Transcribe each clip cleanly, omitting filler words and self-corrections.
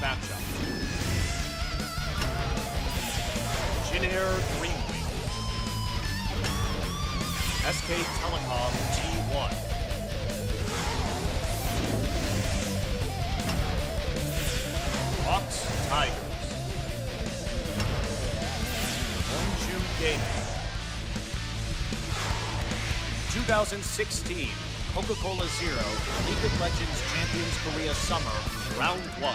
Matchup. Jin-Air Greenwing. SKTelecom T1. ROX Tigers. Longzhu Gaming. 2016 Coca-Cola Zero League of Legends Champions Korea Summer Round 1.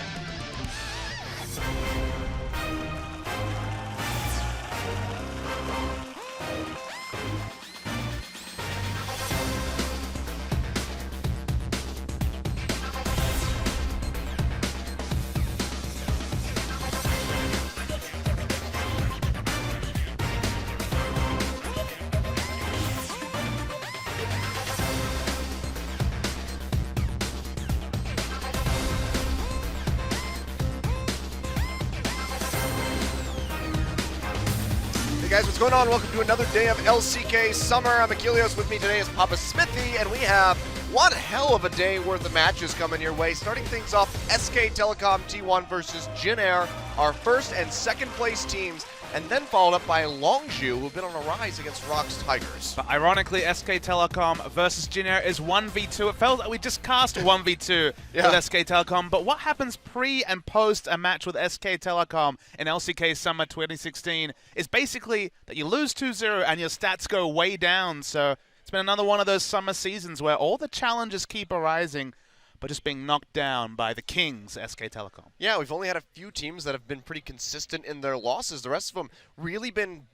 Hey guys, what's going on? Welcome to another day of LCK Summer. I'm Achilles. With me today is Papa Smithy, and we have one hell of a day worth of matches coming your way. Starting things off, SKTelecom T1 versus Jin-Air, our first and second place teams, and then followed up by Longzhu, who've been on a rise against ROX Tigers. But ironically, SKTelecom versus Jin-Air is 1v2. It felt like we just cast 1v2 with SKTelecom, but what happens pre and post a match with SKTelecom in LCK Summer 2016 is basically that you lose 2-0 and your stats go way down. So it's been another one of those summer seasons where all the challenges keep arising, but just being knocked down by the Kings, SKTelecom. Yeah, we've only had a few teams that have been pretty consistent in their losses. The rest of them really been,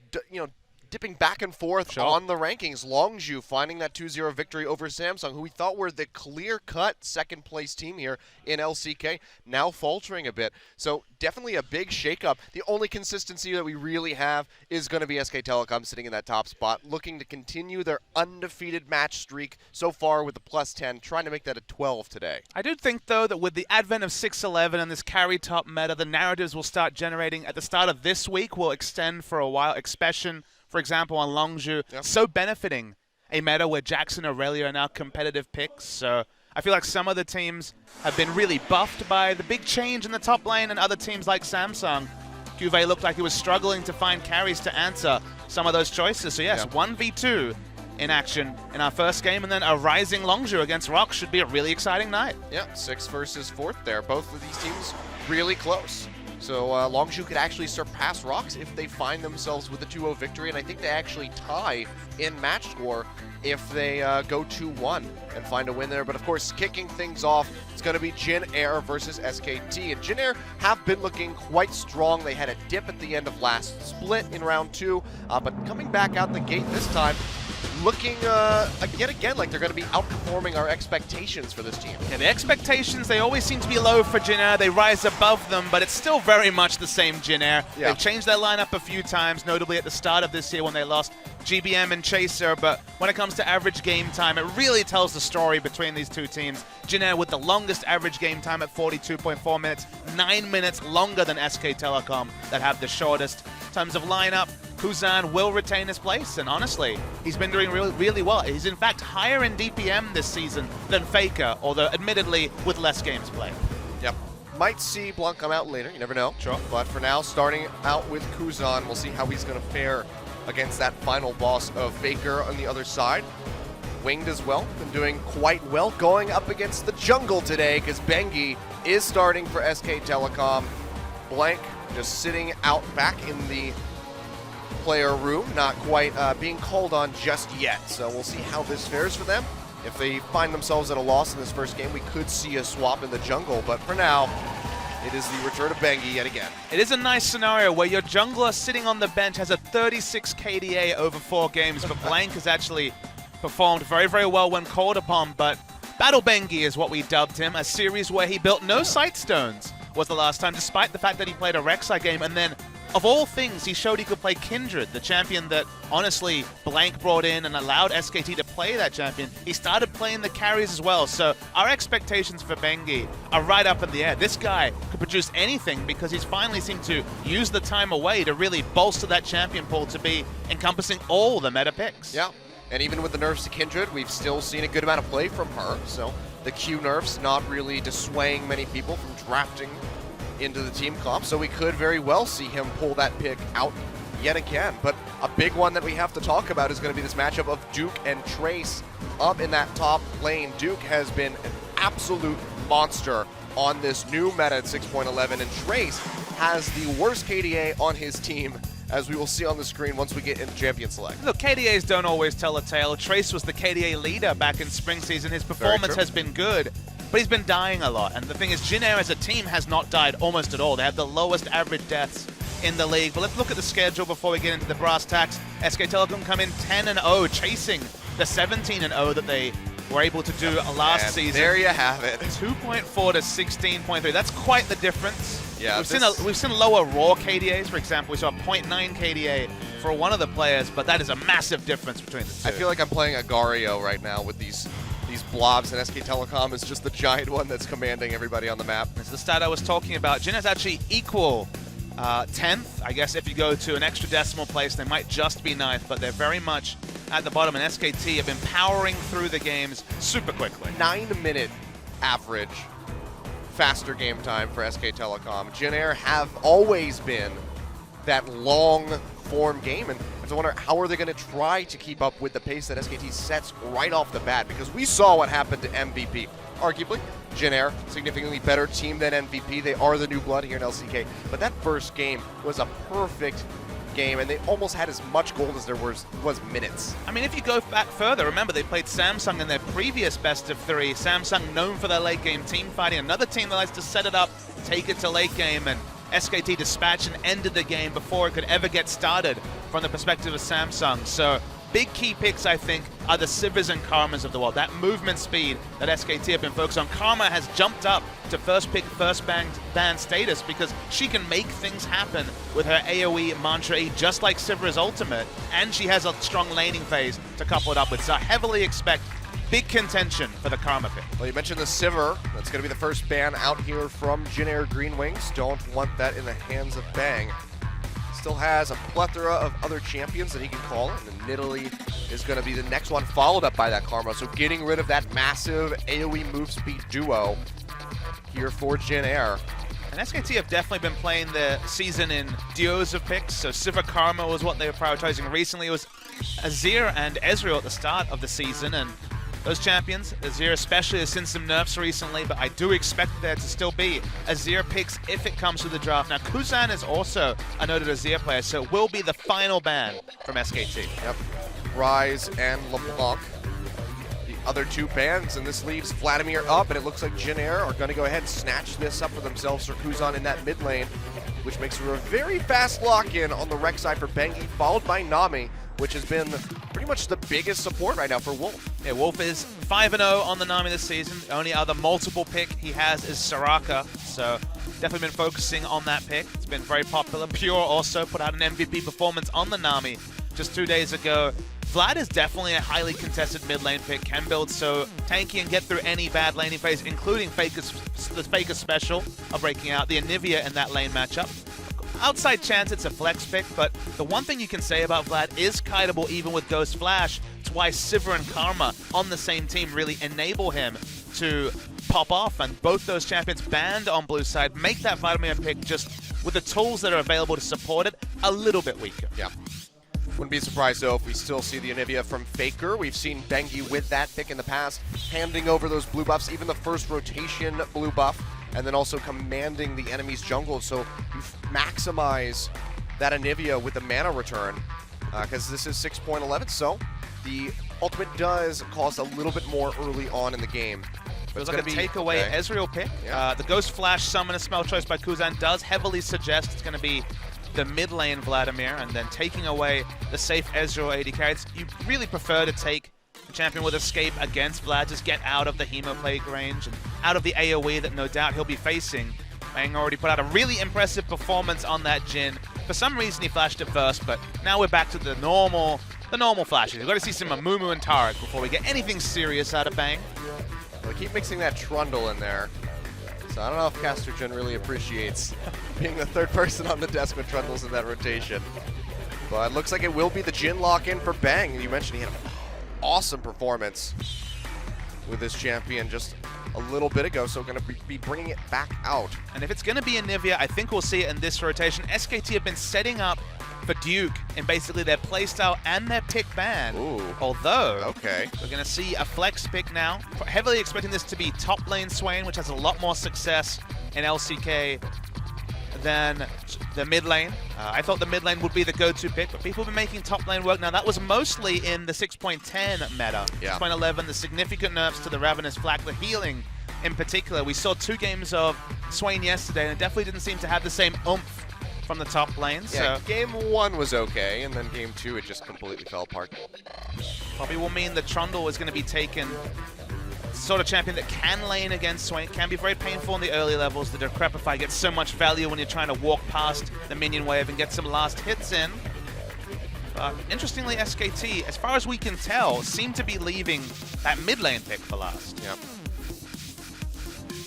dipping back and forth on the rankings. Longzhu finding that 2-0 victory over Samsung, who we thought were the clear-cut second-place team here in LCK, now faltering a bit. So definitely a big shakeup. The only consistency that we really have is going to be SKTelecom sitting in that top spot, looking to continue their undefeated match streak so far with the +10, trying to make that a 12 today. I do think, though, that with the advent of 6-11 and this carry-top meta, the narratives will start generating at the start of this week, will extend for a while. Expression, for example, on Longzhu, so benefiting a meta where Jackson and Aurelia are now competitive picks. So I feel like some of the teams have been really buffed by the big change in the top lane, and other teams like Samsung, Cuvée looked like he was struggling to find carries to answer some of those choices. So yes, 1v2 in action in our first game, and then a rising Longzhu against ROX should be a really exciting night. Yeah, 6 versus 4th there. Both of these teams really close. So Longzhu could actually surpass ROX if they find themselves with a 2-0 victory, and I think they actually tie in match score if they go 2-1 and find a win there. But of course, kicking things off, it's going to be Jin-Air versus SKT. And Jin-Air have been looking quite strong. They had a dip at the end of last split in round 2, but coming back out the gate this time, looking yet again like they're going to be outperforming our expectations for this team. Yeah, the expectations, they always seem to be low for Jin-Air. They rise above them, but it's still very much the same Jin-Air. Yeah. They've changed their lineup a few times, notably at the start of this year when they lost GBM and Chaser, but when it comes to average game time, it really tells the story between these two teams. Jin-Air with the longest average game time at 42.4 minutes, 9 minutes longer than SKTelecom that have the shortest. In terms of lineup, Kuzan will retain his place, and honestly, he's been doing really well. He's in fact higher in DPM this season than Faker, although admittedly with less games played. Yep. Might see Blanc come out later, you never know. Sure. But for now, starting out with Kuzan, we'll see how he's going to fare against that final boss of Faker on the other side. Winged as well, been doing quite well, going up against the jungle today because Bengi is starting for SKTelecom. Blank just sitting out back in the player room, not quite being called on just yet. So we'll see how this fares for them. If they find themselves at a loss in this first game, we could see a swap in the jungle, but for now, it is the return of Bengi yet again. It is a nice scenario where your jungler sitting on the bench has a 36 KDA over 4 games, but Blank has actually performed very, very well when called upon, but Battle Bengi is what we dubbed him, a series where he built no Sightstones was the last time, despite the fact that he played a Rek'Sai game, and then, of all things, he showed he could play Kindred, the champion that, honestly, Blank brought in and allowed SKT to play that champion. He started playing the carries as well, so our expectations for Bengi are right up in the air. This guy could produce anything because he's finally seemed to use the time away to really bolster that champion pool to be encompassing all the meta picks. Yeah, and even with the nerfs to Kindred, we've still seen a good amount of play from her, so the Q nerfs not really dissuading many people from drafting into the team comp, so we could very well see him pull that pick out yet again. But a big one that we have to talk about is going to be this matchup of Duke and Trace up in that top lane. Duke has been an absolute monster on this new meta at 6.11, and Trace has the worst KDA on his team, as we will see on the screen once we get into Champion Select. Look, KDAs don't always tell a tale. Trace was the KDA leader back in spring season. His performance has been good, but he's been dying a lot. And the thing is, Jin Air as a team has not died almost at all. They have the lowest average deaths in the league. But let's look at the schedule before we get into the brass tacks. SKTelecom come in 10-0, chasing the 17-0 that they were able to do last season. There you have it. 2.4 to 16.3. That's quite the difference. Yeah, we've seen lower raw KDAs. For example, we saw a 0.9 KDA for one of the players, but that is a massive difference between the two. I feel like I'm playing Agario right now with these blobs, and SKTelecom is just the giant one that's commanding everybody on the map. It's the stat I was talking about. Jin is actually equal 10th. I guess if you go to an extra decimal place, they might just be 9th, but they're very much at the bottom, and SKT have been powering through the games super quickly. 9-minute average faster game time for SKTelecom. Jin Air have always been that long form game, and I have to wonder how are they going to try to keep up with the pace that SKT sets right off the bat, because we saw what happened to MVP. Arguably, Jin Air, significantly better team than MVP. They are the new blood here in LCK, but that first game was a perfect game, and they almost had as much gold as there was minutes. I mean, if you go back further, remember they played Samsung in their previous best of 3. Samsung known for their late game team fighting, another team that likes to set it up, take it to late game, and SKT dispatched and ended the game before it could ever get started from the perspective of Samsung. So big key picks, I think, are the Sivers and Karmas of the world. That movement speed that SKT have been focused on. Karma has jumped up to first pick, first ban status because she can make things happen with her AoE Mantra E, just like Sivers' ultimate, and she has a strong laning phase to couple it up with. So I heavily expect big contention for the Karma pick. Well, you mentioned the Sivir. That's going to be the first ban out here from Jin Air Green Wings. Don't want that in the hands of Bang. Still has a plethora of other champions that he can call, and Nidalee is going to be the next one, followed up by that Karma. So getting rid of that massive AoE move speed duo here for Jin Air. And SKT have definitely been playing the season in duos of picks, so Sivir Karma was what they were prioritizing recently. It was Azir and Ezreal at the start of the season, and those champions, Azir especially, has seen some nerfs recently, but I do expect there to still be Azir picks if it comes to the draft. Now, Kuzan is also a noted Azir player, so it will be the final ban from SKT. Yep, Rise and LeBlanc, the other two bans, and this leaves Vladimir up, and it looks like Jin Air are going to go ahead and snatch this up for themselves for Kuzan in that mid lane, which makes for a very fast lock-in on the Rek'Sai for Bengi, followed by Nami, which has been pretty much the biggest support right now for Wolf. Yeah, Wolf is 5-0 on the Nami this season. The only other multiple pick he has is Soraka, so definitely been focusing on that pick. It's been very popular. Pure also put out an MVP performance on the Nami just 2 days ago. Vlad is definitely a highly contested mid lane pick, can build so tanky and get through any bad laning phase, including the Faker special of breaking out the Anivia in that lane matchup. Outside chance it's a flex pick, but the one thing you can say about Vlad is kiteable even with Ghost Flash. It's why Sivir and Karma on the same team really enable him to pop off, and both those champions banned on blue side make that Vladimir pick just with the tools that are available to support it a little bit weaker. Yeah. Wouldn't be surprised, though, if we still see the Anivia from Faker. We've seen Bengi with that pick in the past, handing over those blue buffs, even the first rotation blue buff, and then also commanding the enemy's jungle. So you maximize that Anivia with the mana return. because this is 6.11, so the ultimate does cost a little bit more early on in the game. It was like a takeaway Ezreal pick. Yeah. The Ghost Flash Summoner spell choice by Kuzan does heavily suggest it's going to be the mid lane Vladimir, and then taking away the safe Ezreal AD carry. You really prefer to take a champion with Escape against Vlad, just get out of the Hemoplague range and out of the AoE that no doubt he'll be facing. Bang already put out a really impressive performance on that Jhin. For some reason he flashed it first, but now we're back to the normal flashes. We've got to see some Amumu and Tarek before we get anything serious out of Bang. Well, they keep mixing that Trundle in there. So I don't know if Caster Jhin really appreciates being the third person on the desk with Trundles in that rotation. But it looks like it will be the Jhin lock-in for Bang. You mentioned he had an awesome performance with this champion just a little bit ago, so going to be bringing it back out. And if it's going to be Anivia, I think we'll see it in this rotation. SKT have been setting up for Duke in basically their playstyle and their pick ban. Ooh. Although, okay, we're going to see a flex pick now. Heavily expecting this to be top lane Swain, which has a lot more success in LCK than the mid lane. I thought the mid lane would be the go-to pick, but people have been making top lane work. Now, that was mostly in the 6.10 meta. Yeah. 6.11, the significant nerfs to the Ravenous Flak, the healing in particular. We saw 2 games of Swain yesterday, and it definitely didn't seem to have the same oomph from the top lane. Yeah, so game 1 was okay, and then game 2 it just completely fell apart. Probably will mean that Trundle is going to be taken sort of champion that can lane against Swain. Can be very painful in the early levels. The Decrepify gets so much value when you're trying to walk past the minion wave and get some last hits in. But interestingly, SKT, as far as we can tell, seem to be leaving that mid lane pick for last. Yep.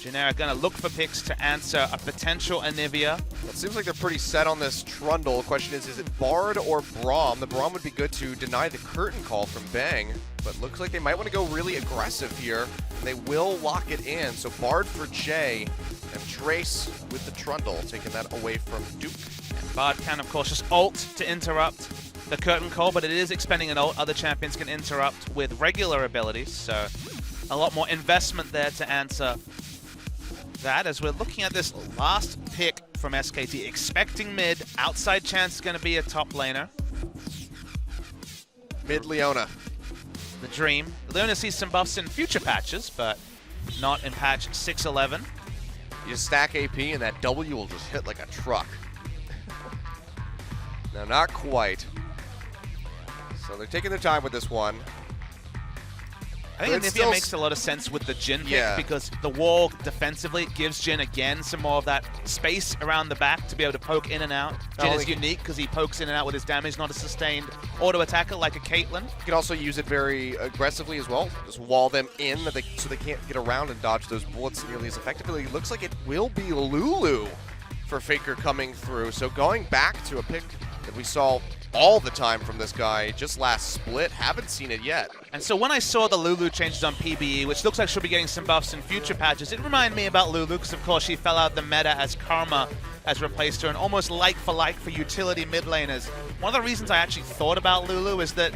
Genera going to look for picks to answer a potential Anivia. It seems like they're pretty set on this Trundle. The question is it Bard or Braum? The Braum would be good to deny the curtain call from Bang, but looks like they might want to go really aggressive here, and they will lock it in. So Bard for Jay, and Trace with the Trundle, taking that away from Duke. And Bard can, of course, just ult to interrupt the curtain call, but it is expending an ult. Other champions can interrupt with regular abilities, so a lot more investment there to answer that, as we're looking at this last pick from SKT, expecting mid. Outside chance is going to be a top laner. Mid Leona. The dream. Leona sees some buffs in future patches, but not in patch 6.11. You stack AP and that W will just hit like a truck. No, not quite. So they're taking their time with this one. I think Anivia makes a lot of sense with the Jhin pick, because the wall defensively gives Jhin again some more of that space around the back to be able to poke in and out. Jhin is unique because he pokes in and out with his damage, not a sustained auto attacker like a Caitlyn. You can also use it very aggressively as well. Just wall them in so they can't get around and dodge those bullets nearly as effectively. It looks like it will be Lulu for Faker coming through. So going back to a pick that we saw all the time from this guy just last split, haven't seen it yet. And so when I saw the Lulu changes on PBE, which looks like she'll be getting some buffs in future patches, it reminded me about Lulu because of course she fell out the meta as Karma has replaced her, and almost like for utility mid laners. One of the reasons I actually thought about Lulu is that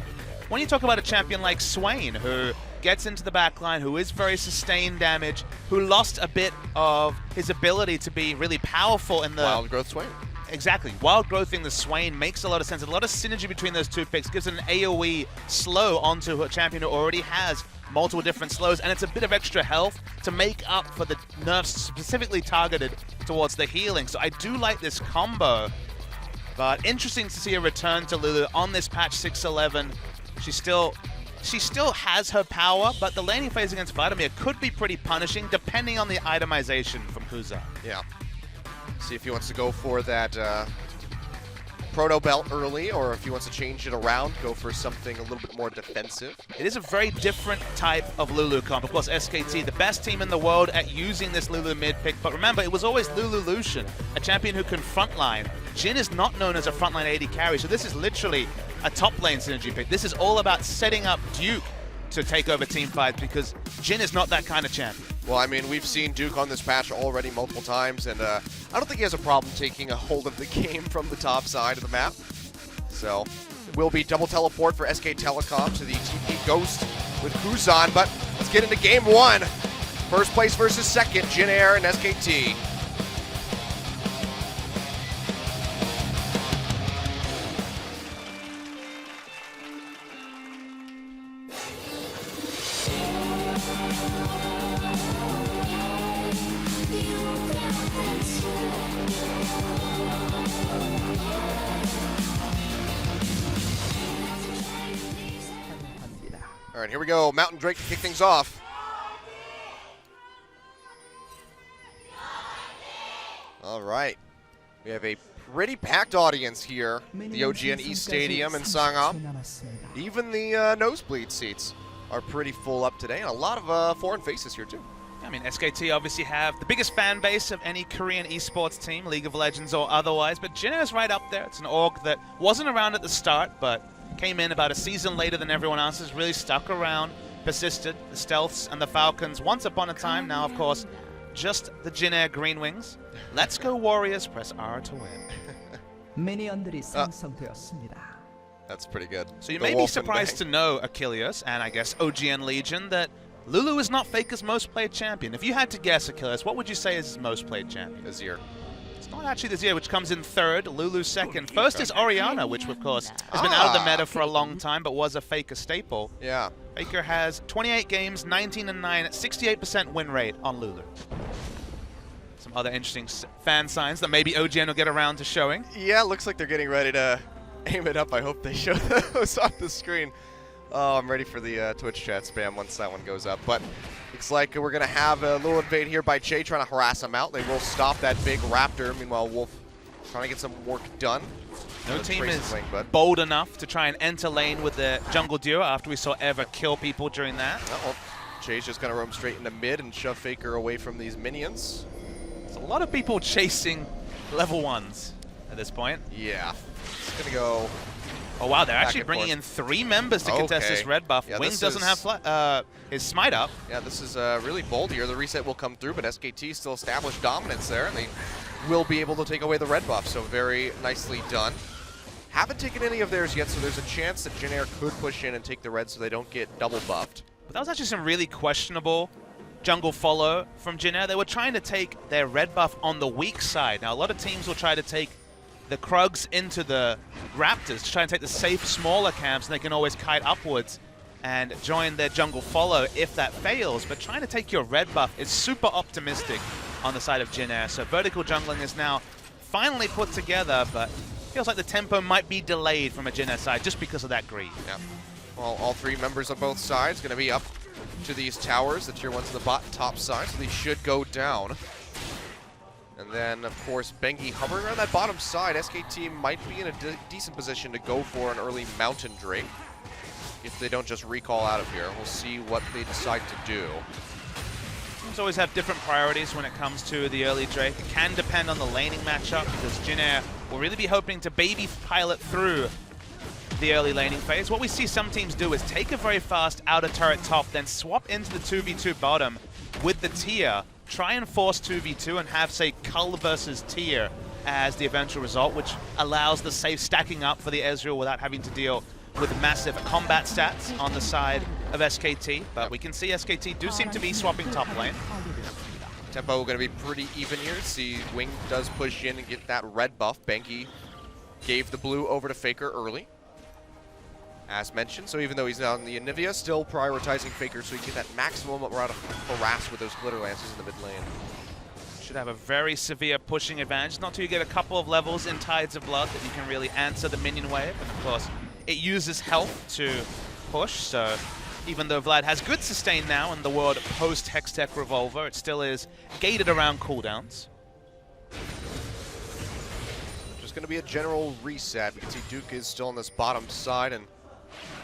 when you talk about a champion like Swain, who gets into the backline, who is very sustained damage, who lost a bit of his ability to be really powerful in the Wild Growth Swain. Exactly. Wild growthing the Swain makes a lot of sense. A lot of synergy between those 2 picks gives an AoE slow onto a champion who already has multiple different slows, and it's a bit of extra health to make up for the nerfs specifically targeted towards the healing. So I do like this combo, but interesting to see a return to Lulu on this patch 6.11. She still has her power, but the laning phase against Vladimir could be pretty punishing depending on the itemization from Kuzan. Yeah. See if he wants to go for that proto belt early, or if he wants to change it around, go for something a little bit more defensive. It is a very different type of Lulu comp. Of course, SKT, the best team in the world at using this Lulu mid pick, but remember, it was always Lulu Lucian, a champion who can frontline. Jhin is not known as a frontline AD carry, so this is literally a top lane synergy pick. This is all about setting up Duke to take over team fights, because Jhin is not that kind of champion. Well, I mean, we've seen Duke on this patch already multiple times, and I don't think he has a problem taking a hold of the game from the top side of the map. So it will be double teleport for SKTelecom to the TP Ghost with Kuzan, but let's get into game 1. First place versus second, Jhin Air and SKT. All right, here we go. Mountain Drake to kick things off. All right. We have a pretty packed audience here. The OGN East Stadium in Sangam. Even the nosebleed seats are pretty full up today, and a lot of foreign faces here too. I mean, SKT obviously have the biggest fan base of any Korean esports team, League of Legends or otherwise, but Jin Air's right up there. It's an org that wasn't around at the start, but came in about a season later than everyone else, has really stuck around, persisted. The Stealths and the Falcons once upon a time, now of course, just the Jin Air Green Wings. Let's go Warriors, press R to win. 미니언들이 생성되었습니다. That's pretty good. So you may be surprised to know, Achilles, and I guess OGN Legion, that Lulu is not Faker's most played champion. If you had to guess, Achilles, what would you say is his most played champion? Azir. It's not actually the Azir, which comes in third, Lulu second. First is Orianna, which of course has been out of the meta for a long time, but was a Faker staple. Yeah. Faker has 28 games, 19 and 9, 68% win rate on Lulu. Some other interesting fan signs that maybe OGN will get around to showing. Yeah, looks like they're getting ready to aim it up. I hope they show those on the screen. Oh, I'm ready for the Twitch chat spam once that one goes up. But looks like we're going to have a little invade here by Jay trying to harass him out. They will stop that big Raptor. Meanwhile, Wolf trying to get some work done. No team is bold enough to try and enter lane with the jungle duo after we saw Eva kill people during that. Uh-oh. Jay's just going to roam straight into mid and shove Faker away from these minions. There's a lot of people chasing level 1s at this point. Yeah. It's going to go... Oh wow, they're actually bringing in 3 members to contest this red buff. Yeah, Wing doesn't have his smite up. Yeah, this is really bold here. The reset will come through, but SKT still established dominance there, and they will be able to take away the red buff, so very nicely done. Haven't taken any of theirs yet, so there's a chance that Jin Air could push in and take the red so they don't get double buffed. But that was actually some really questionable jungle follow from Jin Air. They were trying to take their red buff on the weak side. Now, a lot of teams will try to take the Krugs into the Raptors to try and take the safe, smaller camps, and they can always kite upwards and join their jungle follow if that fails. But trying to take your red buff is super optimistic on the side of Jin Air. So vertical jungling is now finally put together, but feels like the tempo might be delayed from a Jin Air side just because of that greed. Yeah. Well, all 3 members on both sides going to be up to these towers, the tier 1s on the top side, so these should go down. And then, of course, Bengi hovering around that bottom side. SKT might be in a decent position to go for an early Mountain Drake if they don't just recall out of here. We'll see what they decide to do. Teams always have different priorities when it comes to the early Drake. It can depend on the laning matchup because Jin Air will really be hoping to baby pilot through the early laning phase. What we see some teams do is take a very fast outer turret top, then swap into the 2v2 bottom with the tier, try and force 2v2 and have, say, Cull versus tier as the eventual result, which allows the safe stacking up for the Ezreal without having to deal with massive combat stats on the side of SKT. But we can see SKT do seem to be swapping top lane. Tempo going to be pretty even here. See, Wing does push in and get that red buff. Bengi gave the blue over to Faker early, as mentioned. So even though he's now in the Anivia, still prioritizing Faker so he can get that maximum amount of harass with those glitter lances in the mid lane. Should have a very severe pushing advantage. Not till you get a couple of levels in Tides of Blood that you can really answer the minion wave. And of course, it uses health to push. So even though Vlad has good sustain now in the world post Hextech Revolver, it still is gated around cooldowns. Just going to be a general reset. We can see Duke is still on this bottom side, and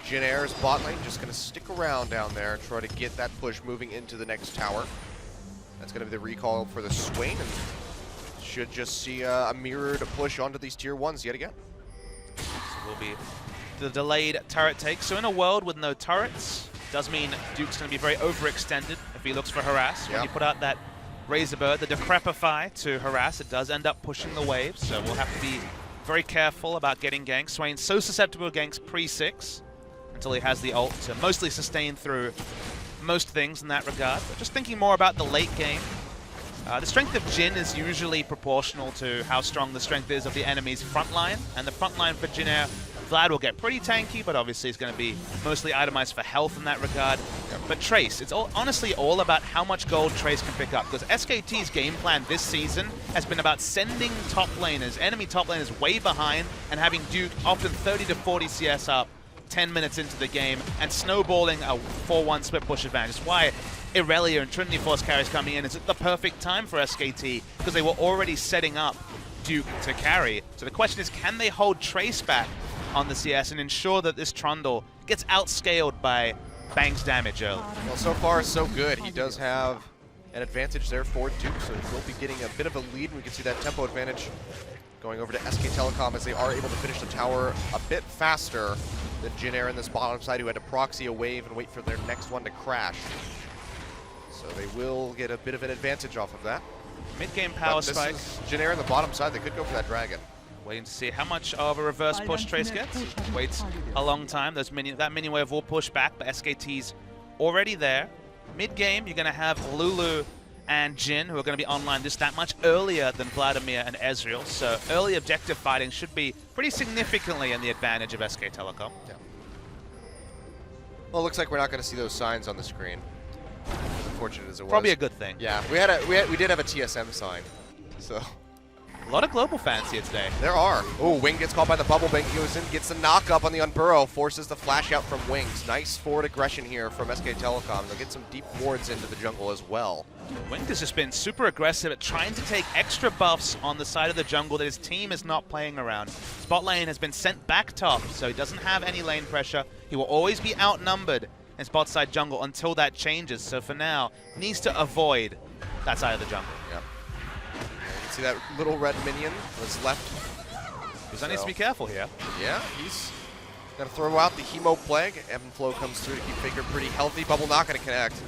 Jin Air's bot lane just going to stick around down there and try to get that push moving into the next tower. That's going to be the recall for the Swain, and should just see a mirrored push onto these tier 1s yet again. So will be the delayed turret take. So in a world with no turrets, does mean Duke's going to be very overextended if he looks for harass. When you put out that Razorburst, the Decrepify to harass, it does end up pushing the waves. So we'll have to be very careful about getting ganks. Swain's so susceptible to ganks pre-6 until he has the ult to mostly sustain through most things in that regard. But just thinking more about the late game, the strength of Jin is usually proportional to how strong the strength is of the enemy's front line, and the front line for Jin Air Vlad will get pretty tanky, but obviously he's going to be mostly itemized for health in that regard. But Trace, it's honestly all about how much gold Trace can pick up, because SKT's game plan this season has been about sending top laners, enemy top laners way behind, and having Duke often 30 to 40 CS up 10 minutes into the game, and snowballing a 4-1 split push advantage. That's why Irelia and Trinity Force carries coming in is at the perfect time for SKT, because they were already setting up Duke to carry. So the question is, can they hold Trace back on the CS and ensure that this Trundle gets outscaled by Bang's damage early? Well, so far so good. He does have an advantage there for Duke, so he will be getting a bit of a lead. We can see that tempo advantage going over to SKTelecom as they are able to finish the tower a bit faster than Jin Air in this bottom side, who had to proxy a wave and wait for their next one to crash. So they will get a bit of an advantage off of that. Mid-game power spike. Jin Air on the bottom side, they could go for that dragon. Waiting to see how much of a reverse push Trace gets. Waits a long time. That mini wave will push back, but SKT's already there. Mid-game, you're going to have Lulu and Jin, who are going to be online just that much earlier than Vladimir and Ezreal. So early objective fighting should be pretty significantly in the advantage of SKTelecom. Yeah. Well, it looks like we're not going to see those signs on the screen. As unfortunate as it was. Probably a good thing. Yeah, we did have a TSM sign, so. A lot of global fans here today. There are. Oh, Wing gets caught by the bubble. Bang goes in, gets the knock up on the Unburrow, forces the flash out from Wings. Nice forward aggression here from SKTelecom. They'll get some deep wards into the jungle as well. Wing has just been super aggressive at trying to take extra buffs on the side of the jungle that his team is not playing around. Spot lane has been sent back top, so he doesn't have any lane pressure. He will always be outnumbered in spot side jungle until that changes. So for now, needs to avoid that side of the jungle. Yep. See that little red minion was left. Because I need to be careful here. Yeah, he's going to throw out the Hemo Plague. Ebb and Flow comes through to keep Faker pretty healthy. Bubble not going to connect.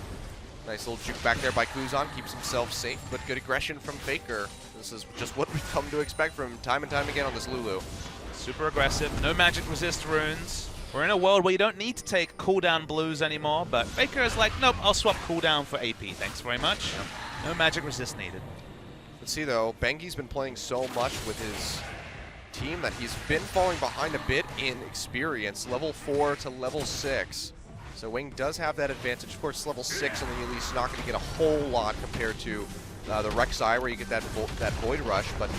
Nice little juke back there by Kuzan. Keeps himself safe, but good aggression from Faker. This is just what we've come to expect from him time and time again on this Lulu. Super aggressive. No magic resist runes. We're in a world where you don't need to take cooldown blues anymore, but Faker is like, nope, I'll swap cooldown for AP. Thanks very much. No magic resist needed. Let's see though, Bengi's been playing so much with his team that he's been falling behind a bit in experience, level 4 to level 6. So Wing does have that advantage. Of course, level 6 and the Elise not going to get a whole lot compared to the Rek'Sai, where you get that Void Rush, but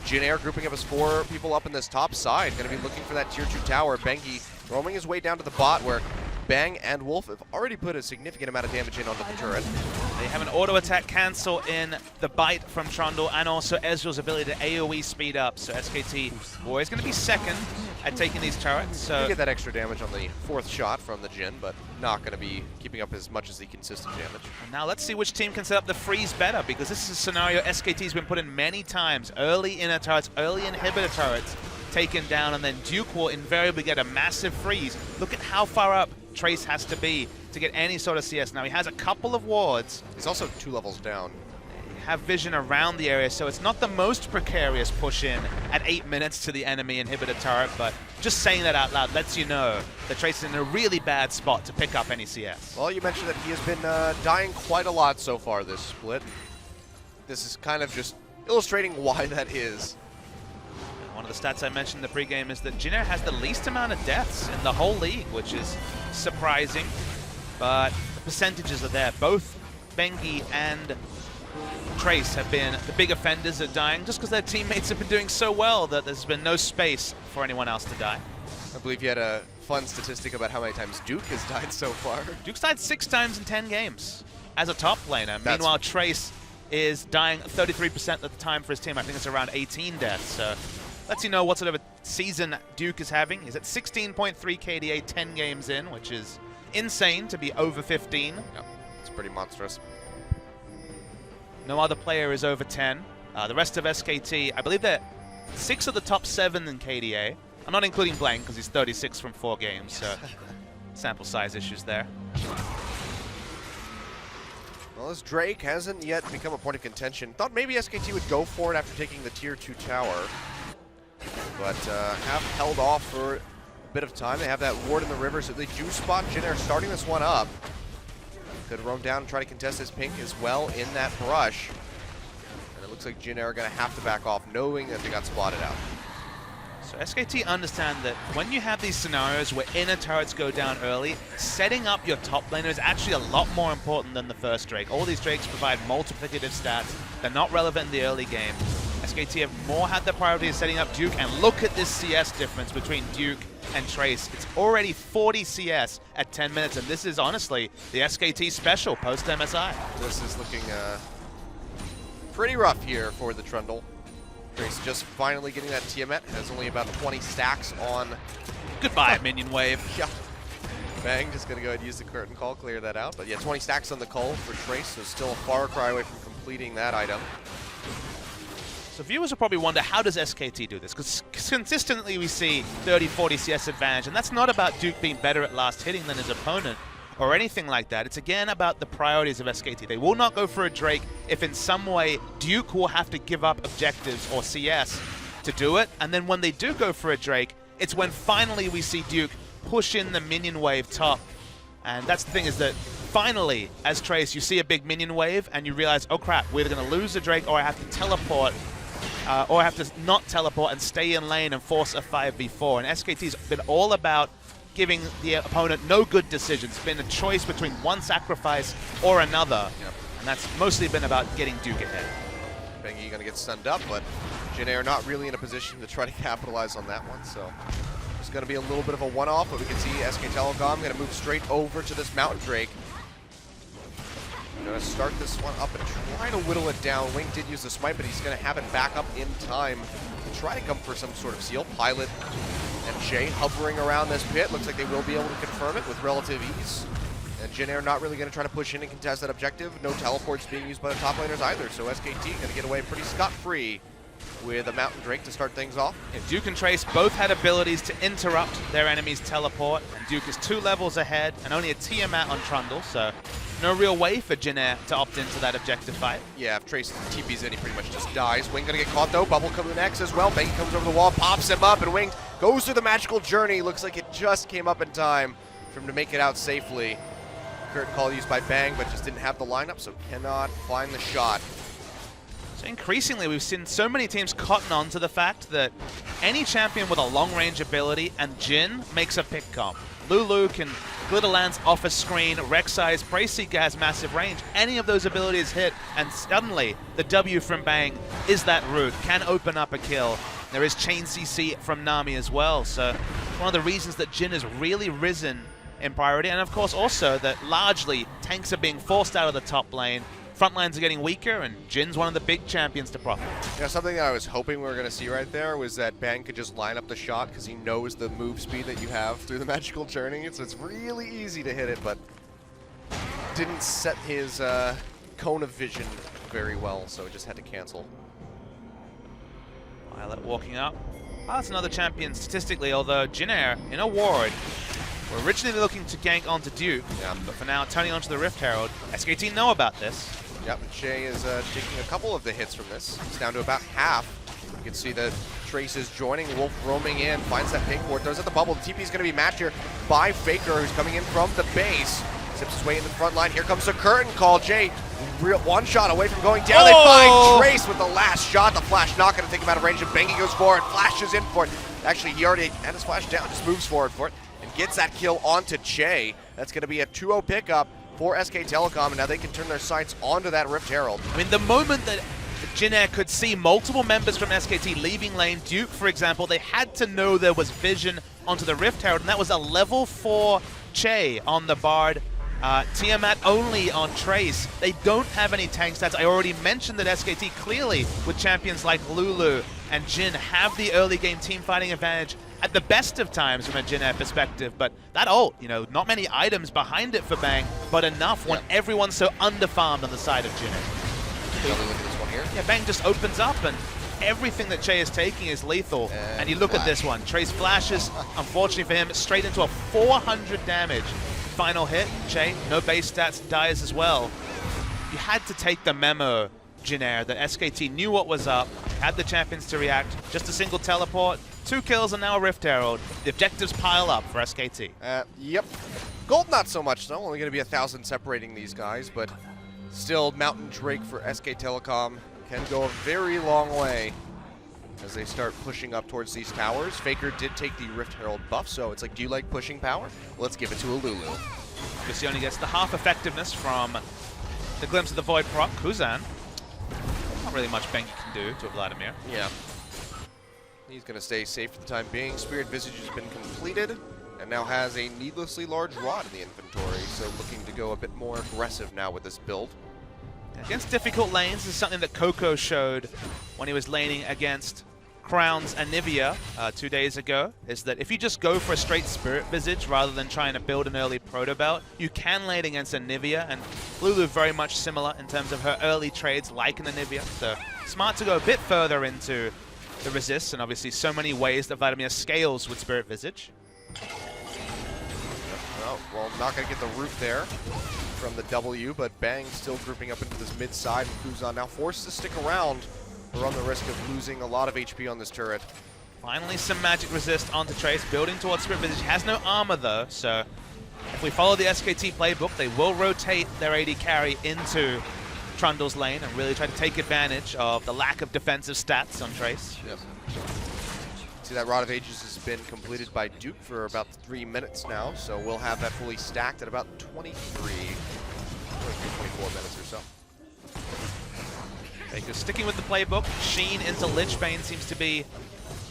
Jin Air grouping up as 4 people up in this top side, going to be looking for that tier 2 tower. Bengi roaming his way down to the bot, where Bang and Wolf have already put a significant amount of damage in onto the turret. They have an auto attack cancel in the bite from Trundle, and also Ezreal's ability to AoE speed up. So SKT always going to be second at taking these turrets. So you get that extra damage on the 4th shot from the Jin, but not going to be keeping up as much as the consistent damage. And now let's see which team can set up the freeze better, because this is a scenario SKT's been put in many times. Early inner turrets, early inhibitor turrets taken down, and then Duke will invariably get a massive freeze. Look at how far up Trace has to be to get any sort of CS. Now he has a couple of wards. He's also 2 levels down. Have vision around the area, so it's not the most precarious push in at 8 minutes to the enemy inhibitor turret, but just saying that out loud lets you know that Trace is in a really bad spot to pick up any CS. Well, you mentioned that he has been dying quite a lot so far this split. This is kind of just illustrating why that is. One of the stats I mentioned in the pregame is that Jin Air has the least amount of deaths in the whole league, which is surprising, but the percentages are there. Both Bengi and Trace have been the big offenders at dying, just because their teammates have been doing so well that there's been no space for anyone else to die. I believe you had a fun statistic about how many times Duke has died so far. Duke's died 6 times in 10 games as a top laner. Meanwhile, Trace is dying 33% of the time for his team. I think it's around 18 deaths. So lets you know what sort of a season Duke is having. He's at 16.3 KDA 10 games in, which is insane to be over 15. Yep, it's pretty monstrous. No other player is over 10. The rest of SKT, I believe they're 6 of the top 7 in KDA. I'm not including Blank because he's 36 from 4 games, so sample size issues there. Well, as Drake hasn't yet become a point of contention, thought maybe SKT would go for it after taking the tier 2 tower, but have held off for a bit of time. They have that ward in the river, so they do spot Jin Air starting this one up. Could roam down and try to contest his pink as well in that brush. And it looks like Jin Air are going to have to back off, knowing that they got spotted out. So So SKT understand that when you have these scenarios where inner turrets go down early, setting up your top laner is actually a lot more important than the first Drake. All these Drakes provide multiplicative stats. They're not relevant in the early game. SKT have more had the priority of setting up Duke, and look at this CS difference between Duke and Trace. It's already 40 CS at 10 minutes, and this is honestly the SKT special post-MSI. This is looking pretty rough here for the Trundle. Trace just finally getting that Tiamat, has only about 20 stacks on. Goodbye, minion wave. Yeah. Bang, just gonna go ahead and use the curtain call, clear that out. But yeah, 20 stacks on the Cull for Trace, so still a far cry away from completing that item. So viewers will probably wonder, how does SKT do this? Because consistently we see 30, 40 CS advantage, and that's not about Duke being better at last hitting than his opponent or anything like that. It's again about the priorities of SKT. They will not go for a Drake if in some way Duke will have to give up objectives or CS to do it. And then when they do go for a Drake, it's when finally we see Duke push in the minion wave top. And that's the thing, is that finally, as Trace, you see a big minion wave and you realize, oh crap, we're either going to lose the Drake or I have to teleport. Or I have to not teleport and stay in lane and force a 5v4. And SKT's been all about giving the opponent no good decisions. It's been a choice between one sacrifice or another. Yep. And that's mostly been about getting Duke ahead. Bengi gonna get stunned up, but Jin not really in a position to try to capitalize on that one, so it's gonna be a little bit of a one-off, but we can see SKTelecom gonna move straight over to this Mountain Drake. Gonna start this one up and try to whittle it down. Wing did use the smite, but he's gonna have it back up in time to try to come for some sort of seal. Pilot and Jay hovering around this pit. Looks like they will be able to confirm it with relative ease. And Jin not really gonna try to push in and contest that objective. No teleports being used by the top laners either, so SKT gonna get away pretty scot-free with a Mountain Drake to start things off. Yeah, Duke and Trace both had abilities to interrupt their enemy's teleport, and Duke is 2 levels ahead and only a Tiamat on Trundle, so no real way for Jin to opt into that objective fight. Yeah, if Trace TP's in, he pretty much just dies. Wing gonna get caught though. Bubble coming next as well. Bengi comes over the wall, pops him up, and Wing goes through the magical journey. Looks like it just came up in time for him to make it out safely. Curtain call used by Bang, but just didn't have the lineup, so cannot find the shot. So increasingly, we've seen so many teams cotton on to the fact that any champion with a long-range ability, and Jin makes a pick comp. Lulu can glitter lance off a screen, Rek'Sai's Braceseeker has massive range. Any of those abilities hit, and suddenly the W from Bang is that route, can open up a kill. There is Chain CC from Nami as well, so one of the reasons that Jin has really risen in priority, and of course also that largely tanks are being forced out of the top lane. Front lines are getting weaker, and Jin's one of the big champions to profit. Yeah, something that I was hoping we were going to see right there was that Bang could just line up the shot because he knows the move speed that you have through the magical journey. So it's really easy to hit it, but didn't set his cone of vision very well, so just had to cancel. Violet walking up. Well, that's another champion statistically, although Jinair in a ward were originally looking to gank onto Duke, but for now turning onto the Rift Herald. SKT know about this. Yep, and Shay is taking a couple of the hits from this. It's down to about half. You can see the Trace is joining. Wolf roaming in, finds that pink ward, throws at the bubble. The TP is going to be matched here by Faker, who's coming in from the base. Zips his way in the front line. Here comes the curtain call. Jay, one shot away from going down. They find Trace with the last shot. The flash not going to take him out of range, and Bengi goes forward, flashes in for it. Actually, he already had his flash down, just moves forward for it, and gets that kill onto Jay. That's going to be a 2-0 pickup for SKTelecom, and now they can turn their sights onto that Rift Herald. I mean, the moment that Jinair could see multiple members from SKT leaving lane, Duke, for example, they had to know there was vision onto the Rift Herald, and that was a level 4 Che on the Bard. Tiamat only on Trace. They don't have any tank stats. I already mentioned that SKT clearly, with champions like Lulu and Jin, have the early game team fighting advantage at the best of times from a Jin perspective, but that ult, you know, not many items behind it for Bang, but enough when everyone's so underfarmed on the side of Jin. Look at this one here. Yeah, Bang just opens up, and everything that Che is taking is lethal. And you look at this one. Trace flashes, unfortunately for him, straight into a 400 damage. Final hit, Che, no base stats, dies as well. You had to take the memo, Jinair, that SKT knew what was up, had the champions to react, just a single teleport, 2 kills and now a Rift Herald. The objectives pile up for SKT. Yep. Gold not so much, though. Only going to be 1,000 separating these guys, but still Mountain Drake for SKTelecom can go a very long way as they start pushing up towards these towers. Faker did take the Rift Herald buff, so it's like, do you like pushing power? Let's give it to a Lulu. Because he only gets the half effectiveness from the Glimpse of the Void proc. Kuzan, not really much Bengi can do to a Vladimir. Yeah. He's going to stay safe for the time being. Spirit Visage has been completed and now has a needlessly large rod in the inventory, so looking to go a bit more aggressive now with this build. Against difficult lanes, this is something that Coco showed when he was laning against Crowns and Nivea 2 days ago, is that if you just go for a straight Spirit Visage rather than trying to build an early Proto Belt, you can lane against a Nivea, and Lulu very much similar in terms of her early trades like an Nivea, so smart to go a bit further into the resist, and obviously so many ways that Vladimir scales with Spirit Visage. Oh, well, not going to get the root there from the W, but Bang still grouping up into this mid side, and Kuzan now forced to stick around or run the risk of losing a lot of HP on this turret. Finally some magic resist onto Trace, building towards Spirit Visage. He has no armor though, so if we follow the SKT playbook, they will rotate their AD carry into Trundle's lane and really try to take advantage of the lack of defensive stats on Trace. Yep. See, that Rod of Ages has been completed by Duke for about 3 minutes now, so we'll have that fully stacked at about 24 minutes or so. Baker sticking with the playbook. Sheen into Lichbane seems to be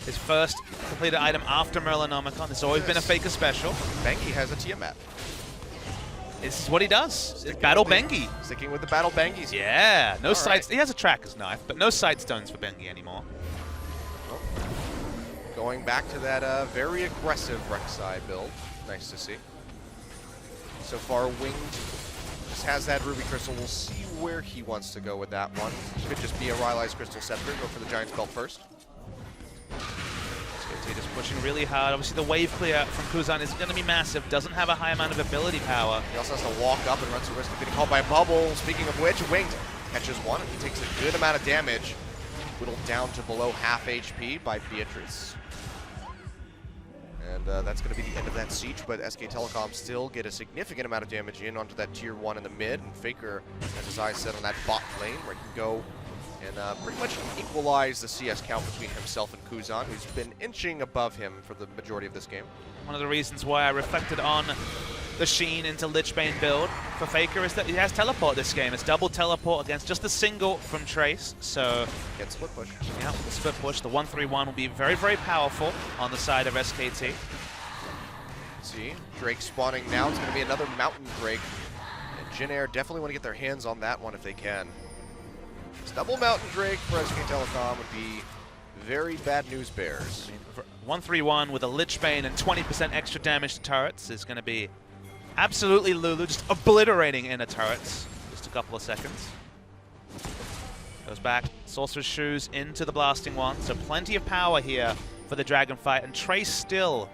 his first completed item after Merlinomicon. This has always been a Faker special. Bengi has a Tiamat. This is what he does. Battle Bengi. Sticking with the Battle Bengis. Yeah, no sights. Right. He has a Tracker's Knife, but no sight stones for Bengi anymore. Oh. Going back to that very aggressive Rek'Sai build. Nice to see. So far, Winged just has that Ruby Crystal. We'll see where he wants to go with that one. Could just be a Rylai's Crystal Scepter. Go for the Giant's Belt first. SKT just pushing really hard. Obviously, the wave clear from Kuzan is going to be massive. Doesn't have a high amount of ability power. He also has to walk up and runs the risk of getting caught by a bubble. Speaking of which, Winged catches one, and he takes a good amount of damage. Whittled down to below half HP by Beatrice. And that's going to be the end of that siege, but SKTelecom still get a significant amount of damage in onto that tier 1 in the mid, and Faker has his eyes set on that bot lane where he can go and pretty much equalize the CS count between himself and Kuzan, who's been inching above him for the majority of this game. One of the reasons why I reflected on the Sheen into Lichbane build for Faker is that he has teleport this game. It's double teleport against just a single from Trace, so Get split push. yeah, the split push, the 1-3-1 will be very, very powerful on the side of SKT. See, Drake spawning now. It's going to be another Mountain Drake. And Jin Air definitely want to get their hands on that one if they can. This double Mountain Drake for SKTelecom would be very bad news bears. 1-3-1 with a Lichbane and 20% extra damage to turrets is going to be absolutely Lulu, just obliterating inner turrets. Just a couple of seconds. Goes back, Sorcerer's Shoes into the Blasting One, so plenty of power here for the Dragon fight, and Trace still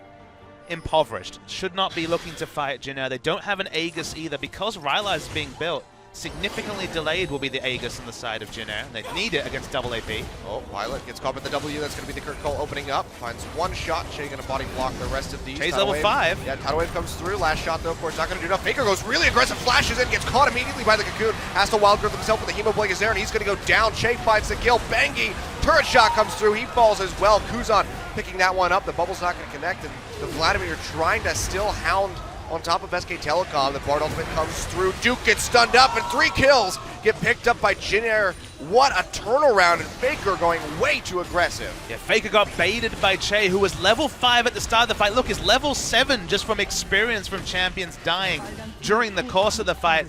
impoverished. Should not be looking to fight Jin Air. They don't have an Aegis either. Because Rylai is being built, significantly delayed will be the Aegis on the side of Jin Air, and they need it against double AP. Oh, Violet gets caught with the W. That's going to be the Kirk Cole opening up. Finds one shot. Shay going to body block the rest of these. Shay's level 5. Yeah, Tidal Wave comes through. Last shot, though, of course, not going to do enough. Faker goes really aggressive, flashes in, gets caught immediately by the Cocoon. Has to wild grip himself, but the Hemo Blade is there, and he's going to go down. Shay finds the kill. Bengi, turret shot comes through. He falls as well. Kuzan picking that one up. The bubble's not going to connect, and the Vladimir trying to still hound on top of SKTelecom. The Bard ultimate comes through. Duke gets stunned up, and 3 kills get picked up by Jin Air. What a turnaround, and Faker going way too aggressive. Yeah, Faker got baited by Che, who was level 5 at the start of the fight. Look, he's level 7 just from experience from champions dying during the course of the fight.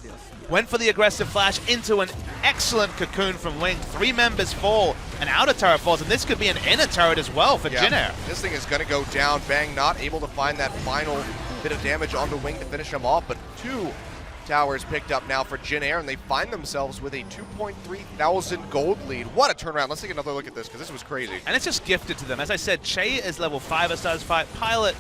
Went for the aggressive flash into an excellent Cocoon from Wing. 3 members fall, an outer turret falls, and this could be an inner turret as well for Jin Air. This thing is going to go down. Bang not able to find that final bit of damage onto Wing to finish him off, but 2 towers picked up now for Jin Air, and they find themselves with a 2,300 gold lead. What a turnaround. Let's take another look at this, because this was crazy. And it's just gifted to them. As I said, Che is level 5 at start of this fight. Pilot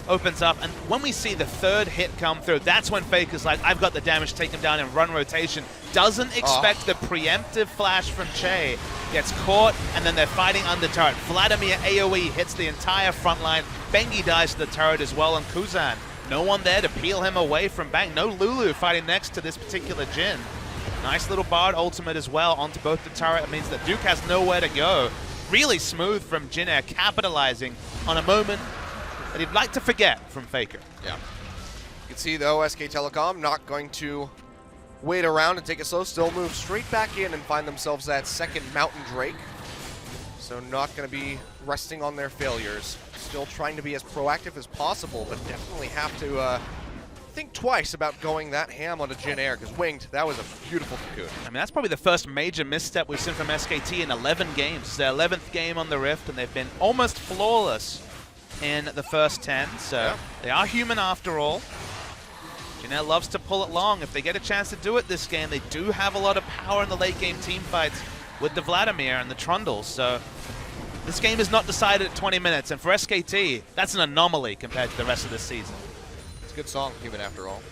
opens up, and when we see the 3rd hit come through, that's when Faker's like, I've got the damage, take him down and run rotation. Doesn't expect the preemptive flash from Che. Gets caught, and then they're fighting under turret. Vladimir AoE hits the entire front line. Bengi dies to the turret as well, and Kuzan, no one there to peel him away from Bang. No Lulu fighting next to this particular Jin. Nice little Bard ultimate as well onto both the turret. It means that Duke has nowhere to go. really smooth from Jin Air, capitalizing on a moment that he'd like to forget from Faker. Yeah. You can see, though, SKTelecom not going to wait around and take it slow. Still move straight back in and find themselves that second Mountain Drake. So not going to be resting on their failures. Still trying to be as proactive as possible, but definitely have to think twice about going that ham onto Jin Air, because Winged, that was a beautiful cocoon. I mean, that's probably the first major misstep we've seen from SKT in 11 games. It's their 11th game on the Rift, and they've been almost flawless in the first 10, so yeah. They are human after all. Jin Air loves to pull it long. If they get a chance to do it this game, they do have a lot of power in the late game team fights with the Vladimir and the Trundles, so this game is not decided at 20 minutes, and for SKT, that's an anomaly compared to the rest of this season. It's a good song, human after all.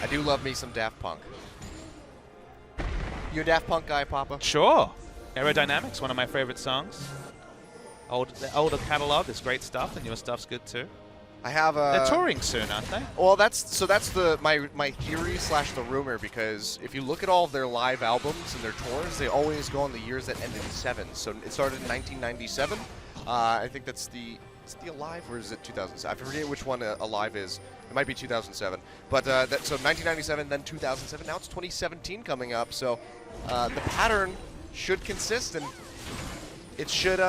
I do love me some Daft Punk. You a Daft Punk guy, Papa? Sure. Aerodynamics, one of my favorite songs. The older catalog is great stuff, and newer stuff's good too. I have a... They're touring soon, aren't they? Well, that's the my theory slash the rumor, because if you look at all of their live albums and their tours, they always go on the years that ended in 7. So it started in 1997. I think that's the... Is it the Alive, or is it 2007? I forget which one Alive is. It might be 2007. But so 1997, then 2007. Now it's 2017 coming up. So the pattern should consist, and it should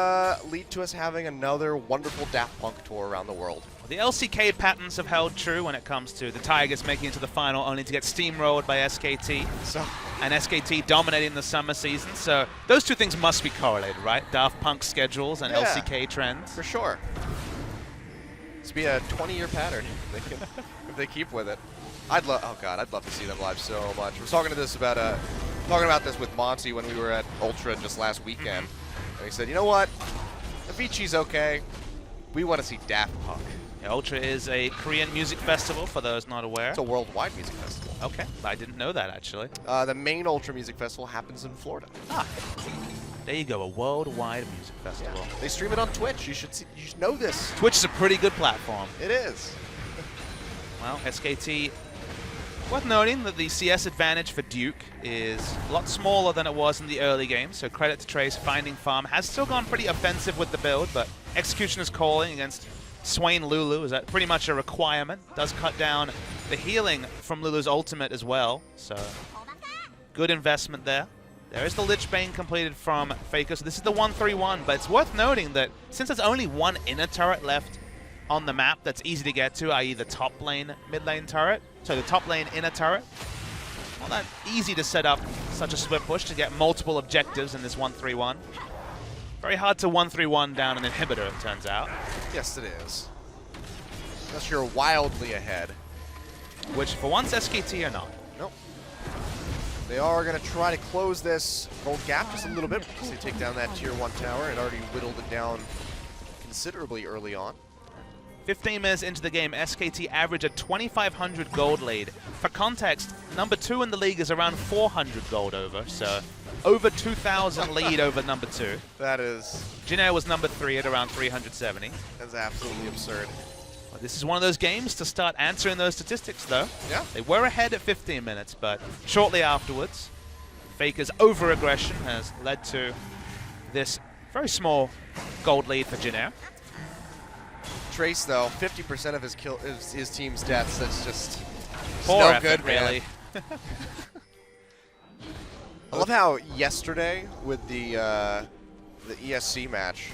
lead to us having another wonderful Daft Punk tour around the world. The LCK patterns have held true when it comes to the Tigers making it to the final, only to get steamrolled by SKT. And SKT dominating the summer season. So those two things must be correlated, right? Daft Punk schedules and LCK trends. For sure. This be a 20-year pattern if they keep with it. I'd love to see them live so much. I was talking about this with Monty when we were at Ultra just last weekend. And he said, you know what? Avicii's okay. We want to see Daft Punk. Yeah, Ultra is a Korean music festival, for those not aware. It's a worldwide music festival. Okay, I didn't know that, actually. The main Ultra Music Festival happens in Florida. Ah, there you go, a worldwide music festival. Yeah. They stream it on Twitch. You should know this. Twitch is a pretty good platform. It is. Well, SKT, worth noting that the CS advantage for Duke is a lot smaller than it was in the early game, so credit to Trace finding farm. Has still gone pretty offensive with the build, but execution is calling against Swain Lulu. Is that pretty much a requirement? Does cut down the healing from Lulu's ultimate as well, so good investment there. There is the Lich Bane completed from Faker, so this is the 1-3-1, but it's worth noting that since there's only one inner turret left on the map that's easy to get to, i.e. the top lane, mid lane turret, so the top lane inner turret, not that easy to set up such a split push to get multiple objectives in this 1-3-1. Very hard to 1-3-1 down an inhibitor, it turns out. Yes, it is. Unless you're wildly ahead. Which, for once, SKT are not. Nope. They are going to try to close this gold gap just a little bit because they take down that tier 1 tower and already whittled it down considerably early on. 15 minutes into the game, SKT average a 2,500 gold lead. For context, number 2 in the league is around 400 gold over, so over 2,000 lead over number 2. That is... Jin Air was number 3 at around 370. That's absolutely absurd. Well, this is one of those games to start answering those statistics, though. Yeah. They were ahead at 15 minutes, but shortly afterwards, Faker's over-aggression has led to this very small gold lead for Jin Air. Trace, though, 50% of his team's deaths. That's just poor no effort, good, really. I love how yesterday with the ESC match,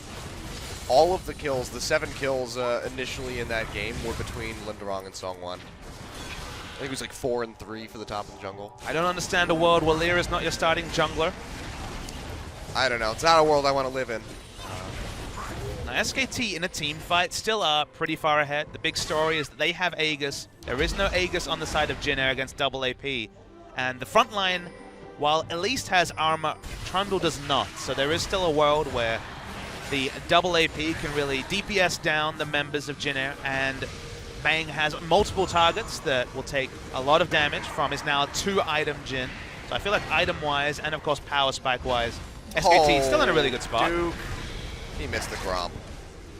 all of the kills, the 7 kills initially in that game were between Linderong and Songwon. I think it was like 4 and 3 for the top of the jungle. I don't understand a world where Lear is not your starting jungler. I don't know. It's not a world I want to live in. Now, SKT in a team fight still are pretty far ahead. The big story is that they have Aegis. There is no Aegis on the side of Jin Air against double AP. And the front line, while at least has armor, Trundle does not. So there is still a world where the double AP can really DPS down the members of Jin Air, and Bang has multiple targets that will take a lot of damage from his now 2-item Jin. So I feel like item-wise and, of course, power spike-wise, SKT is still in a really good spot. Duke. He missed the Grom.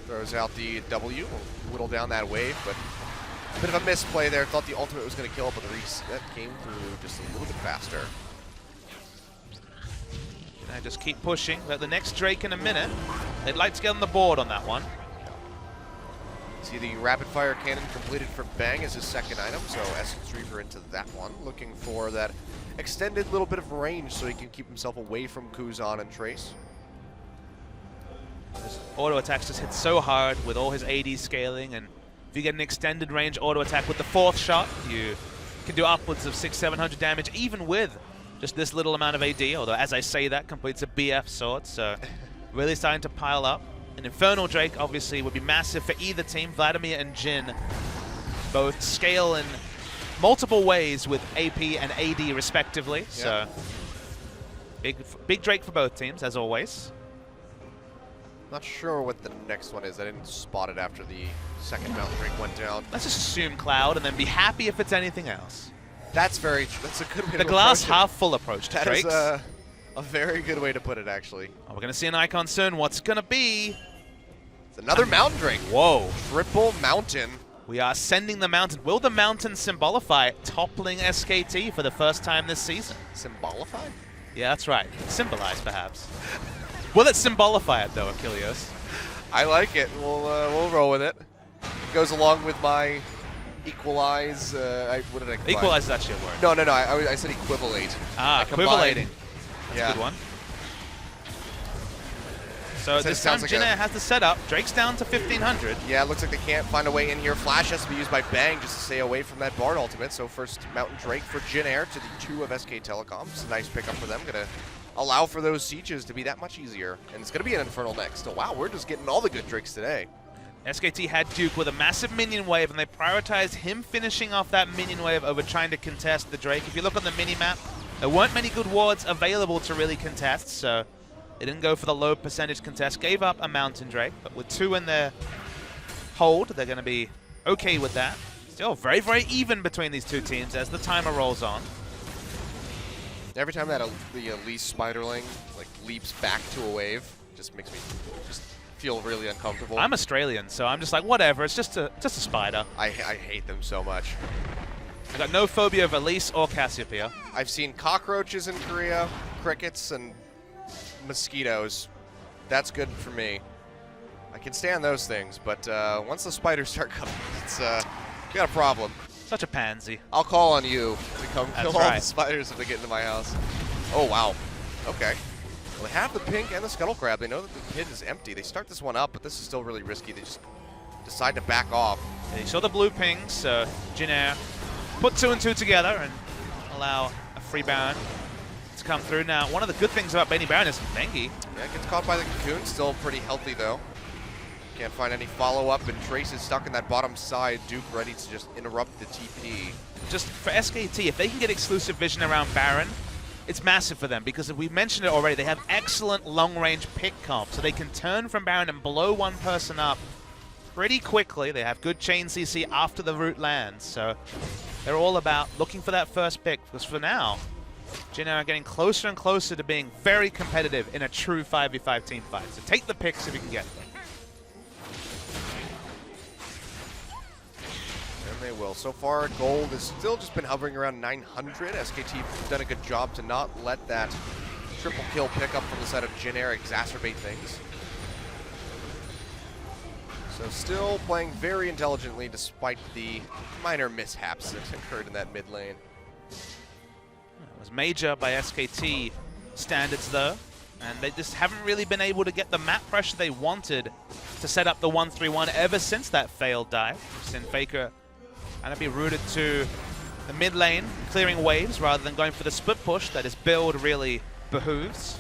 Throws out the W, whittle down that wave, but a bit of a misplay there. Thought the ultimate was going to kill, but the reset came through just a little bit faster. just keep pushing. But the next Drake in a minute. They'd like to get on the board on that one. See the rapid fire cannon completed for Bang as his second item, so Essence Reaver into that one, looking for that extended little bit of range so he can keep himself away from Kuzan and Trace. His auto attacks just hit so hard with all his AD scaling, and if you get an extended range auto attack with the 4th shot, you can do upwards of 600-700 damage even with just this little amount of AD, although as I say that completes a BF sword, so really starting to pile up. An Infernal Drake obviously would be massive for either team. Vladimir and Jin both scale in multiple ways with AP and AD respectively. Yep. So big Drake for both teams, as always. Not sure what the next one is. I didn't spot it after the second Mountain Drake went down. Let's just assume Cloud and then be happy if it's anything else. That's very true. That's a good way to The glass approach half full approach to Drakes. That is a very good way to put it, actually. Oh, we're going to see an icon soon. What's going to be? It's another Mountain Drake. Whoa. Triple Mountain. We are sending the Mountain. Will the Mountain symbolify toppling SKT for the first time this season? Symbolify? Yeah, that's right. Symbolize, perhaps. Will it symbolify it, though, Achilles? I like it. We'll roll with it. It goes along with my equalize. What did I combine? Equalize is actually a word. No. I said equivalate. Ah, equivalating. That's yeah. a good one. So this time, like Jin has the setup. Drake's down to 1,500. Yeah, it looks like they can't find a way in here. Flash has to be used by Bang just to stay away from that Bard ultimate. So first Mountain Drake for Jin Air to the 2 of SKTelecom. It's a nice pickup for them. Going to allow for those sieges to be that much easier. And it's going to be an Infernal next. So wow, we're just getting all the good Drakes today. SKT had Duke with a massive minion wave, and they prioritized him finishing off that minion wave over trying to contest the Drake. If you look on the mini-map, there weren't many good wards available to really contest, so they didn't go for the low percentage contest. Gave up a Mountain Drake, but with 2 in their hold, they're going to be okay with that. Still very, very even between these two teams as the timer rolls on. Every time that the Elise Spiderling like leaps back to a wave, just makes me just feel really uncomfortable. I'm Australian, so I'm just like, whatever. It's just a spider. I hate them so much. I got no phobia of Elise or Cassiopeia. I've seen cockroaches in Korea, crickets, and mosquitoes. That's good for me. I can stand those things, but once the spiders start coming, it's we got a problem. Such a pansy. I'll call on you to come kill all right. the spiders if they get into my house. Oh wow. Okay. Well, they have the pink and the scuttle crab. They know that the pit is empty. They start this one up, but this is still really risky. They just decide to back off. Yeah, you saw the blue pings, so Jin Air put 2 and 2 together and allow a free Baron to come through. Now, one of the good things about Benny Baron is Mengi. Yeah, gets caught by the cocoon. Still pretty healthy, though. Can't find any follow-up, and Trace is stuck in that bottom side. Duke ready to just interrupt the TP. Just for SKT, if they can get exclusive vision around Baron, it's massive for them, because we mentioned it already, they have excellent long-range pick comp, so they can turn from Baron and blow one person up pretty quickly. They have good chain CC after the root lands, so they're all about looking for that first pick, because for now, Jin are getting closer and closer to being very competitive in a true 5v5 team fight. So take the picks if you can get them. They will. So far, gold has still just been hovering around 900. SKT have done a good job to not let that triple kill pickup from the side of Jin Air exacerbate things. So still playing very intelligently despite the minor mishaps that occurred in that mid lane. It was major by SKT standards though, and they just haven't really been able to get the map pressure they wanted to set up the 1-3-1 ever since that failed dive. Sin Faker and be rooted to the mid lane, clearing waves rather than going for the split push that his build really behooves.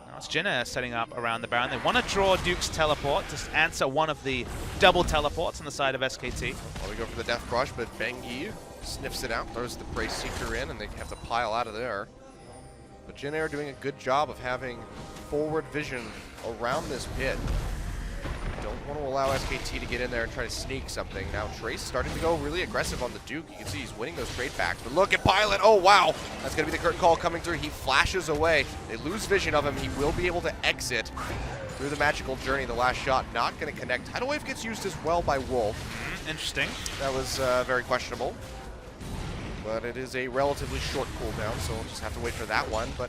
Now it's Jin Air setting up around the Baron. They want to draw Duke's teleport to answer one of the double teleports on the side of SKT. Well, we go for the Death Brush, but Bengi sniffs it out, throws the Prey Seeker in, and they have to pile out of there. But Jin Air doing a good job of having forward vision around this pit. Don't want to allow SKT to get in there and try to sneak something. Now Trace starting to go really aggressive on the Duke. You can see he's winning those trade backs. But look at Pilot. Oh, wow. That's going to be the curtain call coming through. He flashes away. They lose vision of him. He will be able to exit through the magical journey. The last shot not going to connect. Tidal Wave gets used as well by Wolf. Interesting. That was very questionable. but it is a relatively short cooldown, so we'll just have to wait for that one. But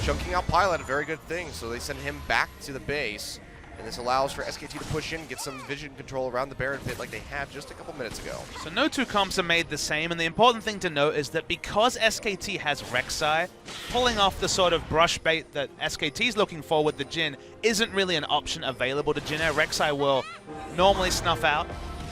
chunking out Pilot, a very good thing, so they send him back to the base. And this allows for SKT to push in, get some vision control around the Baron pit like they had just a couple minutes ago. So no two comps are made the same, and the important thing to note is that because SKT has Rek'Sai, pulling off the sort of brush bait that SKT's looking for with the Jhin isn't really an option available to Jhin Air. Rek'Sai will normally snuff out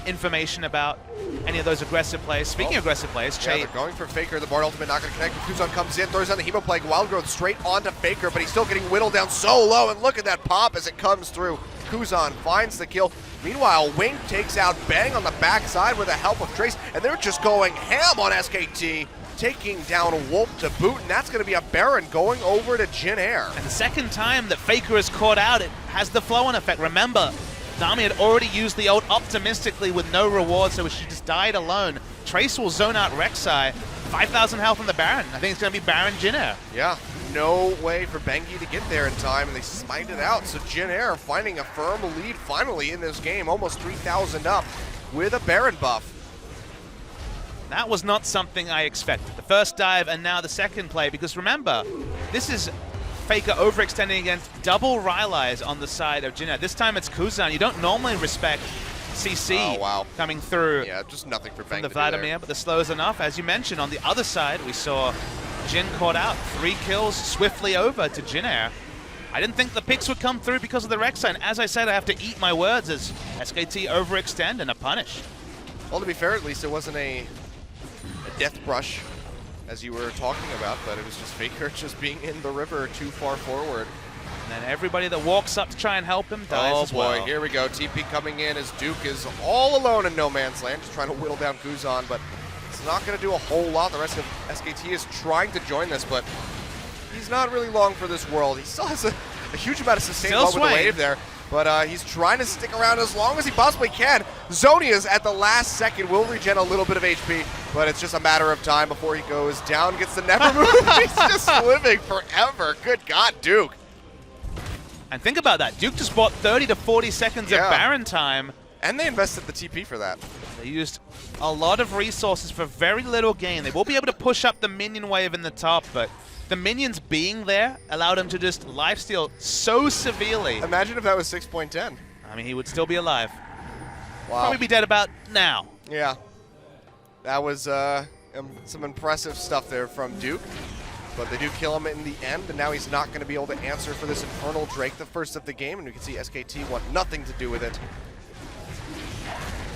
information about any of those aggressive plays. Speaking of aggressive plays, yeah, they're going for Faker. The Bard ultimate not going to connect. Kuzan comes in, throws on the Hemo Plague. Wild Growth straight onto Faker, but he's still getting whittled down so low. And look at that pop as it comes through. Kuzan finds the kill. Meanwhile, Wing takes out Bang on the backside with the help of Trace, and they're just going ham on SKT, taking down Wolf to boot, and that's going to be a Baron going over to Jhin Air. And the second time that Faker is caught out, it has the flow-on effect. Remember, Nami had already used the ult optimistically with no reward, so she just died alone. Trace will zone out Rek'Sai. 5,000 health on the Baron. I think it's going to be Baron Jhin Air. Yeah, no way for Bengi to get there in time, and they smite it out. So Jhin Air finding a firm lead finally in this game, almost 3,000 up with a Baron buff. That was not something I expected. The first dive and now the second play, because remember, this is Faker overextending against double Rylai's on the side of Jhin Air. This time it's Kuzan. You don't normally respect CC coming through. Yeah, just nothing for Bang from the Vladimir, but the slow is enough. As you mentioned, on the other side, we saw Jhin caught out. 3 kills swiftly over to Jhin Air. I didn't think the picks would come through because of the Rek'Sai, and as I said, I have to eat my words as SKT overextend and a punish. Well, to be fair, at least it wasn't a death brush, as you were talking about, but it was just Faker just being in the river too far forward. And then everybody that walks up to try and help him dies as well. Oh boy, here we go. TP coming in as Duke is all alone in no man's land, just trying to whittle down Kuzan, but it's not going to do a whole lot. The rest of SKT is trying to join this, but he's not really long for this world. He still has a huge amount of sustain with the wave there, but he's trying to stick around as long as he possibly can. Zonia's at the last second will regen a little bit of HP, but it's just a matter of time before he goes down, gets the never move. He's just living forever. Good God, Duke. And think about that. Duke just bought 30 to 40 seconds of Baron time. And they invested the TP for that. They used a lot of resources for very little gain. They will be able to push up the minion wave in the top, but the minions being there allowed him to just lifesteal so severely. Imagine if that was 6.10. I mean, he would still be alive. Wow. Probably be dead about now. Yeah. That was some impressive stuff there from Duke. But they do kill him in the end, and now he's not going to be able to answer for this Infernal Drake, the first of the game, and we can see SKT want nothing to do with it.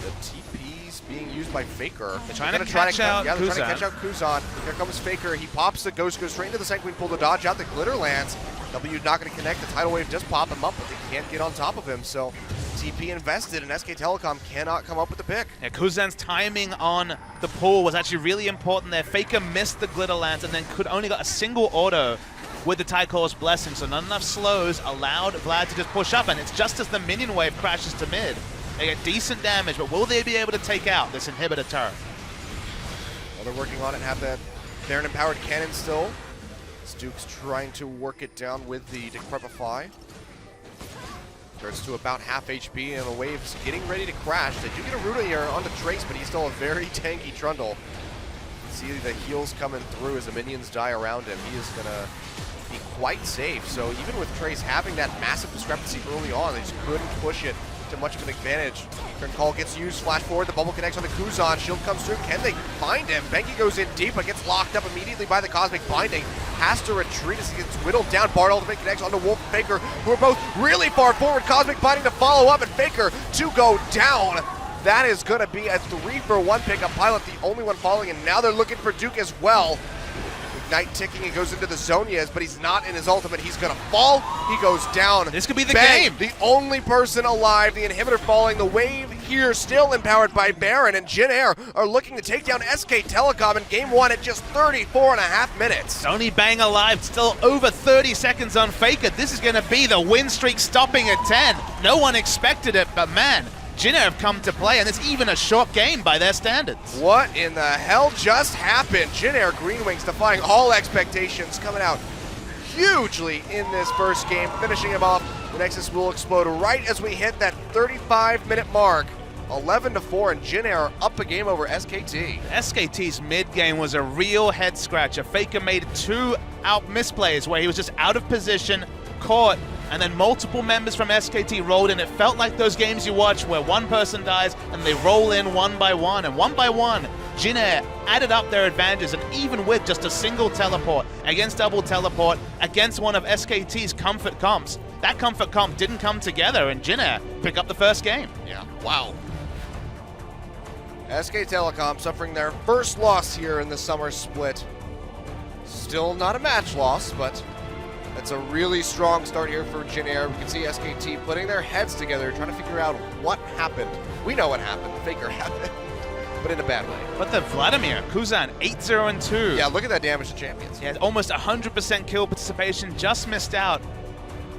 The TP's being used by Faker. They're trying to catch out Kuzan. They're trying to catch out Kuzan. Here comes Faker. He pops the Ghost, goes straight into the Sanguine Pool to dodge out. The Glitter lands. W not going to connect. The Tidal Wave does pop him up, but they can't get on top of him, so TP invested, and SKTelecom cannot come up with the pick. Yeah, Kuzan's timing on the pool was actually really important there. Faker missed the Glitter Lance and then could only got a single auto with the Tycho's Blessing, so not enough slows allowed Vlad to just push up, and it's just as the minion wave crashes to mid. They get decent damage, but will they be able to take out this inhibitor turret? Well, they're working on it, have that Baron-empowered cannon still. Duke's trying to work it down with the Decrepify. Turns to about half HP, and the wave's getting ready to crash. They do get a Ruda here onto Trace, but he's still a very tanky Trundle. See the heals coming through as the minions die around him. He is going to be quite safe. So even with Trace having that massive discrepancy early on, they just couldn't push it to much of an advantage. Turn call gets used, flash forward, the bubble connects on the Kuzan, shield comes through, can they find him? Bengi goes in deep, but gets locked up immediately by the Cosmic Binding, has to retreat as he gets whittled down. Bard ultimate connects onto Wolf and Faker, who are both really far forward. Cosmic Binding to follow up, and Faker to go down. That is going to be a 3-for-1 pickup. Pilot the only one falling, and now they're looking for Duke as well. Ignite ticking, and goes into the Zonias, but he's not in his ultimate. He's going to fall. He goes down. This could be the Bang, game. The only person alive. The inhibitor falling. The wave here still empowered by Baron, and Jhin Air are looking to take down SKTelecom in game 1 at just 34.5 minutes. Only Bang alive, still over 30 seconds on Faker. This is going to be the win streak stopping at 10. No one expected it, but man, Jhin Air have come to play, and it's even a short game by their standards. What in the hell just happened? Jhin Air Green Wings defying all expectations, coming out hugely in this first game, finishing him off. The Nexus will explode right as we hit that 35-minute mark. 11-4, and Jin Air up a game over SKT. SKT's mid game was a real head scratcher. Faker made 2 out misplays where he was just out of position, caught, and then multiple members from SKT rolled in. It felt like those games you watch where one person dies and they roll in one by one. And one by one, Jin Air added up their advantages, and even with just a single teleport against double teleport against one of SKT's comfort comps, that comfort comp didn't come together, and Jin Air pick up the first game. Yeah, wow. SKTelecom suffering their first loss here in the summer split. Still not a match loss, but that's a really strong start here for Jin Air. We can see SKT putting their heads together, trying to figure out what happened. We know what happened. Faker happened, but in a bad way. But the Vladimir, Kuzan, 8-0-2. Yeah, look at that damage to champions. Yeah, almost 100% kill participation, just missed out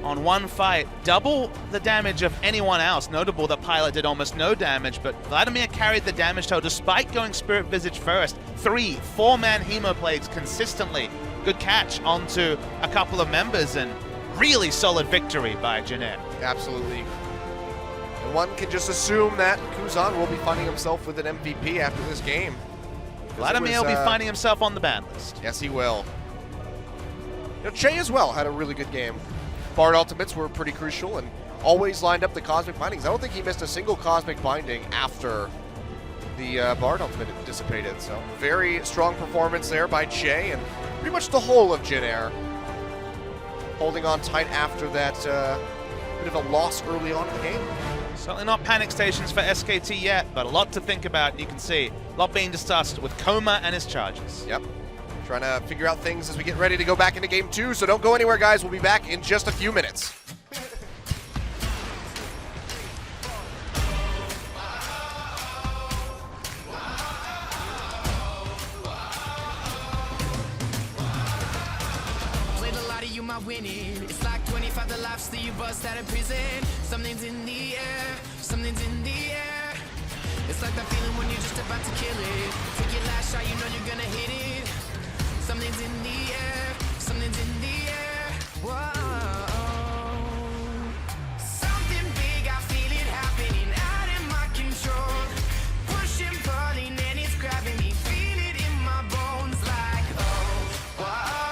on one fight. Double the damage of anyone else. Notable that Pilot did almost no damage, but Vladimir carried the damage total despite going Spirit Visage first. 3 4-man Hemoplagues consistently. Good catch onto a couple of members, and really solid victory by Jin Air. Absolutely. And one can just assume that Kuzan will be finding himself with an MVP after this game. Vladimir will be finding himself on the ban list. Yes, he will. You know, Che as well had a really good game. Bard ultimates were pretty crucial and always lined up the Cosmic Bindings. I don't think he missed a single Cosmic Binding after the Bard ultimate dissipated. So very strong performance there by Che and pretty much the whole of Jin Air. Holding on tight after that bit of a loss early on in the game. Certainly not panic stations for SKT yet, but a lot to think about. You can see a lot being discussed with Koma and his charges. Yep. Trying to figure out things as we get ready to go back into game 2, so don't go anywhere, guys. We'll be back in just a few minutes. Winning. It's like 25 the lives that you bust out of prison. Something's in the air, something's in the air. It's like that feeling when you're just about to kill it. Take your last shot, you know you're gonna hit it. Something's in the air, something's in the air. Whoa. Something big, I feel it happening out of my control. Pushing, pulling, and it's grabbing me. Feel it in my bones like, oh, whoa.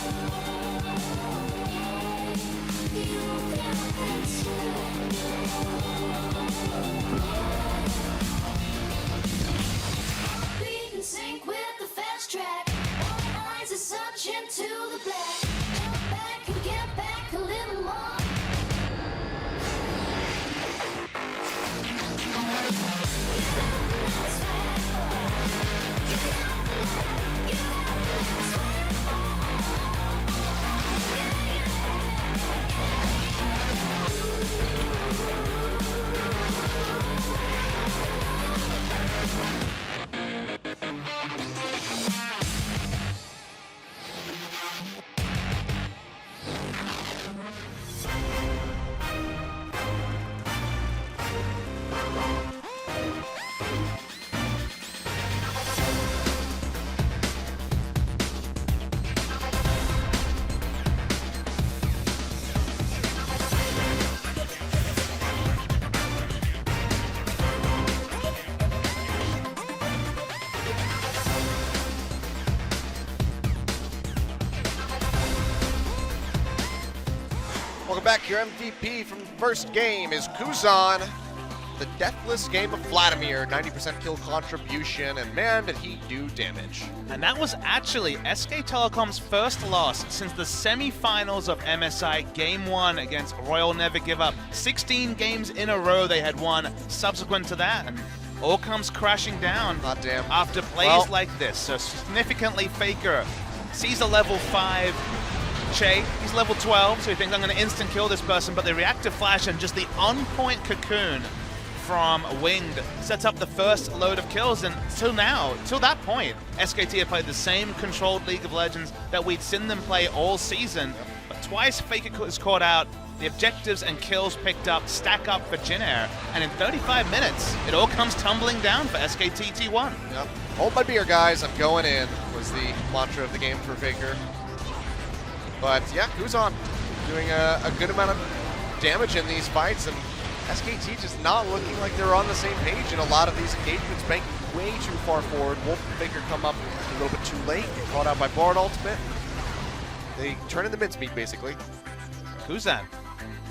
We can sync with the fast track. All eyes are searching to the black. Jump back and get back a little more. Welcome back. Your MVP from the first game is Kuzan. The deathless game of Vladimir, 90% kill contribution, and man, did he do damage. And that was actually SKTelecom's first loss since the semi-finals of MSI Game 1 against Royal Never Give Up. 16 games in a row they had won subsequent to that, and all comes crashing down after plays like this. So significantly Faker sees a level 5 Che, he's level 12, so he thinks I'm going to instant kill this person, but the reactive flash and just the on-point cocoon from Winged sets up the first load of kills, and till that point, SKT have played the same controlled League of Legends that we'd seen them play all season, but twice Faker is caught out, the objectives and kills picked up stack up for Jin Air, and in 35 minutes, it all comes tumbling down for SKT T1. Yep. Hold my beer, guys, I'm going in, was the mantra of the game for Faker. But yeah, Kuzan doing a good amount of damage in these fights, and SKT just not looking like they're on the same page in a lot of these engagements, banking way too far forward. Wolf and Faker come up a little bit too late, get caught out by Bard ultimate. They turn in the mincemeat, basically. Kuzan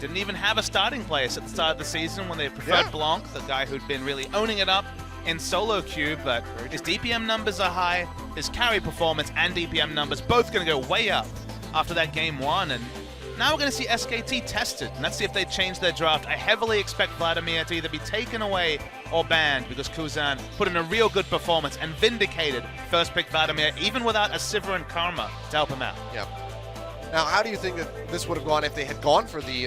didn't even have a starting place at the start of the season when they preferred Blanc, the guy who'd been really owning it up in solo queue, but his DPM numbers are high, his carry performance and DPM numbers both going to go way up after that Game 1, and now we're going to see SKT tested, and let's see if they change their draft. I heavily expect Vladimir to either be taken away or banned because Kuzan put in a real good performance and vindicated first pick Vladimir even without a Sivir and Karma to help him out. Yep. Now, how do you think that this would have gone if they had gone for the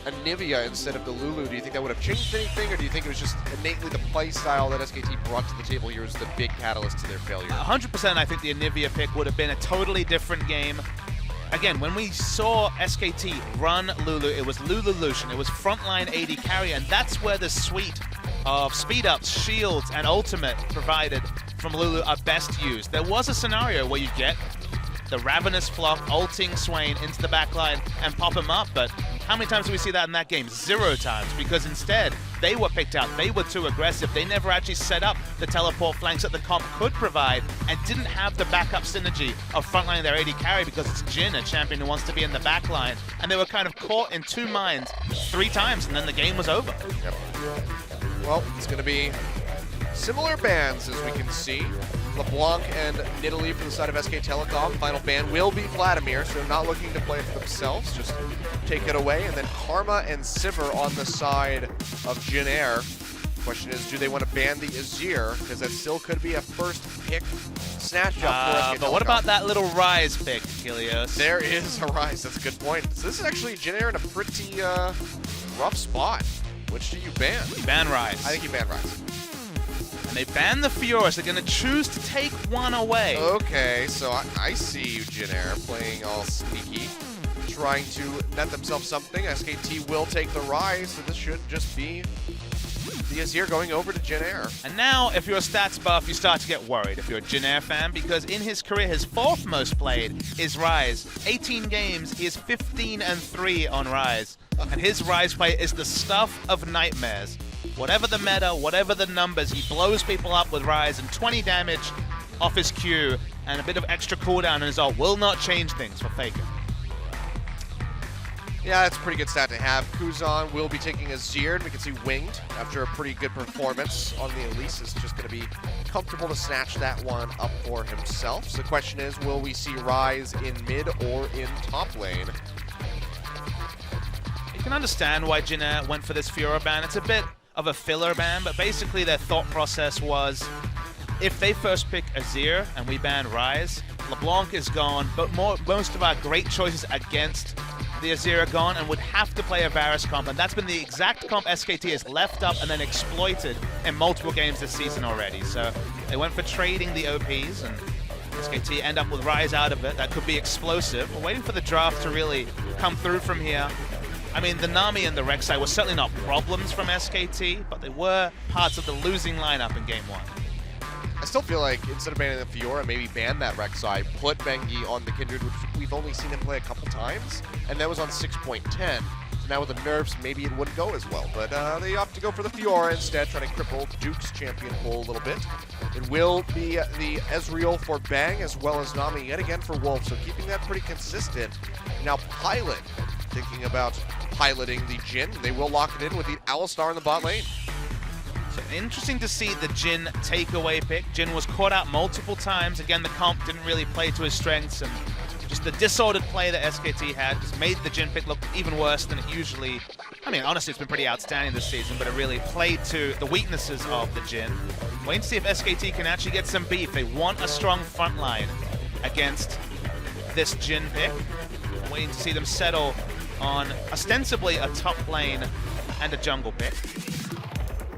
Anivia instead of the Lulu? Do you think that would have changed anything, or do you think it was just innately the play style that SKT brought to the table here was the big catalyst to their failure? 100% I think the Anivia pick would have been a totally different game. Again, when we saw SKT run Lulu, it was Lulu Lucian, it was frontline AD carry, and that's where the suite of speed-ups, shields, and ultimate provided from Lulu are best used. There was a scenario where you get the Ravenous Flock ulting Swain into the backline and pop him up, but how many times do we see that in that game? 0 times, because instead, they were picked out, they were too aggressive, they never actually set up the teleport flanks that the comp could provide, and didn't have the backup synergy of frontline their AD carry because it's Jin, a champion who wants to be in the backline, and they were kind of caught in 2 minds 3 times, and then the game was over. Yep. Well, it's going to be similar bans, as we can see. LeBlanc and Nidalee from the side of SKTelecom. Final ban will be Vladimir, so not looking to play it for themselves, just take it away. And then Karma and Sivir on the side of Jin Air. Question is, do they want to ban the Azir? Because that still could be a first pick snatch up for SKTelecom. But what about that little Rise pick, Kilios? There is a Rise, that's a good point. So this is actually Jin Air in a pretty rough spot. Which do you ban? You ban Rise. I think you ban Rise. And they ban the Fioris. They're going to choose to take one away. Okay, so I see you, Jin Air, playing all sneaky, trying to net themselves something. SKT will take the Rise, so this should just be the Azir going over to Jin Air. And now, if you're a stats buff, you start to get worried if you're a Jin Air fan, because in his career, his 4th most played is Rise. 18 games, he is 15-3 on Rise. And his Rise play is the stuff of nightmares. Whatever the meta, whatever the numbers, he blows people up with Rise and 20 damage off his Q. and a bit of extra cooldown in his ult will not change things for Faker. Yeah, that's a pretty good stat to have. Kuzan will be taking a Zir, and we can see Winged, after a pretty good performance on the Elise, is just going to be comfortable to snatch that one up for himself. So the question is, will we see Rise in mid or in top lane? You can understand why Jin went for this Fiora ban. It's a bit of a filler ban, but basically their thought process was, if they first pick Azir and we ban Rise, LeBlanc is gone, but most of our great choices against the Azir are gone and would have to play a Varus comp, and that's been the exact comp SKT has left up and then exploited in multiple games this season already. So they went for trading the OPs, and SKT end up with Rise out of it. That could be explosive. We're waiting for the draft to really come through from here. I mean, the Nami and the Rek'Sai were certainly not problems from SKT, but they were parts of the losing lineup in Game 1. I still feel like instead of banning the Fiora, maybe ban that Rek'Sai, put Bengi on the Kindred, which we've only seen him play a couple times, and that was on 6.10. So now with the nerfs, maybe it wouldn't go as well. But they opt to go for the Fiora instead, trying to cripple Duke's champion pool a little bit. It will be the Ezreal for Bang, as well as Nami yet again for Wolf, so keeping that pretty consistent. Now Pilot, thinking about piloting the Jhin. They will lock it in with the Alistar in the bot lane. So interesting to see the Jhin takeaway pick. Jhin was caught out multiple times. Again, the comp didn't really play to his strengths, and just the disordered play that SKT had just made the Jhin pick look even worse than it usually... I mean, honestly, it's been pretty outstanding this season, but it really played to the weaknesses of the Jhin. Waiting to see if SKT can actually get some beef. They want a strong front line against this Jhin pick. Waiting to see them settle on ostensibly a top lane and a jungle pick.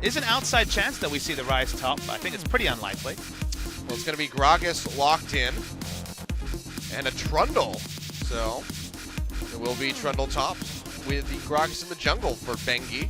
Is an outside chance that we see the Rise top, but I think it's pretty unlikely. Well, it's going to be Gragas locked in, and a Trundle. So, it will be Trundle top with the Gragas in the jungle for Bengi.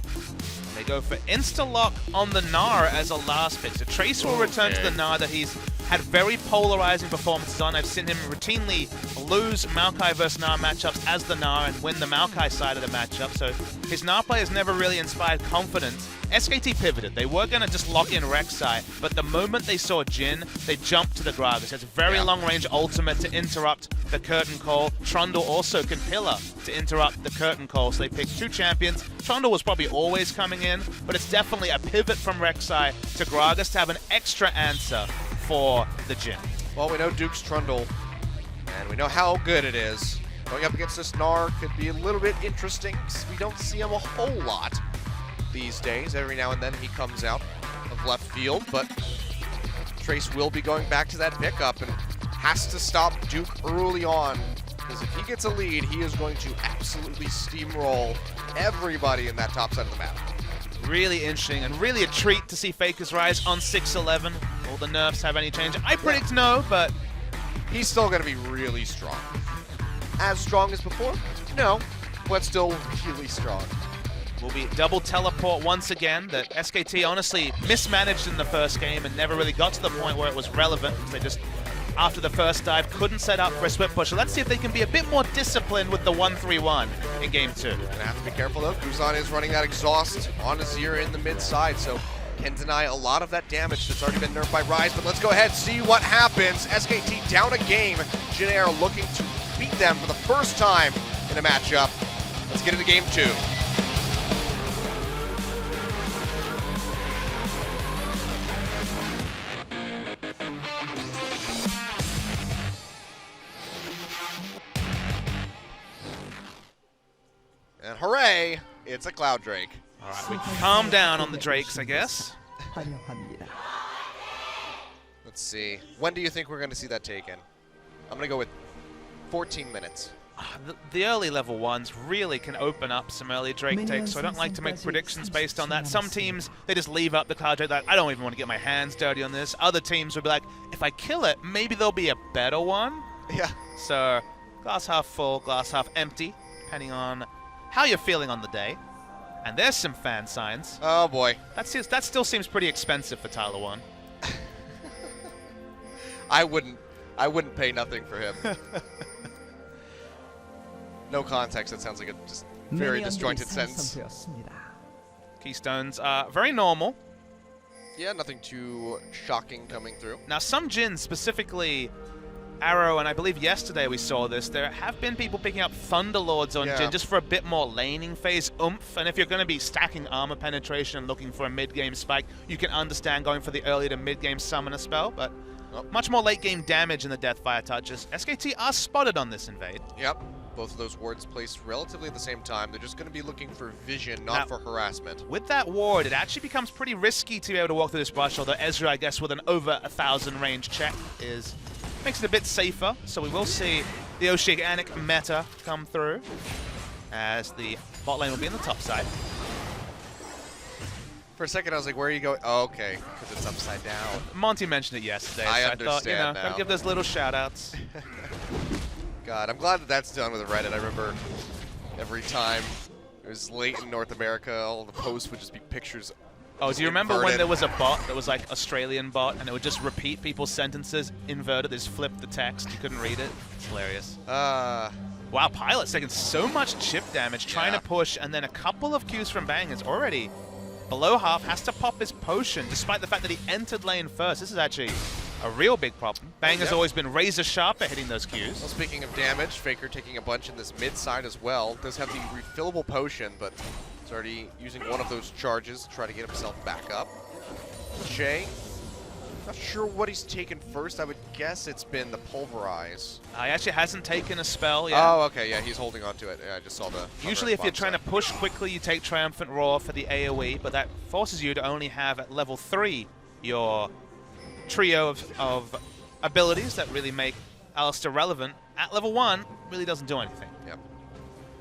They go for insta-lock on the Gnar as a last pick. So Trace will return to the Gnar that he's had very polarizing performances on. I've seen him routinely lose Maokai versus Gnar matchups as the Gnar and win the Maokai side of the matchup. So his Gnar play has never really inspired confidence. SKT pivoted. They were going to just lock in Rek'Sai, but the moment they saw Jhin, they jumped to the Gragas. It's a very long-range ultimate to interrupt the curtain call. Trundle also can pillar to interrupt the curtain call, so they picked two champions. Trundle was probably always coming in, but it's definitely a pivot from Rek'Sai to Gragas to have an extra answer for the Jhin. Well, we know Duke's Trundle, and we know how good it is. Going up against this Gnar could be a little bit interesting, because we don't see him a whole lot these days. Every now and then he comes out of left field, but Trace will be going back to that pickup and has to stop Duke early on, because if he gets a lead, he is going to absolutely steamroll everybody in that top side of the map. Really interesting and really a treat to see Faker's Rise on 6-11. Will the nerfs have any change? I predict no, but he's still going to be really strong. As strong as before? No, but still really strong. Will be double teleport once again that SKT honestly mismanaged in the first game and never really got to the point where it was relevant. They just, after the first dive, couldn't set up for a swift push. So let's see if they can be a bit more disciplined with the 1-3-1 in Game 2. Gonna have to be careful though. Kuzan is running that exhaust on Azir in the mid side, so can deny a lot of that damage that's already been nerfed by Rise. But let's go ahead and see what happens. SKT down a game. Jhin Air looking to beat them for the first time in a matchup. Let's get into Game 2. And hooray, it's a Cloud Drake. All right, we can calm down on the Drakes, I guess. 환영합니다. Let's see. When do you think we're going to see that taken? I'm going to go with 14 minutes. The early level ones really can open up some early Drake takes, so I don't like to make predictions based on that. Some teams, they just leave up the Cloud Drake. Like, I don't even want to get my hands dirty on this. Other teams would be like, if I kill it, maybe there'll be a better one. Yeah. So, glass half full, glass half empty, depending on how you're feeling on the day. And there's some fan signs. Oh boy. That still seems pretty expensive for Tyler 1. I wouldn't pay nothing for him. No context, that sounds like a just very disjointed sentence. Keystones are very normal. Yeah, nothing too shocking coming through. Now some Jins, specifically Arrow, and I believe yesterday we saw this, there have been people picking up Thunderlords on Jhin just for a bit more laning phase oomph, and if you're going to be stacking armor penetration and looking for a mid-game spike, you can understand going for the early to mid-game summoner spell, but much more late-game damage in the Deathfire touches. SKT are spotted on this invade. Yep. Both of those wards placed relatively at the same time. They're just going to be looking for vision, not for harassment. With that ward, it actually becomes pretty risky to be able to walk through this brush, although Ezra, I guess, with an over 1,000 range check makes it a bit safer. So we will see the Oceanic meta come through, as the bot lane will be on the top side. For a second, I was like, where are you going? Oh, okay, because it's upside down. Monty mentioned it yesterday, I so understand I thought, you know, now. gotta give those little shout-outs. God, I'm glad that that's done with Reddit. I remember every time it was late in North America, all the posts would just be pictures. Oh, do you remember when there was a bot that was like Australian bot, and it would just repeat people's sentences inverted? They just flipped the text. You couldn't read it. It's hilarious. Wow, Pilot's taking so much chip damage, trying to push, and then a couple of Qs from Bang is already below half, has to pop his potion, despite the fact that he entered lane first. This is actually a real big problem. Bang has always been razor sharp at hitting those Qs. Well, speaking of damage, Faker taking a bunch in this mid side as well. Does have the refillable potion, but he's already using one of those charges to try to get himself back up. Shay, not sure what he's taken first. I would guess it's been the Pulverize. He actually hasn't taken a spell yet. Oh, okay, yeah, he's holding on to it. Yeah, I just saw the... Usually if you're trying to push quickly, you take Triumphant Roar for the AoE, but that forces you to only have at level 3 your trio of abilities that really make Alistair relevant. At level 1, really doesn't do anything. Yep.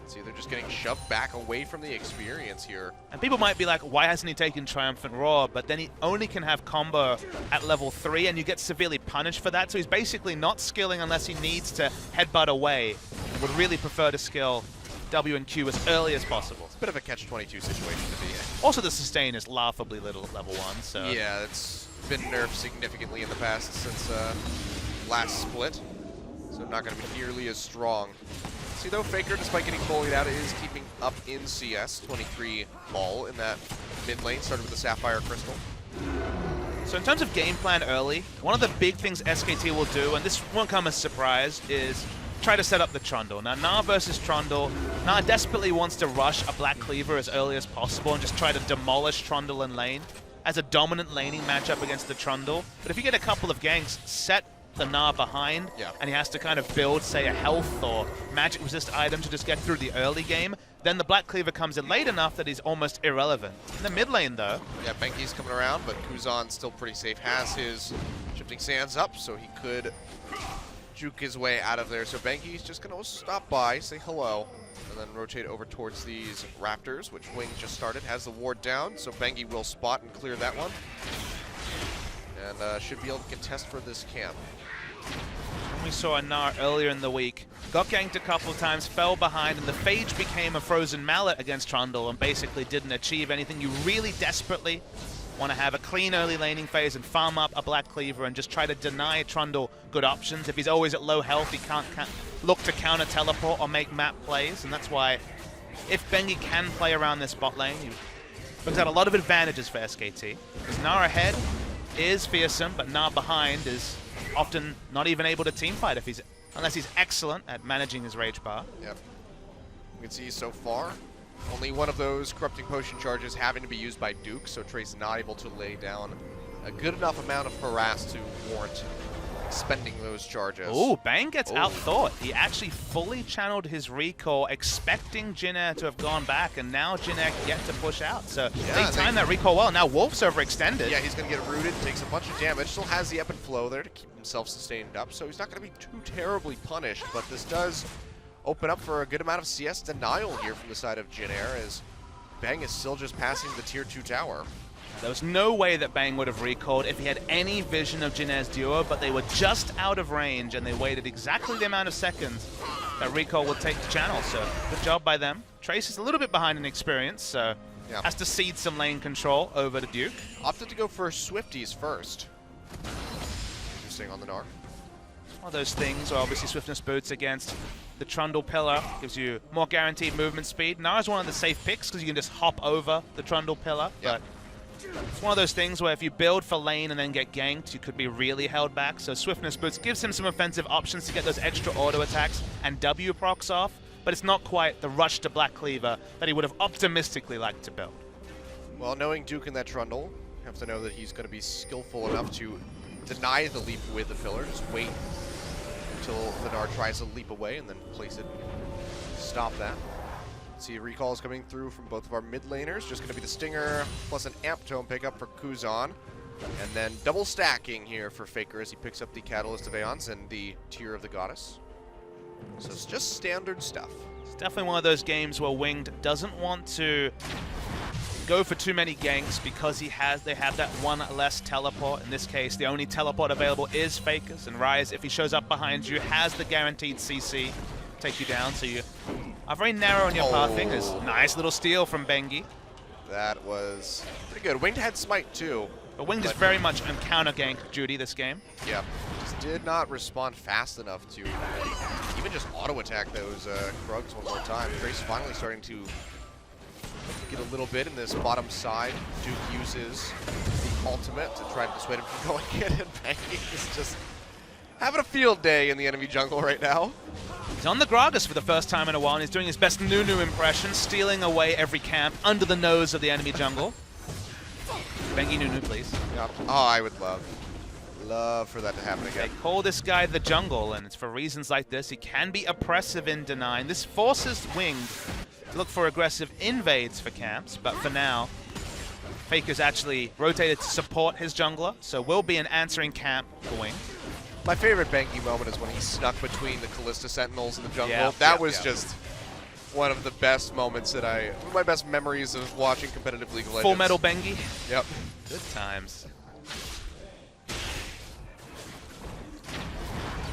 See, they're just getting shoved back away from the experience here. And people might be like, why hasn't he taken Triumphant Roar? But then he only can have combo at level 3, and you get severely punished for that. So he's basically not skilling unless he needs to headbutt away. And would really prefer to skill W and Q as early as possible. It's a bit of a catch-22 situation to be in. Also, the sustain is laughably little at level 1, so... Yeah, it's been nerfed significantly in the past since last split. So not going to be nearly as strong. See, though, Faker, despite getting bullied out, is keeping up in CS. 23 ball in that mid lane, started with the Sapphire Crystal. So in terms of game plan early, one of the big things SKT will do, and this won't come as a surprise, is try to set up the Trundle. Now, Gnar versus Trundle, Gnar desperately wants to rush a Black Cleaver as early as possible and just try to demolish Trundle in lane as a dominant laning matchup against the Trundle. But if you get a couple of ganks, set the Gnar behind, and he has to kind of build, say, a health or magic resist item to just get through the early game, then the Black Cleaver comes in late enough that he's almost irrelevant. In the mid lane, though... Yeah, Benki's coming around, but Kuzan's still pretty safe. Has his Shifting Sands up, so he could juke his way out of there. So Benki's just going to stop by, say hello, and then rotate over towards these Raptors, which Wing just started, has the ward down, so Benki will spot and clear that one. And should be able to contest for this camp. We saw a Gnar earlier in the week. Got ganked a couple of times, fell behind, and the Phage became a Frozen Mallet against Trundle and basically didn't achieve anything. You really desperately want to have a clean early laning phase and farm up a Black Cleaver and just try to deny Trundle good options. If he's always at low health, he can't look to counter teleport or make map plays, and that's why if Bengi can play around this bot lane, he brings out a lot of advantages for SKT. Because Gnar ahead is fearsome, but Gnar behind is often not even able to teamfight unless he's excellent at managing his rage bar. Yep. You can see so far, only one of those Corrupting Potion charges having to be used by Duke, so Trace not able to lay down a good enough amount of harass to warrant spending those charges. Ooh, Bang gets outthought. He actually fully channeled his recall, expecting Jhin Air to have gone back, and now Jhin Air can get to push out. So they timed that recall well. Now Wolf's overextended. Yeah, he's going to get rooted, takes a bunch of damage, still has the Ebb and Flow there to keep himself sustained up, so he's not going to be too terribly punished, but this does open up for a good amount of CS denial here from the side of Jhin Air, as Bang is still just passing the tier 2 tower. There was no way that Bang would have recalled if he had any vision of Jhin Air's duo, but they were just out of range, and they waited exactly the amount of seconds that recall would take to channel, so good job by them. Trace is a little bit behind in experience, so has to cede some lane control over to Duke. Opted to go for Swifties first. Interesting on the Gnar. One of those things, where obviously Swiftness boots against the Trundle pillar gives you more guaranteed movement speed. Gnar is one of the safe picks because you can just hop over the Trundle pillar, but It's one of those things where if you build for lane and then get ganked, you could be really held back. So Swiftness Boots gives him some offensive options to get those extra auto attacks and W procs off, but it's not quite the rush to Black Cleaver that he would have optimistically liked to build. Well, knowing Duke in that trundle, you have to know that he's going to be skillful enough to deny the leap with the pillar. Just wait until Lenar tries to leap away and then place it, stop that. See recalls coming through from both of our mid laners. Just going to be the Stinger plus an Amp Tome pickup for Kuzan. And then double stacking here for Faker as he picks up the Catalyst of Aeons and the Tear of the Goddess. So it's just standard stuff. It's definitely one of those games where Winged doesn't want to go for too many ganks because they have that one less teleport. In this case, the only teleport available is Faker's, and Ryze, if he shows up behind you, has the guaranteed CC, take you down, so you are very narrow in your pathing. There's a nice little steal from Bengi. That was pretty good. Winged had Smite too. But Winged is very much on counter gank duty this game. Yeah, just did not respond fast enough to even just auto attack those Krugs one more time. Trace finally starting to get a little bit in this bottom side. Duke uses the ultimate to try to dissuade him from going in, and Bengi is just having a field day in the enemy jungle right now. He's on the Gragas for the first time in a while, and he's doing his best Nunu impression, stealing away every camp under the nose of the enemy jungle. Bengi Nunu, please. Yep. Oh, I would love for that to happen They again. call this guy the jungle, and it's for reasons like this. He can be oppressive in denying. This forces Winged to look for aggressive invades for camps, but for now, Faker's actually rotated to support his jungler, so will be an answering camp for Winged. My favorite Bengi moment is when he snuck between the Callista Sentinels in the jungle. Yeah, that yeah, was yeah. just one of the best moments that one of my best memories of watching competitive League of Legends. Full Metal Bengi. Yep. Good times.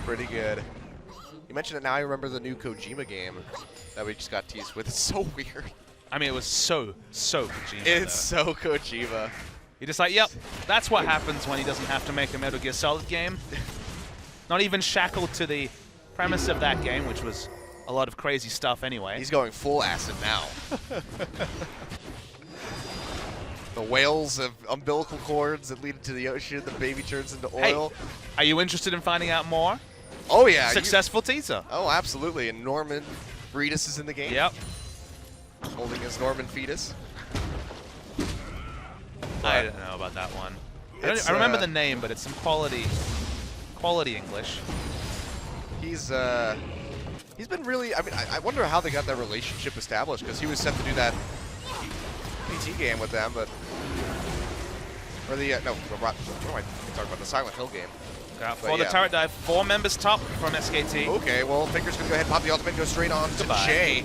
Pretty good. You mentioned it now, I remember the new Kojima game that we just got teased with. It's so weird. I mean, it was so Kojima. It's though. so Kojima. You're just like, yep, that's what happens when he doesn't have to make a Metal Gear Solid game. Not even shackled to the premise of that game, which was a lot of crazy stuff anyway. He's going full acid now. The whales of umbilical cords that lead into the ocean, the baby turns into oil. Hey, are you interested in finding out more? Oh yeah. Successful teaser. Oh, absolutely. And Norman Reedus is in the game. Yep. Holding his Norman fetus. I don't know about that one. It's, I remember the name, but it's some quality English. He's been really, I mean, I wonder how they got that relationship established, because he was set to do that PT game with them, but, or the, no, what am I talking about, the Silent Hill game. For the turret dive, 4 members top from SKT. Okay, well, Faker's going to go ahead and pop the ultimate, go straight on to Jay.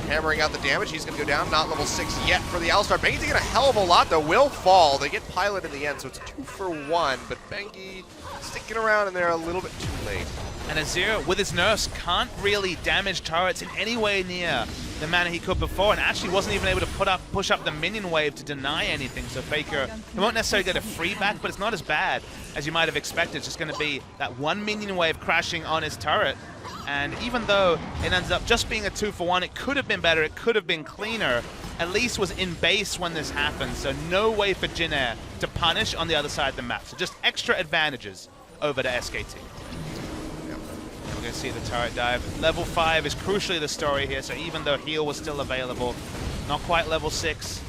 Hammering out the damage, he's going to go down, not level 6 yet for the Alistar. Bengi's taking a hell of a lot, though, will fall. They get Pilot in the end, so it's 2 for 1, but Bengi sticking around in there a little bit too late. And Azir, with his nerfs, can't really damage turrets in any way near the manner he could before, and actually wasn't even able to push up the minion wave to deny anything. So Faker, he won't necessarily get a free back, but it's not as bad as you might have expected. It's just going to be that one minion wave crashing on his turret. And even though it ends up just being a 2 for 1, it could have been better, it could have been cleaner. At least was in base when this happened, so no way for Jin Air to punish on the other side of the map. So just extra advantages over to SKT. We're going to see the turret dive. Level 5 is crucially the story here, so even though heal was still available, not quite level 6,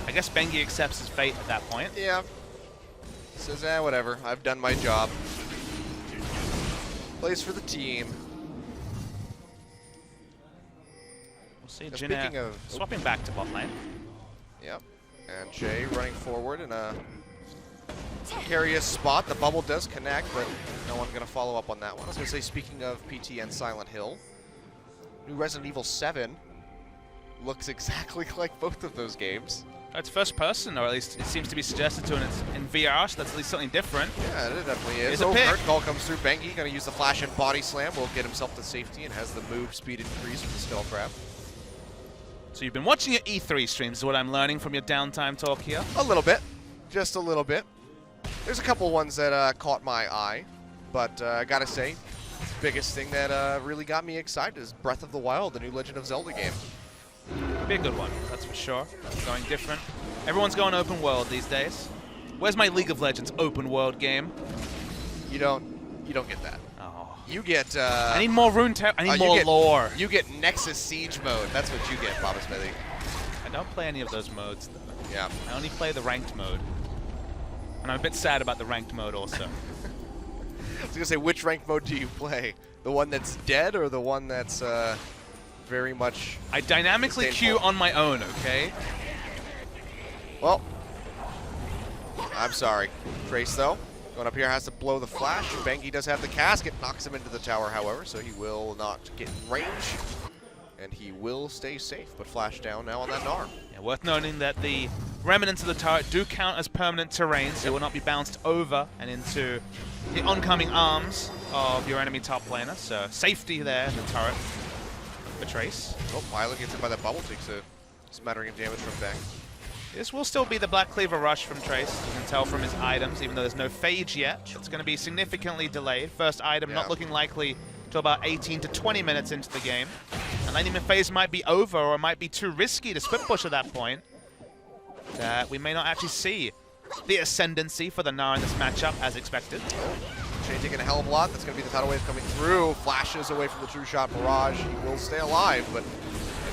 I guess Bengi accepts his fate at that point. Yeah. Says, whatever, I've done my job. Plays for the team. We'll see Speaking Jin Air of swapping back to bot lane. Yep. And Jay running forward in a precarious spot. The bubble does connect, but no one's going to follow up on that one. I was going to say, speaking of PT and Silent Hill, new Resident Evil 7 looks exactly like both of those games. It's first person, or at least it seems to be suggested to, and it's in VR, so that's at least something different. Yeah, it definitely is. It's a pick. Hurt call comes through. Bengi going to use the flash and body slam. Will get himself to safety and has the move speed increase with the Spellcraft. So you've been watching your E3 streams, is what I'm learning from your downtime talk here. A little bit. Just a little bit. There's a couple ones that caught my eye, but I gotta say, the biggest thing that really got me excited is Breath of the Wild, the new Legend of Zelda game. Be a good one, that's for sure. Going different. Everyone's going open world these days. Where's my League of Legends open world game? You don't get that. Oh. You get. I need more rune. I need more lore. You get Nexus Siege mode. That's what you get, Papa Smithy. I don't play any of those modes, though. Yeah. I only play the ranked mode. And I'm a bit sad about the ranked mode also. I was gonna say, which ranked mode do you play? The one that's dead or the one that's very much I dynamically queue on my own, okay? Well, I'm sorry. Trace, though, going up here has to blow the flash. Bengi does have the casket, knocks him into the tower, however, so he will not get in range. And he will stay safe, but flash down now on that Gnar. Yeah, worth noting that the remnants of the turret do count as permanent terrain, so it will not be bounced over and into the oncoming arms of your enemy top laner. So safety there in the turret for Trace. Oh, Violet gets hit by that bubble, takes a smattering of damage from Bang. This will still be the Black Cleaver rush from Trace. You can tell from his items, even though there's no phage yet. It's going to be significantly delayed. First item not looking likely till about 18 to 20 minutes into the game. And laning phase might be over, or it might be too risky to split push at that point. That we may not actually see the ascendancy for the Gnar in this matchup as expected. Shay taking a hell of a lot. That's going to be the tidal wave coming through. Flashes away from the true shot barrage. He will stay alive, but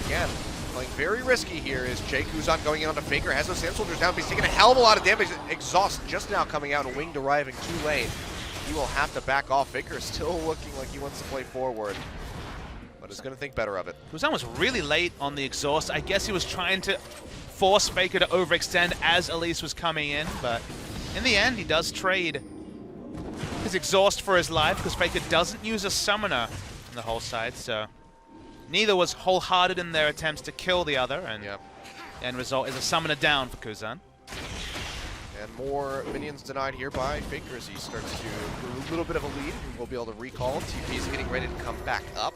again, playing very risky here is Jay Kuzan going in onto Faker. Has those Sand Soldiers down, but he's taking a hell of a lot of damage. Exhaust just now coming out and Winged arriving too late. He will have to back off. Faker is still looking like he wants to play forward, but is going to think better of it. Kuzan was really late on the exhaust. I guess he was trying to force Faker to overextend as Elise was coming in, but in the end, he does trade his exhaust for his life because Faker doesn't use a summoner on the whole side, so neither was wholehearted in their attempts to kill the other, and the end result is a summoner down for Kuzan. And more minions denied here by Faker as he starts to get a little bit of a lead. He will be able to recall. TP is getting ready to come back up.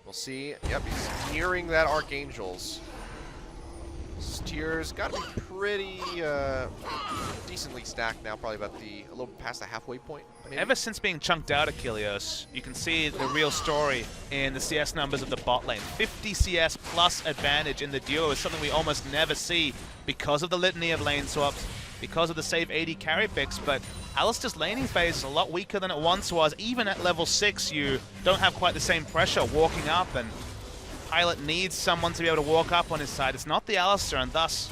We'll see. Yep, he's nearing that Archangel's. His tiers got to be pretty decently stacked now, probably about a little past the halfway point. Maybe. Ever since being chunked out of Kilios, you can see the real story in the CS numbers of the bot lane. 50 CS plus advantage in the duo is something we almost never see because of the litany of lane swaps, because of the save 80 carry picks, but Alistair's laning phase is a lot weaker than it once was. Even at level 6, you don't have quite the same pressure walking up, and Pilot needs someone to be able to walk up on his side. It's not the Alistair, and thus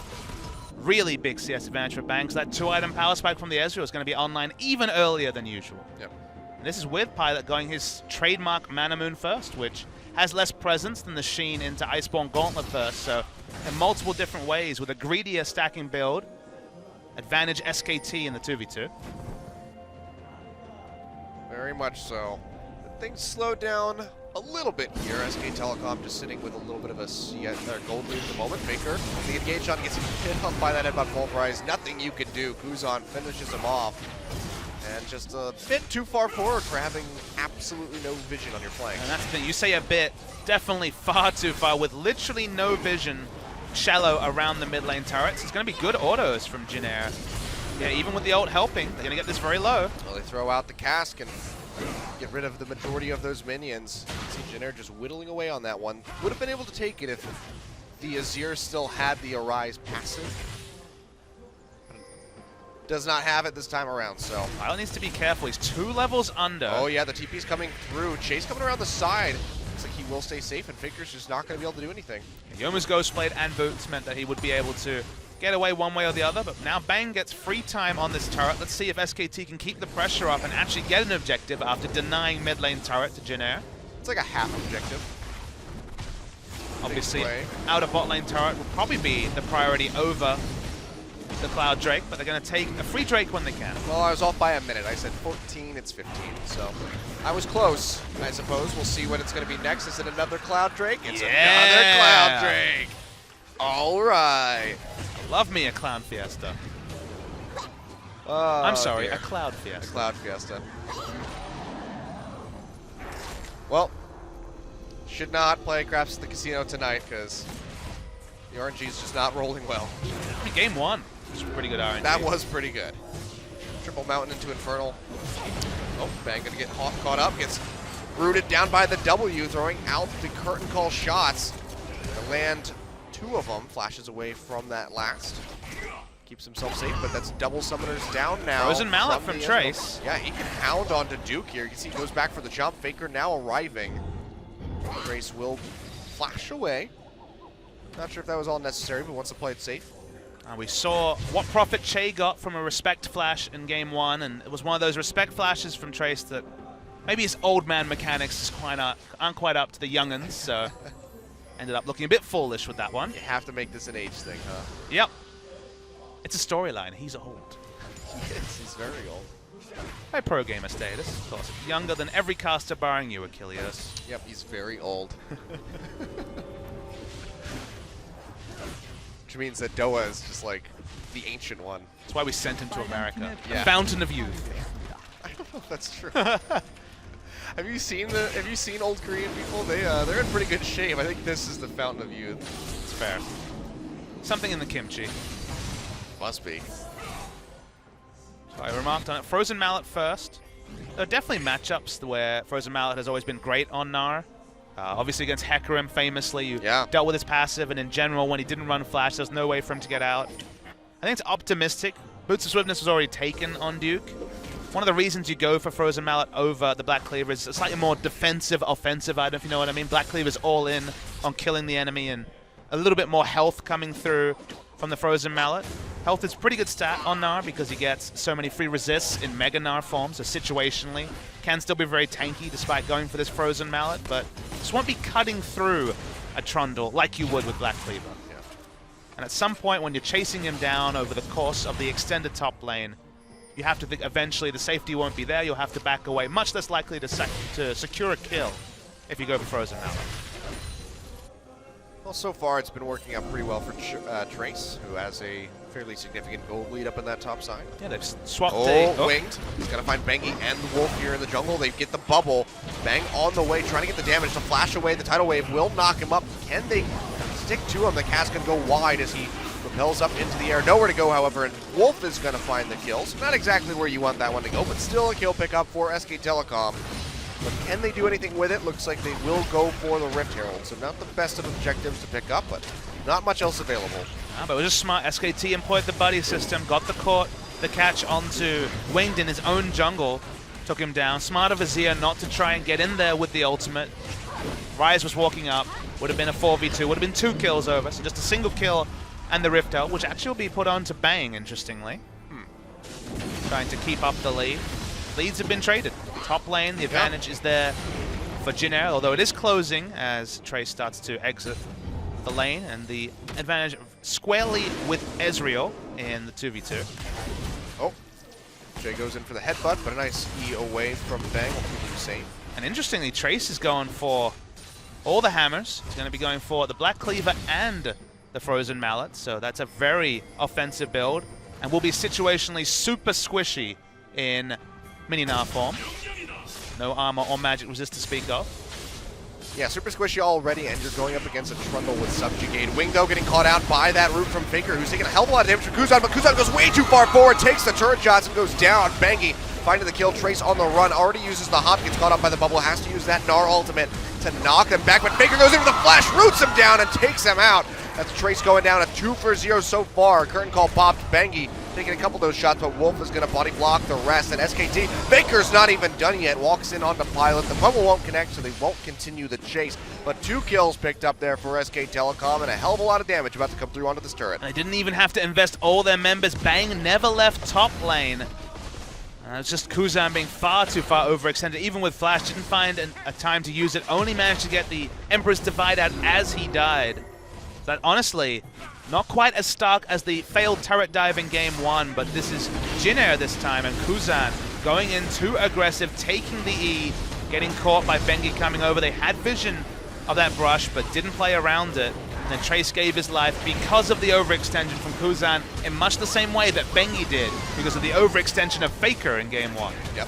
really big CS advantage for Bangs. That 2-item power spike from the Ezreal is going to be online even earlier than usual. Yep. And this is with Pilot going his trademark Mana Moon first, which has less presence than the Sheen into Iceborne Gauntlet first. So in multiple different ways with a greedier stacking build, advantage SKT in the 2v2. Very much so. But things slowed down a little bit here. SKTelecom just sitting with a little bit of a gold lead at the moment. Faker, the engage shot gets hit up by that headbutt pulverize. Nothing you can do. Kuzan finishes him off. And just a bit too far forward for having absolutely no vision on your flank. And that's the thing. You say a bit, definitely far too far with literally no vision shallow around the mid lane turrets. It's going to be good autos from Jinair. Yeah, even with the ult helping, they're going to get this very low. Well, they throw out the cask and get rid of the majority of those minions. See Jinair just whittling away on that one. Would have been able to take it if the Azir still had the Arise passive. Does not have it this time around, so. Pilot needs to be careful. He's 2 levels under. Oh yeah, the TP's coming through. Chase coming around the side. Looks like he will stay safe, and Faker's just not going to be able to do anything. Yomu's Ghostblade and Boots meant that he would be able to get away one way or the other, but now Bang gets free time on this turret. Let's see if SKT can keep the pressure up and actually get an objective after denying mid lane turret to Jinair. It's like a half objective. Obviously, outer bot lane turret will probably be the priority over the Cloud Drake, but they're going to take a free Drake when they can. Well, I was off by a minute. I said 14, it's 15, so I was close, I suppose. We'll see what it's going to be next. Is it another Cloud Drake? It's another Cloud Drake. All right. Love me a Clown Fiesta. Oh, I'm sorry, dear. a Cloud Fiesta. A Cloud Fiesta. Well, should not play Craps at the Casino tonight because the RNG is just not rolling well. Game 1 was pretty good RNG. That was pretty good. Triple Mountain into Infernal. Oh, Bang gonna get caught up. Gets rooted down by the W, throwing out the curtain call shots. Gonna land 2 of them, flashes away from that last. Keeps himself safe, but that's double summoners down now. Frozen Mallet from the Trace. Yeah, he can hound onto Duke here. You can see he goes back for the jump. Faker now arriving. Trace will flash away. Not sure if that was all necessary, but wants to play it safe. We saw what profit Che got from a respect flash in game 1, and it was one of those respect flashes from Trace that maybe his old man mechanics aren't quite up to the young'uns, so ended up looking a bit foolish with that one. You have to make this an age thing, huh? Yep. It's a storyline. He's old. Yes, he's very old. High pro gamer status, of course. Younger than every caster barring you, Achilles. Yep, he's very old. Which means that Doa is just like the ancient one. That's why we sent him to America. Yeah. Fountain of youth. I don't know if that's true. Have you seen old Korean people? They're in pretty good shape. I think this is the fountain of youth. It's fair. Something in the kimchi. Must be. So I remarked on it. Frozen Mallet first. There are definitely matchups where Frozen Mallet has always been great on Gnar. Obviously against Hecarim, famously, you dealt with his passive, and in general, when he didn't run Flash, there's no way for him to get out. I think it's optimistic. Boots of Swiftness was already taken on Duke. One of the reasons you go for Frozen Mallet over the Black Cleaver is a slightly more defensive, offensive item, if you know what I mean. Black Cleaver's all in on killing the enemy, and a little bit more health coming through from the Frozen Mallet. Health is a pretty good stat on Gnar because he gets so many free resists in Mega Gnar form, so situationally can still be very tanky despite going for this Frozen Mallet, but just won't be cutting through a Trundle like you would with Black Cleaver. Yeah. And at some point when you're chasing him down over the course of the extended top lane, you have to think eventually the safety won't be there, you'll have to back away, much less likely to secure a kill if you go for Frozen Mallet. Well, so far it's been working out pretty well for Trace, who has a fairly significant gold lead up in that top side. Yeah, they've swapped Winged. He's got to find Bengi and the Wolf here in the jungle. They get the bubble. Bang on the way, trying to get the damage to flash away. The tidal wave will knock him up. Can they stick to him? The cast can go wide as he propels up into the air. Nowhere to go, however, and Wolf is going to find the kills. Not exactly where you want that one to go, but still a kill pickup for SKTelecom. But can they do anything with it? Looks like they will go for the Rift Herald. So not the best of objectives to pick up, but not much else available. But it was just smart. SKT employed the buddy system, got the catch onto Winged in his own jungle, took him down. Smart of Azir not to try and get in there with the ultimate. Ryze was walking up, would have been a 4v2, would have been 2 kills over, so just a single kill and the Rift Herald, which actually will be put on to Bang, interestingly. Trying to keep up the lead. Leads have been traded. Top lane, the advantage is there for Jin-Air, although it is closing as Trace starts to exit the lane, and the advantage squarely with Ezreal in the 2v2. Oh, Jay goes in for the headbutt, but a nice E away from Bang will keep him safe. And interestingly, Trace is going for all the hammers. He's going to be going for the Black Cleaver and the Frozen Mallet, so that's a very offensive build, and will be situationally super squishy in Mini Gnar form. No armor or magic resist to speak of. Yeah, super squishy already, and you're going up against a Trundle with Subjugate. Wing, though, getting caught out by that root from Faker, who's taking a hell of a lot of damage from Kuzan, but Kuzan goes way too far forward, takes the turret shots, and goes down. Bangy finding the kill. Trace on the run, already uses the hop, gets caught up by the bubble, has to use that Gnar ultimate to knock him back, but Faker goes in with a flash, roots him down, and takes him out. That's Trace going down at 2 for 0 so far. Curtain call popped. Bangy taking a couple of those shots, but Wolf is going to body block the rest. And SKT, Faker's not even done yet. Walks in onto Pilot. The bubble won't connect, so they won't continue the chase. But 2 kills picked up there for SKTelecom, and a hell of a lot of damage about to come through onto this turret. They didn't even have to invest all their members. Bang never left top lane. It's just Kuzan being far too far overextended. Even with Flash, didn't find a time to use it. Only managed to get the Emperor's Divide out as he died. That honestly, not quite as stark as the failed turret dive in game 1, but this is Jin-Air this time, and Kuzan going in too aggressive, taking the E, getting caught by Bengi coming over. They had vision of that brush, but didn't play around it. And then Trace gave his life because of the overextension from Kuzan in much the same way that Bengi did because of the overextension of Faker in game 1. Yep.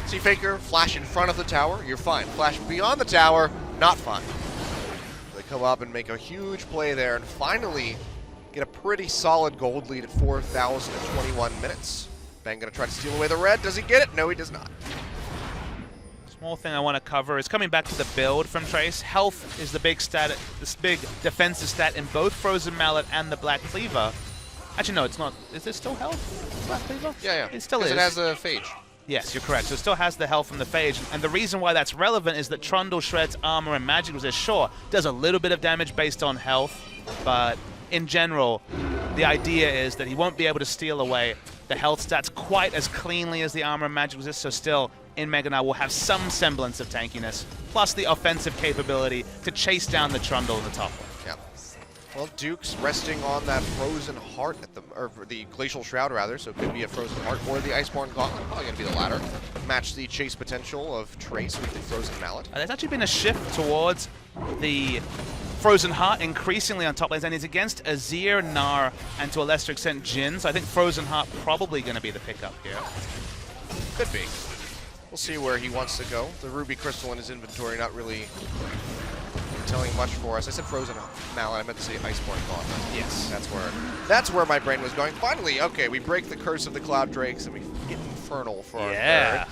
See Faker, flash in front of the tower, you're fine. Flash beyond the tower, not fine. Come up and make a huge play there and finally get a pretty solid gold lead at 4,021 minutes. Bang gonna try to steal away the red. Does he get it? No, he does not. Small thing I want to cover is coming back to the build from Trace. Health is the big stat, this big defensive stat in both Frozen Mallet and the Black Cleaver. Actually, no, it's not. Is there still health? Black Cleaver? Yeah. It still is. It has a phage. Yes, you're correct. So it still has the health from the phage. And the reason why that's relevant is that Trundle shreds armor and magic resist. Sure, does a little bit of damage based on health, but in general, the idea is that he won't be able to steal away the health stats quite as cleanly as the armor and magic resist. So still, in Mega Knight will have some semblance of tankiness, plus the offensive capability to chase down the Trundle in the top lane. Yeah. Well, Duke's resting on that Frozen Heart at the Glacial Shroud rather, so it could be a Frozen Heart or the Iceborne Gauntlet. Probably going to be the latter. Match the chase potential of Trace with the Frozen Mallet. There's actually been a shift towards the Frozen Heart increasingly on top lanes, and he's against Azir, Gnar, and to a lesser extent Jhin, so I think Frozen Heart probably going to be the pickup here. Could be. We'll see where he wants to go. The Ruby Crystal in his inventory not really telling much for us. I said Frozen Mallet, I meant to say Iceborne Gauntlet. Yes. That's where my brain was going. Finally, okay, we break the curse of the Cloud Drakes and we get Infernal for our third.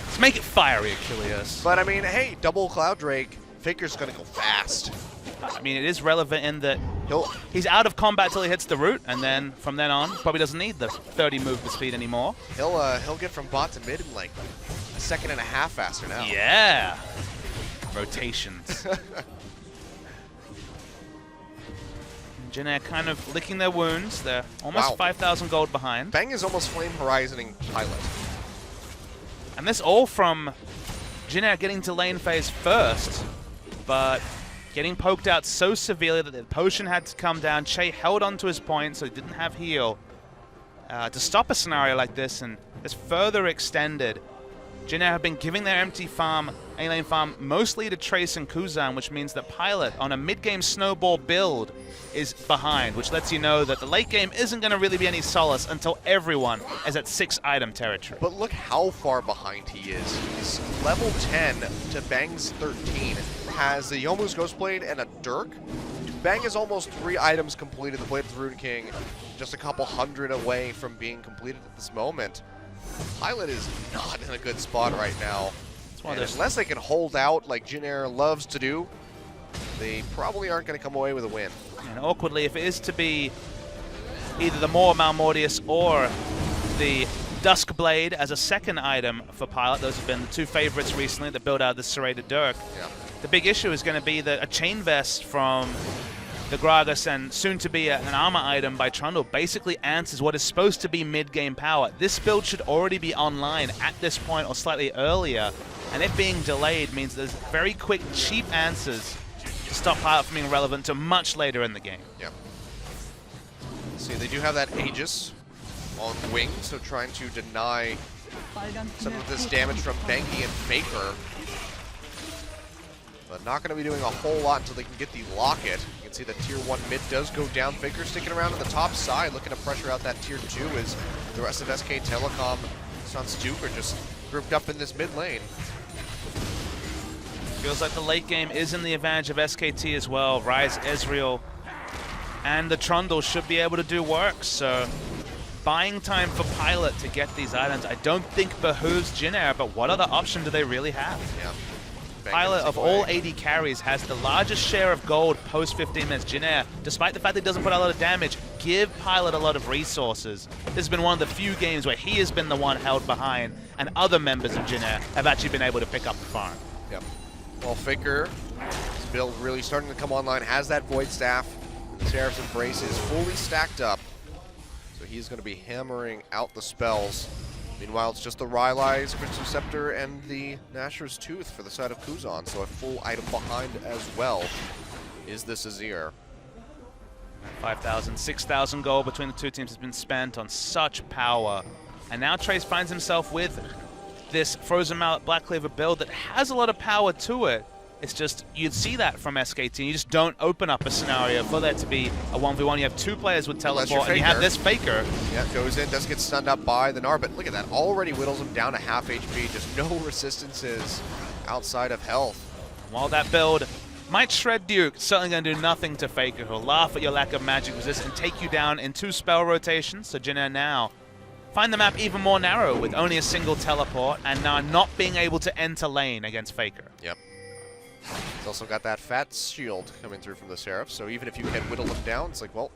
Let's make it fiery, Achilles. But I mean, hey, double Cloud Drake, Faker's gonna go fast. I mean, it is relevant in that he's out of combat till he hits the root, and then from then on, probably doesn't need the 30 movement speed anymore. He'll get from bot to mid in like a second and a half faster now. Yeah. Rotations. Jhin Air kind of licking their wounds. They're almost 5,000 gold behind. Bang is almost Flame Horizoning Pilot. And this all from Jhin Air getting to lane phase first, but getting poked out so severely that the potion had to come down. Che held onto his point, so he didn't have heal to stop a scenario like this, and it's further extended. Jhin Air have been giving their empty farm, A-lane farm, mostly to Trace and Kuzan, which means that Pilot on a mid-game snowball build is behind, which lets you know that the late game isn't going to really be any solace until everyone is at 6-item territory. But look how far behind he is. He's level 10 to Bang's 13. Has the Yomu's Ghostblade and a Dirk. Bang is almost 3 items completed. The Blade of the Rune King just a couple hundred away from being completed at this moment. Pilot is not in a good spot right now. And unless they can hold out like Jhin Air loves to do, they probably aren't going to come away with a win. And awkwardly, if it is to be either the Maw Malmortius or the Duskblade as a second item for Pilot, those have been the two favorites recently that build out the Serrated Dirk. Yeah. The big issue is going to be that a Chain Vest from the Gragas and soon to be an armor item by Trundle basically answers what is supposed to be mid-game power. This build should already be online at this point or slightly earlier, and it being delayed means there's very quick, cheap answers to stop Pilot from being relevant to much later in the game. Yep. See, they do have that Aegis on wing, so trying to deny some of this damage from Bengi and Faker. But not going to be doing a whole lot until they can get the Locket. You can see that Tier 1 mid does go down. Faker sticking around on the top side, looking to pressure out that Tier 2 as the rest of SKTelecom, Sun Duke are just grouped up in this mid lane. Feels like the late game is in the advantage of SKT as well. Ryze, Ezreal, and the Trundle should be able to do work. So buying time for Pilot to get these items I don't think behooves Jhin Air, but what other option do they really have? Yeah. Pilot of all AD carries has the largest share of gold post 15 minutes. Jhin Air, despite the fact that he doesn't put a lot of damage, give Pilot a lot of resources. This has been one of the few games where he has been the one held behind, and other members of Jhin Air have actually been able to pick up the farm. Yep. Well, Faker, his build really starting to come online, has that Void Staff. Seraph's Embrace is fully stacked up, so he's going to be hammering out the spells. Meanwhile, it's just the Rylai's Crystal Scepter and the Nashor's Tooth for the side of Kuzan, so a full item behind as well is this Azir. 5,000, 6,000 gold between the two teams has been spent on such power. And now Trace finds himself with this Frozen Mallet Black Cleaver build that has a lot of power to it. It's just, you'd see that from SKT. You just don't open up a scenario for there to be a 1v1. You have two players with teleport, and you have this Faker. Yeah, goes in, does get stunned up by the Gnar, but look at that. Already whittles him down to half HP. Just no resistances outside of health. While that build might shred Duke, it's certainly going to do nothing to Faker. He'll laugh at your lack of magic resist and take you down in 2 spell rotations. So Jhin Air now find the map even more narrow with only a single teleport and now not being able to enter lane against Faker. Yep. He's also got that fat shield coming through from the Seraph, so even if you can whittle him down, it's like, well,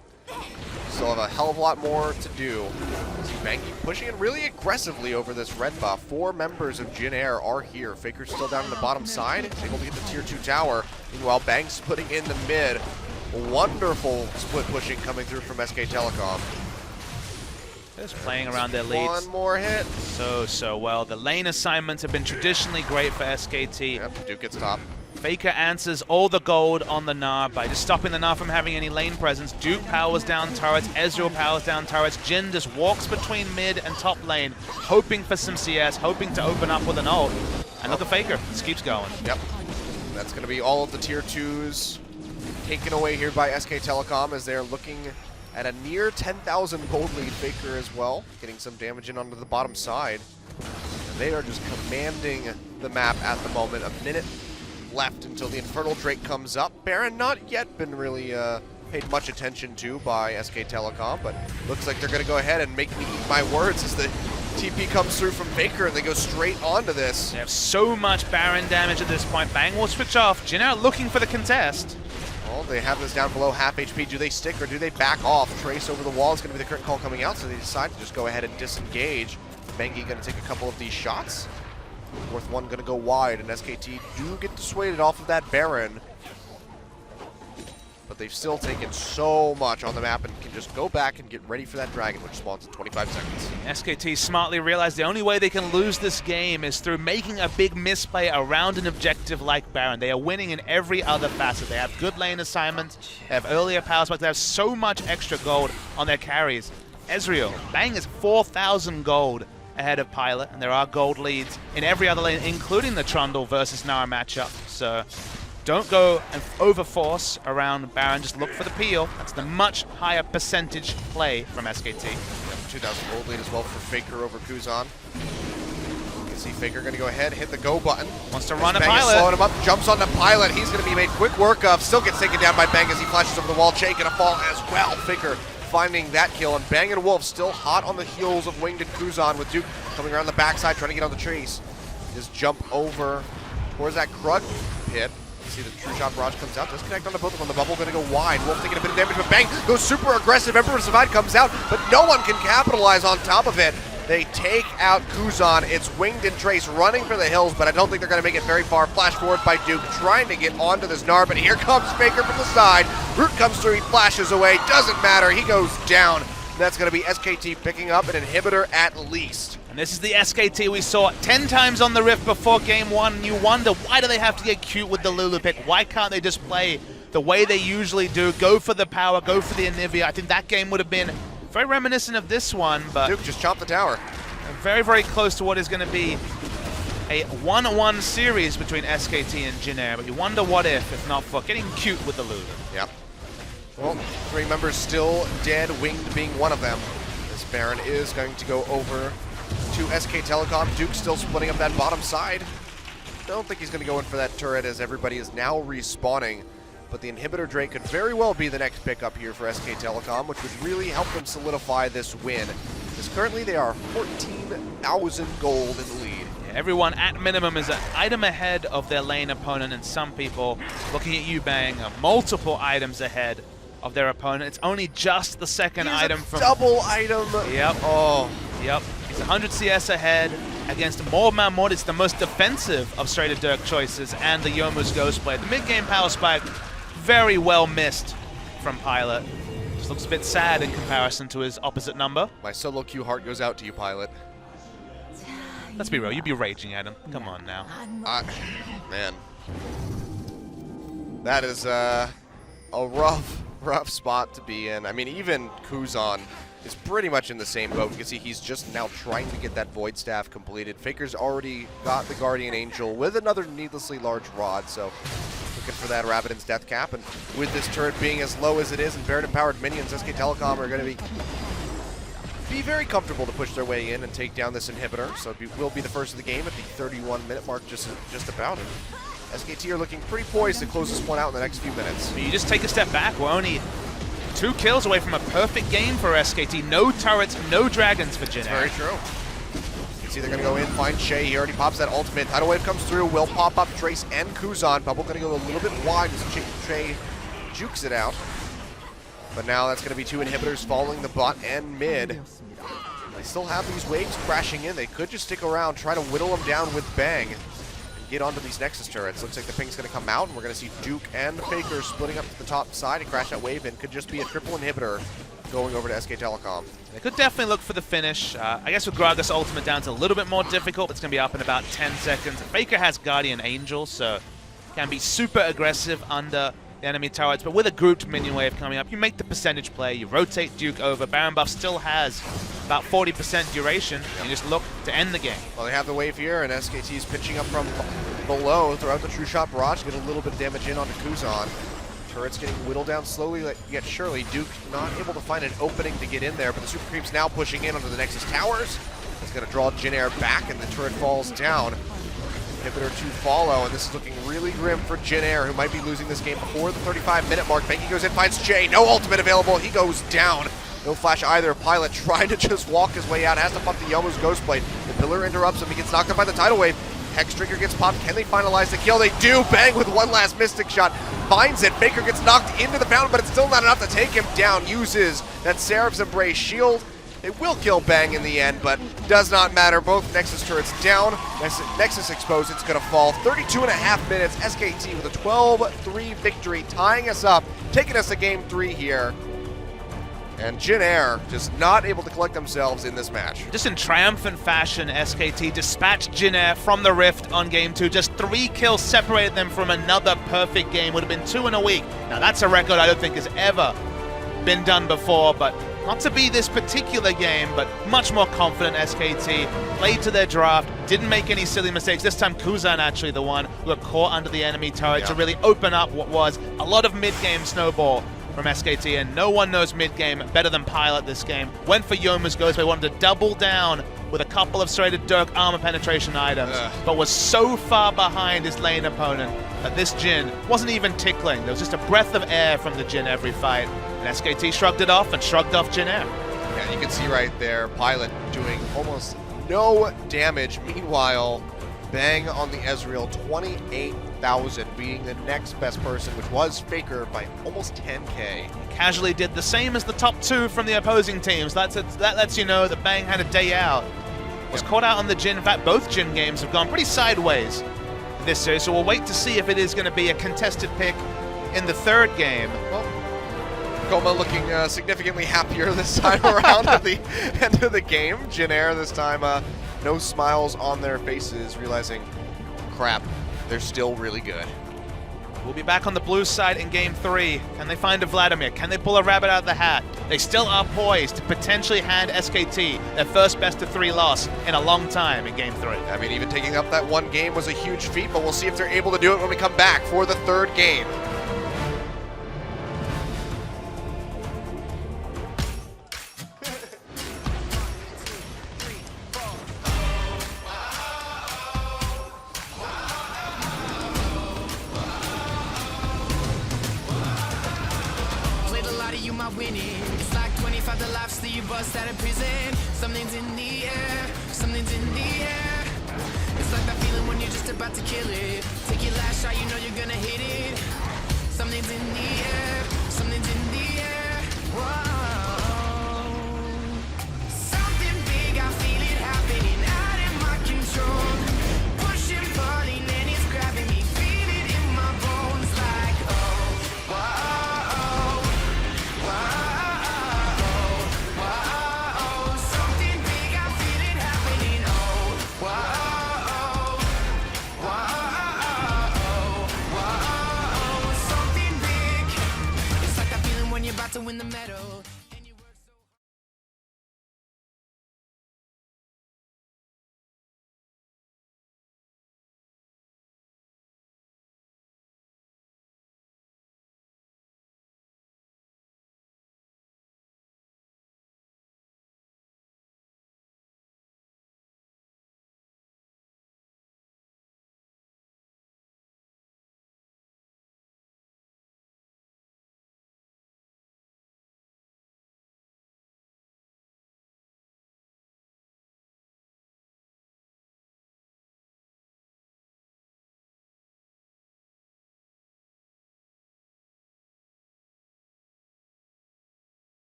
still have a hell of a lot more to do. See Banky pushing it really aggressively over this red buff. 4 members of Jin Air are here. Faker's still down on the bottom side, able to get the tier 2 tower. Meanwhile, Bang's splitting in the mid. Wonderful split pushing coming through from SKTelecom. Just playing around their leads. One more hit. So well. The lane assignments have been traditionally great for SKT. Yep, Duke gets top. Faker answers all the gold on the Gnar by just stopping the Gnar from having any lane presence. Duke powers down turrets, Ezreal powers down turrets. Jin just walks between mid and top lane, hoping for some CS, hoping to open up with an ult. And look at Faker, just keeps going. Yep. That's going to be all of the tier 2s taken away here by SKTelecom as they're looking at a near 10,000 gold lead. Faker as well, getting some damage in onto the bottom side. And they are just commanding the map at the moment. A minute left until the Infernal Drake comes up. Baron not yet been really paid much attention to by SKTelecom, but looks like they're going to go ahead and make me eat my words as the TP comes through from Faker and they go straight onto this. They have so much Baron damage at this point. Bang will switch off. Jin Air looking for the contest. Well, they have this down below half HP. Do they stick or do they back off? Trace over the wall is going to be the current call coming out, so they decide to just go ahead and disengage. Bengi going to take a couple of these shots. Fourth one going to go wide, and SKT do get dissuaded off of that Baron. But they've still taken so much on the map and can just go back and get ready for that Dragon, which spawns in 25 seconds. SKT smartly realized the only way they can lose this game is through making a big misplay around an objective like Baron. They are winning in every other facet. They have good lane assignments, they have earlier power spikes, they have so much extra gold on their carries. Ezreal, Bang is 4,000 gold ahead of Pilot, and there are gold leads in every other lane, including the Trundle versus Gnar matchup. So don't go and overforce around Baron, just look for the peel. That's the much higher percentage play from SKT. Yep, 2,000 gold lead as well for Faker over Kuzan. You can see Faker going to go ahead, hit the go button. Wants to run a Bang Pilot. is slowing him up, jumps on the Pilot. He's going to be made quick work of. Still gets taken down by Bang as he flashes over the wall. Jake going to fall as well. Faker finding that kill, and Bang and Wolf still hot on the heels of Winged and Kuzan with Duke coming around the backside trying to get on the Trace. Just jump over towards that Krug pit. See the True Shot Barrage comes out, disconnect onto both of them. The bubble going to go wide. Wolf taking a bit of damage, but Bang goes super aggressive. Emperor's Divide comes out, but no one can capitalize on top of it. They take out Kuzan. It's Winged and Trace running for the hills, but I don't think they're going to make it very far. Flash forward by Duke, trying to get onto this Gnar, but here comes Faker from the side. Root comes through, he flashes away. Doesn't matter, he goes down. That's going to be SKT picking up an inhibitor at least. And this is the SKT we saw 10 times on the Rift before game 1. And you wonder, why do they have to get cute with the Lulu pick? Why can't they just play the way they usually do? Go for the power, go for the Anivia. I think that game would have been very reminiscent of this one, but Duke just chopped the tower. very, very close to what is going to be a 1-1 series between SKT and Jin Air. But you wonder what if not for getting cute with the Lulu. Yep. Well, 3 members still dead, Winged being one of them. This Baron is going to go over to SKTelecom. Duke still splitting up that bottom side. Don't think he's going to go in for that turret as everybody is now respawning. But the Inhibitor Drake could very well be the next pickup here for SKTelecom, which would really help them solidify this win. Because currently they are 14,000 gold in the lead. Yeah, everyone at minimum is an item ahead of their lane opponent, and some people, looking at you, Bang, are multiple items ahead of their opponent. It's only just the second item from double item. Yep. Oh. Yep. He's 100 CS ahead against Mord Mahmoud. It's the most defensive of Straighter Dirk choices, and the Yomu's Ghostblade. The mid-game power spike, very well missed from Pilot. Just looks a bit sad in comparison to his opposite number. My solo queue heart goes out to you, Pilot. Let's be real, you'd be raging at him. Come on now. Man. That is a rough spot to be in. I mean, even Kuzan is pretty much in the same boat. You can see he's just now trying to get that Void Staff completed. Faker's already got the Guardian Angel with another needlessly large rod, so looking for that Rabbidan's Death Cap. And with this turret being as low as it is and Baron-empowered minions, SKTelecom are going to be very comfortable to push their way in and take down this inhibitor. So it will be the first of the game at the 31-minute mark, just about it. SKT are looking pretty poised to close this one out in the next few minutes. You just take a step back. We're only 2 kills away from a perfect game for SKT. No turrets, no dragons for Jin Air. Very true. You see they're going to go in, find Shay. He already pops that ultimate. Tidal Wave comes through, will pop up Trace and Kuzan. Bubble going to go a little bit wide as Shay jukes it out. But now that's going to be 2 inhibitors following the bot and mid. They still have these waves crashing in. They could just stick around, try to whittle them down with Bang, and get onto these Nexus turrets. Looks like the ping's going to come out, and we're going to see Duke and Faker splitting up to the top side and crash that wave in. Could just be a triple inhibitor going over to SKTelecom. They could definitely look for the finish. I guess with Gragas ultimate down, it's a little bit more difficult, but it's going to be up in about 10 seconds. Faker has Guardian Angel, so can be super aggressive under the enemy turrets, but with a grouped minion wave coming up, you make the percentage play, you rotate Duke over. Baron buff still has about 40% duration, and you just look to end the game. Well, they have the wave here, and SKT is pitching up from below. Throw out the True Shot Barrage, get a little bit of damage in onto Kuzan. Turret's getting whittled down slowly yet surely. Duke not able to find an opening to get in there, but the Super Creep's now pushing in onto the Nexus Towers. It's going to draw Jin Air back, and the turret falls down. Inhibitor to follow, and this is looking really grim for Jin Air, who might be losing this game before the 35-minute mark. Benki goes in, finds Jay. No ultimate available. He goes down. No flash either. Pilot trying to just walk his way out. Has to pump the Yomu's Ghost Blade. The pillar interrupts him. He gets knocked up by the Tidal Wave. Hex Trigger gets popped. Can they finalize the kill? They do. Bang with one last Mystic Shot. Finds it. Faker gets knocked into the fountain, but it's still not enough to take him down. Uses that Seraph's Embrace shield. It will kill Bang in the end, but does not matter. Both Nexus turrets down. Nexus exposed. It's going to fall. 32.5 minutes. SKT with a 12-3 victory, tying us up, taking us to game 3 here. And Jin Air just not able to collect themselves in this match. Just in triumphant fashion, SKT dispatched Jin Air from the Rift on game 2. Just 3 kills separated them from another perfect game. Would have been 2 in a week. Now that's a record I don't think has ever been done before, but not to be this particular game, but much more confident SKT. Played to their draft, didn't make any silly mistakes. This time Kuzan actually the one who got caught under the enemy turret to really open up what was a lot of mid-game snowball from SKT, and no one knows mid-game better than Pilot this game. Went for Yomu's Ghost, but wanted to double down with a couple of straight Dirk armor penetration items, but was so far behind his lane opponent that this Jin wasn't even tickling. There was just a breath of air from the Jin every fight, and SKT shrugged it off and shrugged off Jin Air. Yeah, you can see right there, Pilot doing almost no damage. Meanwhile, Bang on the Ezreal, 28,000, beating the next best person, which was Faker, by almost 10K. Casually did the same as the top 2 from the opposing teams. That lets you know that Bang had a day out. Was caught out on the Jin. In fact, both Jin games have gone pretty sideways this series, so we'll wait to see if it is going to be a contested pick in the 3rd game. Well, Coma looking significantly happier this time around at the end of the game. Jin Air this time, no smiles on their faces, realizing, crap, they're still really good. We'll be back on the blue side in game 3. Can they find a Vladimir? Can they pull a rabbit out of the hat? They still are poised to potentially hand SKT their first best-of-3 loss in a long time in game 3. I mean, even taking up that one game was a huge feat, but we'll see if they're able to do it when we come back for the 3rd game. Winning. It's like 25 the lives that you bust out of prison. Something's in the air, something's in the air. It's like that feeling when you're just about to kill it. Take your last shot, you know you're gonna hit it. Something's in the air, something's in the air. Whoa. Something big, I feel it happening out of my control. Pushing, pulling, and it's grabbing me. Feel it in my bones like, oh, whoa. About to win the medal.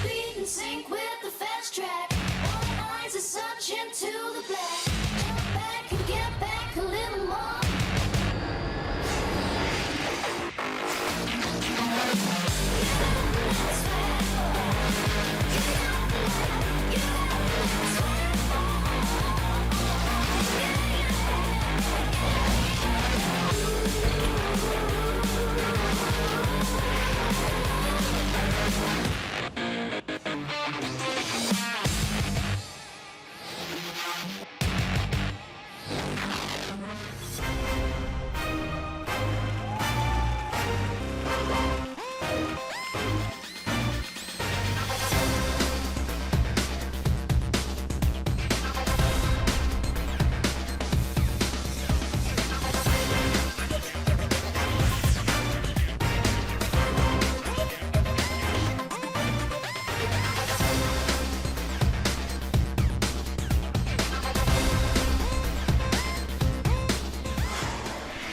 Beat in sync with the fast track. All eyes are searching to the black. Jump back and get back a little more.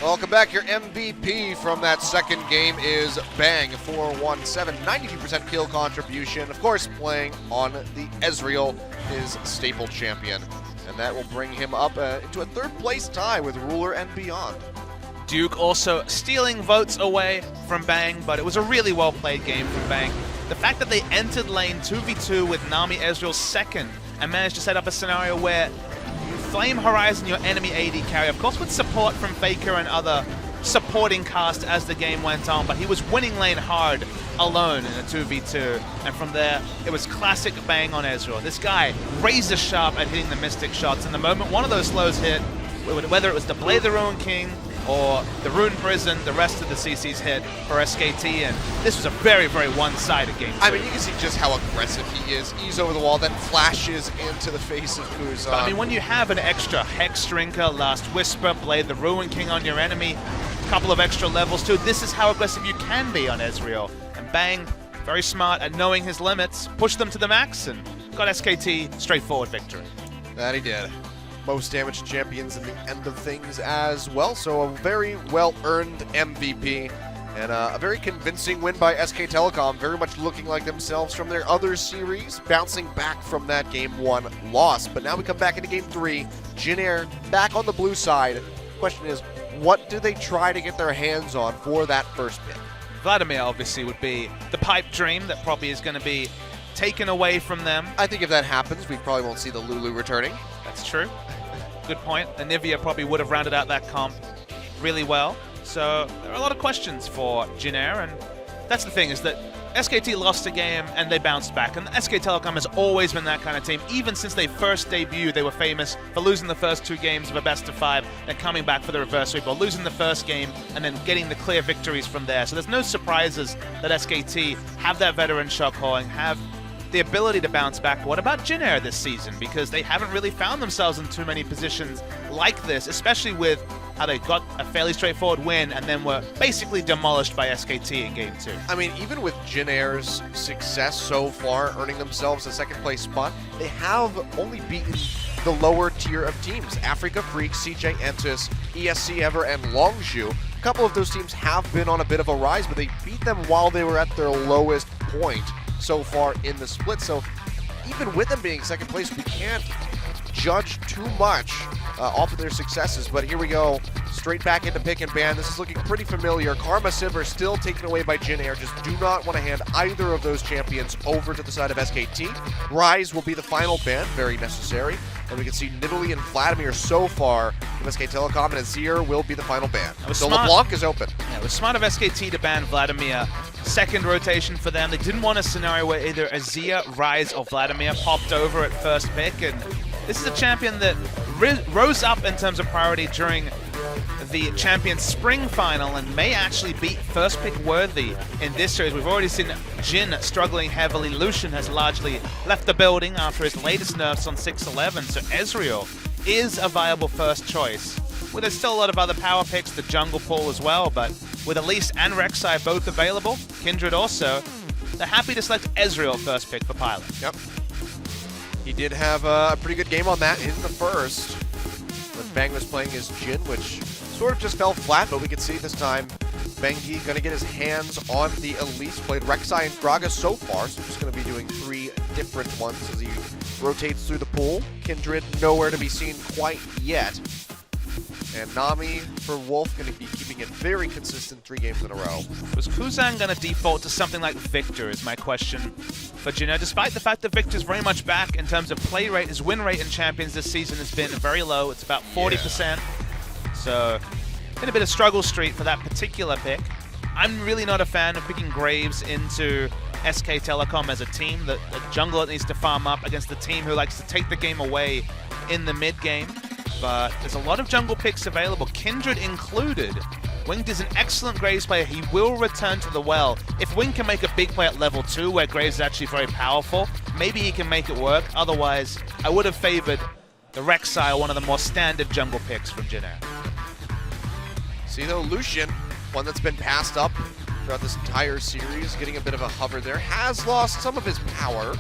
Welcome back. Your MVP from that second game is Bang, 417, 92% kill contribution. Of course, playing on the Ezreal, his staple champion. And that will bring him up into a third place tie with Ruler and Beyond. Duke also stealing votes away from Bang, but it was a really well-played game from Bang. The fact that they entered lane 2v2 with Nami Ezreal second and managed to set up a scenario where you Flame Horizon your enemy AD carry, of course with support from Faker and other supporting cast as the game went on, but he was winning lane hard alone in a 2v2, and from there it was classic Bang on Ezreal. This guy razor sharp at hitting the Mystic shots, and the moment one of those slows hit, whether it was to Blade the Ruin King or the Rune Prison, the rest of the CCs hit for SKT, and this was a very, very one-sided game. I mean, you can see just how aggressive he is. He's over the wall, then flashes into the face of Kuzan. I mean, when you have an extra Hex Drinker, Last Whisper, Blade the Ruin King on your enemy, a couple of extra levels too, this is how aggressive you can be on Ezreal. And Bang, very smart at knowing his limits, pushed them to the max and got SKT straightforward victory. That he did. Most damaged champions in the end of things as well, so a very well-earned MVP and a very convincing win by SKTelecom, very much looking like themselves from their other series, bouncing back from that Game 1 loss. But now we come back into Game 3, Jin Air back on the blue side. Question is, what do they try to get their hands on for that first pick? Vladimir obviously would be the pipe dream that probably is going to be taken away from them. I think if that happens, we probably won't see the Lulu returning. That's true. Good point. Anivia probably would have rounded out that comp really well. So there are a lot of questions for Jin Air, and that's the thing, is that SKT lost a game and they bounced back. And SKTelecom has always been that kind of team. Even since they first debuted, they were famous for losing the first 2 games of a best-of-5 and coming back for the reverse sweep, or losing the first game and then getting the clear victories from there. So there's no surprises that SKT have that veteran shock calling, have the ability to bounce back. What about Jin Air this season? Because they haven't really found themselves in too many positions like this, especially with how they got a fairly straightforward win and then were basically demolished by SKT in Game 2. I mean, even with Jin Air's success so far, earning themselves a second place spot, they have only beaten the lower tier of teams. Africa Freaks, CJ Entus, ESC Ever, and Longzhu. A couple of those teams have been on a bit of a rise, but they beat them while they were at their lowest point so far in the split. So even with them being second place, we can't judge too much off of their successes. But here we go, straight back into pick and ban. This is looking pretty familiar. Karma Silver still taken away by Jin Air. Just do not want to hand either of those champions over to the side of SKT. Rise will be the final ban, very necessary. And we can see Nidalee and Vladimir so far from SKTelecom, and Azir will be the final ban. So LeBlanc is open. Yeah, it was smart of SKT to ban Vladimir. Second rotation for them. They didn't want a scenario where either Azir, Rise, or Vladimir popped over at first pick, and this is a champion that rose up in terms of priority during the Champions Spring Final and may actually beat first pick worthy in this series. We've already seen Jin struggling heavily. Lucian has largely left the building after his latest nerfs on 6-11, so Ezreal is a viable first choice. Well, there's still a lot of other power picks, the jungle pool as well, but with Elise and Rek'Sai both available, Kindred also, they're happy to select Ezreal first pick for Pilot. Yep. He did have a pretty good game on that in the first. When Bang was playing his Jin, which sort of just fell flat, but we could see this time Bengi going to get his hands on the Elise. Played Rek'Sai and Gragas so far, so just going to be doing 3 different ones as he rotates through the pool. Kindred nowhere to be seen quite yet. And Nami for Wolf going to be keeping it very consistent 3 games in a row. Was Kuzan going to default to something like Victor is my question for Juno, despite the fact that Victor's very much back in terms of play rate. His win rate in Champions this season has been very low. It's about 40%. So, been a bit of struggle street for that particular pick. I'm really not a fan of picking Graves into SKTelecom as a team. The jungler needs to farm up against the team who likes to take the game away in the mid game. But there's a lot of jungle picks available, Kindred included. Winged is an excellent Graves player. He will return to the well. If Winged can make a big play at level 2, where Graves is actually very powerful, maybe he can make it work. Otherwise, I would have favored the Rek'Sai, one of the more standard jungle picks from Jin Air. See though, Lucian, one that's been passed up throughout this entire series, getting a bit of a hover there, has lost some of his power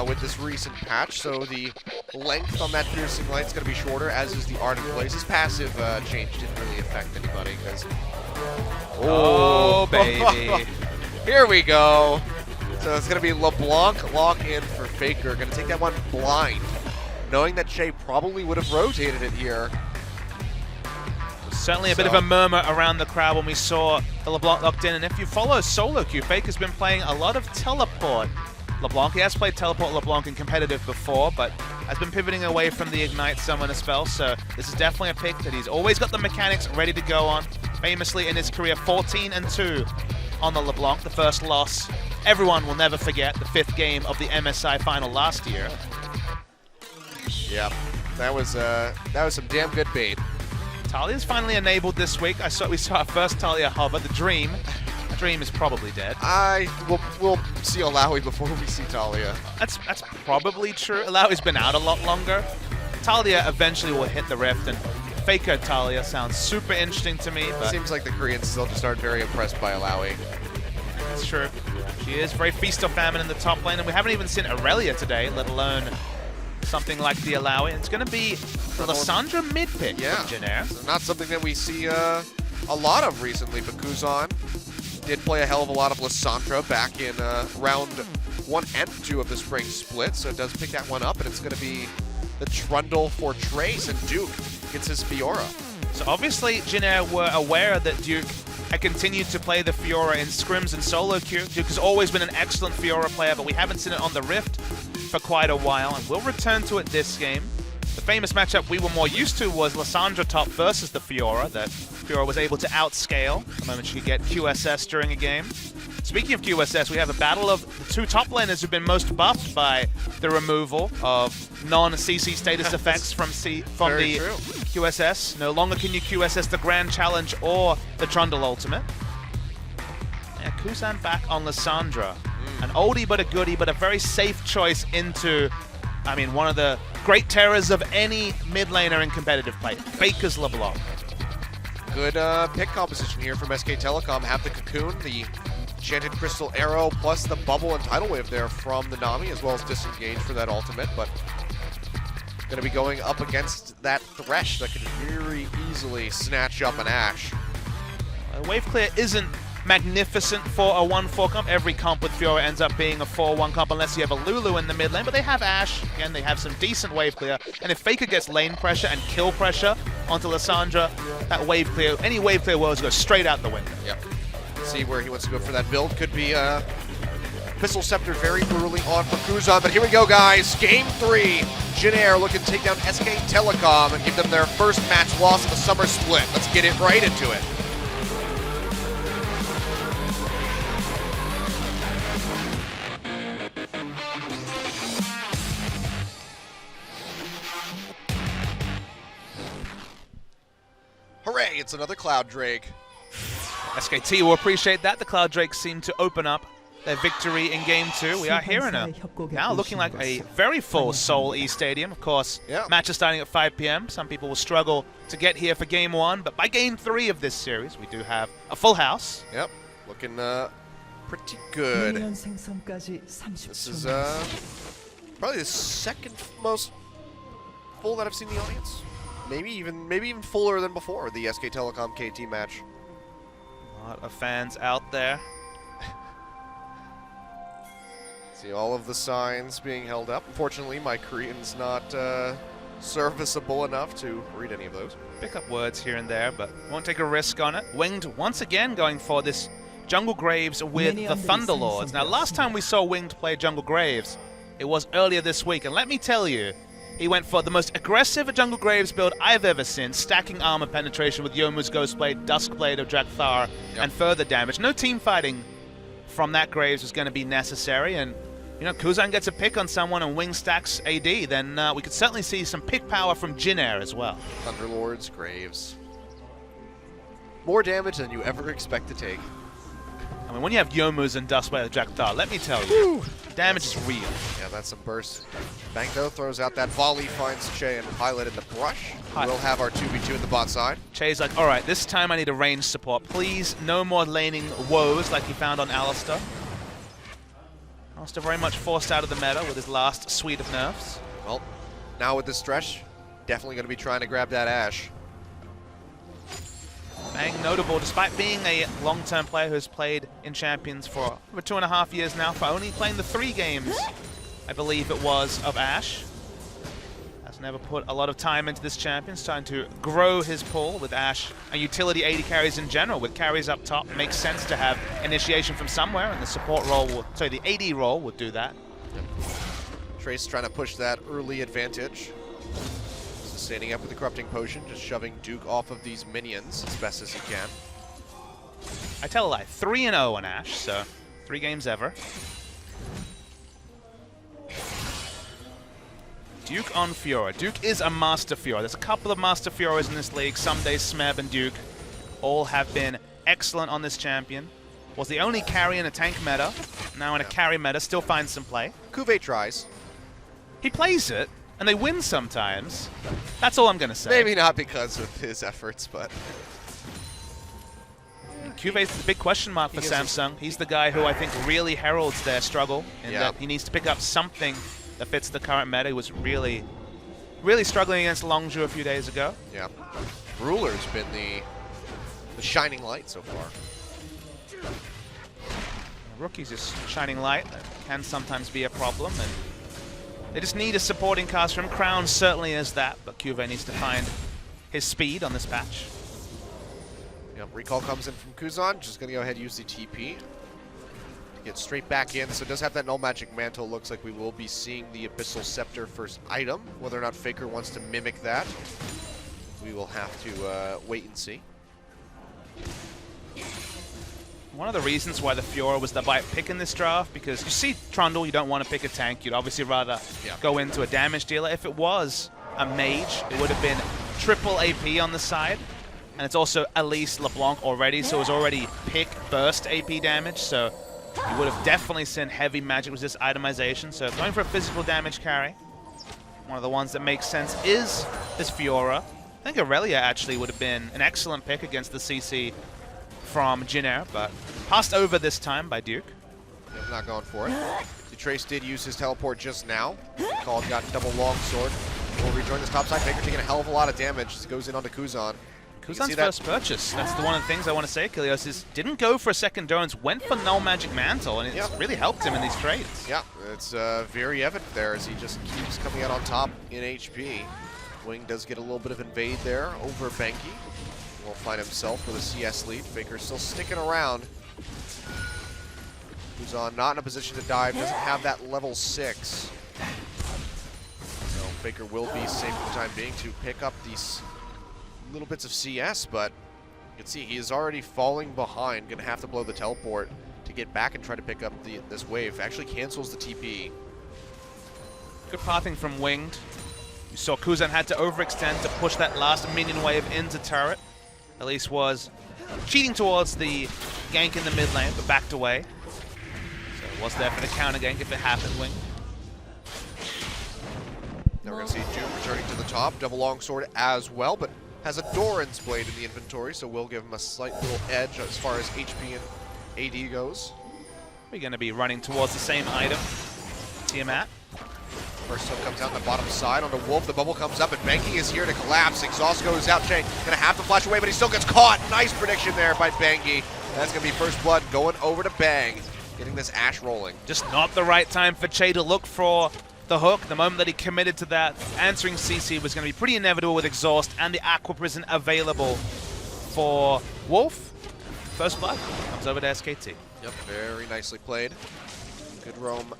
with this recent patch, so the length on that piercing light is going to be shorter, as is the Ardent Blaze. His passive change didn't really affect anybody, because... Oh, baby. Here we go. So it's going to be LeBlanc lock-in for Faker. Going to take that one blind, knowing that Shay probably would have rotated it here. Certainly a bit of a murmur around the crowd when we saw the LeBlanc locked in. And if you follow solo queue, Faker's been playing a lot of teleport LeBlanc. He has played teleport LeBlanc in competitive before, but has been pivoting away from the Ignite Summoner spell. So this is definitely a pick that he's always got the mechanics ready to go on. Famously in his career, 14-2 on the LeBlanc, the first loss. Everyone will never forget the 5th game of the MSI final last year. Yeah, that was some damn good bait. Talia's finally enabled this week. We saw our first Talia hover, the Dream. The Dream is probably dead. We'll see Alawi before we see Talia. That's probably true. Alawi's been out a lot longer. Talia eventually will hit the Rift, and Faker Talia sounds super interesting to me. But seems like the Koreans still just aren't very impressed by Alawi. That's true. She is very feast or famine in the top lane, and we haven't even seen Aurelia today, let alone something like the Alawi. It's going to be the Lissandra mid pick from Jin Air. So not something that we see a lot of recently, but Kuzan did play a hell of a lot of Lissandra back in round 1 and 2 of the spring split, so it does pick that one up, and it's going to be the Trundle for Trace, and Duke gets his Fiora. So obviously Jin Air were aware that Duke had continued to play the Fiora in scrims and solo queue. Duke has always been an excellent Fiora player, but we haven't seen it on the Rift for quite a while, and we'll return to it this game. The famous matchup we were more used to was Lissandra top versus the Fiora, that Fiora was able to outscale the moment she could get QSS during a game. Speaking of QSS, we have a battle of the 2 top laners who've been most buffed by the removal of non-CC status effects from the true. QSS. No longer can you QSS the Grand Challenge or the Trundle Ultimate. Yeah, Kuzan back on Lissandra. An oldie but a goodie, but a very safe choice into, I mean, one of the great terrors of any mid laner in competitive play, Faker's LeBlanc. Good pick composition here from SKTelecom. Have the Cocoon, the Enchanted Crystal Arrow, plus the Bubble and Tidal Wave there from the Nami, as well as Disengage for that ultimate, but going to be going up against that Thresh that can very easily snatch up an Ashe. Wave clear isn't magnificent for a 1-4 comp. Every comp with Fiora ends up being a 4-1 comp unless you have a Lulu in the mid lane, but they have Ashe. Again, they have some decent wave clear, and if Faker gets lane pressure and kill pressure onto Lissandra, that wave clear, any wave clear worlds go straight out the window. Yep. See where he wants to go for that build. Could be Pistol Scepter very early on for Kuzan, but here we go, guys. Game 3. Jin Air looking to take down SKTelecom and give them their first match loss of the summer split. Let's get it right into it. Hooray, it's another Cloud Drake. SKT will appreciate that. The Cloud Drakes seem to open up their victory in Game 2. We are hearing a now looking like a very full Seoul E Stadium. Of course, match is starting at 5 p.m. Some people will struggle to get here for Game 1, but by Game 3 of this series, we do have a full house. Yep, looking pretty good. This is Probably the second most full that I've seen the audience. Maybe even fuller than before the SKTelecom KT match. A lot of fans out there. See all of the signs being held up. Unfortunately, my Korean's not serviceable enough to read any of those. Pick up words here and there, but won't take a risk on it. Winged once again going for this Jungle Graves with the Thunderlords. Now, last time we saw Winged play Jungle Graves, it was earlier this week, and let me tell you, he went for the most aggressive Jungle Graves build I've ever seen, stacking armor penetration with Youmuu's Ghostblade, Duskblade of Drakthar, and further damage. No team fighting from that Graves was going to be necessary, and you know, Kuzan gets a pick on someone and Wing stacks AD, then we could certainly see some pick power from Jin Air as well. Thunderlords, Graves. More damage than you ever expect to take. I mean, when you have Youmuu's and Duskblade of Drakthar, let me tell you, damage is real. Yeah, that's some burst. Bank though throws out that volley, finds Che and Pilot in the brush. We'll have our 2v2 in the bot side. Che's like, all right, this time I need a range support. Please, no more laning woes like he found on Alistar. Alistar very much forced out of the meta with his last suite of nerfs. Well, now with this stretch, definitely going to be trying to grab that Ashe. Bang notable, despite being a long-term player who's played in Champions for over 2.5 years now, for only playing the 3 games, I believe it was, of Ashe. Has never put a lot of time into this Champions, trying to grow his pull with Ashe and utility AD carries in general. With carries up top, it makes sense to have initiation from somewhere, and the support role will, sorry, the AD role would do that. Trace trying to push that early advantage. Standing up with the Corrupting Potion, just shoving Duke off of these minions as best as he can. I tell a lie, 3-0 on Ashe, so 3 games ever. Duke on Fiora. Duke is a Master Fiora. There's a couple of Master Fioras in this league. Someday Smeb and Duke all have been excellent on this champion. Was the only carry in a tank meta. Now in a carry meta, still finds some play. Cuvée tries. He plays it, and they win sometimes. That's all I'm going to say. Maybe not because of his efforts, but... Cuvé's the big question mark for Samsung. He's the guy who I think really heralds their struggle, in that he needs to pick up something that fits the current meta. He was really struggling against Longzhu a few days ago. Yeah. Ruler's been the shining light so far. Rookie's just shining light. That can sometimes be a problem, and they just need a supporting cast from Crown. Certainly is that, but Cuvée needs to find his speed on this patch. Yep, recall comes in from Kuzan, just going to go ahead and use the TP. Get straight back in, so it does have that Null Magic Mantle. Looks like we will be seeing the Abyssal Scepter first item. Whether or not Faker wants to mimic that, we will have to wait and see. One of the reasons why the Fiora was the right pick in this draft, because you see Trundle, you don't want to pick a tank. You'd obviously rather go into a damage dealer. If it was a mage, it would have been triple AP on the side. And it's also Elise LeBlanc already, so it was already pick burst AP damage. So you would have definitely seen heavy magic resist itemization. So going for a physical damage carry, one of the ones that makes sense is this Fiora. I think Aurelia actually would have been an excellent pick against the CC from Jin Air, but passed over this time by Duke. Yeah, not going for it. The Trace did use his teleport just now. Called got double longsword. Will rejoin this top side. Faker taking a hell of a lot of damage. This goes in onto Kuzan. Kuzan's first purchase. That's one of the things I want to say, Kilios, is didn't go for a second Durance, went for Null Magic Mantle, and it's really helped him in these trades. Yeah, it's very evident there as he just keeps coming out on top in HP. Wing does get a little bit of invade there over Banky. Will find himself with a CS lead. Faker still sticking around. Kuzan not in a position to dive, doesn't have that level 6. So Faker will be safe for the time being to pick up these little bits of CS, but you can see he is already falling behind. Gonna have to blow the teleport to get back and try to pick up this wave. Actually cancels the TP. Good pathing from Winged. You saw Kuzan had to overextend to push that last minion wave into turret. Elise was cheating towards the gank in the mid lane, but backed away. So it was there for the counter gank if it happened, Wing. Now we're gonna see Duke returning to the top. Double longsword as well, but has a Doran's Blade in the inventory, so we'll give him a slight little edge as far as HP and AD goes. We're going to be running towards the same item. Tiamat. First hook comes out on the bottom side onto Wolf. The bubble comes up, and Banky is here to collapse. Exhaust goes out. Che gonna have to flash away, but he still gets caught. Nice prediction there by Banky. That's gonna be first blood going over to Bang, getting this Ashe rolling. Just not the right time for Che to look for the hook. The moment that he committed to that, answering CC was going to be pretty inevitable with Exhaust and the Aqua Prison available for Wolf. First blood comes over to SKT. Yep, very nicely played. Good roam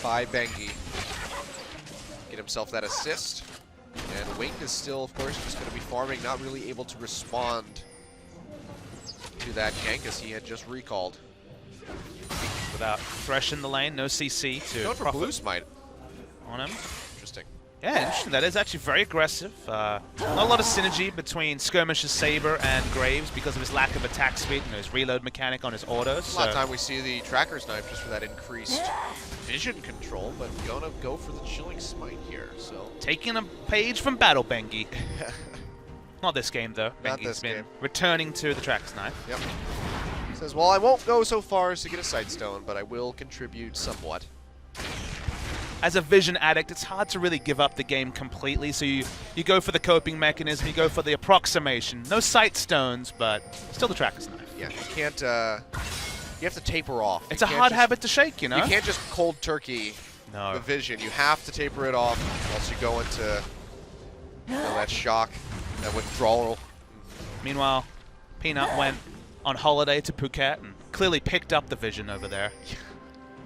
by Banky. Get himself that assist. And Winged is still, of course, just going to be farming, not really able to respond to that gank as he had just recalled. Without Thresh in the lane, no CC to Going for Blue Smite on him. Interesting. Yeah, interesting. That is actually very aggressive. Not a lot of synergy between Skirmish's Saber and Graves because of his lack of attack speed and his reload mechanic on his autos. A lot of time we see the Tracker's Knife just for that increased vision control, but gonna go for the Chilling Smite here. So taking a page from Battle Bengi. Not this game though. Not Bengi's this been game. returning to the Tracker's Knife. Yep. Says, well, I won't go so far as to get a Sightstone, but I will contribute somewhat. As a vision addict, it's hard to really give up the game completely, so you go for the coping mechanism, you go for the approximation. No sight stones, but still the Tracker's Knife. Yeah, you can't, you have to taper off. It's a hard habit to shake, you know? You can't just cold turkey the vision. You have to taper it off, or else you go into that shock, that withdrawal. Meanwhile, Peanut went on holiday to Phuket and clearly picked up the vision over there.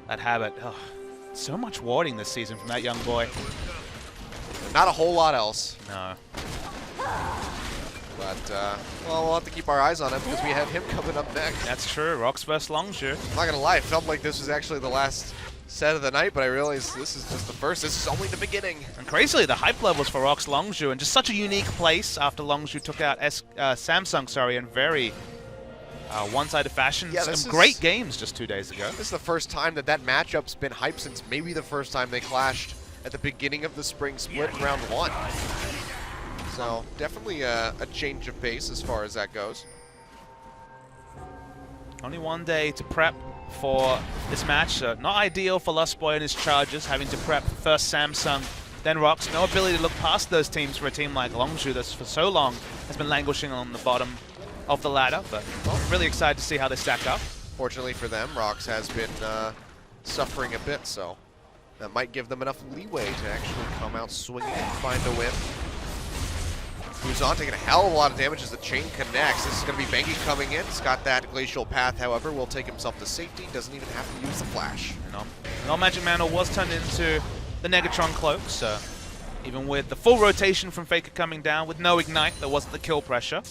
That habit. Oh, so much warding this season from that young boy. Not a whole lot else. No. But, well, we'll have to keep our eyes on him because we have him coming up next. That's true. ROX versus Longzhu. I'm not going to lie. It felt like this was actually the last set of the night, but I realized this is just the first. This is only the beginning. And crazily, the hype levels for ROX Longzhu, and just such a unique place after Longzhu took out Samsung, in very one-sided fashion. Yeah, some great games just 2 days ago. This is the first time that matchup's been hyped since maybe the first time they clashed at the beginning of the spring split in round 1. So definitely a change of pace as far as that goes. Only 1 day to prep for this match, so not ideal for Lustboy and his Chargers, having to prep first Samsung, then ROX. No ability to look past those teams for a team like Longzhu that's for so long has been languishing on the bottom of the ladder, but well, really excited to see how they stack up. Fortunately for them, ROX has been suffering a bit, so that might give them enough leeway to actually come out swinging and find a win. Kuzan taking a hell of a lot of damage as the chain connects. This is going to be Banky coming in. He's got that Glacial Path, however, will take himself to safety. Doesn't even have to use the flash. No Magic Mantle was turned into the Negatron Cloak, so even with the full rotation from Faker coming down, with no Ignite, there wasn't the kill pressure.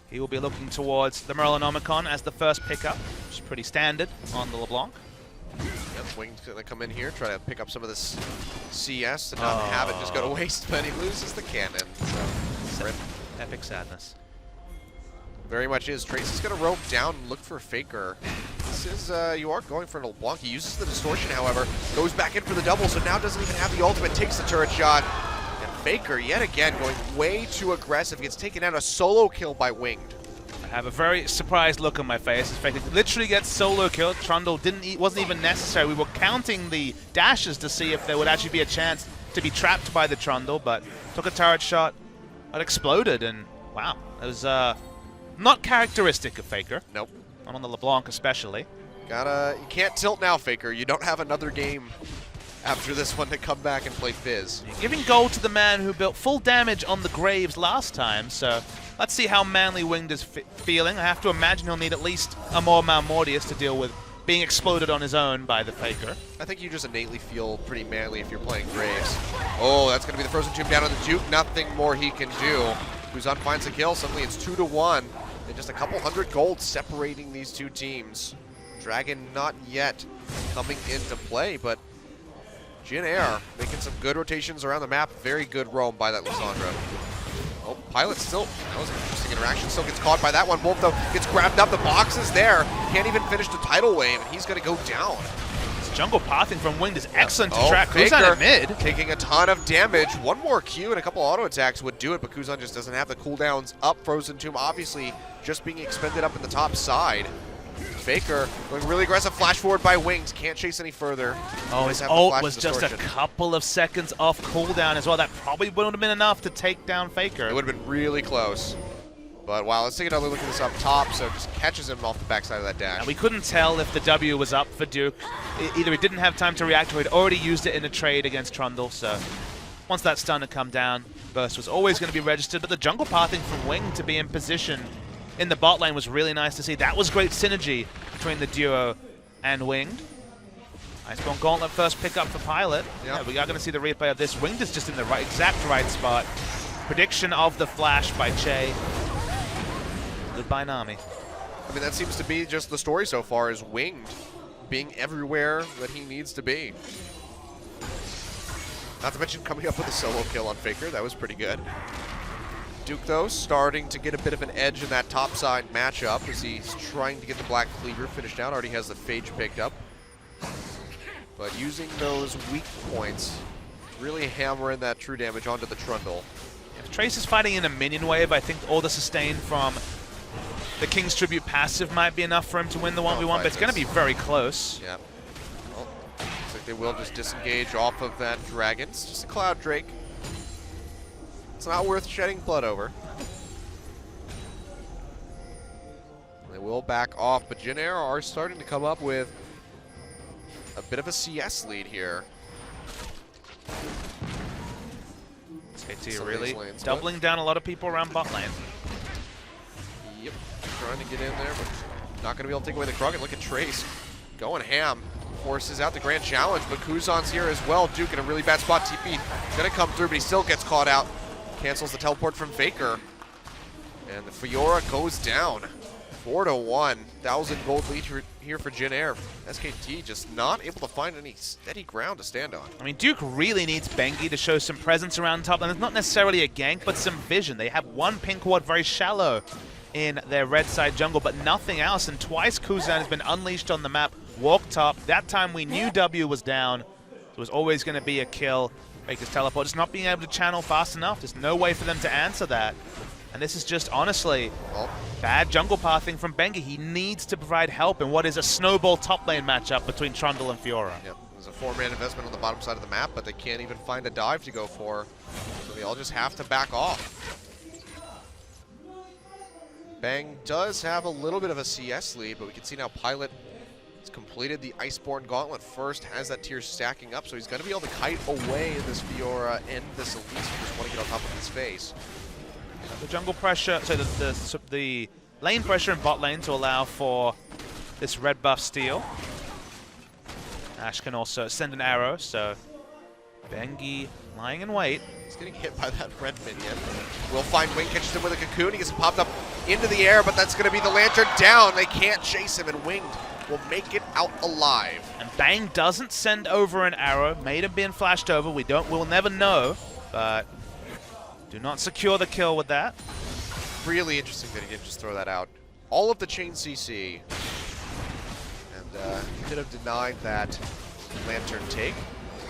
He will be looking towards the Merlinomicon as the first pickup, which is pretty standard on the LeBlanc. Yep, Wing's going to come in here, try to pick up some of this CS and not have it just go to waste, but he loses the cannon. So, epic sadness. Very much is. Trace is going to roam down and look for Faker. This is, you are going for an LeBlanc. He uses the distortion, however, goes back in for the double, so now doesn't even have the ultimate, takes the turret shot. Faker, yet again, going way too aggressive. Gets taken out, a solo kill by Winged. I have a very surprised look on my face as Faker literally gets solo killed. Trundle wasn't even necessary. We were counting the dashes to see if there would actually be a chance to be trapped by the Trundle, but took a turret shot, it exploded, and wow, it was not characteristic of Faker. Nope. Not on the LeBlanc especially. You can't tilt now, Faker. You don't have another game after this one to come back and play Fizz. Giving gold to the man who built full damage on the Graves last time, so let's see how manly Winged is feeling. I have to imagine he'll need at least a more Malmortius to deal with being exploded on his own by the Faker. I think you just innately feel pretty manly if you're playing Graves. Oh, that's going to be the Frozen Tomb down on the Duke. Nothing more he can do. Kuzan finds a kill. Suddenly it's 2-1. And just a couple hundred gold separating these two teams. Dragon not yet coming into play, but Jin Air making some good rotations around the map. Very good roam by that Lissandra. Oh, Pilot still, that was an interesting interaction. Still gets caught by that one. Wolf, though, gets grabbed up. The box is there. Can't even finish the tidal wave, and he's going to go down. This jungle pathing from Winged is excellent to track. Kuzan at mid. Taking a ton of damage. One more Q and a couple auto attacks would do it, but Kuzan just doesn't have the cooldowns up. Frozen Tomb obviously just being expended up in the top side. Faker going really aggressive. Flash forward by Wings. Can't chase any further. Oh, his Doesn't have the ult flash was just a distortion. couple of seconds off cooldown as well. That probably wouldn't have been enough to take down Faker. It would have been really close. But wow, let's take another look at this up top. So just catches him off the backside of that dash. And we couldn't tell if the W was up for Duke. Either he didn't have time to react or he'd already used it in a trade against Trundle. So once that stun had come down, burst was always going to be registered. But the jungle pathing from Wing to be in position in the bot lane was really nice to see. That was great synergy between the duo and Winged. Iceborne Gauntlet first pickup for Pilot. Yeah, we are going to see the replay of this. Winged is just in the exact right spot. Prediction of the flash by Che. Goodbye, Nami. I mean, that seems to be just the story so far, is Winged being everywhere that he needs to be. Not to mention coming up with a solo kill on Faker. That was pretty good. Duke, though, starting to get a bit of an edge in that topside matchup as he's trying to get the Black Cleaver finished out. Already has the Phage picked up. But using those weak points, really hammering that true damage onto the Trundle. If Trace is fighting in a minion wave, I think all the sustain from the King's Tribute passive might be enough for him to win the 1v1, but it's going to be very close. Yeah. Well, looks like they will just disengage off of that Dragon. It's just a Cloud Drake. It's not worth shedding blood over. They will back off, but Jin Air are starting to come up with a bit of a CS lead here. SKT really doubling down a lot of people around bot lane. Yep, trying to get in there, but not going to be able to take away the Krug. And look at Trace going ham. Forces out the Grand Challenge, but Kuzan's here as well. Duke in a really bad spot. TP going to come through, but he still gets caught out. Cancels the teleport from Faker. And the Fiora goes down. 4-1. 1,000 gold lead here for Jin Air. SKT just not able to find any steady ground to stand on. I mean, Duke really needs Bengi to show some presence around top. And it's not necessarily a gank, but some vision. They have one pink ward very shallow in their red side jungle, but nothing else. And twice Kuzan has been unleashed on the map. Walk top. That time we knew W was down. It was always going to be a kill. Faker's teleport just not being able to channel fast enough. There's no way for them to answer that. And this is just, honestly, bad jungle pathing from Bengi. He needs to provide help in what is a snowball top lane matchup between Trundle and Fiora. Yep, there's a 4-man investment on the bottom side of the map, but they can't even find a dive to go for. So they all just have to back off. Bang does have a little bit of a CS lead, but we can see now Pilot has completed the Iceborne Gauntlet first, has that tier stacking up, so he's going to be able to kite away this Fiora and this Elise who just want to get on top of his face. The jungle pressure, so the lane pressure in bot lane to allow for this red buff steal. Ash can also send an arrow, so Bengi lying in wait. He's getting hit by that red minion. Will find Wing, catches him with a cocoon. He gets popped up into the air, but that's going to be the Lantern down. They can't chase him, and Winged will make it out alive. And Bang doesn't send over an arrow. May have been flashed over. We'll never know, but do not secure the kill with that. Really interesting that he didn't just throw that out. All of the chain CC. And he could have denied that Lantern take.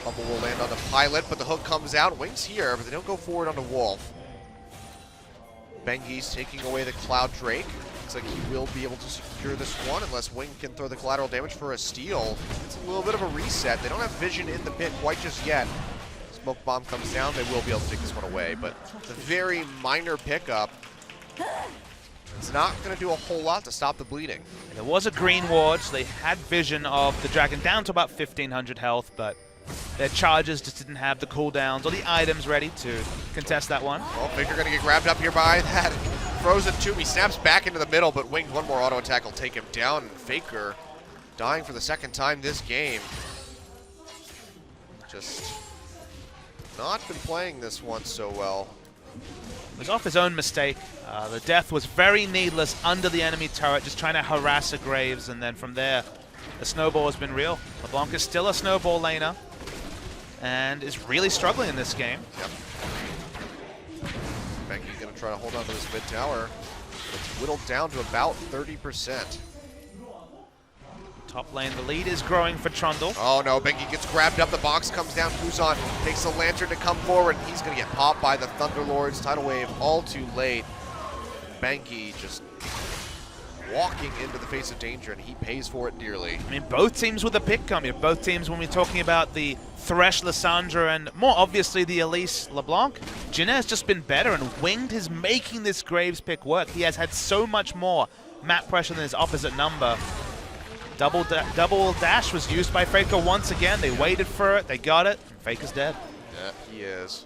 Bubble will land on the Pilot, but the hook comes out. Wings here, but they don't go forward onto Wolf. Bengi's taking away the Cloud Drake. Looks like he will be able to secure this one unless Wing can throw the collateral damage for a steal. It's a little bit of a reset. They don't have vision in the pit quite just yet. Smoke bomb comes down, they will be able to take this one away, but it's a very minor pickup. It's not going to do a whole lot to stop the bleeding. There was a green ward, so they had vision of the dragon down to about 1,500 health, but their charges just didn't have the cooldowns or the items ready to contest that one. Well, Faker going to get grabbed up here by that Frozen Tomb. He snaps back into the middle, but Winged one more auto attack will take him down. Faker dying for the second time this game. Just not been playing this one so well. It was off his own mistake. The death was very needless under the enemy turret, just trying to harass a Graves, and then from there, the snowball has been real. LeBlanc is still a snowball laner, and is really struggling in this game. Yep. Bengi's going to try to hold on to this mid tower. It's whittled down to about 30%. Top lane, the lead is growing for Trundle. Oh no, Bengi gets grabbed up, the box comes down, Kuzan takes the Lantern to come forward, he's going to get popped by the Thunderlord's Tidal Wave all too late. Bengi just walking into the face of danger, and he pays for it dearly. I mean, both teams with a pick coming. Both teams, when we're talking about the Thresh Lissandra and more obviously the Elise LeBlanc, Jin has just been better, and Winged is making this Graves pick work. He has had so much more map pressure than his opposite number. Double dash was used by Faker once again. They waited for it, they got it, and Faker's dead. Yeah, he is.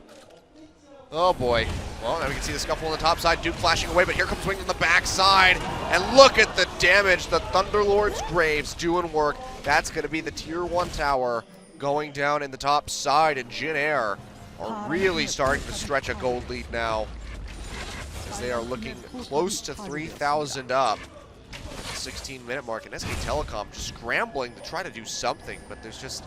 Oh boy. Well, now we can see the scuffle on the top side. Duke flashing away, but here comes Wing on the backside. And look at the damage. The Thunderlord's Graves doing work. That's going to be the tier 1 tower going down in the top side. And Jin Air are really starting to stretch a gold lead now, as they are looking close to 3,000 up. 16-minute mark, and SKTelecom just scrambling to try to do something, but there's just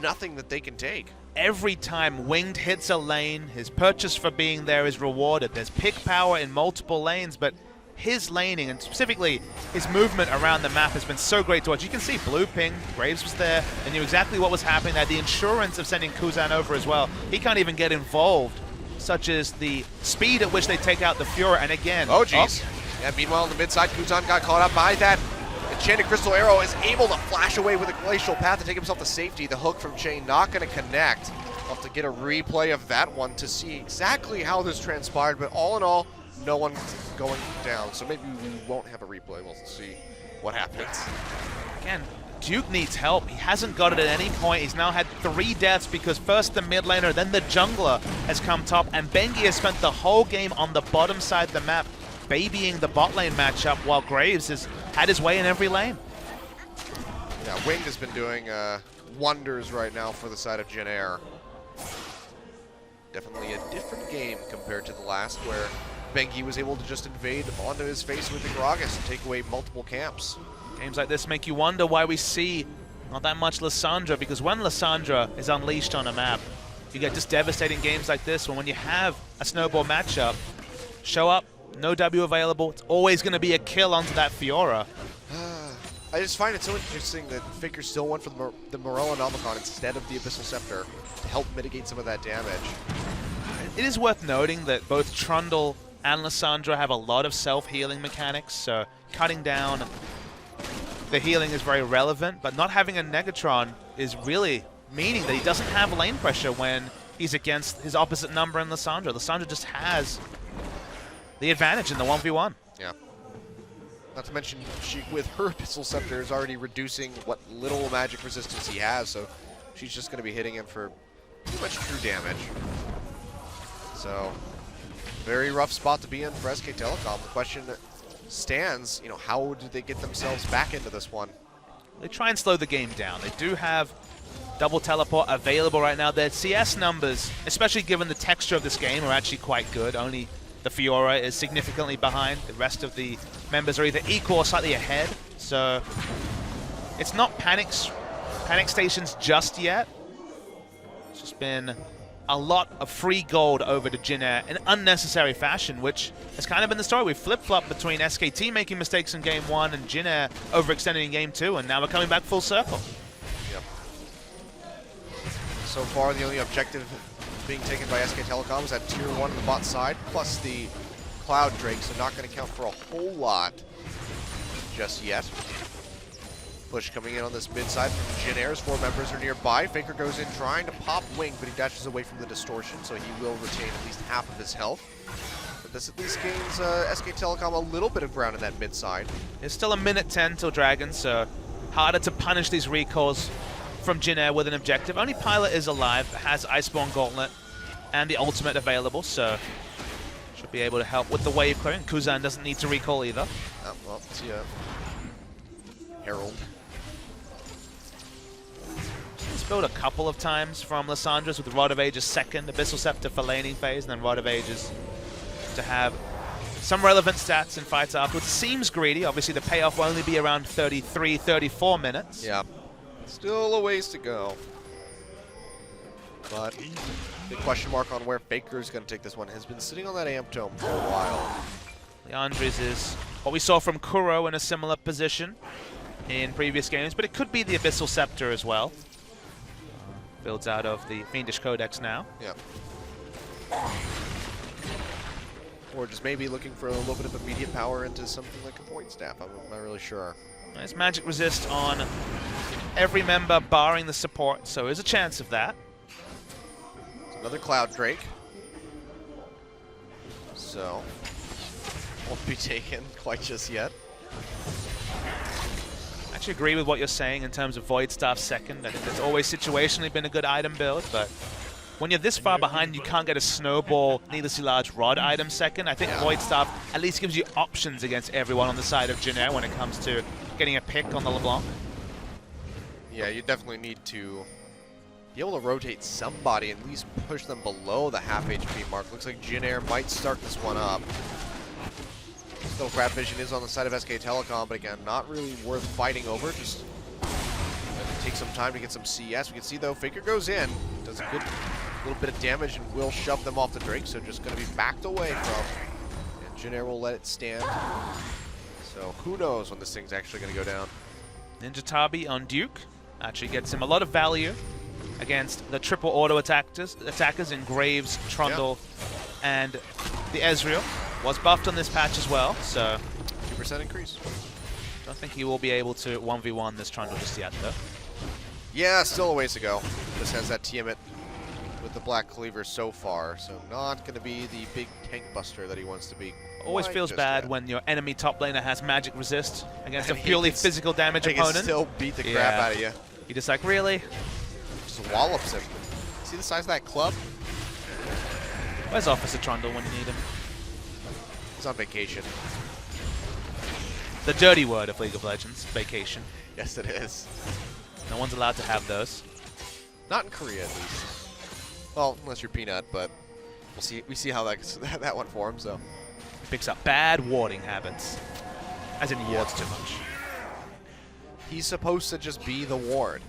nothing that they can take. Every time Winged hits a lane, his purchase for being there is rewarded. There's pick power in multiple lanes, but his laning, and specifically his movement around the map, has been so great to watch. You can see blue ping, Graves was there, and knew exactly what was happening there. The insurance of sending Kuzan over as well. He can't even get involved, such as the speed at which they take out the Fuhrer, and again... Oh, jeez. Yeah, meanwhile, on the mid side, Kuzan got caught up by that. Enchanted Crystal Arrow is able to flash away with a Glacial Path to take himself to safety. The hook from Chain not going to connect. We'll have to get a replay of that one to see exactly how this transpired, but all in all, no one going down. So maybe we won't have a replay. We'll see what happens. Again, Duke needs help. He hasn't got it at any point. He's now had 3 deaths because first the mid laner, then the jungler has come top, and Bengi has spent the whole game on the bottom side of the map, babying the bot lane matchup, while Graves has had his way in every lane. Yeah, Winged has been doing wonders right now for the side of Jin Air. Definitely a different game compared to the last, where Bengi was able to just invade onto his face with the Gragas and take away multiple camps. Games like this make you wonder why we see not that much Lissandra, because when Lissandra is unleashed on a map, you get just devastating games like this, when you have a snowball matchup, show up, no W available, it's always going to be a kill onto that Fiora. I just find it so interesting that Faker still went for the Morella Nomicon instead of the Abyssal Scepter to help mitigate some of that damage. It is worth noting that both Trundle and Lissandra have a lot of self-healing mechanics, so cutting down the healing is very relevant, but not having a Negatron is really meaning that he doesn't have lane pressure when he's against his opposite number in Lissandra. Lissandra just has the advantage in the 1v1. Yeah. Not to mention, she, with her Abyssal Scepter, is already reducing what little magic resistance he has, so she's just going to be hitting him for pretty much true damage. So, very rough spot to be in for SKTelecom. The question stands, how do they get themselves back into this one? They try and slow the game down. They do have double teleport available right now. Their CS numbers, especially given the texture of this game, are actually quite good. Only the Fiora is significantly behind. The rest of the members are either equal or slightly ahead. So it's not panic stations just yet. It's just been a lot of free gold over to Jin Air in unnecessary fashion, which has kind of been the story. We've flip-flopped between SKT making mistakes in Game 1 and Jin Air overextending in Game 2, and now we're coming back full circle. Yep. So far, the only objective being taken by SKTelecom is at tier 1 on the bot side, plus the Cloud Drake, so not going to count for a whole lot just yet. Push coming in on this mid side from Jin Air's 4 members are nearby. Faker goes in trying to pop Wing, but he dashes away from the distortion, so he will retain at least half of his health. But this at least gains SKTelecom a little bit of ground in that mid side. It's still a minute 10 till Dragon, so harder to punish these recalls from Jin Air with an objective. Only Pilot is alive, has Iceborne Gauntlet and the ultimate available, so should be able to help with the wave clearing. Kuzan doesn't need to recall either. Oh, well, let's see Herald. It's built a couple of times from Lissandra's with the Rod of Ages second, Abyssal Scepter for laning phase, and then Rod of Ages to have some relevant stats in fights afterwards. It seems greedy. Obviously, the payoff will only be around 33, 34 minutes. Yeah. Still a ways to go. But the question mark on where Faker is going to take this one has been sitting on that Amp Tome for a while. Leandri's is what we saw from Kuro in a similar position in previous games, but it could be the Abyssal Scepter as well. Builds out of the Fiendish Codex now. Yeah. Or just maybe looking for a little bit of immediate power into something like a point staff. I'm not really sure. Nice magic resist on every member barring the support, so there's a chance of that. Another Cloud Drake. So, won't be taken quite just yet. I actually agree with what you're saying in terms of Void Staff second. I think it's always situationally been a good item build, but when you're this far behind, you can't get a snowball, needlessly large rod item second. I think Void Staff at least gives you options against everyone on the side of Jinair when it comes to getting a pick on the LeBlanc. Yeah, you definitely need to be able to rotate somebody and at least push them below the half HP mark. Looks like Jinair might start this one up. Still, Crab Vision is on the side of SKTelecom, but again, not really worth fighting over. Just take some time to get some CS. We can see though, Faker goes in, does a good little bit of damage and will shove them off the Drake, so just going to be backed away from. And Jinair will let it stand. So who knows when this thing's actually going to go down. Ninja Tabi on Duke actually gets him a lot of value against the triple auto attackers in Graves, Trundle, and the Ezreal. Was buffed on this patch as well, so 2% increase. Don't think he will be able to 1v1 this Trundle just yet, though. Yeah, still a ways to go. This has that Tiamat with the Black Cleaver so far, so not going to be the big tank buster that he wants to be. Always feels bad when your enemy top laner has magic resist against a purely physical damage opponent. opponent. Still beat the crap out of you. You're just like, really? Just wallops him. See the size of that club? Where's Officer Trundle when you need him? He's on vacation. The dirty word of League of Legends, vacation. Yes, it is. No one's allowed to have those. Not in Korea, at least. Well, unless you're Peanut, but we'll see. We see how that one forms, though. Picks up bad warding habits, as in he wards too much. He's supposed to just be the ward.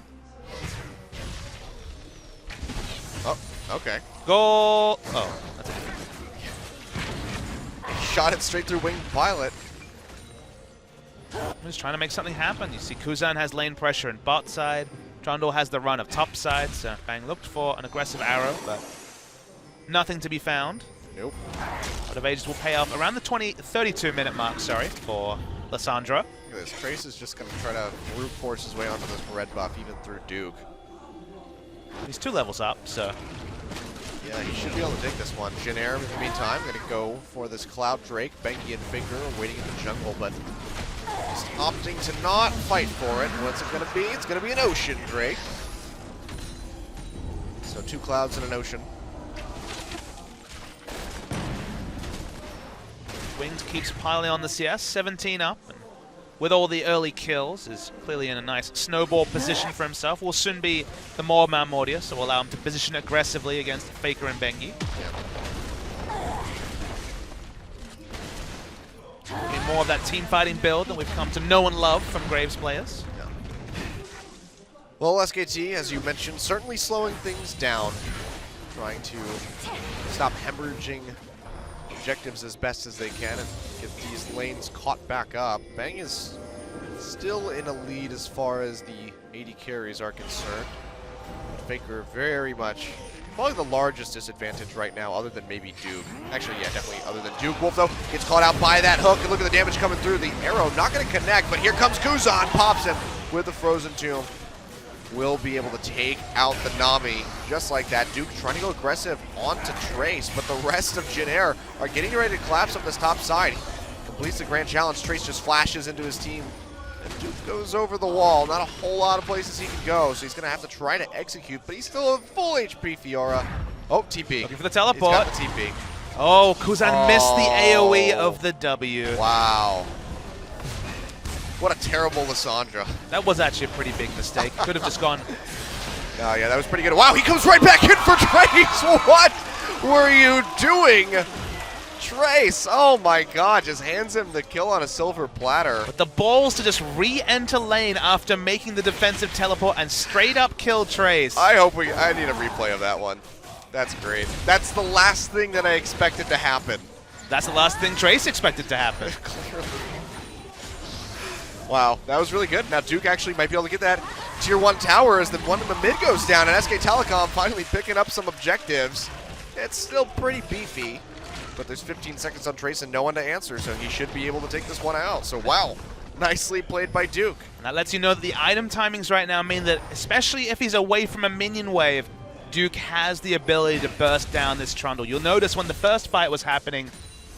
Oh, okay. Goal! Oh, that's a different. Shot it straight through Winged Violet. I'm just trying to make something happen. You see Kuzan has lane pressure in bot side. Trundle has the run of top side, so Bang looked for an aggressive arrow, but nothing to be found. Nope. Out of Ages will pay off around the 32 minute mark, for Lissandra. Look at this. Trace is just going to try to brute force his way onto this red buff, even through Duke. He's 2 levels up, so yeah, he should be able to take this one. Jinair, in the meantime, going to go for this Cloud Drake. Benki and Faker waiting in the jungle, but just opting to not fight for it. What's it going to be? It's going to be an Ocean Drake. So 2 clouds and an ocean. Winged keeps piling on the CS, 17 up. And with all the early kills, is clearly in a nice snowball position for himself. Will soon be the more Mordia, so will allow him to position aggressively against Faker and Bengi. In more of that team fighting build that we've come to know and love from Graves players. Yeah. Well, SKT, as you mentioned, certainly slowing things down, trying to stop hemorrhaging objectives as best as they can and get these lanes caught back up. Bang is still in a lead as far as the AD carries are concerned. Faker very much, probably the largest disadvantage right now, other than maybe Duke. Actually, yeah, definitely other than Duke. Wolf, though, gets caught out by that hook, and look at the damage coming through. The arrow not going to connect, but here comes Kuzan, pops him with the Frozen Tomb. Will be able to take out the Nami just like that. Duke trying to go aggressive onto Trace, but the rest of Jinair are getting ready to collapse up this top side. Completes the grand challenge. Trace just flashes into his team. And Duke goes over the wall. Not a whole lot of places he can go, so he's going to have to try to execute, but he's still a full HP Fiora. Oh, TP. Looking for the teleport. He's got the TP. Oh, Kuzan missed the AoE of the W. Wow. What a terrible Lissandra. That was actually a pretty big mistake. Could have just gone. Oh, yeah, that was pretty good. Wow, he comes right back in for Trace. What were you doing? Trace, oh my god, just hands him the kill on a silver platter. But the balls to just re-enter lane after making the defensive teleport and straight up kill Trace. I need a replay of that one. That's great. That's the last thing that I expected to happen. That's the last thing Trace expected to happen. Clearly. Wow, that was really good. Now Duke actually might be able to get that tier 1 tower as the one in the mid goes down, and SKTelecom finally picking up some objectives. It's still pretty beefy, but there's 15 seconds on Trace and no one to answer, so he should be able to take this one out. So wow, nicely played by Duke. And that lets you know that the item timings right now mean that, especially if he's away from a minion wave, Duke has the ability to burst down this Trundle. You'll notice when the first fight was happening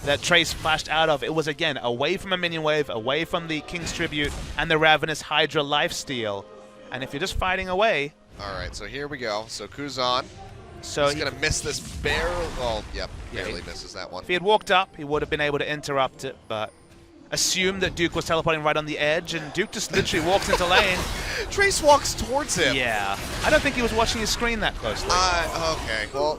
that Trace flashed out of, it was again away from a minion wave, away from the King's Tribute and the Ravenous Hydra lifesteal. And if you're just fighting away... Alright, so here we go. So Kuzan, so he's going to miss this barrel. Oh, yep, barely misses that one. If he had walked up, he would have been able to interrupt it, but assumed that Duke was teleporting right on the edge, and Duke just literally walks into lane. Trace walks towards him. Yeah. I don't think he was watching his screen that closely. Okay, well...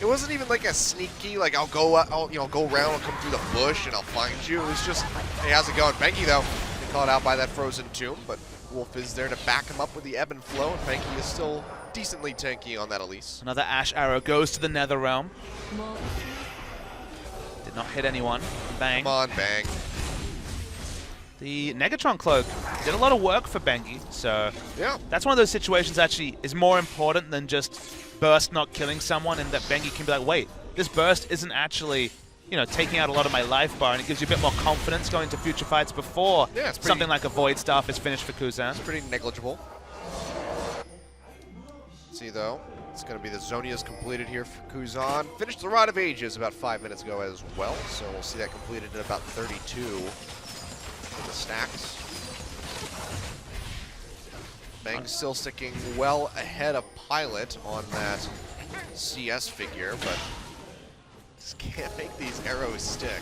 It wasn't even like a sneaky, like I'll go around, I'll come through the bush and I'll find you. It was just, hey, how's it going? Bengi though, they caught out by that frozen tomb, but Wolf is there to back him up with the ebb and flow, and Bengi is still decently tanky on that Elise. Another Ash Arrow goes to the Nether Realm. Did not hit anyone. Bang. Come on, Bang. The Negatron Cloak did a lot of work for Bengi, so yeah, that's one of those situations actually is more important than just burst not killing someone, and that Bengi can be like, wait, this burst isn't actually, taking out a lot of my life bar, and it gives you a bit more confidence going into future fights before something like a Void Staff is finished for Kuzan. It's pretty negligible. See though, it's going to be the Zonia's completed here for Kuzan. Finished the Rod of Ages about 5 minutes ago as well, so we'll see that completed in about 32 for the stacks. Bang's still sticking well ahead of Pilot on that CS figure, but just can't make these arrows stick.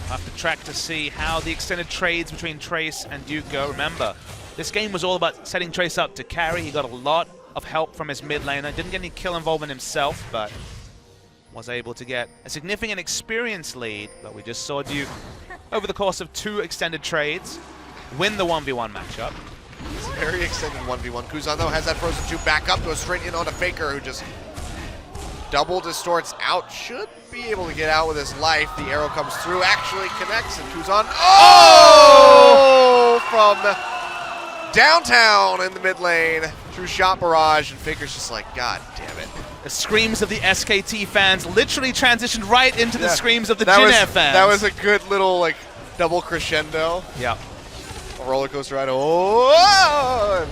I'll have to track to see how the extended trades between Trace and Duke go. Remember, this game was all about setting Trace up to carry. He got a lot of help from his mid laner. Didn't get any kill involvement himself, but was able to get a significant experience lead. But we just saw Duke, over the course of 2 extended trades, win the 1v1 matchup. It's a very extended 1v1. Kuzan, though, has that Frozen 2 back up, goes straight in on a Faker who just double distorts out. Should be able to get out with his life. The arrow comes through, actually connects, and Kuzan, from downtown in the mid lane. True shot barrage, and Faker's just like, God damn it. The screams of the SKT fans literally transitioned right into the screams of the Jin Air fans. That was a good little, double crescendo. Yeah. A roller coaster ride. Oh!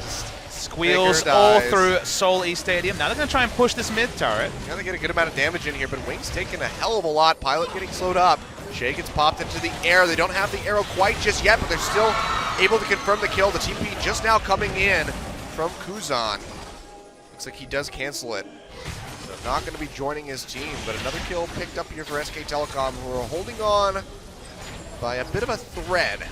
Squeals all through Seoul East Stadium. Now they're going to try and push this mid turret. Now they get a good amount of damage in here, but Wing's taking a hell of a lot. Pilot getting slowed up. Shay gets popped into the air. They don't have the arrow quite just yet, but they're still able to confirm the kill. The TP just now coming in from Kuzan. Looks like he does cancel it. So not going to be joining his team, but another kill picked up here for SKTelecom, who are holding on by a bit of a thread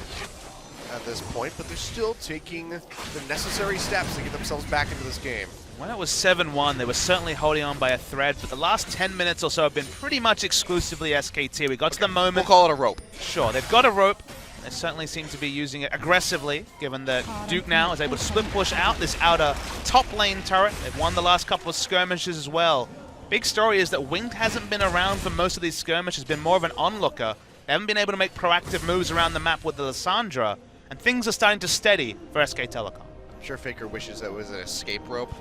at this point, but they're still taking the necessary steps to get themselves back into this game. When it was 7-1, they were certainly holding on by a thread, but the last 10 minutes or so have been pretty much exclusively SKT. We got to the moment... We'll call it a rope. Sure, they've got a rope. They certainly seem to be using it aggressively, given that Duke now is able to split push out this outer top lane turret. They've won the last couple of skirmishes as well. Big story is that Winged hasn't been around for most of these skirmishes, been more of an onlooker. They haven't been able to make proactive moves around the map with the Lissandra, and things are starting to steady for SKTelecom. I'm sure Faker wishes that was an escape rope.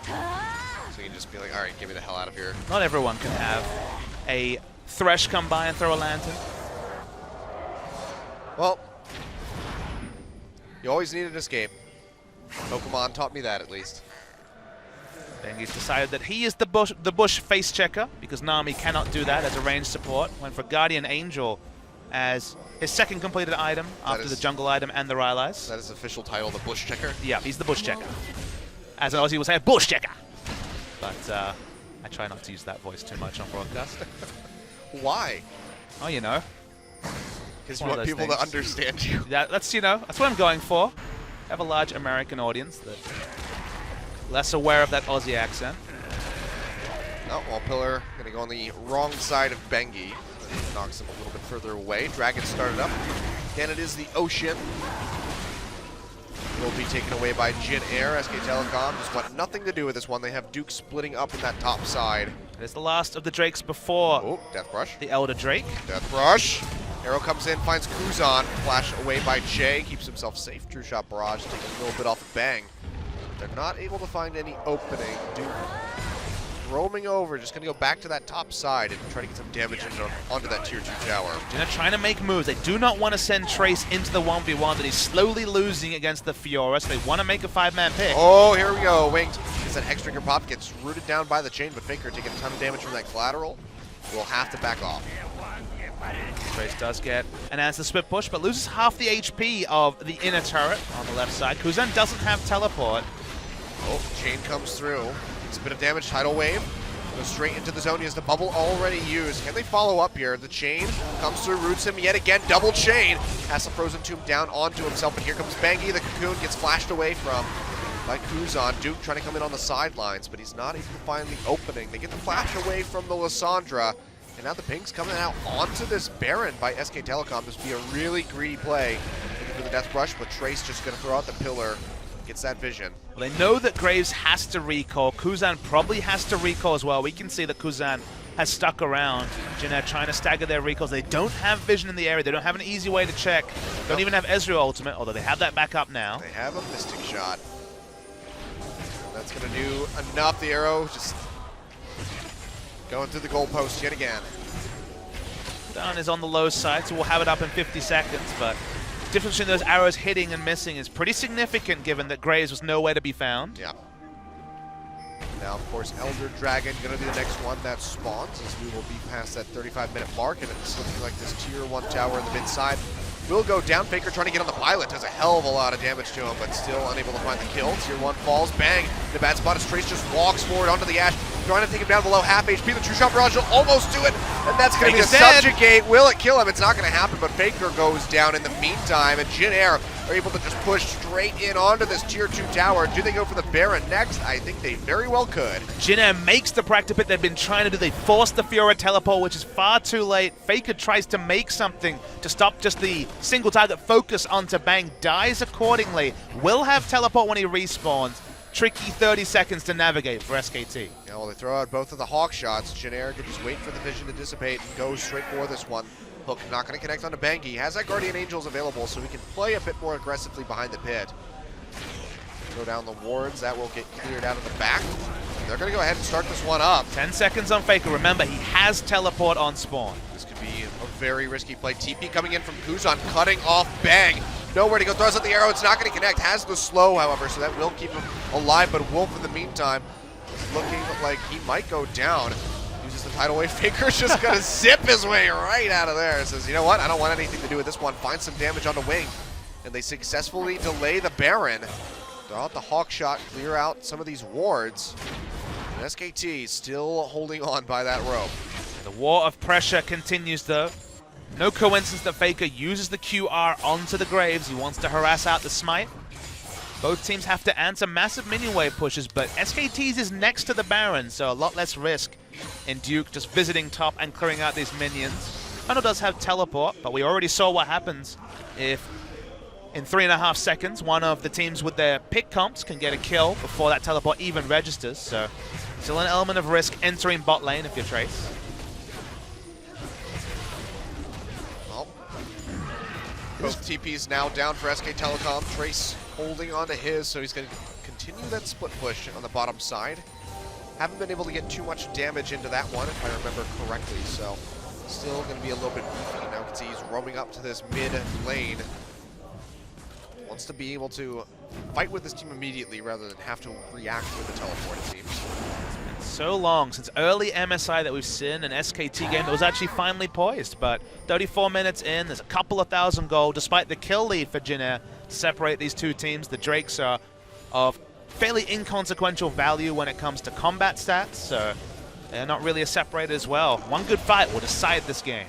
So you can just be like, all right, get me the hell out of here. Not everyone can have a Thresh come by and throw a lantern. Well, you always need an escape. Pokemon taught me that, at least. Bengi's decided that he is the bush face checker, because Nami cannot do that as a ranged support. Went for Guardian Angel as his second completed item after the jungle item and the Rylai's. That is official title, the bush checker? Yeah, he's the bush checker. As an Aussie would say, bush checker. But I try not to use that voice too much on broadcast. Why? Oh, you know. Because you want people to understand you. That's what I'm going for. I have a large American audience that less aware of that Aussie accent. Oh, well, Pillar going to go on the wrong side of Bengi. Knocks him a little bit further away. Dragon started up. Again, it is the Ocean. Will be taken away by Jin Air. SKTelecom just want nothing to do with this one. They have Duke splitting up in that top side. It is the last of the Drakes before Death Brush. The Elder Drake. Death Brush. Arrow comes in, finds Kuzan. Flash away by Jay. Keeps himself safe. True Shot Barrage taking a little bit off of Bang. They're not able to find any opening. Duke roaming over, just going to go back to that top side and try to get some damage onto that tier 2 tower. They're trying to make moves. They do not want to send Trace into the 1v1 that he's slowly losing against the Fiora, so they want to make a 5-man pick. Oh, here we go. Winged gets that X-Trigger pop, gets rooted down by the chain, but Faker taking a ton of damage from that collateral. Will have to back off. Trace does get an answer split push, but loses half the HP of the inner turret on the left side. Kuzan doesn't have teleport. Oh, chain comes through. It's a bit of damage. Tidal wave goes straight into the zone. He has the bubble already used. Can they follow up here? The chain comes through, roots him yet again. Double chain. Has the frozen tomb down onto himself, but here comes Bangi. The cocoon gets flashed away from by Kuzan. Duke trying to come in on the sidelines, but he's not able to find the opening. They get the flash away from the Lissandra, and now the ping's coming out onto this Baron by SKTelecom. This would be a really greedy play. Looking for the Death Brush, but Trace just going to throw out the pillar. Gets that vision. Well, they know that Graves has to recall. Kuzan probably has to recall as well. We can see that Kuzan has stuck around. Jin trying to stagger their recalls. They don't have vision in the area. They don't have an easy way to check. Don't even have Ezreal ultimate, although they have that back up now. They have a Mystic Shot. That's going to do enough. The arrow just going through the goalpost yet again. Down is on the low side, so we'll have it up in 50 seconds, but the difference between those arrows hitting and missing is pretty significant given that Graves was nowhere to be found. Yeah. Now, of course, Elder Dragon going to be the next one that spawns as we will be past that 35-minute mark, and it's looking like this tier 1 tower in the mid side will go down. Faker trying to get on the pilot, does a hell of a lot of damage to him, but still unable to find the kill. Tier 1 falls, bang, the bad spot as Trace just walks forward onto the Ashe, trying to take him down below half HP. The true shot barrage will almost do it, and that's going to be a subjugate. Will it kill him? It's not going to happen, but Faker goes down in the meantime, and Jin Air are able to just push straight in onto this tier 2 tower. Do they go for the Baron next? I think they very well could. Jin Air makes the practice pit they've been trying to do. They force the Fiora teleport, which is far too late. Faker tries to make something to stop just the single target focus onto Bang, dies accordingly. Will have teleport when he respawns. Tricky 30 seconds to navigate for SKT. Yeah, well, they throw out both of the Hawk shots. Jin Air can just wait for the vision to dissipate and go straight for this one. Hook not going to connect onto Bangi. He has that Guardian Angels available, so he can play a bit more aggressively behind the pit. Throw down the wards. That will get cleared out of the back. They're going to go ahead and start this one up. 10 seconds on Faker. Remember, he has teleport on spawn. This could be a very risky play. TP coming in from Kuzan, cutting off Bang. Nowhere to go. Throws out the arrow. It's not going to connect. Has the slow, however, so that will keep him alive. But Wolf, in the meantime, is looking like he might go down. Uses the tidal wave. Faker's just going to zip his way right out of there. Says, you know what? I don't want anything to do with this one. Find some damage on the wing. And they successfully delay the Baron. Throw out the Hawk shot. Clear out some of these wards. And SKT still holding on by that rope. The war of pressure continues, though. No coincidence that Faker uses the QR onto the Graves. He wants to harass out the smite. Both teams have to answer massive minion wave pushes, but SKT's is next to the Baron, so a lot less risk in Duke just visiting top and clearing out these minions. Funnel does have teleport, but we already saw what happens if in 3.5 seconds one of the teams with their pick comps can get a kill before that teleport even registers, so still an element of risk entering bot lane if you're Trace. Both TPs now down for SKTelecom. Trace holding on to his, so he's going to continue that split push on the bottom side. Haven't been able to get too much damage into that one, if I remember correctly, so still going to be a little bit beefy. Now you can see he's roaming up to this mid lane. Wants to be able to fight with this team immediately rather than have to react with the teleport, it seems. So long since early MSI that we've seen an SKT game that was actually finally poised, but 34 minutes in, there's a couple of thousand gold despite the kill lead for Jin Air to separate these two teams. The Drakes are of fairly inconsequential value when it comes to combat stats, so they're not really a separator as well. One good fight will decide this game.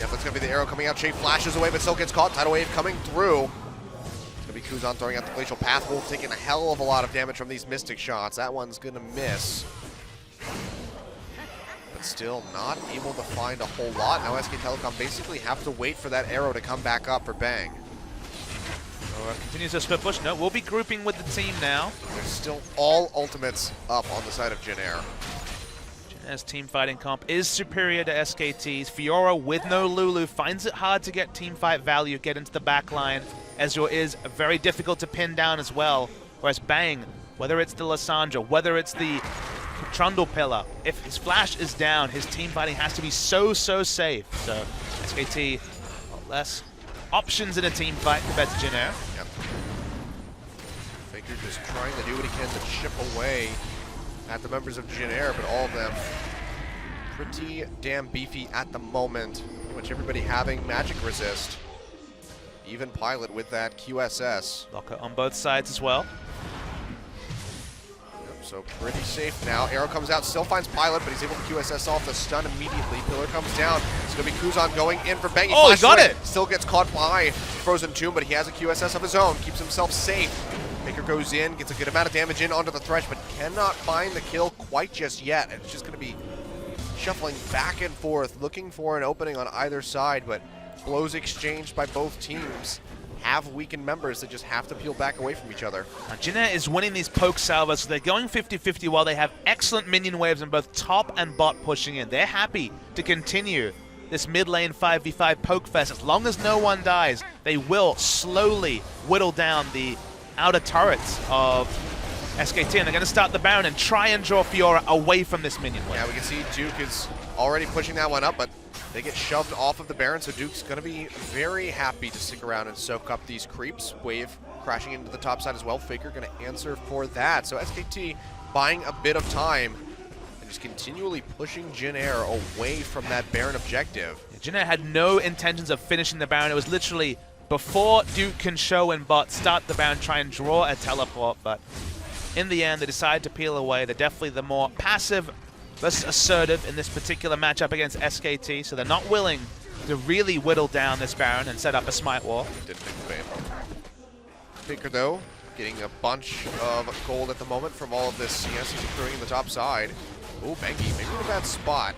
Yep, that's going to be the arrow coming out. Shay flashes away, but still gets caught. Tidal wave coming through. It's going to be Kuzan throwing out the Glacial Path. Wolf taking a hell of a lot of damage from these Mystic shots. That one's going to miss. But still not able to find a whole lot. Now SKTelecom basically have to wait for that arrow to come back up for Bang. Continues to split push. No, we'll be grouping with the team now. There's still all ultimates up on the side of Jin Air. Jin Air's team fighting comp is superior to SKT's. Fiora with no Lulu finds it hard to get team fight value, get into the back line. Ezreal is very difficult to pin down as well. Whereas Bang, whether it's the Lissandra, whether it's the Trundle pillar. If his flash is down, his team fighting has to be so safe. So SKT, less options in a team fight compared to Jin Air. Yep. Faker just trying to do what he can to chip away at the members of Jin Air, but all of them pretty damn beefy at the moment. Pretty much everybody having magic resist. Even Pilot with that QSS. Locker on both sides as well. Yep, so pretty safe now. Arrow comes out, still finds Pilot, but he's able to QSS off the stun immediately. Pillar comes down. It's going to be Kuzan going in for Bang. Oh, he got it! Still gets caught by Frozen Tomb, but he has a QSS of his own. Keeps himself safe. Faker goes in, gets a good amount of damage in onto the Thresh, but cannot find the kill quite just yet. And it's just going to be shuffling back and forth, looking for an opening on either side, but blows exchanged by both teams have weakened members that just have to peel back away from each other. Jin Air is winning these poke salvos, so they're going 50-50 while they have excellent minion waves on both top and bot pushing in. They're happy to continue this mid lane 5v5 poke fest. As long as no one dies, they will slowly whittle down the outer turrets of SKT, and they're going to start the Baron and try and draw Fiora away from this minion wave. Yeah, we can see Duke is already pushing that one up, but they get shoved off of the Baron, so Duke's going to be very happy to stick around and soak up these creeps. Wave crashing into the top side as well. Faker going to answer for that. So SKT buying a bit of time and just continually pushing Jin Air away from that Baron objective. Yeah, Jin Air had no intentions of finishing the Baron. It was literally before Duke can show and bot, start the Baron, try and draw a teleport, but in the end, they decide to peel away. They're definitely the more passive versus assertive in this particular matchup against SKT, so they're not willing to really whittle down this Baron and set up a smite wall. Didn't make the bait. Faker, though, getting a bunch of gold at the moment from all of this CS he's accruing in the top side. Oh, Bengi, maybe in a bad spot.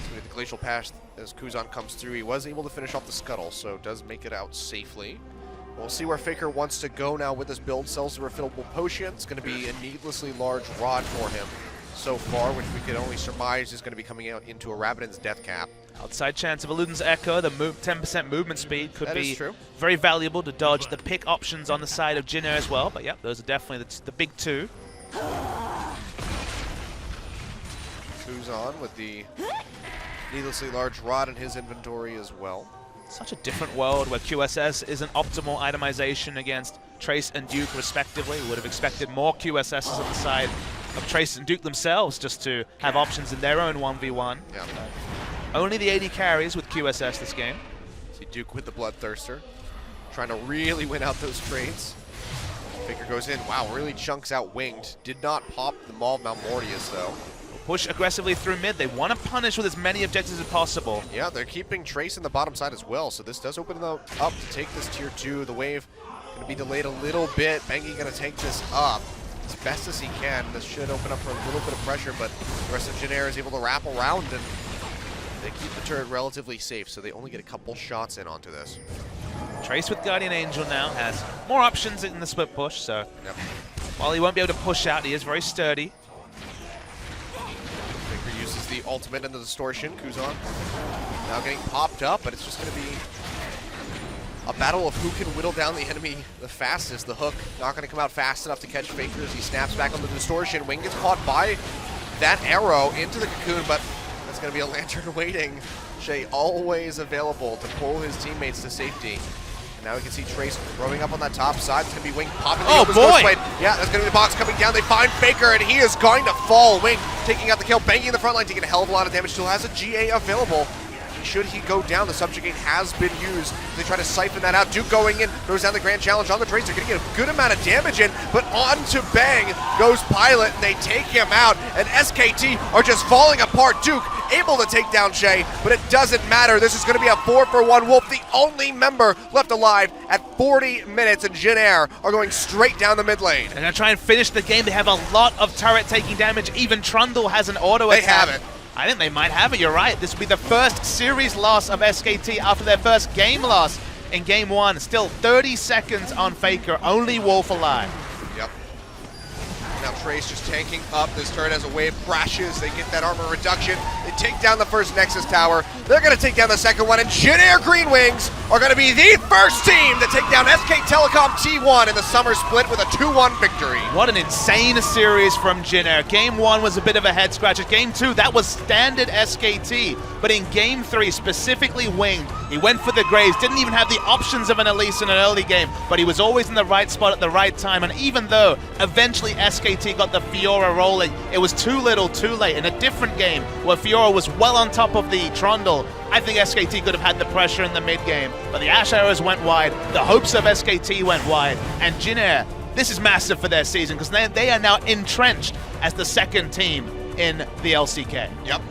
So the Glacial Pass as Kuzan comes through. He was able to finish off the Scuttle, so does make it out safely. We'll see where Faker wants to go now with this build. Sells the refillable potion. It's going to be a needlessly large rod for him so far, which we could only surmise is going to be coming out into a Rabadon's death cap. Outside chance of Eluden's Echo, the 10% movement speed could That be is true. very valuable to dodge the pick options on the side of Jin Air as well. But yeah, those are definitely the big two. Kuzan with the needlessly large rod in his inventory as well. Such a different world where QSS is an optimal itemization against Trace and Duke respectively. Would have expected more QSSs on the side of Trace and Duke themselves just to have options in their own 1v1. Yeah. Only the AD carries with QSS this game. See Duke with the Bloodthirster, trying to really win out those trades. Faker goes in. Wow, really chunks out Winged. Did not pop the Maul of Malmortius, though. Push aggressively through mid. They want to punish with as many objectives as possible. Yeah, they're keeping Trace in the bottom side as well, so this does open them up to take this tier 2. The wave going to be delayed a little bit. Bengi going to take this up as best as he can. This should open up for a little bit of pressure, but the rest of Jin Air is able to wrap around, and they keep the turret relatively safe, so they only get a couple shots in onto this. Trace with Guardian Angel now has more options in the split push, so Yep. while he won't be able to push out, he is very sturdy. Faker uses the ultimate into the distortion. Kuzan now getting popped up, but it's just going to be a battle of who can whittle down the enemy the fastest. The hook not going to come out fast enough to catch Faker as he snaps back on the distortion. Wing gets caught by that arrow into the cocoon, but that's going to be a lantern waiting. Shay always available to pull his teammates to safety. And now we can see Trace throwing up on that top side. It's going to be Wing popping the Opus Ghost Blade. Yeah, that's going to be the box coming down. They find Faker, and he is going to fall. Wing taking out the kill, banging in the front line, taking a hell of a lot of damage. Still has a GA available. Should he go down, the subjugate has been used. They try to siphon that out. Duke going in, throws down the Grand Challenge on the Tracer. They're going to get a good amount of damage in, but on to Bang goes Pilot, and they take him out. And SKT are just falling apart. Duke able to take down Shay, but it doesn't matter. This is going to be a 4-for-1 Wolf, the only member left alive at 40 minutes, and Jin Air are going straight down the mid lane. They're going to try and finish the game. They have a lot of turret taking damage. Even Trundle has an auto attack. They have it. I think they might have it, you're right. This will be the first series loss of SKT after their first game loss in game 1. Still 30 seconds on Faker, only Wolf alive. Yep. Now Trace just tanking up. This turret as a wave crashes. They get that armor reduction. They take down the first Nexus tower. They're going to take down the second one, and Jin Air Green Wings are going to be the first team to take down SKTelecom T1 in the summer split with a 2-1 victory. What an insane series from Jin Air. Game 1 was a bit of a head scratcher. Game 2, that was standard SKT. But in Game 3, specifically Winged, he went for the Graves, didn't even have the options of an Elise in an early game, but he was always in the right spot at the right time. And even though eventually SKT got the Fiora rolling, it was too little, too late. In a different game where Fiora was well on top of the Trundle, I think SKT could have had the pressure in the mid game. But the Ash arrows went wide, the hopes of SKT went wide, and Jin Air, this is massive for their season because they are now entrenched as the second team in the LCK. Yep.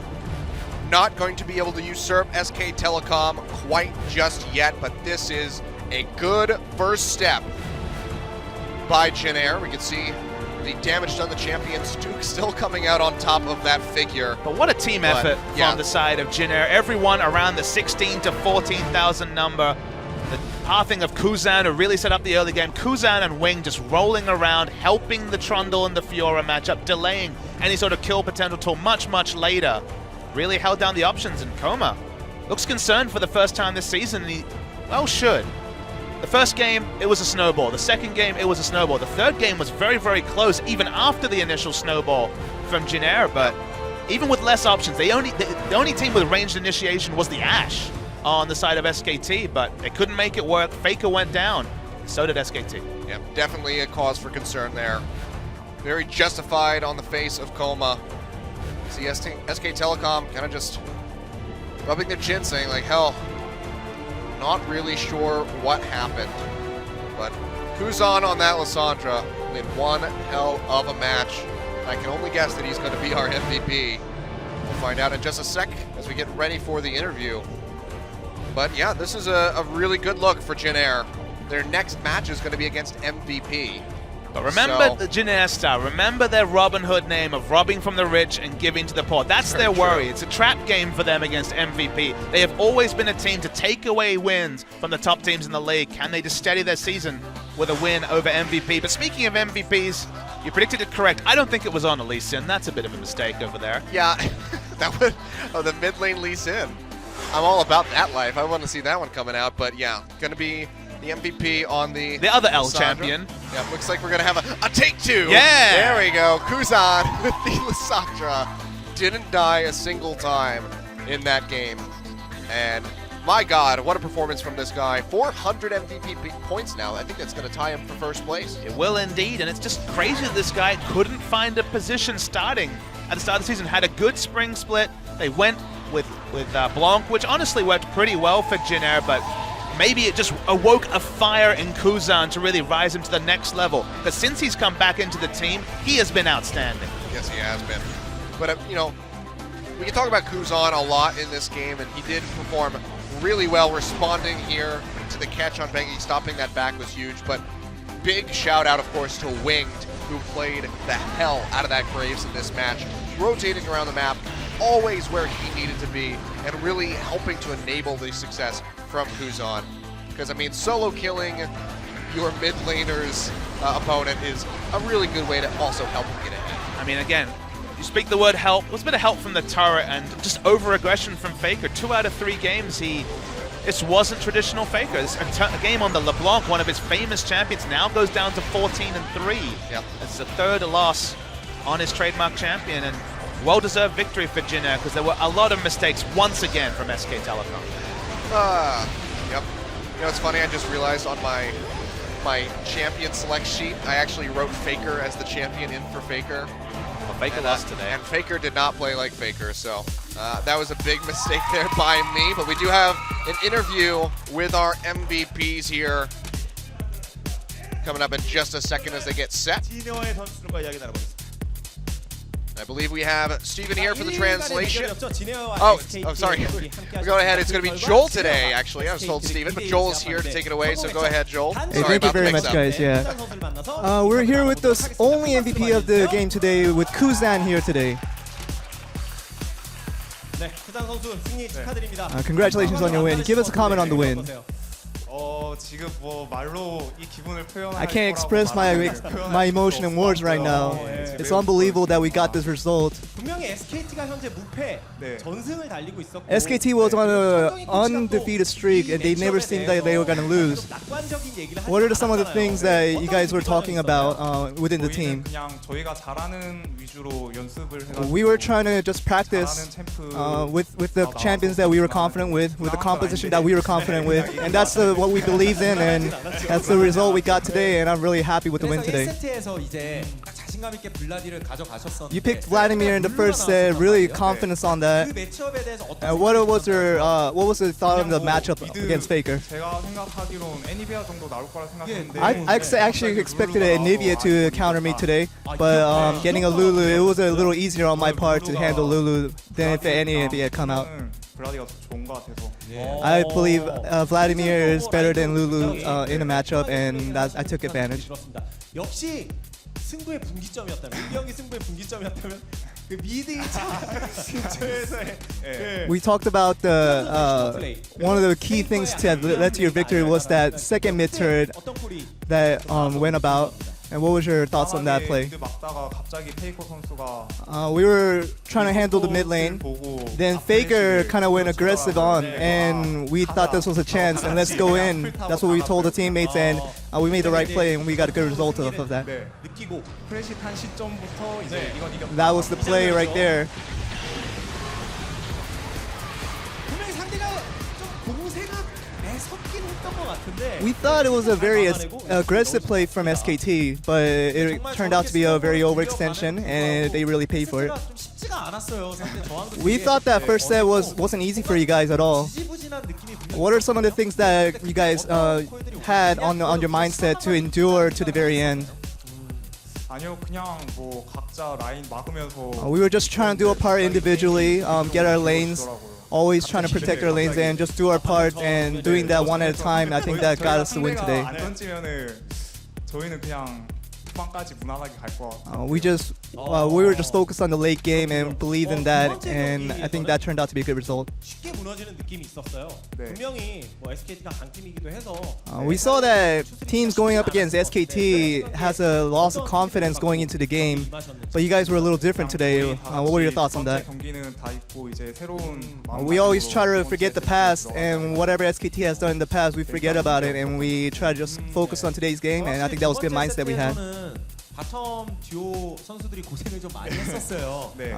Not going to be able to usurp SKTelecom quite just yet, but this is a good first step by Jin Air. We can see the damage done to champions. Duke still coming out on top of that figure. But what a team effort from the side of Jin Air. Everyone around the 16 to 14,000 number. The pathing of Kuzan, who really set up the early game. Kuzan and Wing just rolling around, helping the Trundle and the Fiora matchup, delaying any sort of kill potential till much, much later. Really held down the options, and Koma looks concerned for the first time this season, and he, well, should. The first game, it was a snowball. The second game, it was a snowball. The third game was very, very close, even after the initial snowball from Jin Air, but even with less options, the only team with ranged initiation was the Ashe on the side of SKT, but they couldn't make it work. Faker went down. So did SKT. Yeah, definitely a cause for concern there. Very justified on the face of Koma. See SKTelecom kind of just rubbing their chin, saying like, hell, not really sure what happened. But Kuzan on that Lissandra in one hell of a match. I can only guess that he's going to be our MVP. We'll find out in just a sec as we get ready for the interview. But yeah, this is a really good look for Jin Air. Their next match is going to be against MVP. But remember the Jin Air style. Remember their Robin Hood name of robbing from the rich and giving to the poor. That's their worry. It's a trap game for them against MVP. They have always been a team to take away wins from the top teams in the league. Can they just steady their season with a win over MVP? But speaking of MVPs, you predicted it correct. I don't think it was on a Lee Sin. That's a bit of a mistake over there. Yeah, that would the mid lane Lee Sin. I'm all about that life. I want to see that one coming out. But yeah, going to be the MVP on the other L Lissandra. champion. Yeah, looks like we're going to have a take two. Yeah! There we go. Kuzan with the Lissandra. Didn't die a single time in that game. And my God, what a performance from this guy. 400 MVP points now. I think that's going to tie him for first place. It will indeed, and it's just crazy that this guy couldn't find a position starting at the start of the season. Had a good spring split. They went with Blanc, which honestly worked pretty well for Jin Air, but maybe it just awoke a fire in Kuzan to really rise him to the next level. Because since he's come back into the team, he has been outstanding. Yes, he has been. But, you know, we can talk about Kuzan a lot in this game, and he did perform really well responding here to the catch on Bengi. Stopping that back was huge. But big shout out, of course, to Winged, who played the hell out of that Graves in this match, rotating around the map, always where he needed to be, and really helping to enable the success from Kuzan. Because, I mean, solo killing your mid laner's opponent is a really good way to also help him get ahead. I mean, again, you speak the word help. It was a bit of help from the turret and just over-aggression from Faker. 2 out of 3 games, this wasn't traditional Faker. This a game on the LeBlanc, one of his famous champions, now goes down to 14-3. Yep. It's the 3rd loss on his trademark champion, and well-deserved victory for Jin Air because there were a lot of mistakes once again from SKTelecom. Yep. You know, it's funny, I just realized on my champion select sheet, I actually wrote Faker as the champion in for Faker. Well, Faker lost today. And Faker did not play like Faker, so that was a big mistake there by me. But we do have an interview with our MVPs here coming up in just a second as they get set. I believe we have Steven here for the translation. Oh, sorry. We're going ahead. It's going to be Joel today, actually. I was told Steven, but Joel's here to take it away, so go ahead, Joel. Hey, thank you very much, guys. Yeah. We're here with the only MVP of the game today, with Kuzan here today. Congratulations on your win. Give us a comment on the win. 지금 뭐 말로 이 기분을 표현할 I can't 거라고 express 말하면 my emotion in words right now. 네, It's 매우 unbelievable that we got this result. 분명히 SKT가 현재 무패 네. 전승을 달리고 있었고 SKT was on an undefeated streak and they never seemed like they were going to lose. 낙관적인 얘기를 하지 What are some of the 않았잖아요. things that you guys were talking about within the 저희는 team? 그냥 저희가 잘하는 위주로 연습을 해가지고 We were trying to just practice 잘하는 챔프 with the champions that we were confident with the composition that we were confident with, and that's what we believed in, and that's the result we got today, and I'm really happy with the win today. 1세트에서 이제 딱 자신감 있게 블라디를 가져가셨었는데 You picked Vladimir in the first set, really confidence on 그 that. 매치업에 대해서 어떤 And what was the thought on the matchup against Faker? 제가 생각하기론 애니비아 정도 나올 거라 생각했는데 I actually expected Nivea to counter me today, but getting a Lulu, it was a little easier on my part to handle Lulu than if Nivea had come out. 블라디가 더 좋은 것 같아서 I believe Vladimir is better than Lulu in a matchup, and I took advantage. 그렇습니다. 역시 승부의 분기점이었다면 이 경기 승부의 분기점이었다면 그 미드 근처에서의 We talked about the one of the key things to have led to your victory was that second mid turret 어떤 콜이 that went about. And what was your thoughts on that play? 미드 막다가 갑자기 페이커 선수가 We were trying to handle the mid lane. Then Faker kind of went aggressive on, and we thought this was a chance, and let's go in. That's what we told the teammates, and we made the right play, and we got a good result off of that. 네. 느끼고 프레시 탄 시점부터 이제 이건 이겼다. That was the play right there. 분명히 상대가 좀 공세가 매섭긴 했던 것 같은데 We thought it was a very aggressive play from SKT, but it turned out to be a very overextension, and they really paid for it. 좀 쉽지가 않았어요. 상대 저항도 We 되게 thought that first set wasn't easy for you guys at all. 지지부진한 느낌이 분명히 What are some of the things that you guys had on your mindset to endure to the very end? 아니요, 그냥 뭐 각자 라인 막으면서 We were just trying to do our part individually, get our lanes, always trying to protect our lanes and just do our part, and doing that one at a time. I think that got us the win today. 안 던지면은 저희는 그냥 후반까지 무난하게 갈 것 같아요. We were just focused on the late game and believed in that, and I think that turned out to be a good result. 쉽게 무너지는 느낌이 있었어요. 네. 분명히 뭐 SKT가 강팀이기도 해서 We saw that teams going up against SKT has a loss of confidence going into the game, but you guys were a little different today. What were your thoughts on that? 경기는 다 있고 이제 새로운 We always try to forget the past, and whatever SKT has done in the past, we forget about it, and we try to just focus on today's game, and I think that was a good mindset we had. 바텀 듀오 선수들이 고생을 좀 많이 했었어요. 네.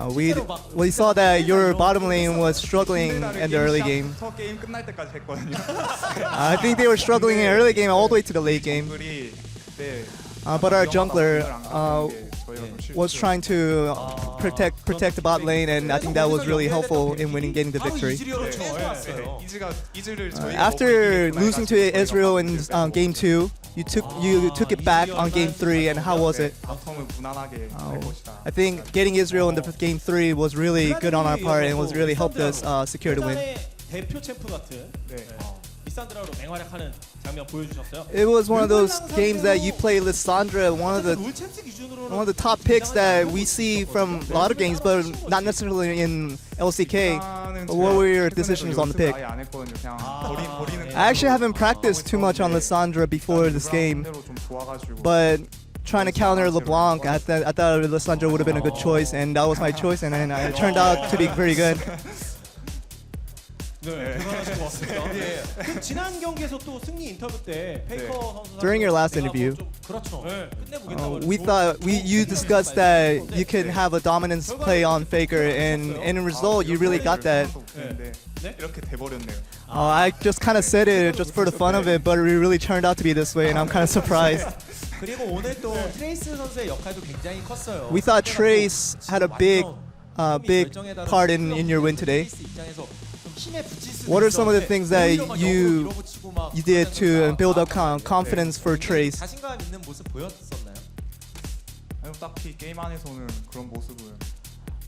We saw that your bottom lane was struggling in the early game. 게임 끝날 때까지 했거든요. I think they were struggling in early game all the way to the late game. 정글이 네. But our jungler 저희가 좀 was trying to protect the bot lane, and I think that was really helpful in getting the victory. 이즈리얼로 쳐왔어요. 이즈를 저희 After losing to Israel in game 2, you took it back on game 3, and how was it? 바텀을 무난하게 할 것이다. I think getting Israel in the game 3 was really good on our part and was really helped us secure the win. 대표 챔프 같은 네. 리산드라로 맹활약하는 장면 보여주셨어요. It was one of those games that you play Lissandra, one of the 롤 챔스 기준으로는 top picks that we see from a lot of games, but not necessarily in LCK. What were your decisions on the pick? 아예 안 했거든요. 그냥 버리는 I actually haven't practiced too much on Lissandra before this game, 좀 좋아가지고. but trying to counter LeBlanc, I thought Lissandra would have been a good choice, and that was my choice, and it turned out to be very good. 네, 대단하신 것 같습니다. 예. 그 지난 경기에서 또 승리 인터뷰 때 페이커 선수 During your last interview, 그렇죠. 네, 끝내보겠다고 you discussed that you can have a dominance play on Faker, and in result, you really got that. 네? 이렇게 돼버렸네요. I just kind of said it just for the fun of it, but it really turned out to be this way, and I'm kind of surprised. 그리고 오늘 또 트레이스 선수의 역할도 굉장히 컸어요. We thought Trace had a big part in your win today. What are some of the things that you did to build up confidence for Trace? 자신감 있는 모습 보였었나요? 아니요, 딱히 게임 안에서는 그런 모습을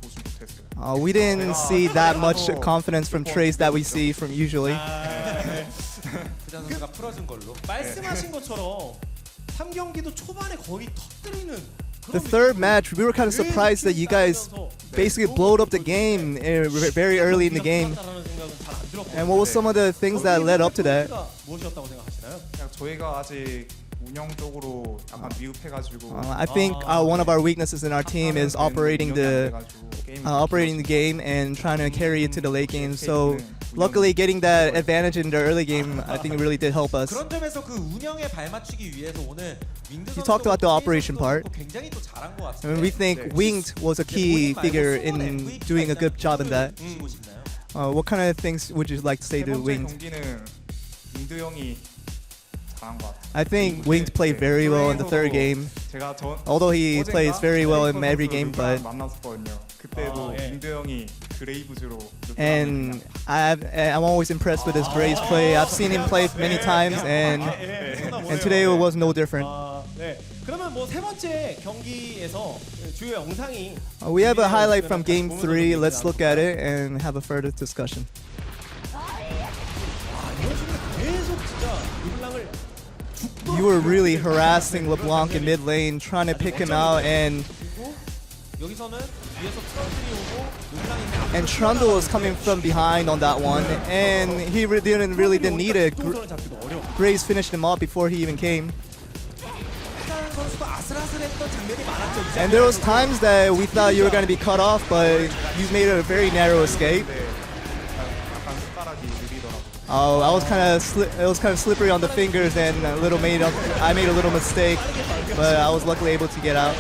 보지 못했어요. We didn't see that much confidence from Trace that we see from usually. 부장 선수가 풀어준 걸로. 말씀하신 것처럼 3경기도 초반에 거의 터뜨리는. The third match, we were kind of surprised that you guys basically blowed up the game very early in the game. And what was some of the things that led up to that? 무엇이었다고 생각하시나요? 저희가 아직 운영 쪽으로 약간 미흡해가지고 I think one of our weaknesses in our team is operating the game and trying to carry it to the late game. So luckily, getting that advantage in the early game, I think it really did help us. 그런 점에서 그 운영에 발맞추기 위해서 오늘 윙드 You talked about the operation part. 굉장히 또 잘한 것 I mean, we think Winged was a key figure in doing a good job in that. What kind of things would you like to say 세 to 번째 Winged? 경기는 윙드 형이 잘한 것 같아요. I think Winged played very well in the third game. 제가 Although he plays very well in every game, but 만났었거든요. 그때도 윙드 형이 그레이브즈로 and I'm always impressed with his Graves play. I've seen him play many times, and today it was no different. 네. 그러면 뭐 세 번째 경기에서 주요 영상이 We have a highlight from Game 3. Let's look at it and have a further discussion. 이런 식으로 계속 진짜 르블랑을 You were really harassing LeBlanc in mid lane, trying to pick him out, and 여기서는 뒤에서 트런들이 오고 르블랑이 and Trundle was coming from behind on that one, and he didn't need it. 동선을 잡기도 어려워. Graves finished him off before he even came. 선수가 아슬아슬했던 장면이 많았죠. And there was times that we thought you were going to be cut off, but you made a very narrow escape. 약간 숟가락이 느리더라고요. Oh, I was it was kind of slippery on the fingers, and I made a little mistake, but I was luckily able to get out.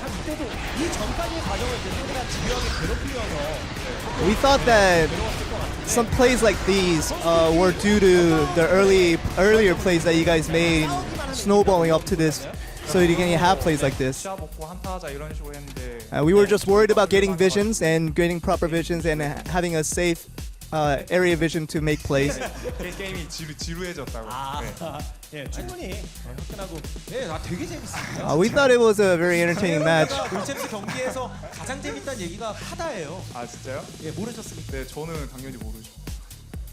참 이때도 이 전까지의 과정을 이제 상대가 집요하게 괴롭히면서 We thought that some plays like these were due to the earlier plays that you guys made, snowballing up to this, so you can have plays like this. 시야 먹고 한타하자 이런 식으로 했는데 We were just worried about getting visions and getting proper visions and having a safe area vision to make plays. 게임이 지루해졌다고. 예, 충분히 화끈하고 되게 재밌습니다. We thought it was a very entertaining match. 골챔스 경기에서 가장 재밌다는 얘기가 하다예요. 아 진짜요? 예, 모르셨습니까? 네, 저는 당연히 모르죠.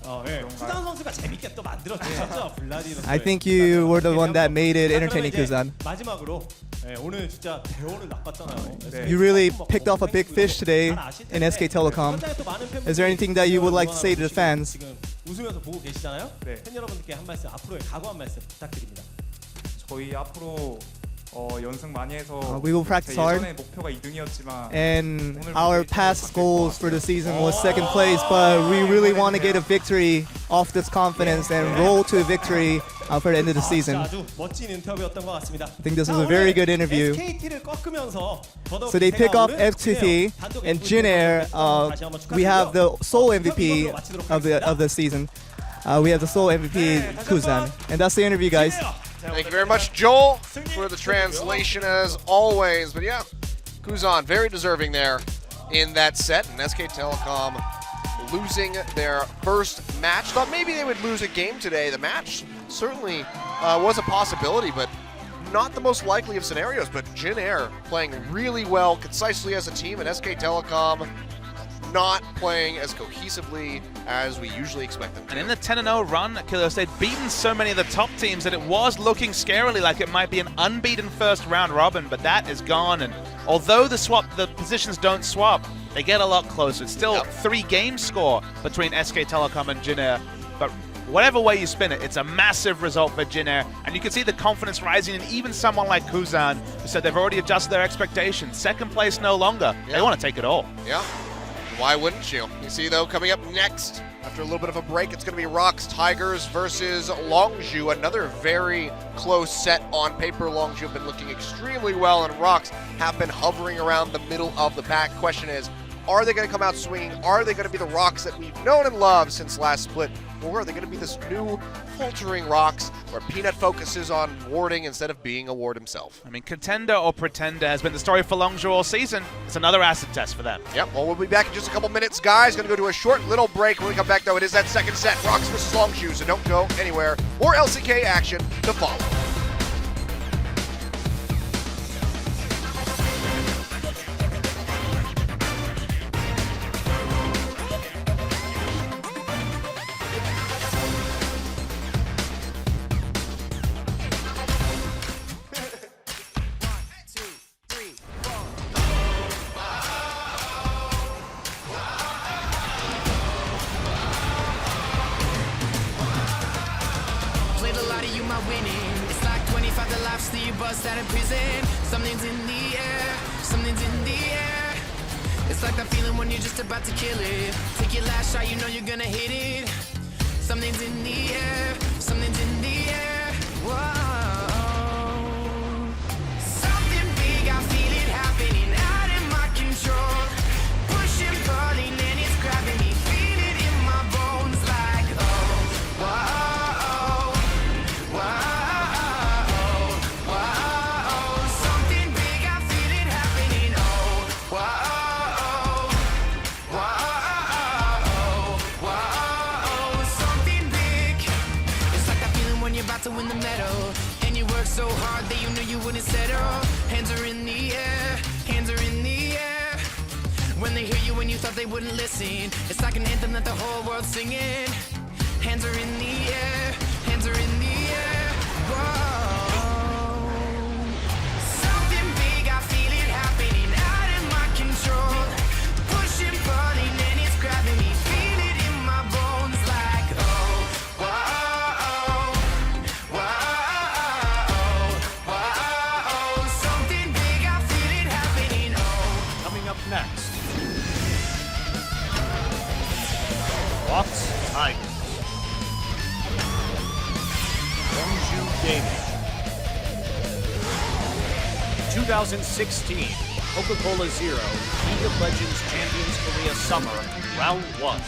쿠산 선수가 재밌게 또 만들어 주셨죠, 블라디 선수. I think you were the one that made it entertaining, Kuzan. 마지막으로 오늘 진짜 대호를 낚았잖아요. You really picked off a big fish today in SKTelecom. Is there anything that you would like to say to the fans? 지금 웃으면서 보고 계시잖아요. 네. 팬 여러분들께 한 말씀, 앞으로의 각오 한 말씀 부탁드립니다. 저희 앞으로 연승 많이 해서 We will practice 제 hard. 예전에 목표가 2등이었지만 And our past goals for the season was second place, but we really want to get a victory off this confidence and roll to a victory for the end of the season. 아주 멋진 인터뷰였던 것 같습니다. I think this was a very good interview. SKT를 꺾으면서 So they pick off SKT and Jin Air. We have the sole MVP of the season. We have the sole MVP Kuzan, and that's the interview, guys. Thank you very much, Joel, for the translation as always. But yeah, Kuzan very deserving there in that set. And SKTelecom losing their first match. Thought maybe they would lose a game today. The match certainly was a possibility, but not the most likely of scenarios. But Jin Air playing really well, concisely as a team, and SKTelecom not playing as cohesively as we usually expect them to. And in the 10-0 run, Kilios, they'd beaten so many of the top teams that it was looking scarily like it might be an unbeaten first round robin, but that is gone. And although the positions don't swap, they get a lot closer. It's still 3-game score between SKTelecom and Jin Air, but whatever way you spin it, it's a massive result for Jin Air, and you can see the confidence rising in even someone like Kuzan, who said they've already adjusted their expectations. Second place no longer. They want to take it all. Yeah. Why wouldn't you? You see, though, coming up next, after a little bit of a break, it's going to be ROX Tigers versus Longzhu. Another very close set on paper. Longzhu have been looking extremely well, and ROX have been hovering around the middle of the pack. Question is, are they going to come out swinging? Are they going to be the ROX that we've known and loved since last split? Or are they going to be this new faltering ROX where Peanut focuses on warding instead of being a ward himself? I mean, contender or pretender has been the story for Longzhu all season. It's another acid test for them. Yep, well, we'll be back in just a couple minutes, guys. Going to go to a short little break. When we come back, though, it is that second set, ROX versus Longzhu, so don't go anywhere. More LCK action to follow. bust out of prison. Something's in the air, something's in the air. It's like that feeling when you're just about to kill it. Take your last shot, you know you're gonna hit it. Something's in the air, something's in the air. Whoa. Something big, I feel it happening out of my control. Pushing, pulling, and it's grabbing me. Feel it in my bones like, oh, whoa, whoa, whoa. Something big, I feel it happening. Oh, whoa, whoa, something big. It's like that feeling when you're about to win the medal, and you work so hard that you knew you wouldn't settle. Hands are in the air, hands are in the air. When they hear you when you thought they wouldn't listen, it's like an anthem that the whole world's singing. Hands are in the air, hands are in the air. Whoa. Something big, I feel it happening out of my control. Pushing, pulling, and it's grabbing me. Feel it in my bones like, oh, whoa, whoa. Something big, I feel it happening. Oh. Coming up next, ROX Tigers. Longzhu Gaming. 2016 Coca-Cola Zero League of Legends Champions Korea Summer Round 1.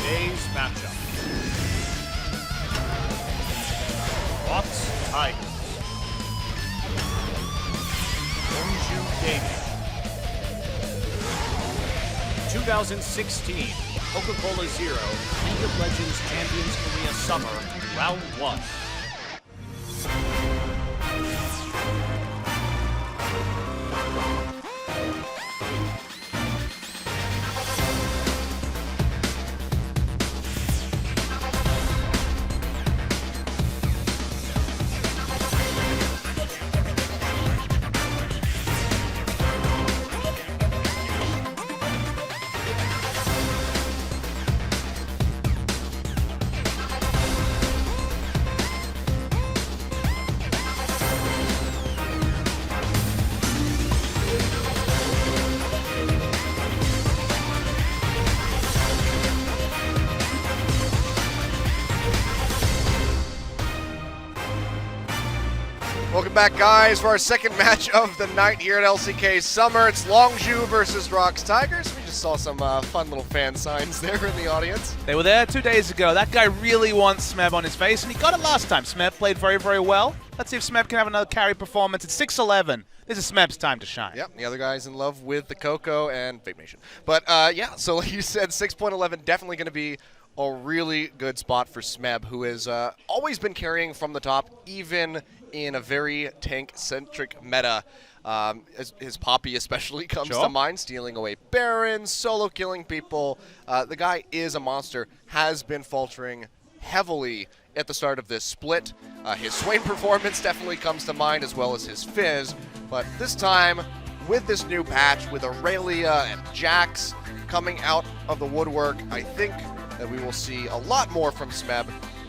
today's matchup. ROX Tigers. Longzhu Gaming. 2016 Coca-Cola Zero League of Legends Champions Korea Summer Round 1. Welcome back, guys, for our second match of the night here at LCK Summer. It's Longzhu versus ROX Tigers. We just saw some fun little fan signs there in the audience. They were there 2 days ago. That guy really wants Smeb on his face, and he got it last time. Smeb played very, very well. Let's see if Smeb can have another carry performance. It's 6-11. This is Smeb's time to shine. Yep, the other guy's in love with the Coco and Vape Nation. But, yeah, so like you said, 6.11 definitely going to be a really good spot for Smeb, who has always been carrying from the top, even in a very tank-centric meta. His Poppy especially comes to mind, stealing away Barons, solo killing people. The guy is a monster, has been faltering heavily at the start of this split. His Swain performance definitely comes to mind, as well as his Fizz. But this time, with this new patch, with Aurelia and Jax coming out of the woodwork, I think that we will see a lot more from Smeb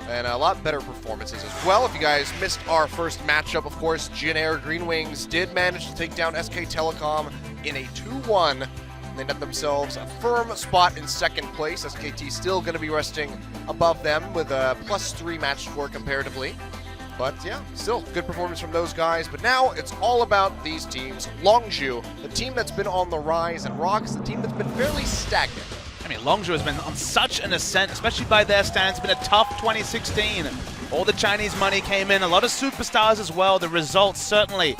and a lot better performances as well. If you guys missed our first matchup, of course, Jin Green Wings did manage to take down SKTelecom in a 2-1. They net themselves a firm spot in second place. SKT still going to be resting above them with a +3 match score comparatively. But yeah, still good performance from those guys. But now it's all about these teams. Longzhu, the team that's been on the rise, and ROX, the team that's been fairly stagnant. I mean, Longzhu has been on such an ascent, especially by their standards. It's been a tough 2016. All the Chinese money came in, a lot of superstars as well. The results certainly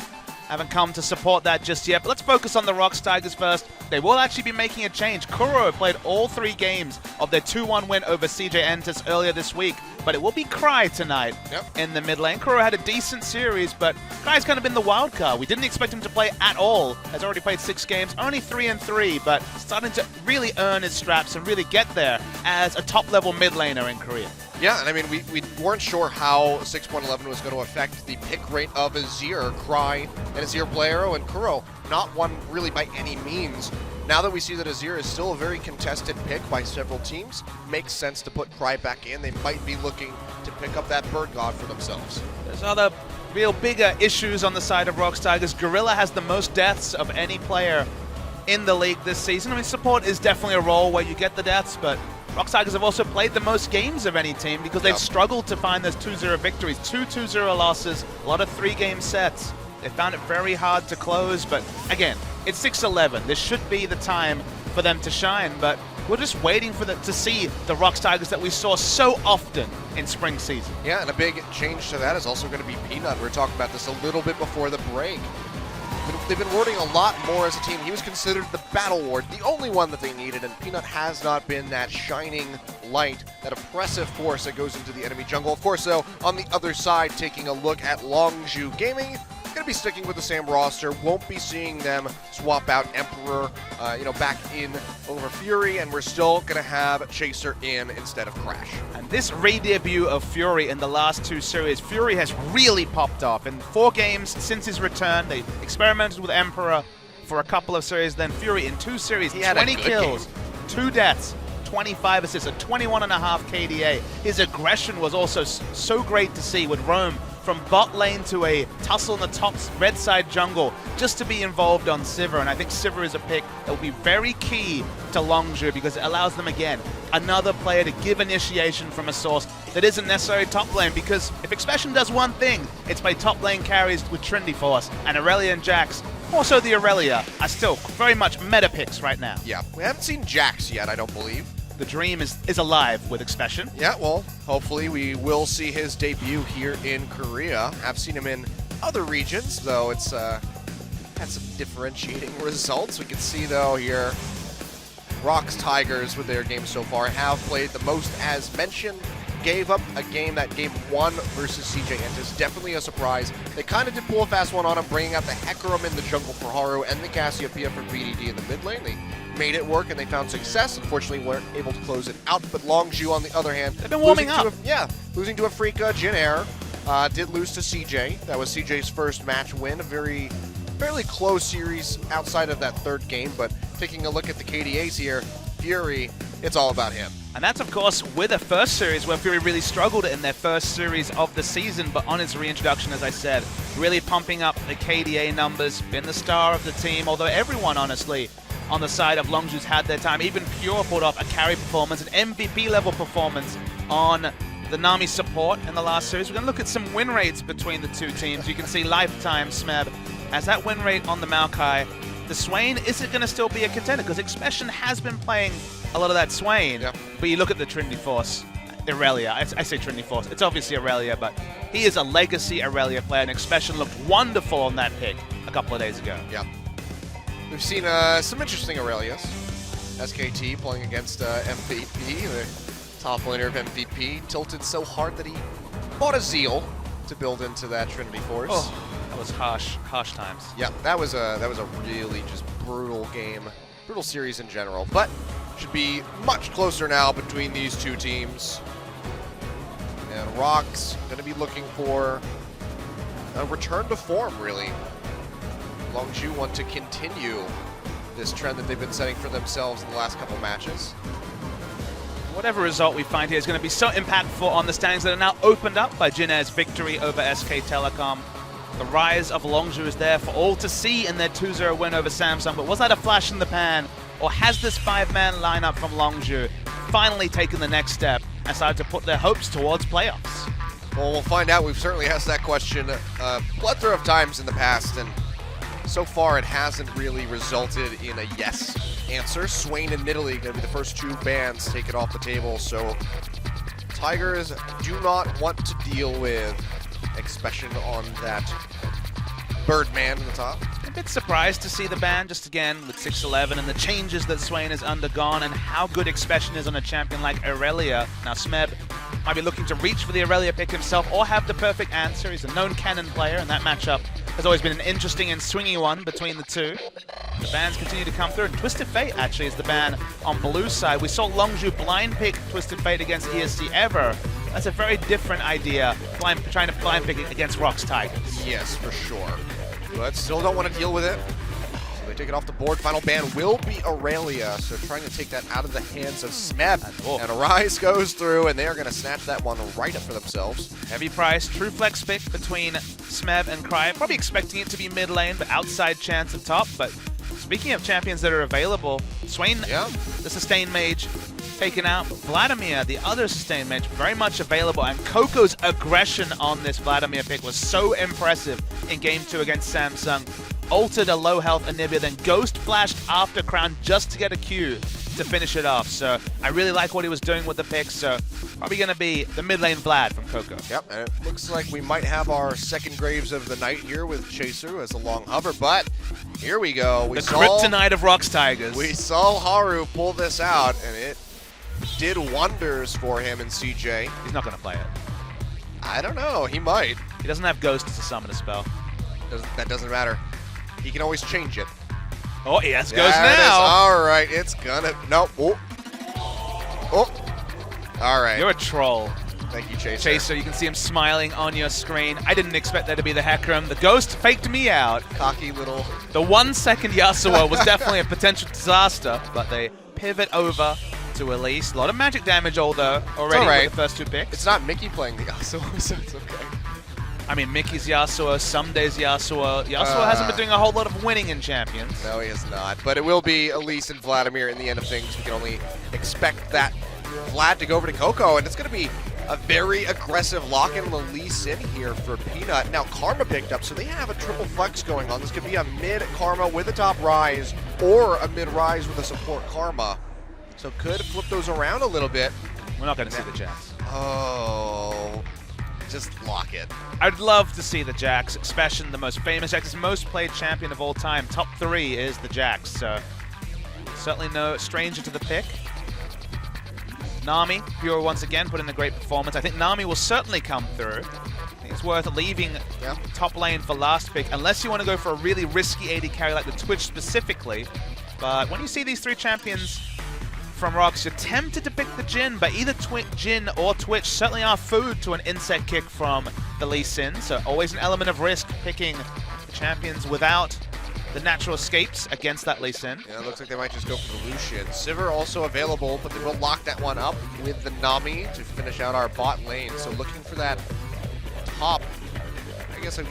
haven't come to support that just yet. But let's focus on the ROX Tigers first. They will actually be making a change. Kuro played all 3 games of their 2-1 win over CJ Entus earlier this week. But it will be Cry tonight in the mid lane. Kuro had a decent series, but Cry's kind of been the wild card. We didn't expect him to play at all. Has already played 6 games, only 3-3, but starting to really earn his straps and really get there as a top-level mid laner in Korea. Yeah, and I mean, we weren't sure how 6.11 was going to affect the pick rate of Azir, Cry, and Azir Playero, and Kuro. Not one really by any means. Now that we see that Azir is still a very contested pick by several teams, makes sense to put Cry back in. They might be looking to pick up that Bird God for themselves. There's other real bigger issues on the side of ROX Tigers. Gorilla has the most deaths of any player in the league this season. I mean, support is definitely a role where you get the deaths, but ROX Tigers have also played the most games of any team because they've struggled to find those 2-0 victories. 2 2-0 losses, a lot of 3-game sets. They found it very hard to close, but again, it's 6-11. This should be the time for them to shine, but we're just waiting for to see the ROX Tigers that we saw so often in spring season. Yeah, and a big change to that is also going to be Peanut. We were talking about this a little bit before the break. They've been warding a lot more as a team. He was considered the battle ward, the only one that they needed, and Peanut has not been that shining light, that oppressive force that goes into the enemy jungle. Of course, though, on the other side, taking a look at Longzhu Gaming, going to be sticking with the same roster. Won't be seeing them swap out Emperor, back in over Fury, and we're still going to have Chaser in instead of Crash. And this re-debut of Fury in the last 2 series, Fury has really popped off. In 4 games since his return, they experimented with Emperor for a couple of series, then Fury in 2 series, he had 20 kills, 2 deaths, 25 assists, a 21.5 KDA. His aggression was also so great to see with Roam from bot lane to a tussle in the top red side jungle just to be involved on Sivir. And I think Sivir is a pick that will be very key to Longzhu because it allows them, again, another player to give initiation from a source that isn't necessarily top lane, because if Expression does one thing, it's play top lane carries with Trinity Force, and Aurelia and Jax, also the Aurelia, are still very much meta picks right now. Yeah, we haven't seen Jax yet, I don't believe. the dream is alive with Expression. Yeah, well, hopefully we will see his debut here in Korea. I've seen him in other regions, though it's had some differentiating results. We can see, though, here, ROX Tigers with their game so far have played the most, as mentioned. Gave up a game, that game 1 versus CJ Entis. Definitely a surprise. They kind of did pull a fast one on him, bringing out the Hecarim in the jungle for Haru and the Cassiopeia for BDD in the mid lane. They made it work and they found success. Unfortunately, weren't able to close it out. But Longzhu, on the other hand, they've been warming up. Losing to Afrika, Jin Air. Did lose to CJ. That was CJ's first match win. A fairly close series outside of that third game. But taking a look at the KDAs here, Fury, it's all about him. And that's, of course, with a first series where Fury really struggled in their first series of the season, but on his reintroduction, as I said, really pumping up the KDA numbers, been the star of the team, although everyone, honestly, on the side of Longzhu's had their time. Even Pure pulled off a carry performance, an MVP-level performance on the Nami support in the last series. We're going to look at some win rates between the two teams. You can see lifetime Smeb as that win rate on the Maokai. The Swain, is it going to still be a contender? Because Expression has been playing a lot of that Swain, but you look at the Trinity Force, Irelia. I say Trinity Force. It's obviously Irelia, but he is a legacy Irelia player, and Expression looked wonderful on that pick a couple of days ago. Yeah. We've seen some interesting Aurelias. SKT playing against MVP, the top laner of MVP, tilted so hard that he bought a Zeal to build into that Trinity Force. Oh, that was harsh times. Yeah, that was a really just brutal game, brutal series in general, but should be much closer now between these two teams. And ROX going to be looking for a return to form, really. Longzhu want to continue this trend that they've been setting for themselves in the last couple matches. Whatever result we find here is going to be so impactful on the standings that are now opened up by Jin Air's victory over SKTelecom. The rise of Longzhu is there for all to see in their 2-0 win over Samsung, but was that a flash in the pan? Or has this 5-man lineup from Longzhu finally taken the next step and started to put their hopes towards playoffs? Well, we'll find out. We've certainly asked that question a plethora of times in the past, and so far it hasn't really resulted in a yes answer. Swain and Nidalee going to be the first two bans taken off the table, so Tigers do not want to deal with Expression on that Birdman in the top. A bit surprised to see the ban, just again with 6-11 and the changes that Swain has undergone and how good Expression is on a champion like Irelia. Now Smeb might be looking to reach for the Irelia pick himself or have the perfect answer. He's a known cannon player, and that matchup has always been an interesting and swingy one between the two. The bans continue to come through, and Twisted Fate actually is the ban on blue side. We saw Longzhu blind pick Twisted Fate against ESC Ever. That's a very different idea, trying to blind pick it against ROX Tigers. Yes, for sure. But still don't want to deal with it. So they take it off the board. Final ban will be Aurelia, so trying to take that out of the hands of Smeb. And Arise goes through, and they are going to snatch that one right up for themselves. Heavy price, true flex pick between Smeb and Cry. Probably expecting it to be mid lane, but outside chance at top. But speaking of champions that are available, Swain, the sustain mage, taken out. Vladimir, the other sustain mage, very much available, and Coco's aggression on this Vladimir pick was so impressive in Game 2 against Samsung. Altered a low health Anivia, then Ghost flashed after Crown just to get a Q to finish it off. So I really like what he was doing with the pick, so probably going to be the mid lane Vlad from Coco. Yep, and it looks like we might have our second Graves of the night here with Chaser as a long hover, but here we go. The kryptonite of ROX Tigers. We saw Haru pull this out, and it did wonders for him in CJ. He's not going to play it. I don't know. He might. He doesn't have Ghost to summon a spell. That doesn't matter. He can always change it. Oh, he has Ghost now. All right, it's gonna. Nope. Oh. All right. You're a troll. Thank you, Chaser. Chaser, you can see him smiling on your screen. I didn't expect that to be the Hecarim. The Ghost faked me out. Cocky little. The 1 second Yasuo was definitely a potential disaster, but they pivot over to Elise. A lot of magic damage, although, already with the first two picks. It's not Mickey playing the Yasuo, so it's okay. I mean, Mickey's Yasuo, some days Yasuo. Yasuo hasn't been doing a whole lot of winning in Champions. No, he has not. But it will be Elise and Vladimir in the end of things. We can only expect that Vlad to go over to Coco, and it's going to be a very aggressive lock-in Elise in here for Peanut. Now, Karma picked up, so they have a triple flex going on. This could be a mid Karma with a top Rise, or a mid Rise with a support Karma. So could flip those around a little bit. We're not going to see the Jags. Oh, just lock it. I'd love to see the Jags, especially the most famous Jags, most played champion of all time. Top 3 is the Jags, so certainly no stranger to the pick. Nami, Fiora once again put in a great performance. I think Nami will certainly come through. I think it's worth leaving top lane for last pick, unless you want to go for a really risky AD carry like the Twitch specifically. But when you see these 3 champions from ROX, you're tempted to pick the Jhin, but either Jhin or Twitch certainly are food to an insect kick from the Lee Sin, so always an element of risk picking the champions without the natural escapes against that Lee Sin. Yeah, it looks like they might just go for the Lucian. Sivir also available, but they will lock that one up with the Nami to finish out our bot lane. So looking for that top, I guess we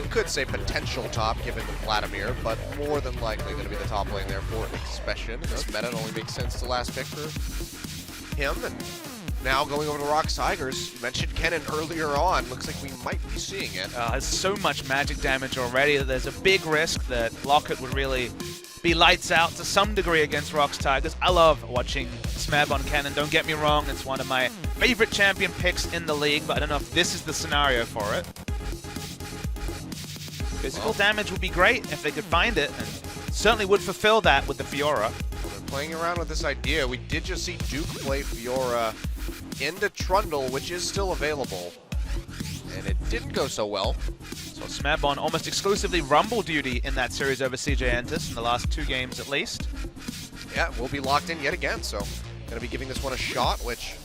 could say potential top given the Vladimir, but more than likely going to be the top lane there for Expression. This meta it only makes sense to last pick for him. And now going over to ROX Tigers, you mentioned Kennen earlier on. Looks like we might be seeing it. There's so much magic damage already that there's a big risk that Locket would really be lights out to some degree against ROX Tigers. I love watching Smeb on Kennen, don't get me wrong. It's one of my favorite champion picks in the league, but I don't know if this is the scenario for it. Physical damage would be great if they could find it, and certainly would fulfill that with the Fiora. They're playing around with this idea. We did just see Duke play Fiora into Trundle, which is still available, and it didn't go so well. So Smeb on almost exclusively Rumble duty in that series over CJ Entus in the last 2 games at least. Yeah, we'll be locked in yet again, so going to be giving this one a shot, which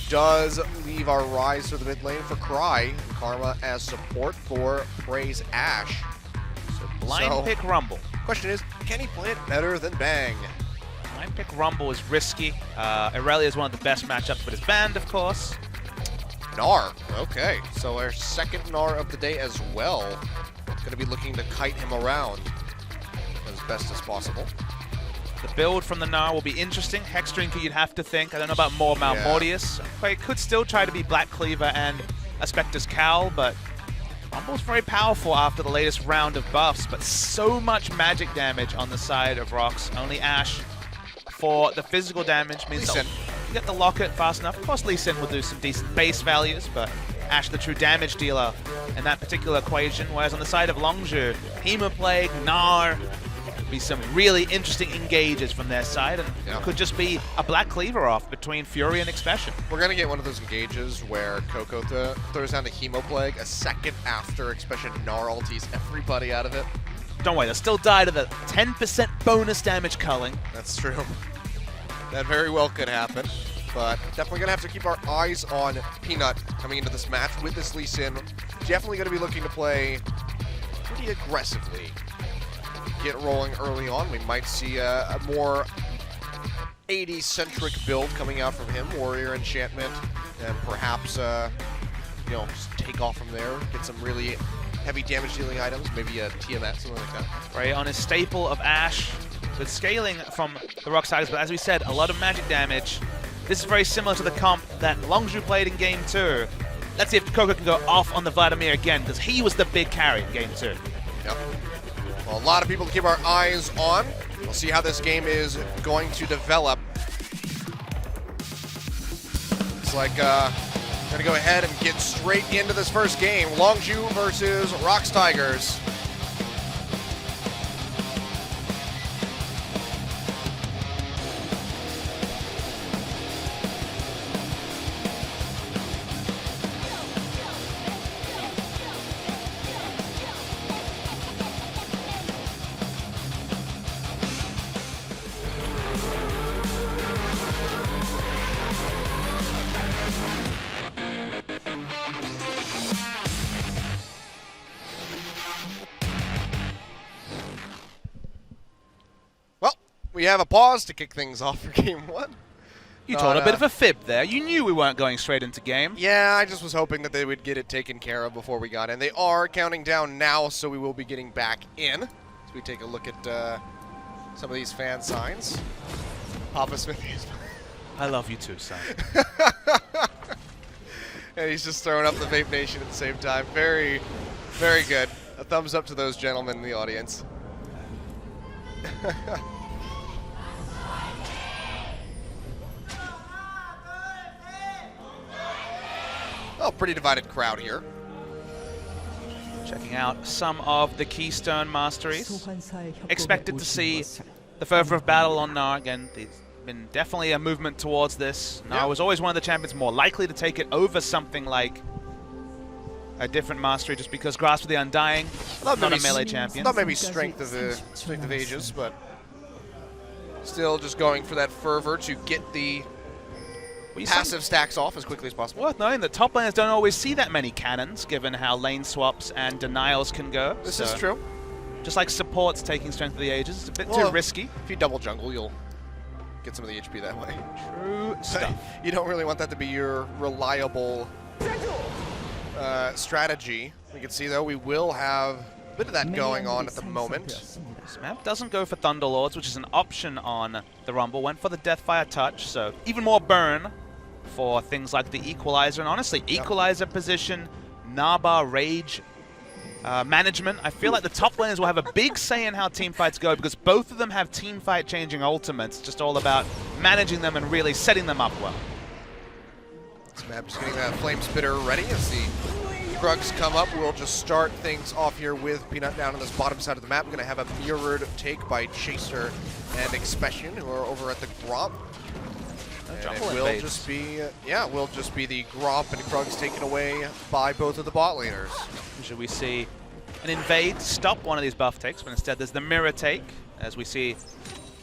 does leave our rise to the mid lane for Cry. Karma as support for Praise Ashe. So blind pick Rumble. Question is, can he play it better than Bang? Blind pick Rumble is risky. Irelia is one of the best matchups, but it's banned, of course. Gnar, okay. So our second Gnar of the day as well. Going to be looking to kite him around as best as possible. The build from the Gnar will be interesting. Hex Drinker, you'd have to think. I don't know about more Malmortius, but it could still try to be Black Cleaver and a Spectre's Cowl, but Rumble's very powerful after the latest round of buffs, but so much magic damage on the side of ROX. Only Ashe for the physical damage means that you get the Locket fast enough. Of course, Lee Sin will do some decent base values, but Ashe the true damage dealer in that particular equation, whereas on the side of Longzhu, Hemoplague, Gnar, be some really interesting engages from their side, and it could just be a Black Cleaver off between Fury and Expression. We're going to get one of those engages where Coco throws down the Hemoplague a second after Expression Gnar ulties everybody out of it. Don't worry, they'll still die to the 10% bonus damage culling. That's true. That very well could happen, but definitely going to have to keep our eyes on Peanut coming into this match with this Lee Sin. Definitely going to be looking to play pretty aggressively. Get rolling early on. We might see a more 80-centric build coming out from him, Warrior Enchantment, and perhaps you know, just take off from there, get some really heavy damage dealing items, maybe a Tiamat, something like that. Right, on his staple of Ashe, with scaling from the ROX Tigers, but as we said, a lot of magic damage. This is very similar to the comp that Longzhu played in Game 2. Let's see if Coco can go off on the Vladimir again, because he was the big carry in Game 2. Yep. Well, a lot of people to keep our eyes on. We'll see how this game is going to develop. It's like going to go ahead and get straight into this first game. Longzhu versus ROX Tigers. We have a pause to kick things off for Game 1. You told a bit of a fib there. You knew we weren't going straight into game. Yeah, I just was hoping that they would get it taken care of before we got in. They are counting down now, so we will be getting back in. So we take a look at some of these fan signs. Papa Smith. I love you too, son. And he's just throwing up the Vape Nation at the same time. Very, very good. A thumbs up to those gentlemen in the audience. Oh, pretty divided crowd here. Checking out some of the Keystone Masteries. 소환사의 협곡에 Expected to 오신 see 것을 the further of battle on Gnar. Again, there's been definitely a movement towards this. Gnar was always one of the champions more likely to take it over something like a different mastery, just because Grasp of the Undying, not a melee champion. Not maybe strength of ages, but still just going for that fervor to get the passive stacks off as quickly as possible. Worth noting that top laners don't always see that many cannons, given how lane swaps and denials can go. This is true. Just like supports taking Strength of the Ages, it's a bit too risky. If you double jungle, you'll get some of the HP that way. True stuff. You don't really want that to be your reliable strategy. We can see, though, we will have a bit of that going on at the moment. Smeb doesn't go for Thunderlords, which is an option on the Rumble. Went for the Deathfire Touch, so even more burn for things like the Equalizer. And honestly, Equalizer position, Naba, Rage, management. I feel like the top laners will have a big say in how teamfights go because both of them have teamfight changing ultimates. It's just all about managing them and really setting them up well. Smeb just getting that Flame Spitter ready as the Krugs come up. We'll just start things off here with Peanut down on this bottom side of the map. We're going to have a mirrored take by Chaser and Expression, who are over at the Gromp. And it will just be, will just be the Gromp and Krugs taken away by both of the bot laners. Should we see an invade stop one of these buff takes, but instead there's the mirror take, as we see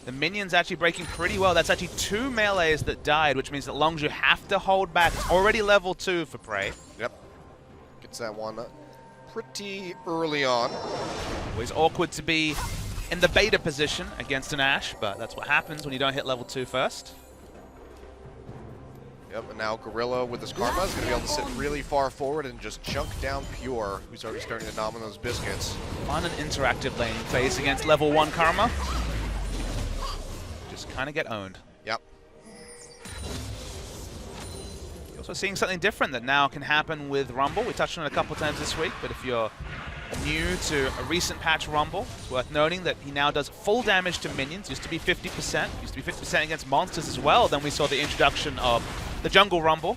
the minions actually breaking pretty well. That's actually 2 melees that died, which means that Longzhu have to hold back. It's already level 2 for Prey. Yep. Gets that one pretty early on. Always awkward to be in the beta position against an Ashe, but that's what happens when you don't hit level 2 first. Yep, and now Gorilla with his Karma is going to be able to sit really far forward and just chunk down Pure, who's already starting to nom on those biscuits. Fun and interactive lane phase against level 1 Karma. Just kind of get owned. Yep. You're also seeing something different that now can happen with Rumble. We touched on it a couple times this week, but if you're new to a recent patch Rumble, it's worth noting that he now does full damage to minions. Used to be 50%. Used to be 50% against monsters as well. Then we saw the introduction of the Jungle Rumble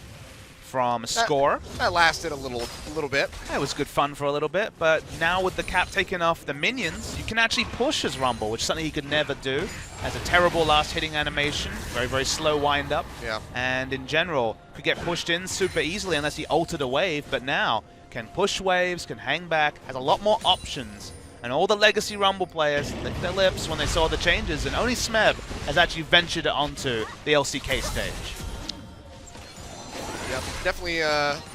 from Score. That lasted a little bit. It was good fun for a little bit, but now with the cap taken off the minions, you can actually push as Rumble, which is something he could never do. Has a terrible last hitting animation, very, very slow wind up. Yeah. And in general, could get pushed in super easily unless he altered a wave, but now can push waves, can hang back, has a lot more options. And all the legacy Rumble players licked their lips when they saw the changes, and only Smeb has actually ventured onto the LCK stage. Yep, definitely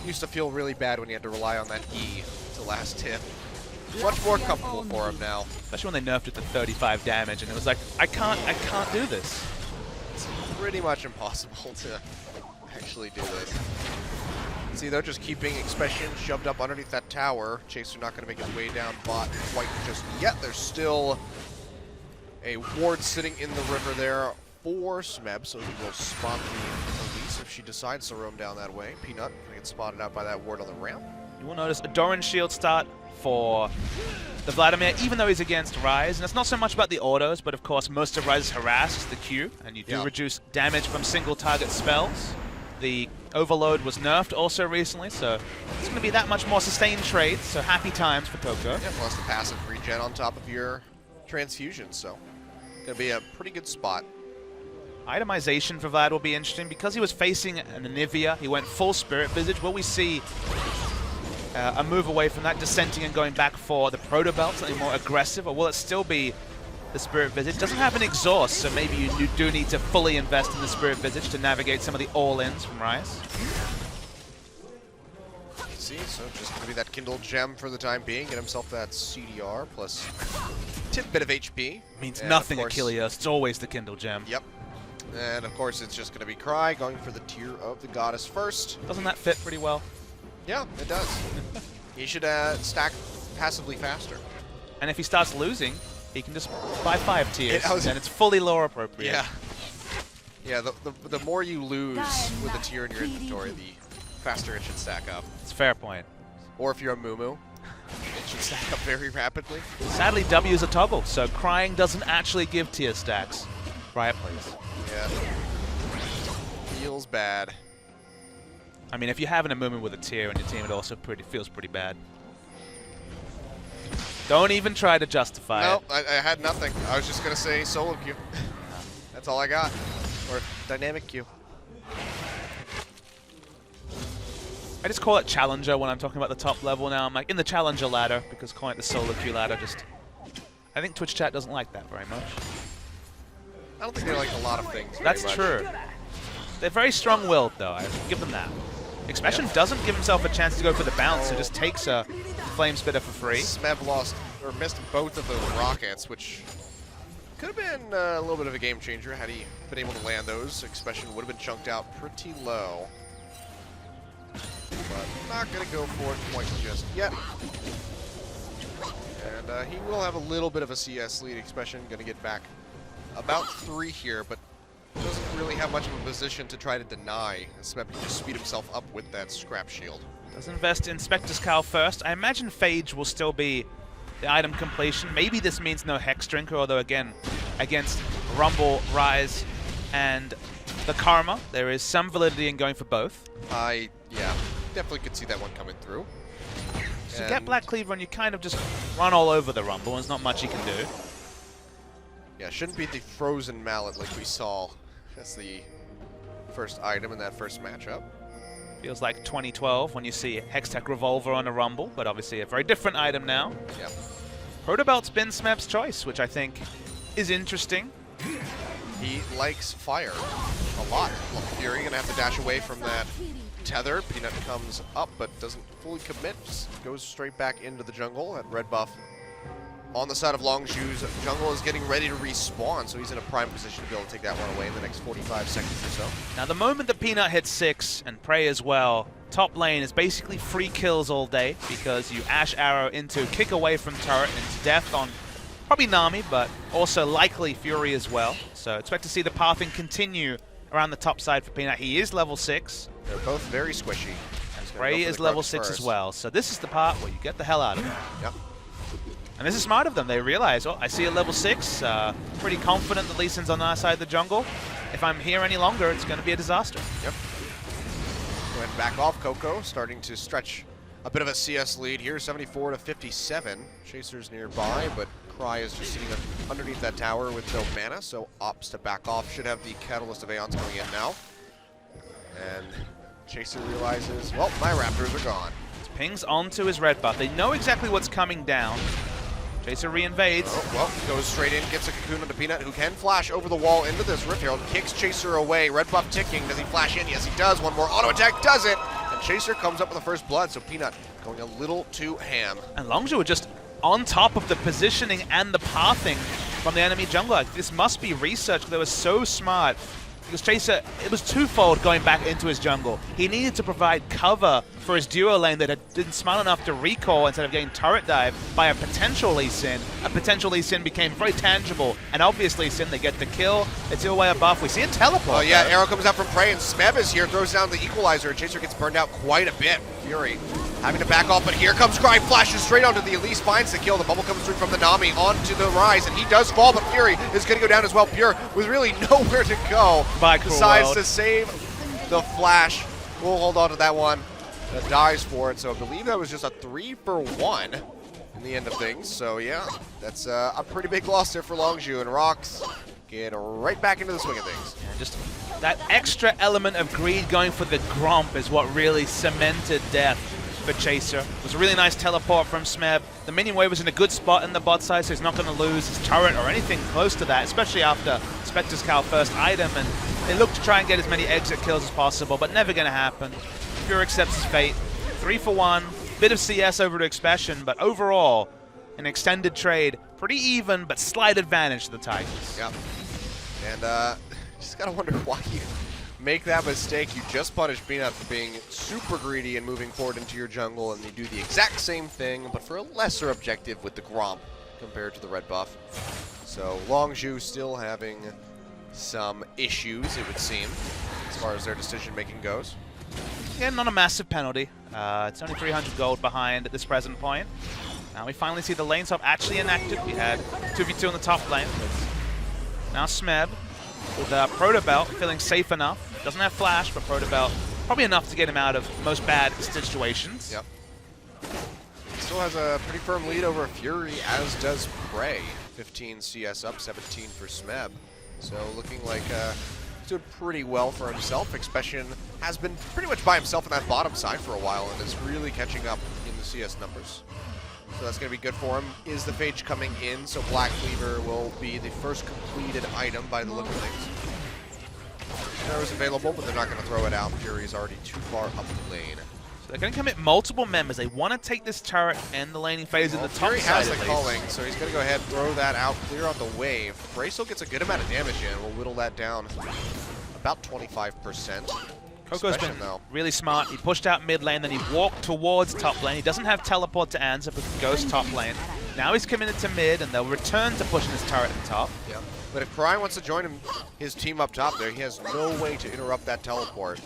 used to feel really bad when you had to rely on that E to last hit. Much more comfortable for him now. Especially when they nerfed it to 35 damage, and it was like, I can't do this. It's pretty much impossible to actually do this. See, they're just keeping Expression shoved up underneath that tower. Chaser not going to make his way down bot quite just yet. There's still a ward sitting in the river there for Smeb, so he will spot the Elise if she decides to roam down that way. Peanut going to get spotted out by that ward on the ramp. You will notice a Doran shield start for the Vladimir, even though he's against Ryze. And it's not so much about the autos, but of course most of Ryze's harass is the Q, and you do reduce damage from single target spells. The Overload was nerfed also recently, so it's going to be that much more sustained trades, so happy times for Coco. Yeah, plus the passive regen on top of your transfusion, so going to be a pretty good spot. Itemization for Vlad will be interesting. Because he was facing an Anivia, he went full Spirit Visage. Will we see a move away from that, dissenting and going back for the Proto Belt, something more aggressive, or will it still be the Spirit Visage? Doesn't have an exhaust, so maybe you do need to fully invest in the Spirit Visage to navigate some of the all-ins from Ryze. See, so just going to be that Kindle Gem for the time being, get himself that CDR plus tidbit of HP. Means nothing at Kilios, it's always the Kindle Gem. Yep. And of course it's just going to be Cry going for the Tear of the Goddess first. Doesn't that fit pretty well? Yeah, it does. He should stack passively faster. And if he starts losing, he can just buy 5 tiers, and it's fully lore appropriate. Yeah. Yeah, the more you lose with a tier in your inventory, the faster it should stack up. It's a fair point. Or if you're a Mumu, it should stack up very rapidly. Sadly, W is a toggle, so Crying doesn't actually give tier stacks. Riot plays. Yeah. Feels bad. I mean, if you're having a moment with a tier on your team, it also feels pretty bad. Don't even try to justify it. No, I had nothing. I was just going to say solo queue. That's all I got. Or dynamic queue. I just call it challenger when I'm talking about the top level now. I'm like, in the challenger ladder, because calling it the solo queue ladder just... I think Twitch chat doesn't like that very much. I don't think they like a lot of things That's very much. true. They're very strong-willed, though. I give them that. Expression doesn't give himself a chance to go for the bounce, so just takes a Flame Spitter for free. Smeb lost, or missed both of those rockets, which could have been a little bit of a game changer had he been able to land those. Expression would have been chunked out pretty low. But not going to go for it quite just yet. And he will have a little bit of a CS lead. Expression going to get back about 3 here, but doesn't really have much of a position to try to deny. Smeb can just speed himself up with that scrap shield. Does invest in Spectre's Cowl first. I imagine Phage will still be the item completion. Maybe this means no Hex Drinker, although again, against Rumble, Rise, and the Karma, there is some validity in going for both. Yeah, definitely could see that one coming through. So you get Black Cleaver and you kind of just run all over the Rumble, and there's not much you can do. Yeah, shouldn't be the Frozen Mallet like we saw. That's the first item in that first matchup. Feels like 2012 when you see Hextech Revolver on a Rumble, but obviously a very different item now. Yep. Protobelt's been Smeb's choice, which I think is interesting. He likes fire a lot. Fury gonna have to dash away from that tether. Peanut comes up but doesn't fully commit, just goes straight back into the jungle. That red buff on the side of Longzhu's jungle is getting ready to respawn, so he's in a prime position to be able to take that one away in the next 45 seconds or so. Now the moment that Peanut hits 6, and Prey as well, top lane is basically free kills all day, because you Ash Arrow into kick away from turret into death on probably Nami, but also likely Fury as well. So expect to see the pathing continue around the top side for Peanut. He is level 6. They're both very squishy. Prey is level 6 as well, so this is the part where you get the hell out of it. Yep. And this is smart of them. They realize, oh, I see a level 6. Pretty confident that Lee Sin's on our side of the jungle. If I'm here any longer, it's going to be a disaster. Yep. Go ahead and back off. Coco starting to stretch a bit of a CS lead here, 74 to 57. Chaser's nearby, but Cry is just sitting underneath that tower with no mana, so opts to back off. Should have the Catalyst of Aeons coming in now. And Chaser realizes, well, my Raptors are gone. Pings onto his red buff. They know exactly what's coming down. Chaser re-invades. Oh, well, goes straight in, gets a cocoon onto Peanut, who can flash over the wall into this Rift Herald, kicks Chaser away. Red buff ticking. Does he flash in? Yes, he does. One more auto attack does it. And Chaser comes up with the first blood, so Peanut going a little too ham. And Longzhu are just on top of the positioning and the pathing from the enemy jungle. Like, this must be research, because they were so smart. Because Chaser, it was twofold going back into his jungle. He needed to provide cover for his duo lane that had been smart enough to recall instead of getting turret dive by a potential Lee Sin. A potential Lee Sin became very tangible, and obviously Sin, they get the kill. They steal away a buff. We see a teleport. Oh yeah, arrow comes out from Prey, and Smeb is here, throws down the equalizer, and Chaser gets burned out quite a bit. Fury having to back off, but here comes Cry, flashes straight onto the Elise, finds the kill. The bubble comes through from the Nami onto the Rise, and he does fall, but Fury is going to go down as well. Pure with really nowhere to go. Decides to save the flash. We'll hold on to that one. That dies for it, so I believe that was just a 3-for-1 in the end of things. So yeah, that's a pretty big loss there for Longzhu, and ROX get right back into the swing of things. Yeah, just that extra element of greed going for the Gromp is what really cemented death for Chaser. It was a really nice teleport from Smeb. The minion wave was in a good spot in the bot side, so he's not going to lose his turret or anything close to that, especially after Spectre's Cowl first item, and they look to try and get as many exit kills as possible, but never going to happen. Pure accepts his fate. 3-for-1, bit of CS over to Expression, but overall, an extended trade, pretty even, but slight advantage to the Tigers. Yep. And just gotta wonder why you make that mistake. You just punished Peanut for being super greedy and moving forward into your jungle, and you do the exact same thing, but for a lesser objective with the Gromp compared to the red buff. So Longzhu still having some issues, it would seem, as far as their decision-making goes. Yeah, not a massive penalty. It's only 300 gold behind at this present point. Now we finally see the lane swap actually enacted. We had 2v2 on the top lane. Now Smeb with Protobelt feeling safe enough. Doesn't have flash, but Protobelt probably enough to get him out of most bad situations. Yep. Still has a pretty firm lead over Fury, as does Prey. 15 CS up, 17 for Smeb. So looking like he's doing pretty well for himself. Expression has been pretty much by himself on that bottom side for a while and is really catching up in the CS numbers. So that's going to be good for him. Is the Phage coming in? So Black Cleaver will be the first completed item by the look of things. Arrow's available, but they're not going to throw it out. Fury's already too far up the lane. So they're going to commit multiple members. They want to take this turret and the laning phase in the top Fury side. has the culling, so he's going to go ahead and throw that out, clear on the wave. Bray still gets a good amount of damage in. We'll whittle that down about 25%. Coco's been really smart. He pushed out mid lane, then he walked towards top lane. He doesn't have teleport to answer, but goes top lane. Now he's committed to mid, and they'll return to pushing his turret at top. Yeah. But if Cry wants to join his team up top there, he has no way to interrupt that teleport.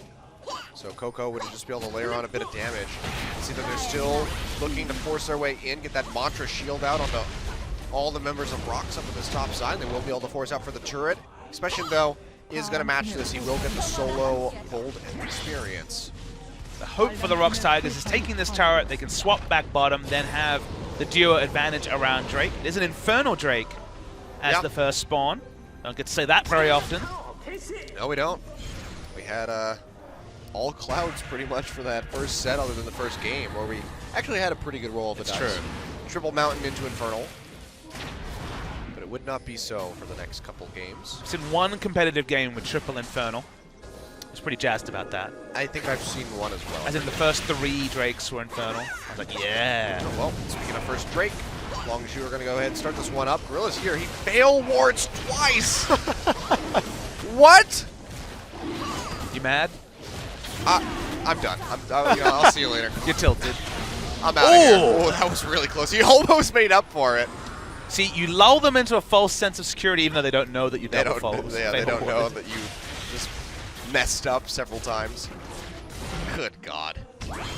So Coco would just be able to layer on a bit of damage. See that they're still looking to force their way in, get that Mantra shield out on all the members of ROX up at this top side. They will be able to force out for the turret. Expression, though, is going to match this. He will get the solo gold and experience. The hope for the ROX Tigers is taking this turret. They can swap back bottom, then have the duo advantage around Drake. It is an Infernal Drake as the first spawn. Don't get to say that very often. No, we don't. We had all clouds pretty much for that first set other than the first game, where we actually had a pretty good roll of the dice. True. Triple Mountain into Infernal. But it would not be so for the next couple games. It's in one competitive game with Triple Infernal. I was pretty jazzed about that. I think I've seen one as well. As in the first 3 Drakes were Infernal. I was like, yeah. Oh, well, speaking of first Drake, Longzhu are going to go ahead and start this one up. Gorilla's here. He fail wards twice. What? You mad? I'm done. I'll see you later. You're tilted. I'm out of here. Oh, that was really close. He almost made up for it. See, you lull them into a false sense of security even though they don't know that you double falls. Yeah, they don't know that you just messed up several times. Good God.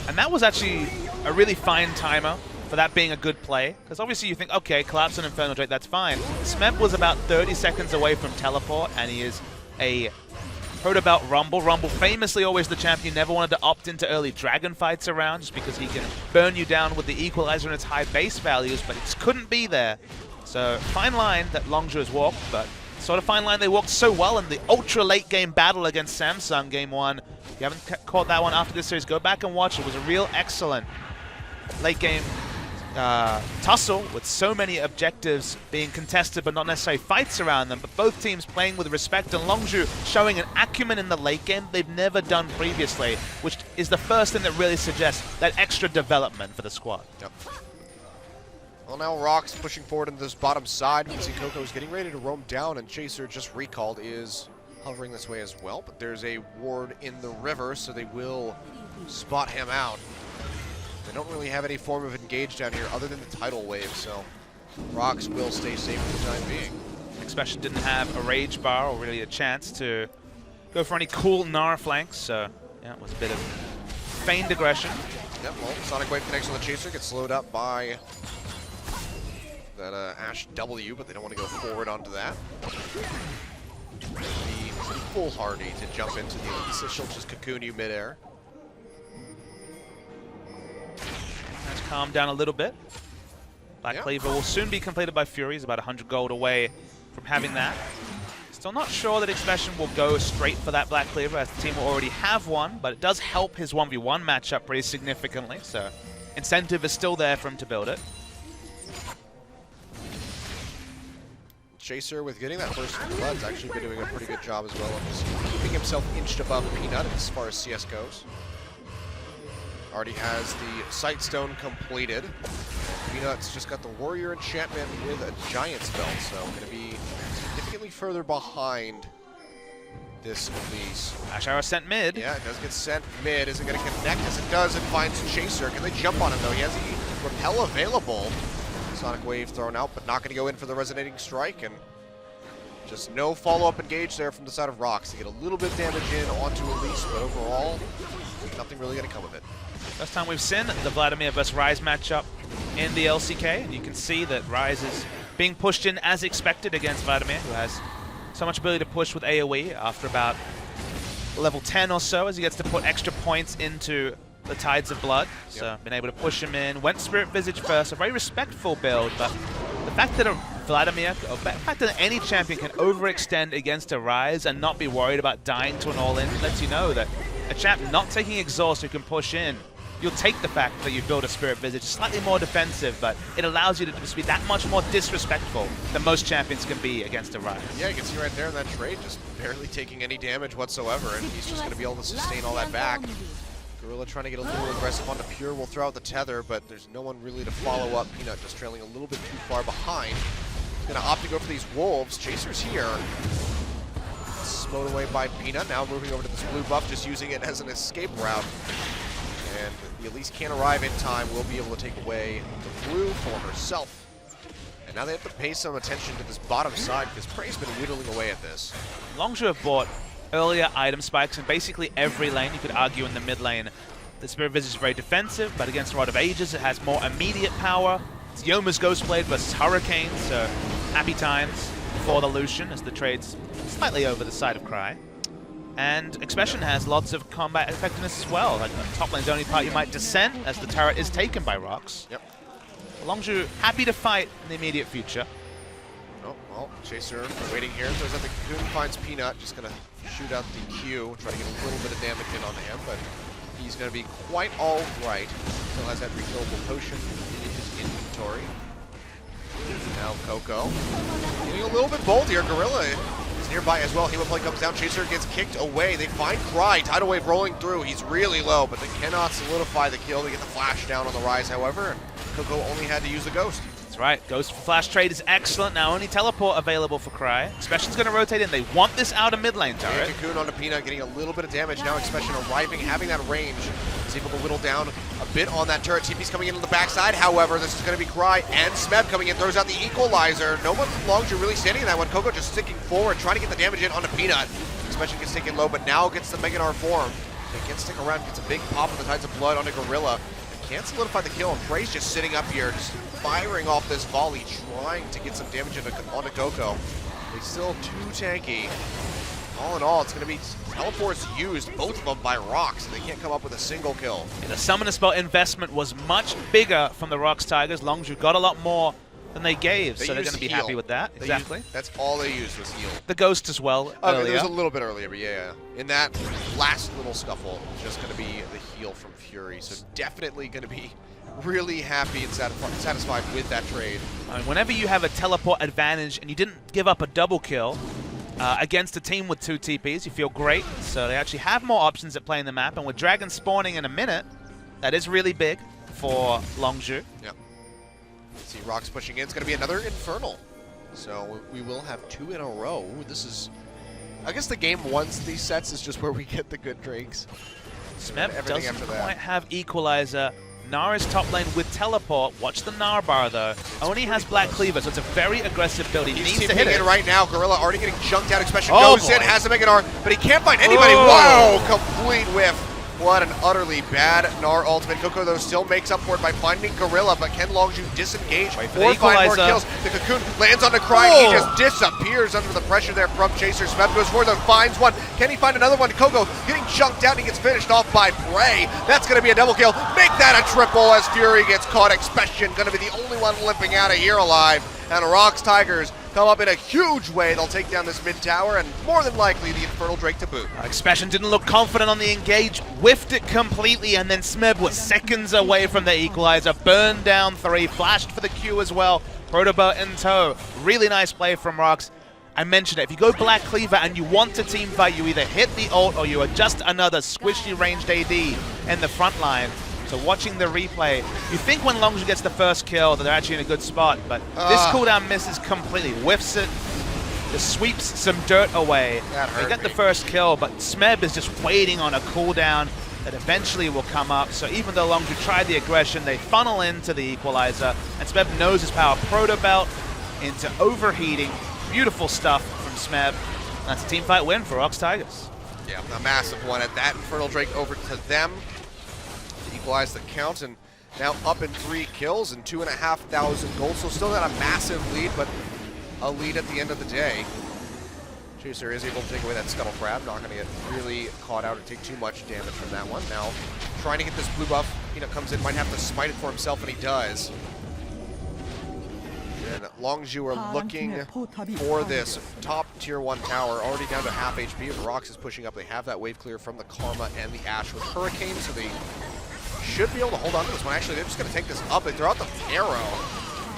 And that was actually a really fine timer for that being a good play. Because obviously you think, okay, collapse on Infernal Drake, that's fine. Smeb was about 30 seconds away from teleport, and he is a Protobelt Rumble. Rumble, famously always the champion, never wanted to opt into early dragon fights around just because he can burn you down with the equalizer and its high base values, but it just couldn't be there. So fine line that Longzhu has walked, but sort of fine line they walked so well in the ultra late game battle against Samsung game 1. If you haven't caught that one after this series, go back and watch it. It was a real excellent late game tussle with so many objectives being contested but not necessarily fights around them, but both teams playing with respect, and Longzhu showing an acumen in the late game they've never done previously, which is the first thing that really suggests that extra development for the squad. Yep. Well, now ROX pushing forward into this bottom side. You can see Coco's getting ready to roam down, and Chaser, just recalled, is hovering this way as well, but there's a ward in the river, so they will spot him out. They don't really have any form of engage down here other than the tidal wave, so ROX will stay safe for the time being. Expression didn't have a rage bar or really a chance to go for any cool Nara flanks, so yeah, it was a bit of feigned aggression. Yep, well, Sonic Wave connects on the Chaser, gets slowed up by that Ash W, but they don't want to go forward onto that. Be pretty foolhardy to jump into the elite, so she'll just cocoon you midair. Let's calm down a little bit. Black Cleaver will soon be completed by Fury. He's about 100 gold away from having that. Still not sure that Expression will go straight for that Black Cleaver, as the team will already have one, but it does help his 1v1 matchup pretty significantly, so incentive is still there for him to build it. Chaser, with getting that first blood's actually been doing a pretty good job as well of just keeping himself inched above Peanut as far as CS goes. Already has the Sightstone completed. Peanut's just got the Warrior Enchantment with a Giant spell, so going to be significantly further behind this Elise. Ash Arrow sent mid. Yeah, it does get sent mid. Is it going to connect? As it does, it finds Chaser. Can they jump on him, though? He has the Repel available. Sonic Wave thrown out, but not going to go in for the Resonating Strike, and just no follow-up engage there from the side of ROX. They get a little bit of damage in onto Elise, but overall, nothing really going to come of it. First time we've seen the Vladimir vs. Ryze matchup in the LCK, and you can see that Ryze is being pushed in as expected against Vladimir, who has so much ability to push with AoE after about level 10 or so as he gets to put extra points into the Tides of Blood. So been able to push him in. Went Spirit Visage first, a very respectful build, but the fact that the fact that any champion can overextend against a Rise and not be worried about dying to an all-in lets you know that a champ not taking exhaust who can push in, you'll take the fact that you build a Spirit Visage slightly more defensive, but it allows you to just be that much more disrespectful than most champions can be against a Rise. Yeah, you can see right there in that trade, just barely taking any damage whatsoever, and he's just going to be able to sustain all that back. Gorilla trying to get a little aggressive onto Pure, will throw out the tether, but there's no one really to follow up. Peanut just trailing a little bit too far behind. He's going to opt to go for these Wolves. Chaser's here. Slowed away by Peanut, now moving over to this blue buff, just using it as an escape route. And the Elise can't arrive in time, will be able to take away the blue for herself. And now they have to pay some attention to this bottom side, because Prey's been whittling away at this. Longzhu have bought earlier item spikes in basically every lane. You could argue in the mid lane the Spirit Visage is very defensive, but against Rod of Ages it has more immediate power. It's Yoma's Ghostblade versus Hurricane, so happy times for the Lucian as the trade's slightly over the side of Cry. And Expression has lots of combat effectiveness as well. Like the top lane's the only part you might descend as the turret is taken by ROX. Yep. Longzhu happy to fight in the immediate future. Oh, well, Chaser waiting here. Throws out the Cocoon, finds Peanut. Just going to shoot out the Q, try to get a little bit of damage in on him, but he's going to be quite all right. Still has that refillable potion in his inventory. Now Coco getting a little bit bold here. Gorilla is nearby as well. Halo Play comes down. Chaser gets kicked away. They find Cry. Tidal Wave rolling through. He's really low, but they cannot solidify the kill. They get the flash down on the Rise, however. Coco only had to use the Ghost. That's right. Ghost for flash trade is excellent. Now only teleport available for Cry. Expression's going to rotate in. They want this outer mid lane turret. And Cocoon onto Peanut, getting a little bit of damage. Now Expression arriving, having that range. Is able to whittle down a bit on that turret. TP's coming in on the backside. However, this is going to be Cry and Smeb coming in. Throws out the Equalizer. No one from Longzhu really standing in that one. Coco just sticking forward, trying to get the damage in onto Peanut. Expression gets taken low, but now gets the Meganar form. They can't stick around. Gets a big pop of the Tides of Blood onto Gorilla. Can't solidify the kill, and Prey's just sitting up here, just firing off this volley, trying to get some damage onto Coco. He's still too tanky. All in all, it's going to be teleports used, both of them by ROX, and they can't come up with a single kill. Yeah, the Summoner Spell investment was much bigger from the ROX Tigers. Longzhu got a lot more than they gave, so they're going to be happy with that. Exactly. That's all they used was heal. The Ghost as well. Okay, there was a little bit earlier, but yeah. In that last little scuffle, it's just going to be the heal from Fury. So definitely going to be really happy and satisfied with that trade. I mean, whenever you have a teleport advantage and you didn't give up a double kill against a team with 2 TPs, you feel great. So they actually have more options at playing the map, and with Dragon spawning in a minute, that is really big for Longzhu. Yep. See ROX pushing in. It's going to be another Infernal. So we will have 2 in a row. This is, I guess the game once these sets is just where we get the good drinks. Smeb doesn't quite have Equalizer. Nara's top lane with teleport. Watch the Nara bar though. Only has Black Cleaver, so it's a very aggressive build. He needs to hit it right now. Gorilla already getting chunked out. Expression goes in, has to make an R, but he can't find anybody. Wow, complete whiff. What an utterly bad Gnar ultimate. Coco, though, still makes up for it by finding Gorilla, but can Longzhu disengage or find more kills? The Cocoon lands on the Cry, and he just disappears under the pressure there from Chaser. Smeb goes for it, though, finds one. Can he find another one? Coco getting chunked out, and he gets finished off by Prey. That's going to be a double kill. Make that a triple as Fury gets caught. Expression going to be the only one limping out of here alive. And ROX Tigers come up in a huge way. They'll take down this mid tower and more than likely the Infernal Drake to boot. Expression didn't look confident on the engage, whiffed it completely, and then Smeb was seconds away from the Equalizer. Burned down 3, flashed for the Q as well. Protobot in tow. Really nice play from ROX. I mentioned it, if you go Black Cleaver and you want to team fight, you either hit the ult or you are just another squishy ranged AD in the front line. So watching the replay, you think when Longzhu gets the first kill that they're actually in a good spot, but this cooldown misses completely. Whiffs it, just sweeps some dirt away. They get the first kill, but Smeb is just waiting on a cooldown that eventually will come up. So even though Longzhu tried the aggression, they funnel into the Equalizer, and Smeb knows his power. Proto-Belt into overheating. Beautiful stuff from Smeb. That's a teamfight win for ROX Tigers. Yeah, a massive one at that. Infernal Drake over to them. Equalize the count, and now up in 3 kills and 2,500 gold. So still not a massive lead, but a lead at the end of the day. Chaser is able to take away that Scuttle Crab, not going to get really caught out or take too much damage from that one. Now, trying to get this blue buff. Peanut comes in, might have to smite it for himself, and he does. And Longzhu are looking for this top tier 1 tower, already down to half HP. The ROX is pushing up. They have that wave clear from the Karma and the Ashe with Hurricane, so they should be able to hold on to this one. Actually, they're just going to take this up. They throw out the arrow.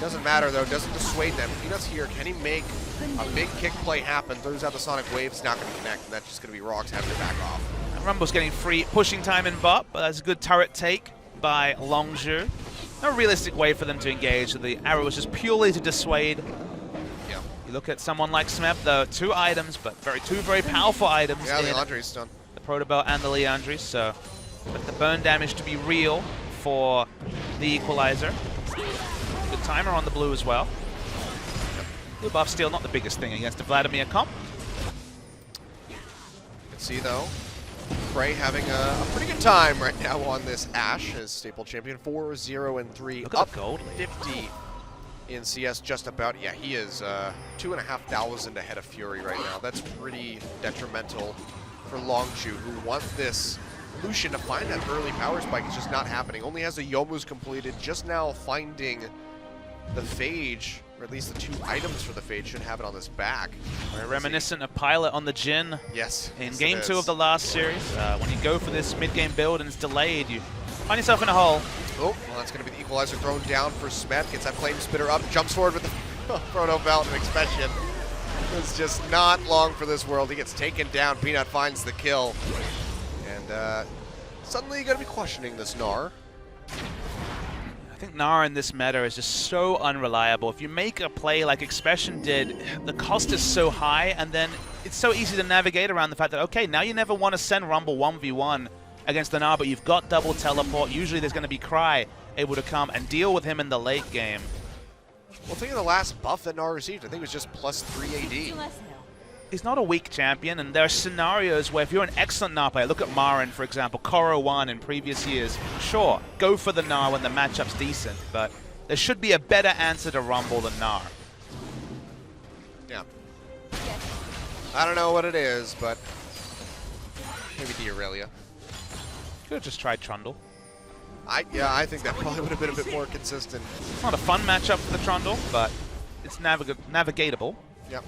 Doesn't matter, though. Doesn't dissuade them. Peanut's here. Can he make a big kick play happen? Throws out the Sonic Wave. It's not going to connect, and that's just going to be ROX having to back off. And Rumble's getting free pushing time in bot, but that's a good turret take by Longzhu. No realistic way for them to engage. The arrow was just purely to dissuade. Yeah. You look at someone like Smep, though, 2 items, but two very powerful items. Yeah, the Leandre's done. The Protobelt and the Leandre, so but the burn damage to be real for the Equalizer. Good timer on the blue as well. Blue buff still not the biggest thing against the Vladimir comp. You can see, though, Prey having a pretty good time right now on this Ashe as Staple Champion. 4-0-3. Look up at the gold lead. 50 in CS just about. Yeah, he is 2,500 ahead of Fury right now. That's pretty detrimental for Longzhu, who want this Lucian to find that early power spike. It's just not happening. Only has the Yomu's completed. Just now finding the Phage, or at least the 2 items for the Phage, should have it on his back. Very reminiscent of Pilot on the Jhin. Yes. In yes, game 2 of the last series. When you go for this mid-game build and it's delayed, you find yourself in a hole. Oh, well, that's going to be the Equalizer thrown down for Smep. Gets that Flame Spitter up, jumps forward with the Proto Belt and Expression. It's just not long for this world. He gets taken down. Peanut finds the kill. And suddenly you're going to be questioning this Gnar. I think Gnar in this meta is just so unreliable. If you make a play like Expression did, the cost is so high, and then it's so easy to navigate around the fact that, okay, now you never want to send Rumble 1v1 against the Gnar, but you've got double teleport. Usually there's going to be Cry able to come and deal with him in the late game. Well, think of the last buff that Gnar received. I think it was just +3 AD. He's not a weak champion, and there are scenarios where if you're an excellent Gnar player, look at Marin, for example, Koro 1 in previous years, sure, go for the Gnar when the matchup's decent, but there should be a better answer to Rumble than Gnar. Yeah. I don't know what it is, but maybe the Aurelia. Could have just tried Trundle. Yeah, I think that probably would have been a bit more consistent. It's not a fun matchup for the Trundle, but it's navigatable. Yep.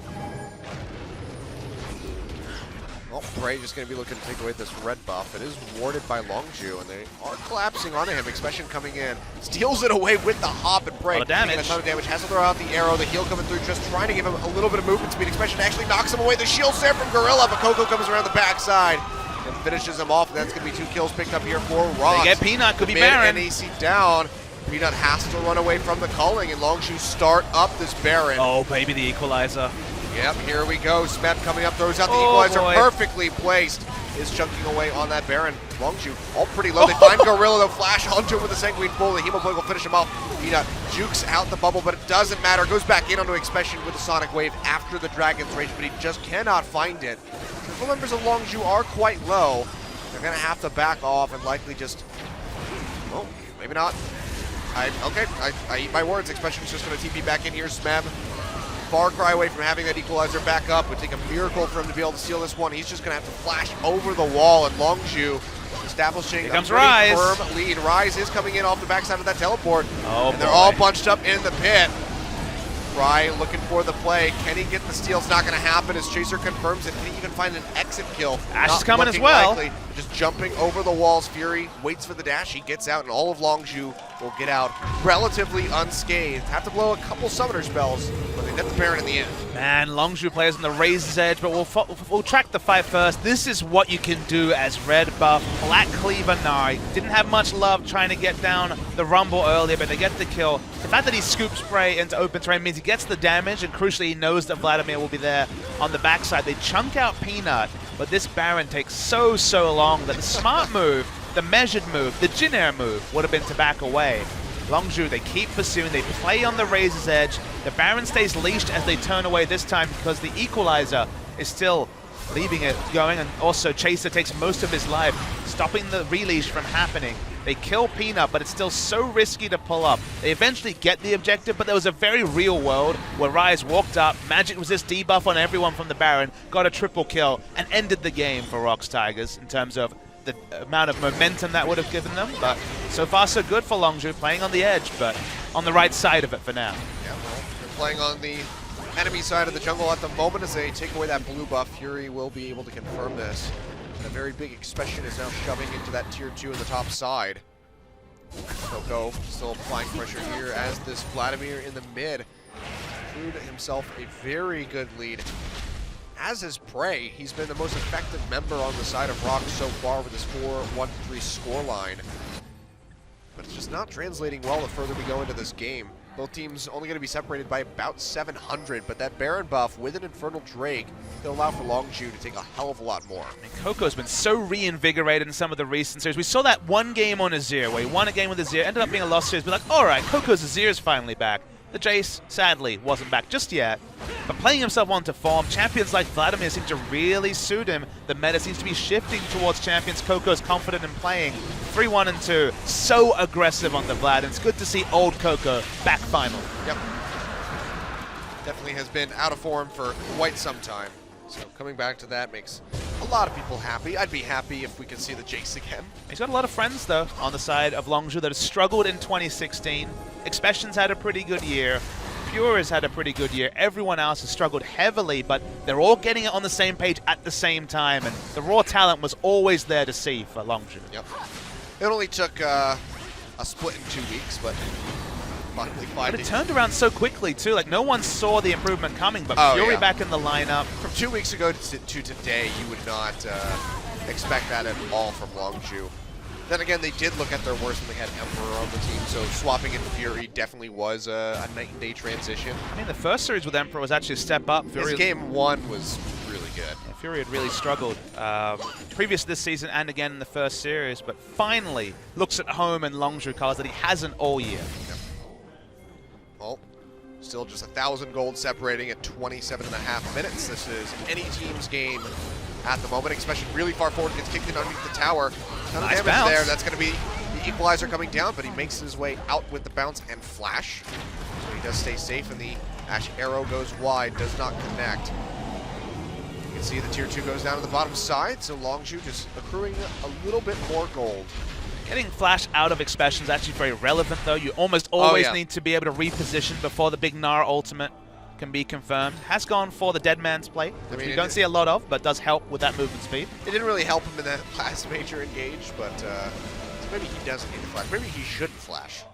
Well, Prey just going to be looking to take away this red buff. It is warded by Longzhu, and they are collapsing onto him. Expression coming in. Steals it away with the hop, and Prey A lot of damage. taking a ton of damage. Has to throw out the arrow. The heal coming through, just trying to give him a little bit of movement speed. Expression actually knocks him away. The shield's there from Gorilla, but Coco comes around the backside and finishes him off. And that's going to be 2 kills picked up here for ROX. They get Peanut, could be Mid Baron. and AC down. Peanut has to run away from the culling, and Longzhu start up this Baron. Oh, baby, the Equalizer. Yep, here we go. Smep coming up, throws out the Oh, Equalizer, boy. perfectly placed. Is chunking away on that Baron. Longzhu all pretty low. They find Gorilla, they'll flash onto him with a Sanguine Bull. The Hemoplague will finish him off. Peanut jukes out the bubble, but it doesn't matter. Goes back in onto Expression with the Sonic Wave after the Dragon's Rage, but he just cannot find it. The full members of Longzhu are quite low. They're going to have to back off and likely just... Oh, maybe not. I eat my words. Expression's just going to TP back in here. Smeb, far cry away from having that Equalizer back up. Would take a miracle for him to be able to steal this one. He's just going to have to flash over the wall, and Longzhu establishing Here a comes pretty Rise. firm lead. Rise is coming in off the backside of that teleport. Oh, and they're boy. all bunched up in the pit. Cry looking for the play. Can he get the steal? It's not going to happen as Chaser confirms it. Can he even find an exit kill? Ashe Not is coming as looking well. likely. Just jumping over the walls. Fury waits for the dash. He gets out, and all of Longzhu will get out relatively unscathed. Have to blow a couple summoner spells, but they net the Baron in the end. Man, Longzhu plays on the Razor's Edge, but we'll track the fight first. This is what you can do as red buff Black Cleaver Gnar. Didn't have much love trying to get down the Rumble earlier, but they get the kill. The fact that he scoops Prey into open terrain means he gets the damage, and crucially he knows that Vladimir will be there on the backside. They chunk out Peanut, but this Baron takes so long that the smart move, the measured move, the Jhin Air move would have been to back away. Longzhu, they keep pursuing, they play on the Razor's Edge. The Baron stays leashed as they turn away this time because the Equalizer is still leaving it going, and also Chaser takes most of his life, stopping the releash from happening. They kill Peanut, but it's still so risky to pull up. They eventually get the objective, but there was a very real world where Rise walked up, magic resist debuff on everyone from the Baron, got a triple kill, and ended the game for ROX Tigers in terms of the amount of momentum that would have given them. But so far so good for Longzhu, playing on the edge, but on the right side of it for now. Yeah, well, they're playing on the enemy side of the jungle at the moment. As they take away that blue buff, Fury will be able to confirm this. And a very big Expression is now shoving into that tier 2 in the top side. Coco still applying pressure here as this Vladimir in the mid. Accrued himself a very good lead. As is Prey, he's been the most effective member on the side of ROX so far with his 4-1-3 scoreline. But it's just not translating well the further we go into this game. Both teams only going to be separated by about 700, but that Baron buff with an Infernal Drake will allow for Longzhu to take a hell of a lot more. And Coco's been so reinvigorated in some of the recent series. We saw that one game on Azir where he won a game with Azir, ended up being a lost series, but like, alright, Coco's Azir is finally back. The Jace, sadly, wasn't back just yet. But playing himself onto form, champions like Vladimir seem to really suit him. The meta seems to be shifting towards champions Coco's confident in playing. 3-1 and 2, so aggressive on the Vlad, and it's good to see old Coco back final. Yep. Definitely has been out of form for quite some time. So coming back to that makes a lot of people happy. I'd be happy if we could see the Jace again. He's got a lot of friends, though, on the side of Longzhu that have struggled in 2016. Expression's had a pretty good year. Pure has had a pretty good year. Everyone else has struggled heavily, but they're all getting it on the same page at the same time, and the raw talent was always there to see for Longzhu. Yep. It only took a split in 2 weeks, but finally But it turned around so quickly, too. Like, no one saw the improvement coming, but Fury back in the lineup. From 2 weeks ago to today, you would not expect that at all from Longzhu. Then again, they did look at their worst when they had Emperor on the team, so swapping into Fury definitely was a night and day transition. I mean, the first series with Emperor was actually a step up. His game 1 was really good. Yeah, Fury had really struggled previous this season and again in the first series, but finally looks at home in Longzhu colors that he hasn't all year. Yep. Well, still just 1,000 gold separating at 27.5 minutes. This is any team's game at the moment. Expression really far forward, gets kicked in underneath the tower. Ton of damage there. That's going to be the equalizer coming down, but he makes his way out with the bounce and flash. So he does stay safe, and the Ash arrow goes wide, does not connect. You can see the tier 2 goes down to the bottom side, so Longzhu just accruing a little bit more gold. Getting flash out of Expression is actually very relevant, though. You almost always need to be able to reposition before the big Gnar ultimate can be confirmed. Has gone for the Dead Man's Plate, which we don't see a lot of, but does help with that movement speed. It didn't really help him in that last major engage, but so maybe he doesn't need to flash. Maybe he shouldn't flash.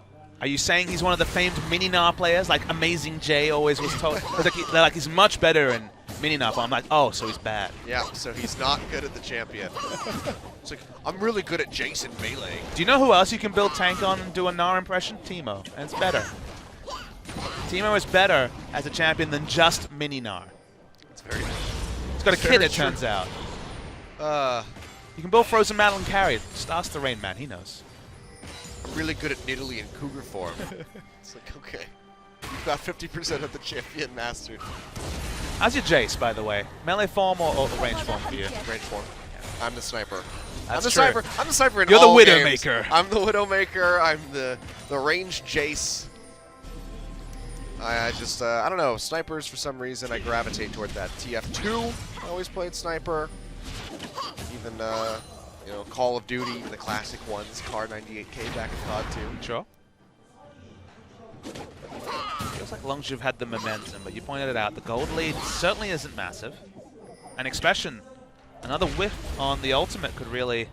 Are you saying he's one of the famed mini-Gnar players, like Amazing J always was told? Like he's much better in mini-Gnar, I'm like, oh, so he's bad. Yeah, so he's not good at the champion. It's like, I'm really good at Jason melee. Do you know who else you can build tank on and do a Gnar impression? Teemo, and it's better. Teemo is better as a champion than just mini-Gnar. It's very good. He's got a kit, it turns out. You can build Frozen Mantle and carry it. Just ask the Rain Man, he knows. Really good at Nidalee and Cougar form. It's like, okay. You've got 50% of the champion mastered. How's your Jace, by the way? Melee form or range form for you? Range form. Yeah. I'm the sniper. That's I'm the true. sniper. I'm the sniper in You're all the games. Widowmaker. I'm the Widowmaker. I'm the range Jace. I just, I don't know, snipers for some reason I gravitate toward that. TF2, I always played sniper. Even, you know, Call of Duty, the classic ones, Car 98K back in COD 2. Sure. Feels like Longzhu have had the momentum, but you pointed it out, the gold lead certainly isn't massive. And Expression, another whiff on the ultimate could really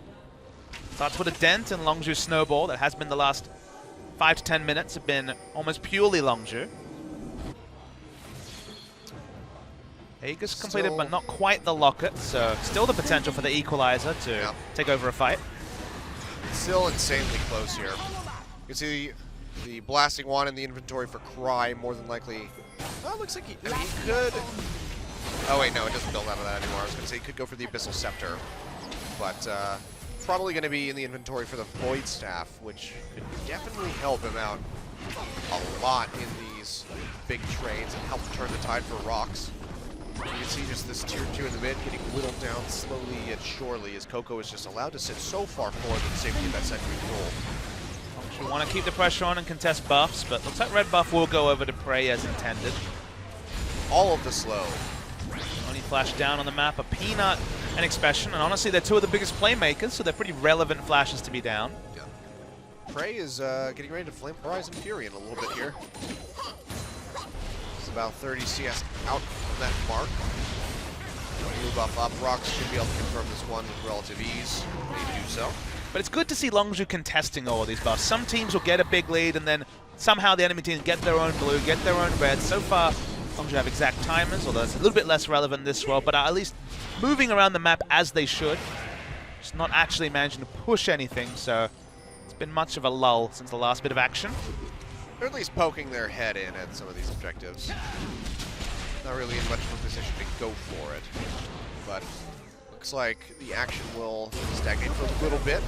start to put a dent in Longzhu's snowball. That has been the last 5 to 10 minutes have been almost purely Longzhu. Aegis completed, but not quite the locket, so still the potential for the equalizer to take over a fight. Still insanely close here. You can see the blasting wand in the inventory for Cry, more than likely. Oh, it looks like he could. Oh wait, no, it doesn't build out of that anymore. I was going to say he could go for the Abyssal Scepter, but probably going to be in the inventory for the Void Staff, which could definitely help him out a lot in these big trades and help turn the tide for ROX. You can see just this tier 2 in the mid getting whittled down slowly yet surely as Coco is just allowed to sit so far forward with the safety of that second control. We want to keep the pressure on and contest buffs, but looks like red buff will go over to Prey as intended. All of the slow. Only flash down on the map, a Peanut and Expression, and honestly they're two of the biggest playmakers, so they're pretty relevant flashes to be down. Yeah. Prey is getting ready to flame Horizon Fury in a little bit here. It's about 30 CS out of that mark. Blue buff up. ROX should be able to confirm this one with relative ease. They do so. But it's good to see Longzhu contesting all of these buffs. Some teams will get a big lead and then somehow the enemy teams get their own blue, get their own red. So far, Longzhu have exact timers, although it's a little bit less relevant this world, but are at least moving around the map as they should. Just not actually managing to push anything, so it's been much of a lull since the last bit of action. They're at least poking their head in at some of these objectives. Not really in much of a position to go for it, but looks like the action will stagnate for a little bit.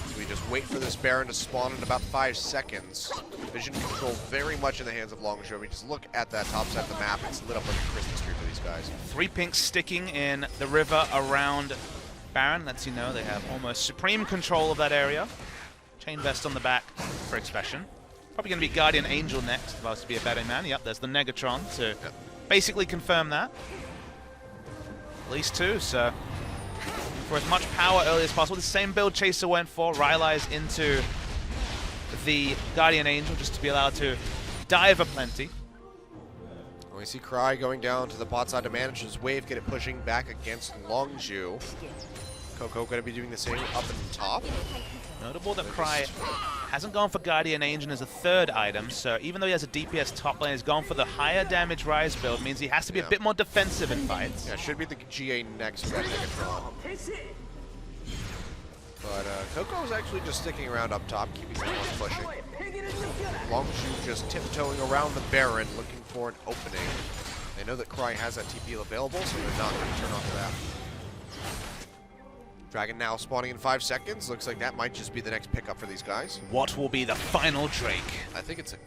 So we just wait for this Baron to spawn in about 5 seconds. Vision control very much in the hands of Longzhu. We just look at that top side of the map. It's lit up like a Christmas tree for these guys. 3 pinks sticking in the river around Baron. Lets you know they have almost supreme control of that area. Chain vest on the back for Expression. Probably going to be Guardian Angel next if I was to be a betting man. Yep, there's the Negatron to basically confirm that. At least 2, so for as much power early as possible. The same build Chaser went for. Rylai's into the Guardian Angel just to be allowed to dive aplenty. We see Cry going down to the bot side to manage his wave, get it pushing back against Longzhu. Coco going to be doing the same up and top. Notable that Cry hasn't gone for Guardian Angel as a 3rd item, so even though he has a DPS top lane, he's gone for the higher damage Rise build, means he has to be a bit more defensive in fights. Yeah, should be the GA next for that Negatron. But Coco's actually just sticking around up top, keeping everyone pushing. Longzhu just tiptoeing around the Baron, looking for an opening. They know that Cry has that TP available, so they're not going to turn off that. Dragon now spawning in 5 seconds. Looks like that might just be the next pickup for these guys. What will be the final Drake? I think it's a...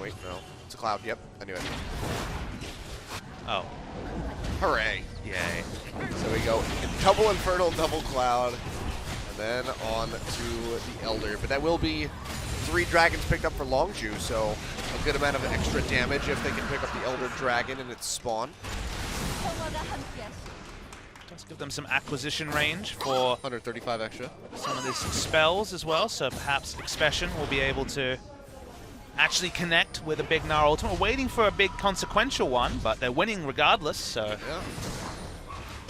Wait, no. It's a Cloud. Yep, I knew it. Oh. Hooray. Yay. So we go double Infernal, double Cloud, and then on to the Elder. But that will be 3 Dragons picked up for Longzhu, so a good amount of extra damage if they can pick up the Elder Dragon in its spawn. Does give them some acquisition range for 135 extra. Some of these spells as well, so perhaps Expression will be able to actually connect with a big Gnar ultimate. We're waiting for a big consequential one, but they're winning regardless, so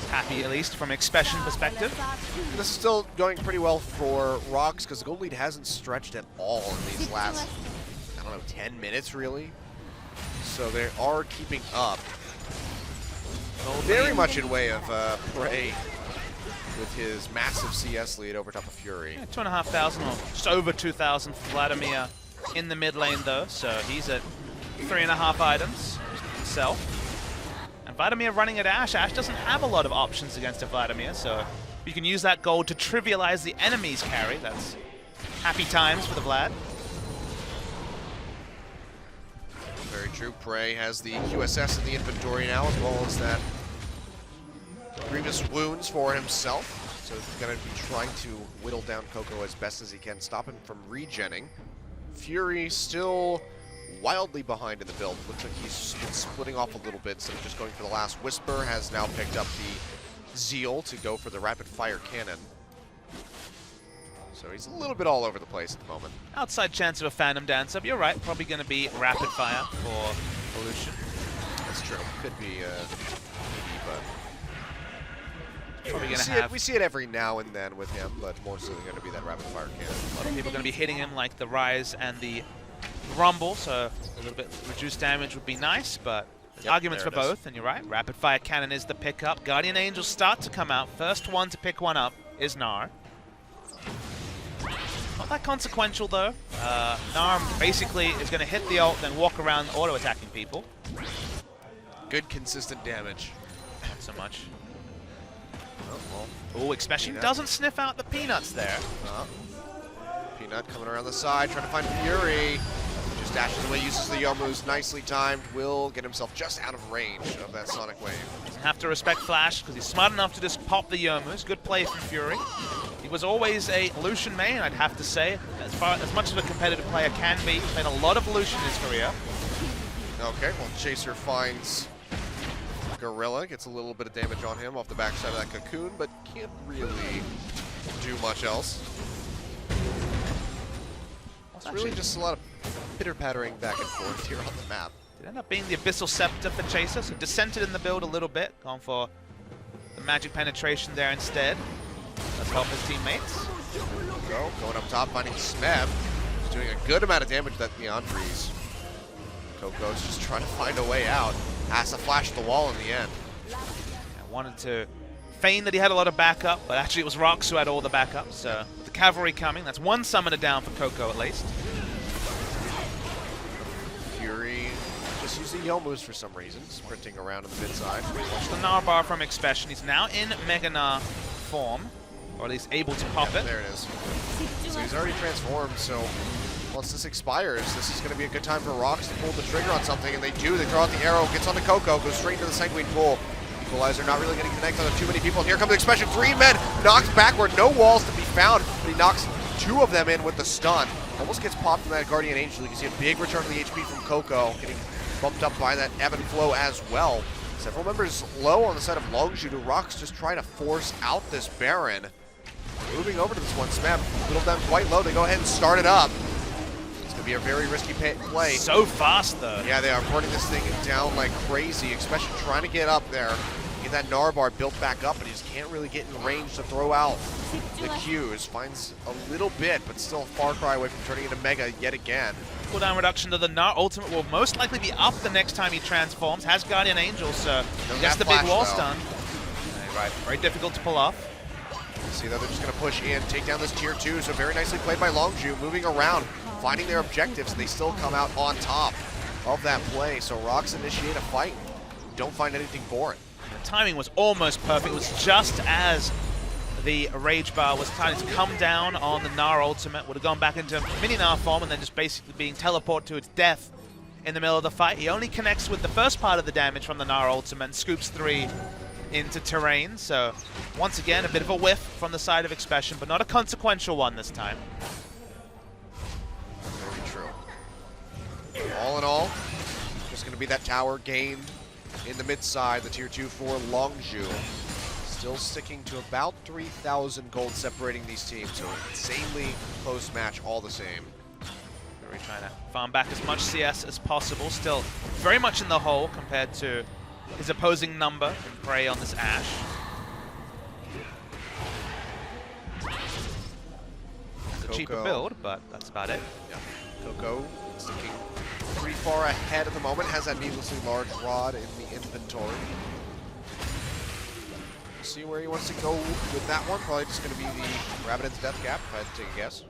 happy at least from Expression perspective. This is still going pretty well for ROX because the gold lead hasn't stretched at all in these last, I don't know, 10 minutes really. So they are keeping up. Very much in way of Prey with his massive CS lead over top of Fury. Yeah, 2,500 or just over 2,000 for Vladimir in the mid lane though, so he's at 3.5 items himself. And Vladimir running at Ashe. Ashe doesn't have a lot of options against a Vladimir, so you can use that gold to trivialize the enemy's carry. That's happy times for the Vlad. Very true. Prey has the QSS in the inventory now, as well as that grievous wounds for himself. So he's going to be trying to whittle down Coco as best as he can, stop him from regenning. Fury still wildly behind in the build. Looks like he's been splitting off a little bit, so just going for the last Whisper. Has now picked up the Zeal to go for the rapid fire cannon. So he's a little bit all over the place at the moment. Outside chance of a Phantom Dance up. You're right, probably going to be rapid fire for Evolution. That's true. Could be, but probably going to have. We see it every now and then with him, but more so going to be that rapid fire cannon. A lot of people are going to be hitting him like the Rise and the Rumble, so a little bit reduced damage would be nice, but arguments for both, and you're right. Rapid fire cannon is the pickup. Guardian Angels start to come out. First one to pick one up is Gnar. Not that consequential though. Gnar basically is going to hit the ult, then walk around auto-attacking people. Good consistent damage. Not so much. Oh, Expression doesn't sniff out the Peanuts there. Peanut coming around the side, trying to find Fury. just dashes away, uses the Yomu's, nicely timed, will get himself just out of range of that Sonic Wave. Doesn't have to respect Flash because he's smart enough to just pop the Yomu's. Good play from Fury. He was always a Lucian main, I'd have to say. As much of a competitive player can be, he's played a lot of Lucian in his career. Okay, well, Chaser finds Gorilla, gets a little bit of damage on him off the backside of that cocoon, but can't really do much else. It's really just a lot of pitter-pattering back and forth here on the map. It ended up being the Abyssal Scepter for Chaser, so dissented in the build a little bit, gone for the magic penetration there instead. Let's help his teammates. Going up top, finding Smeb. He's doing a good amount of damage to that Neon Freeze. Coco's just trying to find a way out. Has to flash the wall in the end. I wanted to feign that he had a lot of backup, but actually it was ROX who had all the backup, so with the cavalry coming, that's one summoner down for Coco at least. Fury just using Yomu's for some reason, sprinting around in the mid side. Watch the Gnar bar from Expression. He's now in Mega Gnar form, or at least able to pop it. There it is. So he's already transformed, so once this expires, this is going to be a good time for ROX to pull the trigger on something, and they do. They throw out the arrow, gets onto Coco, goes straight into the Sanguine Pool. Equalizer not really getting connected on too many people. And here comes the Expression. 3 men, knocks backward, no walls to be found, but he knocks 2 of them in with the stun. Almost gets popped from that Guardian Angel. You can see a big return to the HP from Coco, getting bumped up by that ebb and flow as well. Several members low on the side of Longzhu. ROX just trying to force out this Baron. Moving over to this one, Smeb, little down quite low. They go ahead and start it up. It's going to be a very risky play. So fast, though. Yeah, they are burning this thing down like crazy, especially trying to get up there. Get that Gnar bar built back up, but he just can't really get in range to throw out the Qs. Finds a little bit, but still a far cry away from turning into Mega yet again. Cooldown reduction to the Gnar ultimate will most likely be up the next time he transforms. Has Guardian Angel, so just the big wall stun. Right, very difficult to pull off. See that they're just going to push in, take down this tier 2. So very nicely played by Longzhu, moving around, finding their objectives, and they still come out on top of that play. So ROX initiate a fight, don't find anything for it. The timing was almost perfect. It was just as the Rage Bar was starting to come down on the Gnar ultimate. Would have gone back into mini Gnar form and then just basically being teleported to its death in the middle of the fight. He only connects with the first part of the damage from the Gnar ultimate and scoops 3 into terrain. So once again, a bit of a whiff from the side of Expression, but not a consequential one this time. Very true. All in all, just going to be that tower game in the mid side, the tier 2 for Longzhu. Still sticking to about 3,000 gold separating these teams, so insanely close match all the same. Really trying to farm back as much CS as possible. Still very much in the hole compared to his opposing number and prey on this Ashe. It's a cheaper build, but that's about it. Yeah. Coco sticking pretty far ahead at the moment, has that needlessly large rod in the inventory. See where he wants to go with that one. Probably just going to be the Rabbidan's Death Gap, if I had to take a guess.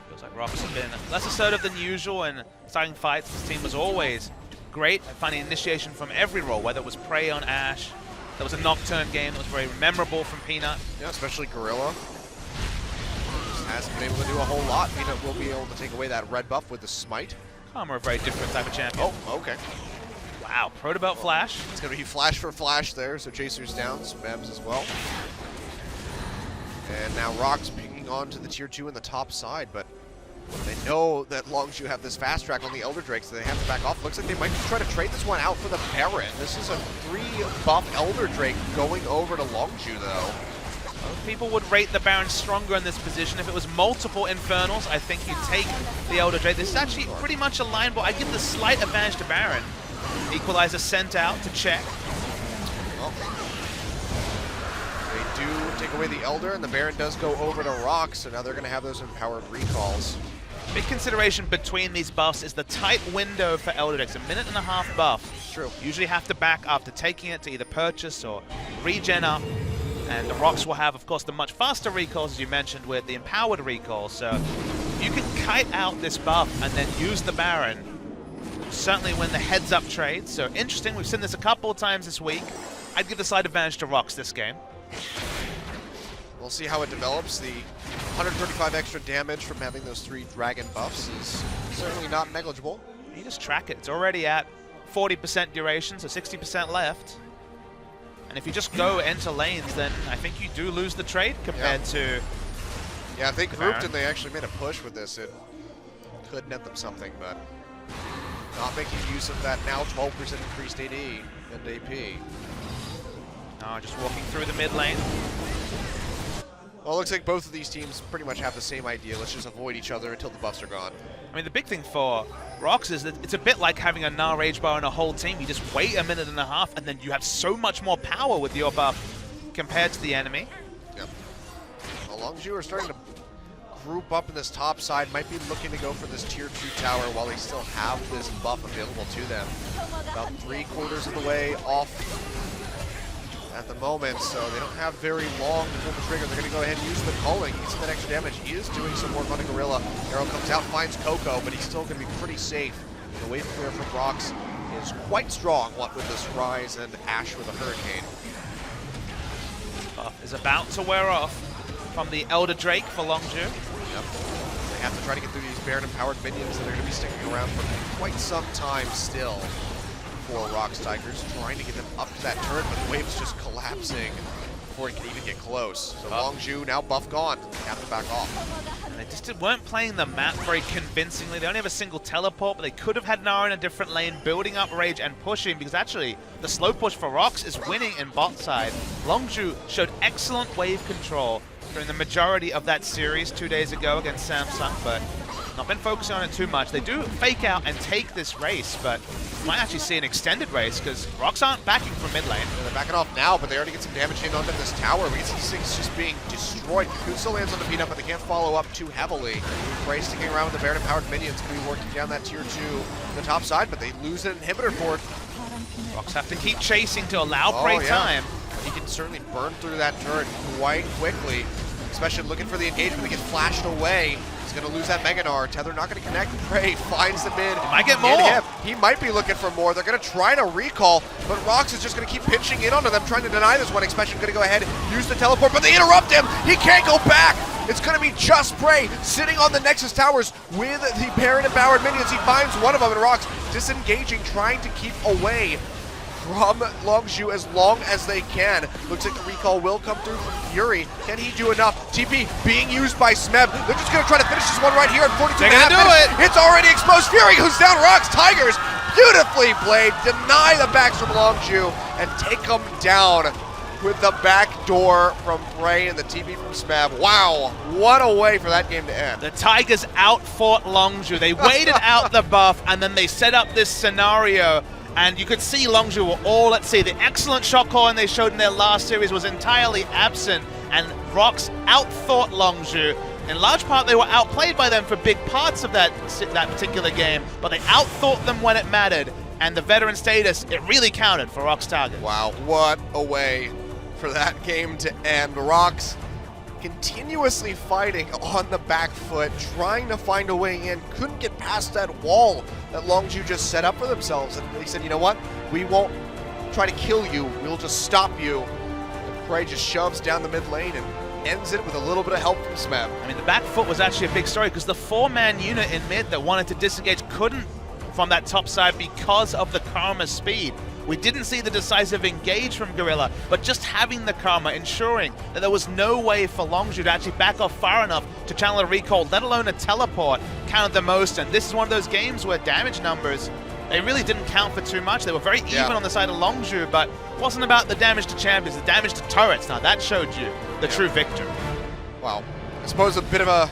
Feels like ROX has been less assertive than usual in starting fights. This team was always great at finding initiation from every role, whether it was prey on Ashe. There was a Nocturne game that was very memorable from Peanut. Yeah, especially Gorilla. Just hasn't been able to do a whole lot. Peanut will be able to take away that red buff with the Smite. Karma, a very different type of champion. Oh, okay. Wow, Protobelt Flash. It's going to be flash for flash there, so Chaser's down, Smebs as well. And now ROX pinging on to the tier 2 in the top side, but they know that Longzhu have this fast track on the Elder Drake, so they have to back off. Looks like they might just try to trade this one out for the Baron. This is a 3-buff Elder Drake going over to Longzhu, though. People would rate the Baron stronger in this position. If it was multiple Infernals, I think you'd take the Elder Drake. This is actually pretty much a line, but I give the slight advantage to Baron. Equalizer sent out to check. Well, they do take away the Elder, and the Baron does go over to ROX, so now they're going to have those empowered recalls. Big consideration between these buffs is the tight window for Elder Drakes. 1.5 minute buff. True. Usually have to back after taking it to either purchase or regen up. And the ROX will have, of course, the much faster recalls, as you mentioned, with the empowered recalls. So if you can kite out this buff and then use the Baron, certainly win the heads-up trade. So interesting. We've seen this a couple of times this week. I'd give the slight advantage to ROX this game. We'll see how it develops. The 135 extra damage from having those 3 dragon buffs is certainly not negligible. You just track it. It's already at 40% duration, so 60% left. And if you just go enter lanes, then I think you do lose the trade compared to... Yeah, if they grouped and they actually made a push with this, it could net them something, but not making use of that now 12% increased AD and AP. No, just walking through the mid lane. Well, it looks like both of these teams pretty much have the same idea. Let's just avoid each other until the buffs are gone. I mean, the big thing for ROX is that it's a bit like having a Gnar Rage Bar and a whole team. You just wait a minute and a half, and then you have so much more power with your buff compared to the enemy. Yep. Well, Longzhu are starting to group up in this top side, might be looking to go for this tier 2 tower while they still have this buff available to them. About 3/4 of the way off at the moment, so they don't have very long to pull the trigger. They're going to go ahead and use the culling. He gets that extra damage. He is doing some work on a gorilla. Arrow comes out, finds Coco, but he's still going to be pretty safe. The wave clear from ROX is quite strong, what with this Rise and Ash with a Hurricane. Buff is about to wear off from the Elder Drake for Longzhu. Yep. They have to try to get through these Baron-empowered minions that are going to be sticking around for quite some time still. For ROX Tigers, trying to get them up to that turret, but the wave's just collapsing before he can even get close. So Longzhu now buff gone, have to back off. And they just weren't playing the map very convincingly. They only have a single teleport, but they could have had Gnar in a different lane, building up Rage and pushing, because actually the slow push for ROX is winning in bot side. Longzhu showed excellent wave control during the majority of that series 2 days ago against Samsung, but not been focusing on it too much. They do fake out and take this race, but you might actually see an extended race because ROX aren't backing from mid lane. Yeah, they're backing off now, but they already get some damage in onto this tower. We can see these things just being destroyed. Kusa lands on the beat up, but they can't follow up too heavily. Prey sticking around with the Baron-empowered minions, will be working down that tier 2 on the top side, but they lose an inhibitor for it. ROX have to keep chasing to allow Prey time. He can certainly burn through that turret quite quickly, especially looking for the engagement that gets flashed away. He's going to lose that Mega Gnar. Tether not going to connect. Prey finds the mid. He might get more. He might be looking for more. They're going to try to recall, but ROX is just going to keep pinching in onto them, trying to deny this one. Expansion going to go ahead, use the teleport, but they interrupt him. He can't go back. It's going to be just Prey sitting on the Nexus towers with the Baron-empowered minions. He finds one of them, and ROX disengaging, trying to keep away from Longzhu as long as they can. Looks like the recall will come through from Fury. Can he do enough? TP being used by Smeb. They're just going to try to finish this one right here at 42 They're going to do it. It's already exposed. Fury who's down ROX Tigers. Beautifully played. Deny the backs from Longzhu and take them down with the back door from Prey and the TP from Smeb. Wow, what a way for that game to end. The Tigers outfought Longzhu. They waited out the buff, and then they set up this scenario. And you could see Longzhu were all at sea. The excellent shot calling they showed in their last series was entirely absent, and ROX outthought Longzhu. In large part, they were outplayed by them for big parts of that particular game, but they outthought them when it mattered, and the veteran status, it really counted for ROX Tigers. Wow, what a way for that game to end. ROX continuously fighting on the back foot, trying to find a way in, couldn't get past that wall that Longzhu just set up for themselves. And they said, you know what? We won't try to kill you, we'll just stop you. And Prey just shoves down the mid lane and ends it with a little bit of help from Smeb. I mean, the back foot was actually a big story because the 4-man unit in mid that wanted to disengage couldn't from that top side because of the Karma speed. We didn't see the decisive engage from Gorilla, but just having the Karma, ensuring that there was no way for Longzhu to actually back off far enough to channel a recall, let alone a teleport, counted the most. And this is one of those games where damage numbers, they really didn't count for too much. They were very even on the side of Longzhu, but it wasn't about the damage to champions, the damage to turrets. Now that showed you the true victor. Wow, I suppose a bit of a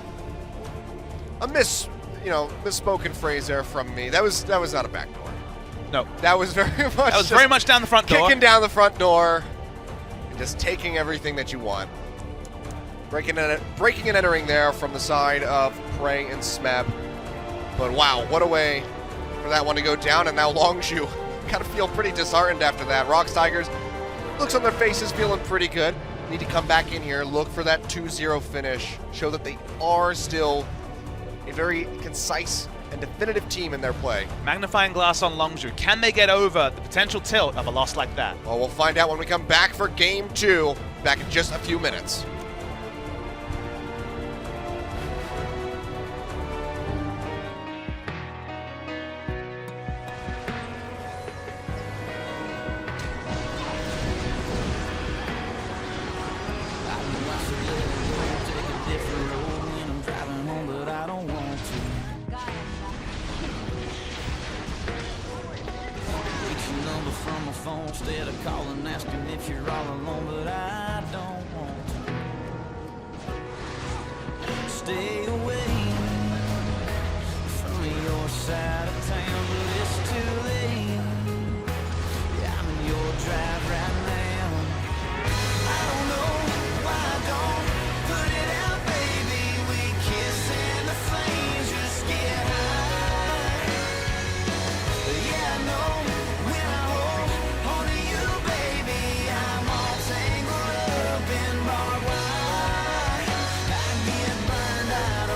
misspoken phrase there from me. That was not a backdoor. No. That was very much down the front door. Kicking down the front door and just taking everything that you want. Breaking and entering there from the side of Prey and Smeb. But wow, what a way for that one to go down, and now Longzhu kind of feel pretty disheartened after that. ROX Tigers, looks on their faces feeling pretty good. Need to come back in here, look for that 2-0 finish, show that they are still a very concise and definitive team in their play. Magnifying glass on Longzhu. Can they get over the potential tilt of a loss like that? Well, we'll find out when we come back for Game 2, back in just a few minutes. calling, asking if you're all alone, but I don't want to stay away from your side of town, but it's too late. Yeah, I'm in your drive right now. I don't know why I don't put it out, baby. We kiss and the flames just get high. Yeah, I know when I hold on to you, baby, I'm all tangled up in barbed wire. I get burned out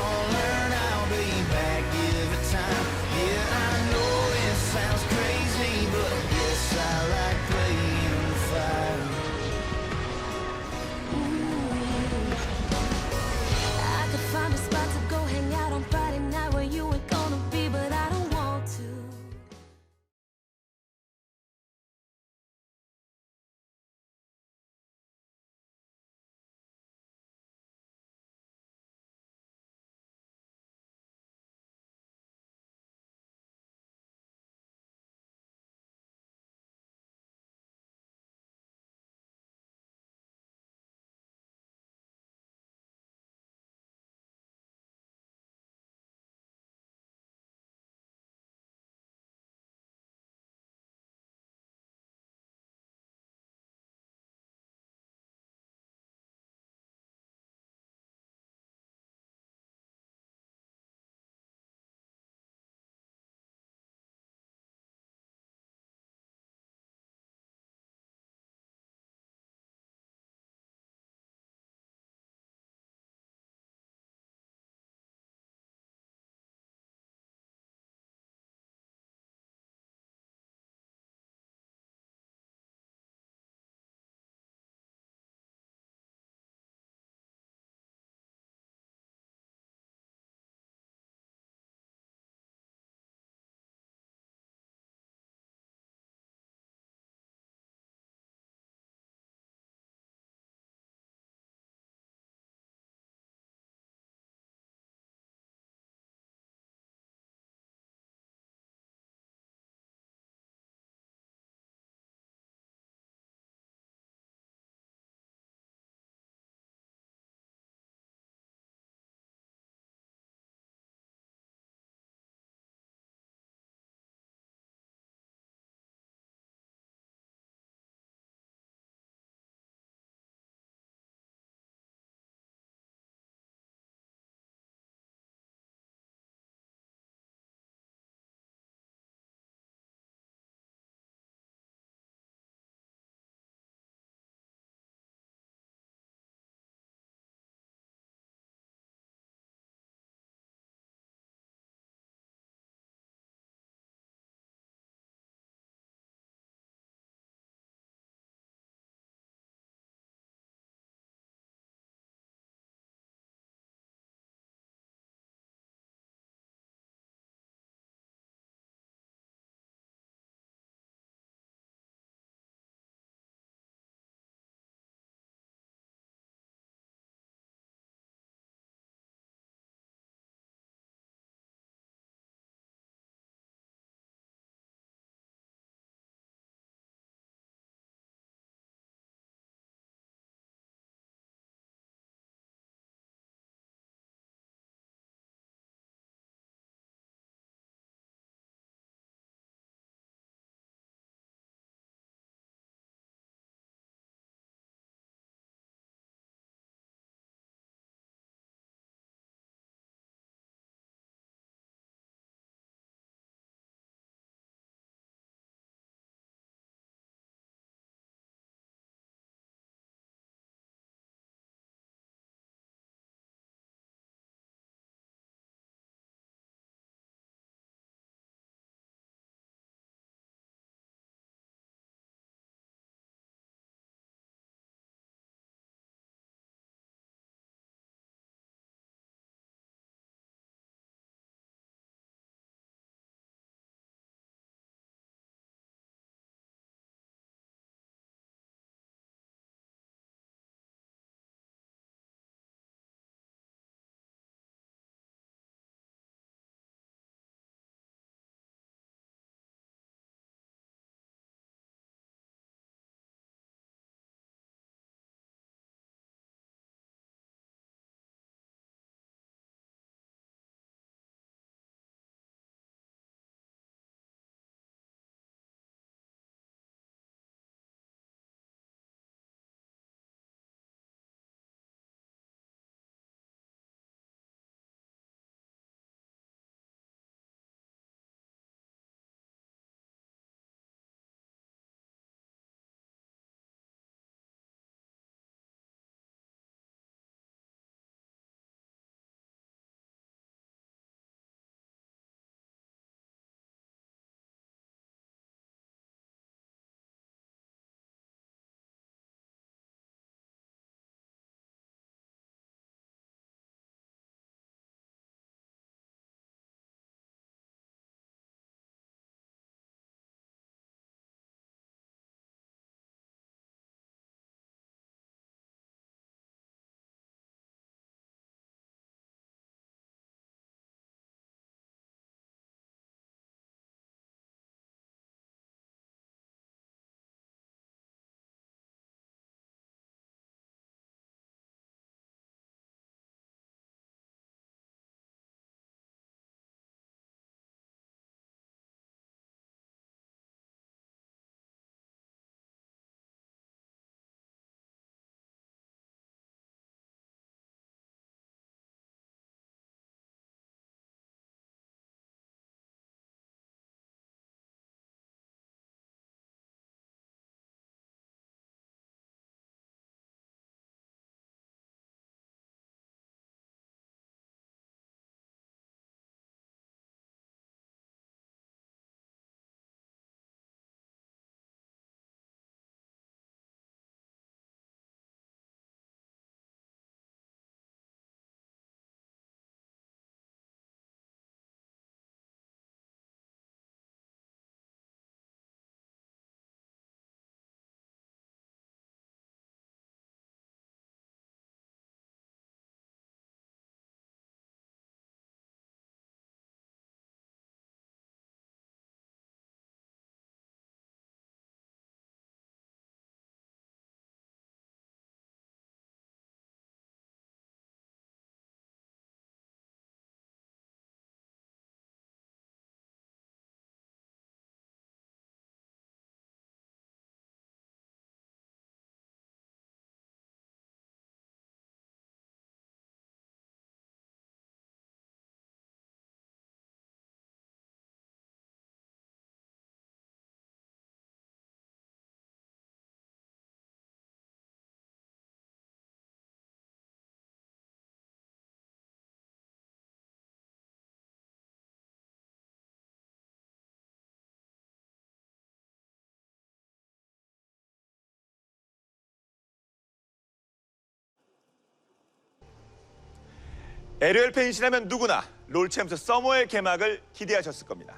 LOL 팬이시라면 누구나 롤챔스 서머의 개막을 기대하셨을 겁니다.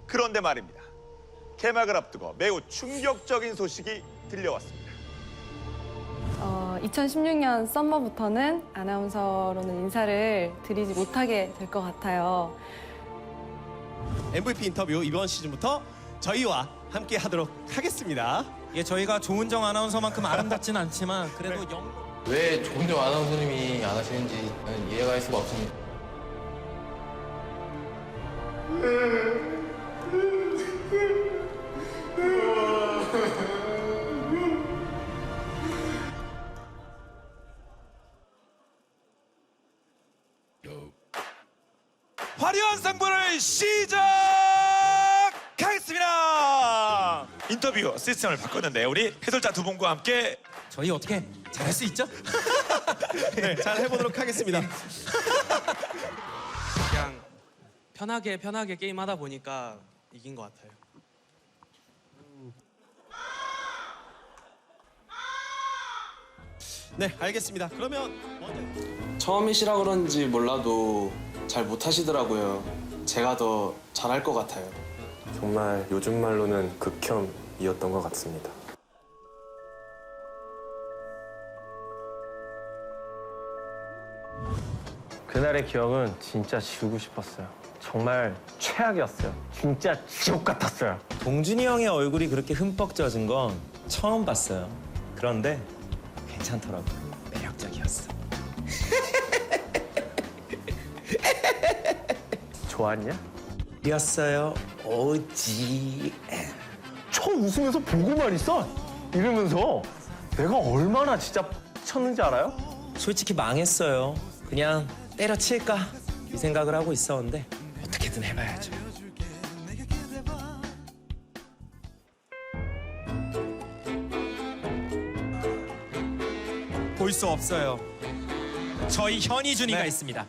그런데 말입니다. 개막을 앞두고 매우 충격적인 소식이 들려왔습니다. 2016년 썸머부터는 아나운서로는 인사를 드리지 못하게 될 것 같아요. MVP 인터뷰 이번 시즌부터 저희와 함께 하도록 하겠습니다. 예, 저희가 조은정 아나운서만큼 아름답진 않지만 그래도 왜 조은정 아나운서님이 안 하시는지 저는 이해가 할 수가 없습니다. 화려한 상부를 시작하겠습니다. 인터뷰 시스템을 바꿨는데 우리 해설자 두 분과 함께 저희 어떻게 잘할 수 있죠? 네, 잘 해보도록 하겠습니다. 그냥 편하게 게임하다 보니까 이긴 것 같아요. 네, 알겠습니다. 그러면 먼저 처음이시라 그런지 몰라도 잘 못하시더라고요. 제가 더 잘할 것 같아요. 정말 요즘 말로는 극혐이었던 것 같습니다. 그날의 기억은 진짜 지우고 싶었어요. 정말 최악이었어요. 진짜 지옥 같았어요. 동준이 형의 얼굴이 그렇게 흠뻑 젖은 건 처음 봤어요. 그런데 괜찮더라고요. 매력적이었어. 좋았냐? 이었어요. OGN. 처음 웃으면서 보고만 있어. 이러면서 내가 얼마나 진짜 쳤는지 알아요? 솔직히 망했어요. 그냥 때려칠까 이 생각을 하고 있었는데 어떻게든 해봐야죠. 볼 수 없어요. 저희 현이준이가 있습니다.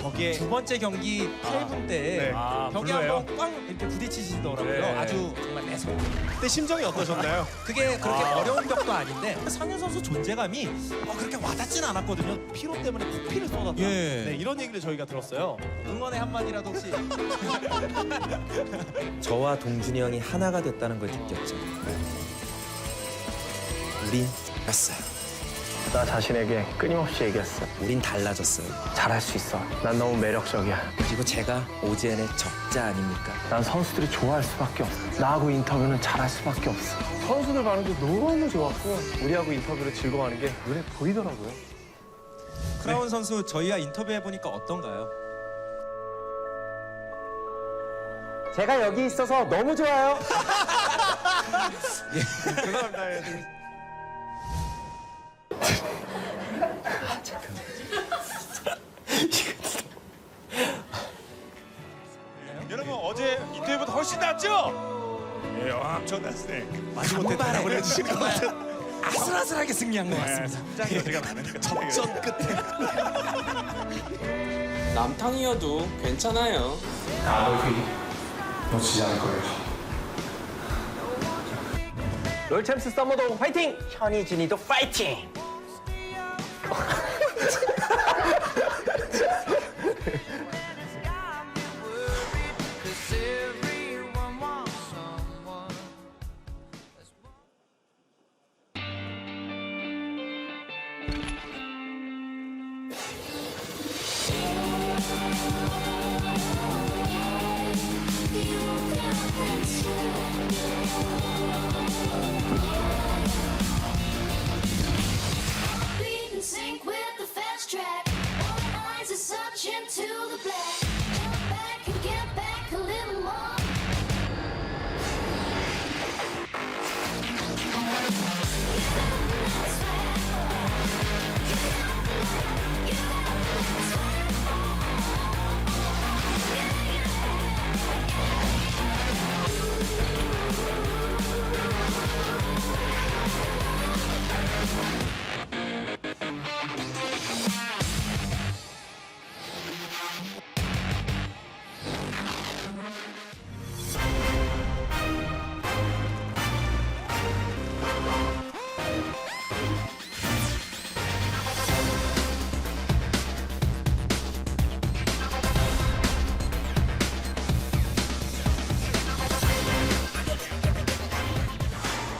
거기에 두 번째 경기 8분 때 벽에 한번 꽝 이렇게 부딪히시더라고요. 아주 정말 매섭게. 그때 심정이 어떠셨나요? 그게 그렇게 어려운 벽도 아닌데 상현 선수 존재감이 그렇게 와닿진 않았거든요. 피로 때문에 피를 쏟았다. 예. 네, 이런 얘기를 저희가 들었어요. 응원의 한마디라도 혹시 저와 동준이 형이 하나가 됐다는 걸 느꼈죠. 우린 였어요. 나 자신에게 끊임없이 얘기했어. 우린 달라졌어요. 잘할 수 있어. 난 너무 매력적이야. 그리고 제가 OGN의 적자 아닙니까? 난 선수들이 좋아할 수밖에 없어. 나하고 인터뷰는 잘할 수밖에 없어. 선수들 반응도 너무 좋았고 우리하고 인터뷰를 즐거워하는 게 눈에 보이더라고요. 크라운 선수 저희와 인터뷰해보니까 어떤가요? 제가 여기 있어서 너무 좋아요. 죄송합니다. 예. 여러분 어제 인터뷰보다 훨씬 낫죠? 예, 엄청났어요. 마지못해 대답을 해주신 것 같아요. 아슬아슬하게 승리한 것 같습니다. 짱이 어디가 많으니까 접전 끝에. 남탕이어도 괜찮아요. 놓치지 않을 거예요. 롤챔스 서머도 파이팅! 현이준이도 파이팅! Beat and sync with the fast track. All eyes are searching to the black. Jump back and get back a little more.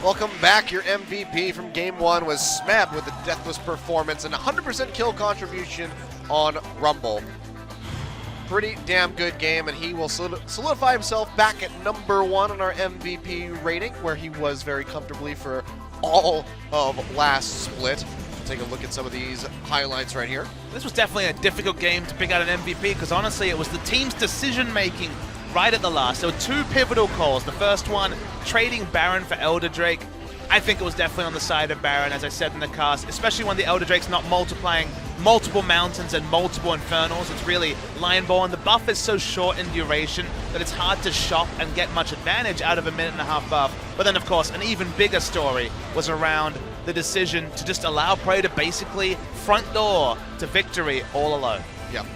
Welcome back. Your MVP from Game 1 was Smeb with a deathless performance and 100% kill contribution on Rumble. Pretty damn good game, and he will solidify himself back at number 1 on our MVP rating, where he was very comfortably for all of last split. We'll take a look at some of these highlights right here. This was definitely a difficult game to pick out an MVP because honestly it was the team's decision-making right at the last. There were 2 pivotal calls. The first one, trading Baron for Elder Drake. I think it was definitely on the side of Baron, as I said in the cast, especially when the Elder Drake's not multiplying multiple mountains and multiple Infernals. It's really Lionborn. The buff is so short in duration that it's hard to shop and get much advantage out of a 1.5-minute buff. But then, of course, an even bigger story was around the decision to just allow Prey to basically front door to victory all alone. Yep.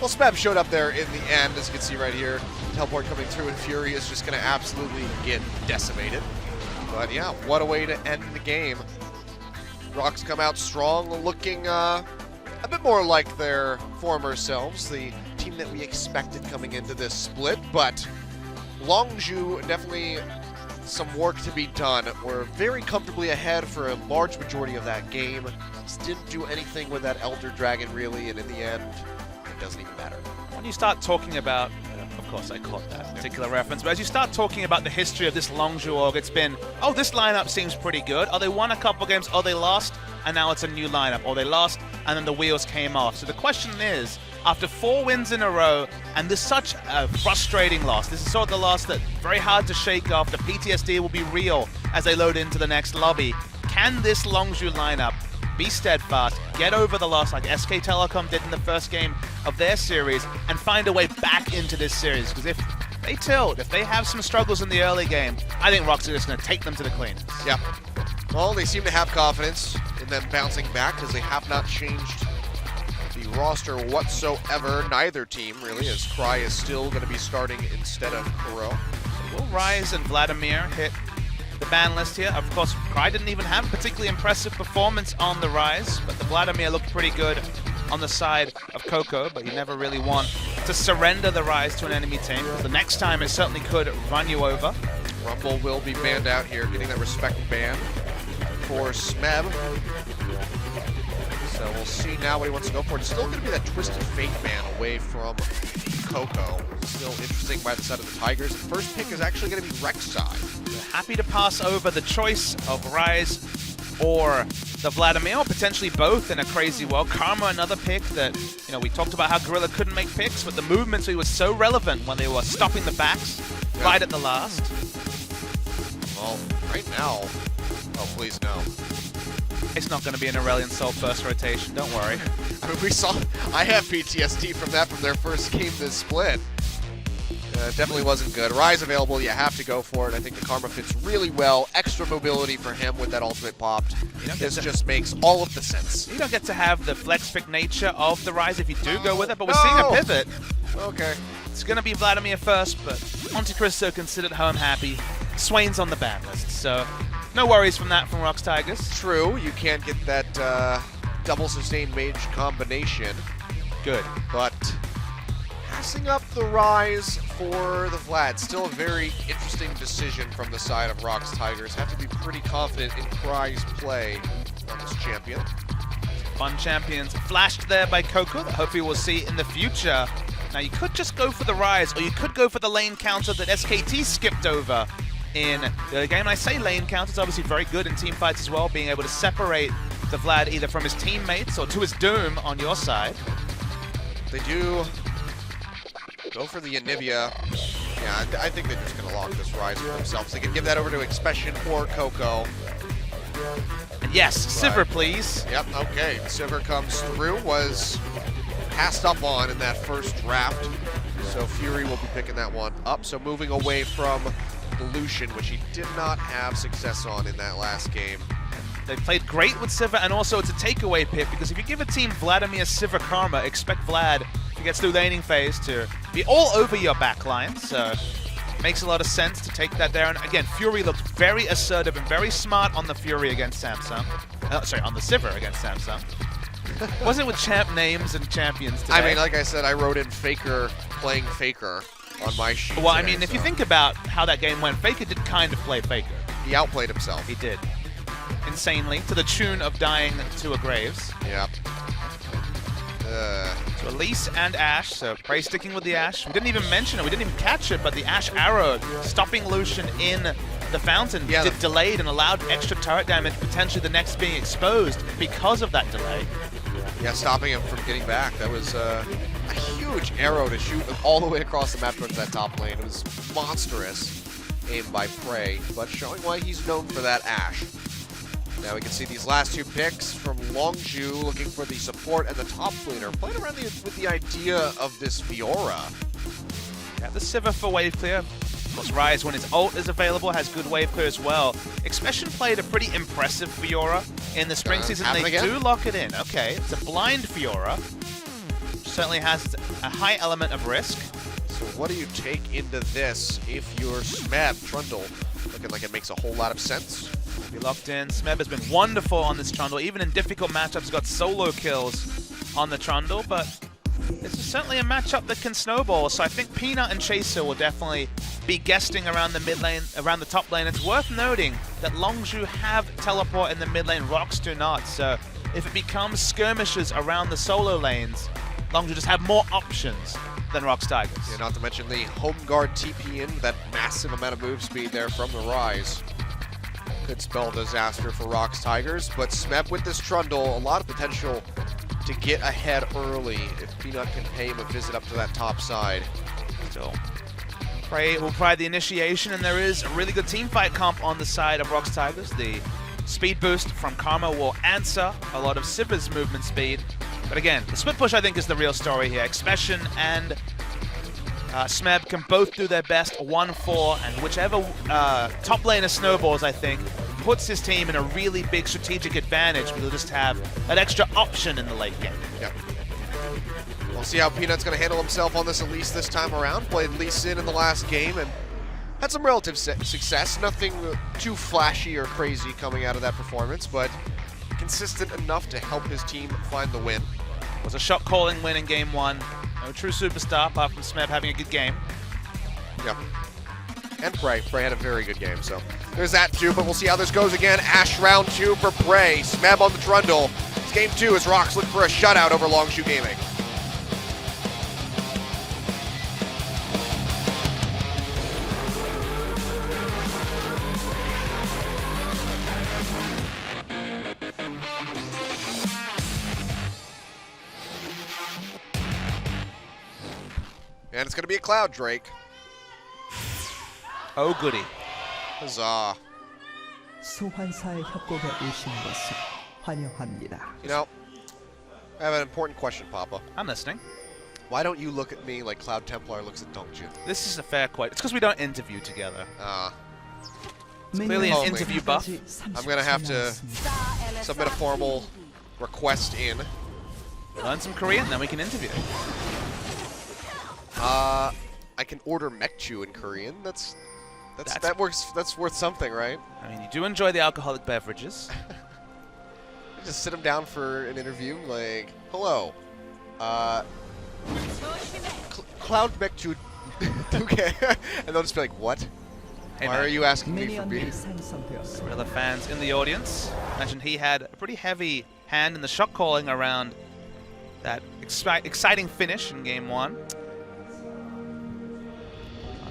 Well, Smeb showed up there in the end, as you can see right here. Teleport coming through, and Fury is just going to absolutely get decimated. But yeah, what a way to end the game. ROX come out strong, looking a bit more like their former selves, the team that we expected coming into this split. But Longzhu, definitely some work to be done. We're very comfortably ahead for a large majority of that game. Just didn't do anything with that Elder Dragon, really, and in the end, it doesn't even matter. When you start talking about, of course I caught that particular reference, but as you start talking about the history of this Longzhu org, it's been, oh, this lineup seems pretty good. Oh, they won a couple games, oh, they lost, and now it's a new lineup. Or they lost, and then the wheels came off. So the question is, after 4 wins in a row, and there's such a frustrating loss, this is sort of the loss that very hard to shake off, the PTSD will be real as they load into the next lobby. Can this Longzhu lineup be steadfast, get over the loss like SKTelecom did in the first game of their series, and find a way back into this series? Because if they tilt, if they have some struggles in the early game, I think ROX is just going to take them to the cleaners. Yep. Well, they seem to have confidence in them bouncing back because they have not changed the roster whatsoever. Neither team, really, as Cry is still going to be starting instead of Kuro. Will Rise and Vladimir hit the ban list here? Of course, Cry didn't even have a particularly impressive performance on the Rise, but the Vladimir looked pretty good on the side of Coco, but you never really want to surrender the Rise to an enemy team, because the next time it certainly could run you over. Rumble will be banned out here, getting that respect ban for Smeb. So we'll see now what he wants to go for. It's still going to be that Twisted Fate ban away from Coco. Still interesting by the side of the Tigers. The first pick is actually going to be Rek'Sai. Happy to pass over the choice of Rise or the Vladimir, or potentially both in a crazy world. Karma, another pick that, you know, we talked about how Gorilla couldn't make picks, but the movements was so relevant when they were stopping the backs right at the last. Well, right now, oh, please no. It's not going to be an Aurelion Soul first rotation, don't worry. I mean, we saw, I have PTSD from that from their first game this split. Definitely wasn't good. Rise available, you have to go for it. I think the Karma fits really well. Extra mobility for him with that ultimate popped. This just makes all of the sense. You don't get to have the flex-pick nature of the Rise if you do go with it, but we're seeing a pivot. Okay. It's going to be Vladimir first, but Monte Cristo considered home happy. Swain's on the ban list, so no worries from that from ROX Tigers. True, you can't get that double sustained mage combination. Good. But passing up the Rise for the Vlad. Still a very interesting decision from the side of ROX Tigers. Have to be pretty confident in Cry's play on this champion. Fun champions flashed there by Coco that hopefully we'll see in the future. Now you could just go for the Rise, or you could go for the lane counter that SKT skipped over in the game. And I say lane counter, it's obviously very good in team fights as well, being able to separate the Vlad either from his teammates or to his doom on your side. They do go for the Anivia. Yeah, I think they're just going to lock this Rise for themselves. They can give that over to Expression or Coco. And yes, Sivir, please. Yep, okay. Sivir comes through, was passed up on in that first draft. So Fury will be picking that one up. So moving away from the Lucian, which he did not have success on in that last game. They played great with Sivir, and also it's a takeaway pick, because if you give a team Vladimir, Sivir, Karma, expect Vlad, if he gets through the laning phase, to be all over your backline. So makes a lot of sense to take that there. And again, Fury looked very assertive and very smart on the Fury against Samsung. Sorry, on the Sivir against Samsung. Wasn't with champ names and champions today. I mean, like I said, I wrote in Faker playing Faker on my sheet. Well, I mean, if you think about how that game went, Faker did kind of play Faker. He outplayed himself. He did. Insanely, to the tune of dying to a Graves. Yep. So Elise and Ashe, so Prey sticking with the Ashe. We didn't even mention it, we didn't even catch it, but the Ashe arrow stopping Lucian in the fountain delayed and allowed extra turret damage, potentially the next being exposed because of that delay. Yeah, stopping him from getting back. That was a huge arrow to shoot all the way across the map towards that top lane. It was monstrous aim by Prey, but showing why he's known for that Ashe. Now we can see these last two picks from Longzhu looking for the support and the top laner. Playing around with the idea of this Fiora. Yeah, the Sivir for wave clear. Of course, Ryze, when his ult is available, has good wave clear as well. Expression played a pretty impressive Fiora in the spring season. They do lock it in. Okay, it's a blind Fiora. Certainly has a high element of risk. So what do you take into this if you're Smeb? Trundle looking like it makes a whole lot of sense. Be locked in. Smeb has been wonderful on this Trundle. Even in difficult matchups, got solo kills on the Trundle, but this is certainly a matchup that can snowball. So I think Peanut and Chaser will definitely be guesting around the mid lane, around the top lane. It's worth noting that Longzhu have teleport in the mid lane, ROX do not. So if it becomes skirmishes around the solo lanes, Longzhu just have more options than ROX Tigers. Yeah, not to mention the home guard TP in, that massive amount of move speed there from the Ryze. Could spell disaster for ROX Tigers, but Smeb with this Trundle, a lot of potential to get ahead early if Peanut can pay him a visit up to that top side. Still, Prey will provide the initiation, and there is a really good team fight comp on the side of ROX Tigers. The speed boost from Karma will answer a lot of Sivir's movement speed. But again, the split push I think is the real story here. Expression and Smeb can both do their best 1-4, and whichever top laner snowballs, I think, puts his team in a really big strategic advantage because he'll just have that extra option in the late game. Yep. We'll see how Peanut's going to handle himself on this Elise this time around. Played Lee Sin in the last game and had some relative success. Nothing too flashy or crazy coming out of that performance, but consistent enough to help his team find the win. It was a shot calling win in game one. No true superstar apart from Smeb having a good game. Yep. And Prey. Prey had a very good game, so there's that too, but we'll see how this goes again. Ashe round 2 for Prey. Smeb on the Trundle. It's game 2 as ROX look for a shutout over Longzhu Gaming. And it's going to be a Cloud Drake. Oh, goody. Huzzah. 소환사의 협곡에 오신 것을 환영합니다. You know, I have an important question, Papa. I'm listening. Why don't you look at me like Cloud Templar looks at Dongjin? This is a fair question. It's because we don't interview together. It's Many clearly an Only. interview buff. I'm going to have to submit a formal request in. Learn some Korean, then we can interview. I can order Mekchu in Korean. That works. That's worth something, right? I mean, you do enjoy the alcoholic beverages. Just sit him down for an interview, like, hello, Cloud Mekchu, okay, and they'll just be like, what? Hey, why man. are you asking me for beer? Other fans in the audience. Imagine he had a pretty heavy hand in the shot calling around that exciting finish in game 1.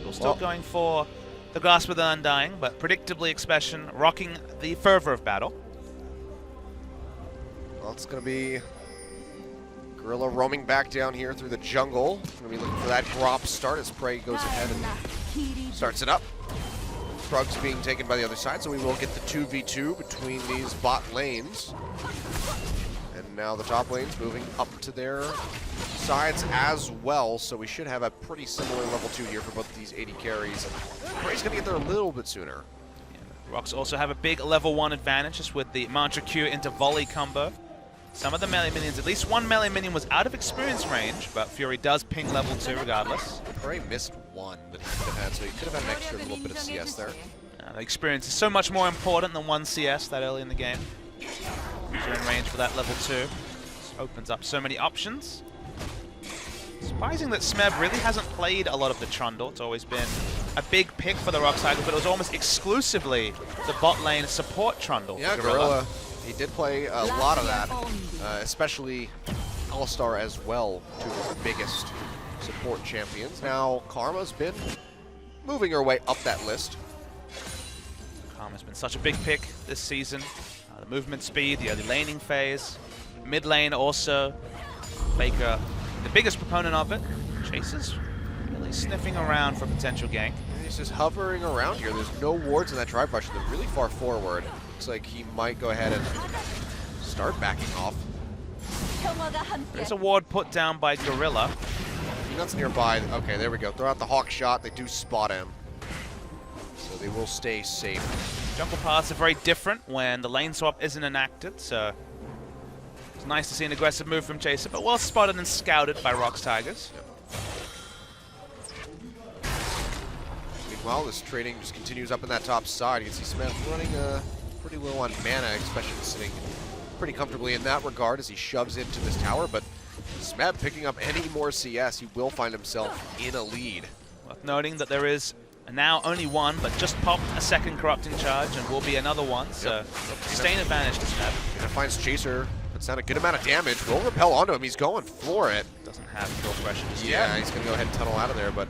Still going for the Grasp of the Undying, but predictably Expression rocking the fervor of battle. Well, it's going to be Gorilla roaming back down here through the jungle. Going to be looking for that drop start as Prey goes ahead and starts it up. Prug's being taken by the other side, so we will get the 2v2 between these bot lanes. And now the top lane's moving up to their sides as well, so we should have a pretty similar level 2 here for both of these 80 carries. And Prey's going to get there a little bit sooner. ROX also have a big level 1 advantage just with the Mantra Q into volley combo. Some of the melee minions, at least one melee minion was out of experience range, but Fury does ping level 2 regardless. Prey missed one that he could have had, so he could have had an extra little bit of CS there. The experience is so much more important than 1 CS that early in the game. You're in range for that level 2. This opens up so many options. Surprising that Smeb really hasn't played a lot of the Trundle. It's always been a big pick for the ROX Tigers, but it was almost exclusively the bot lane support trundle. Yeah, Gorilla. He did play a lot of that, especially All-Star as well, two of his biggest support champions. Now, Karma's been moving her way up that list. Karma's been such a big pick this season. The movement speed, the early laning phase, mid lane also. Faker, the biggest proponent of it. Chaser's really sniffing around for a potential gank. He's just hovering around here. There's no wards in that drive rush. They're really far forward. Looks like he might go ahead and start backing off. There's a ward put down by Gorilla. Peanut's nearby. Okay, there we go. Throw out the Hawk shot. They do spot him. So they will stay safe. Jungle paths are very different when the lane swap isn't enacted, so it's nice to see an aggressive move from Chaser, but well spotted and scouted by ROX Tigers. Yep. Meanwhile, this trading just continues up in that top side. You can see Smith running pretty low on mana, especially sitting pretty comfortably in that regard as he shoves into this tower, but Smeb picking up any more CS, he will find himself in a lead. Worth noting that there is now only one, but just popped a second corrupting charge and will be another one, so sustained advantage to Smeb. And it finds Chaser, puts down a good amount of damage, will repel onto him, he's going for it. Doesn't have kill pressure just Yeah, yet. he's going to go ahead and tunnel out of there, but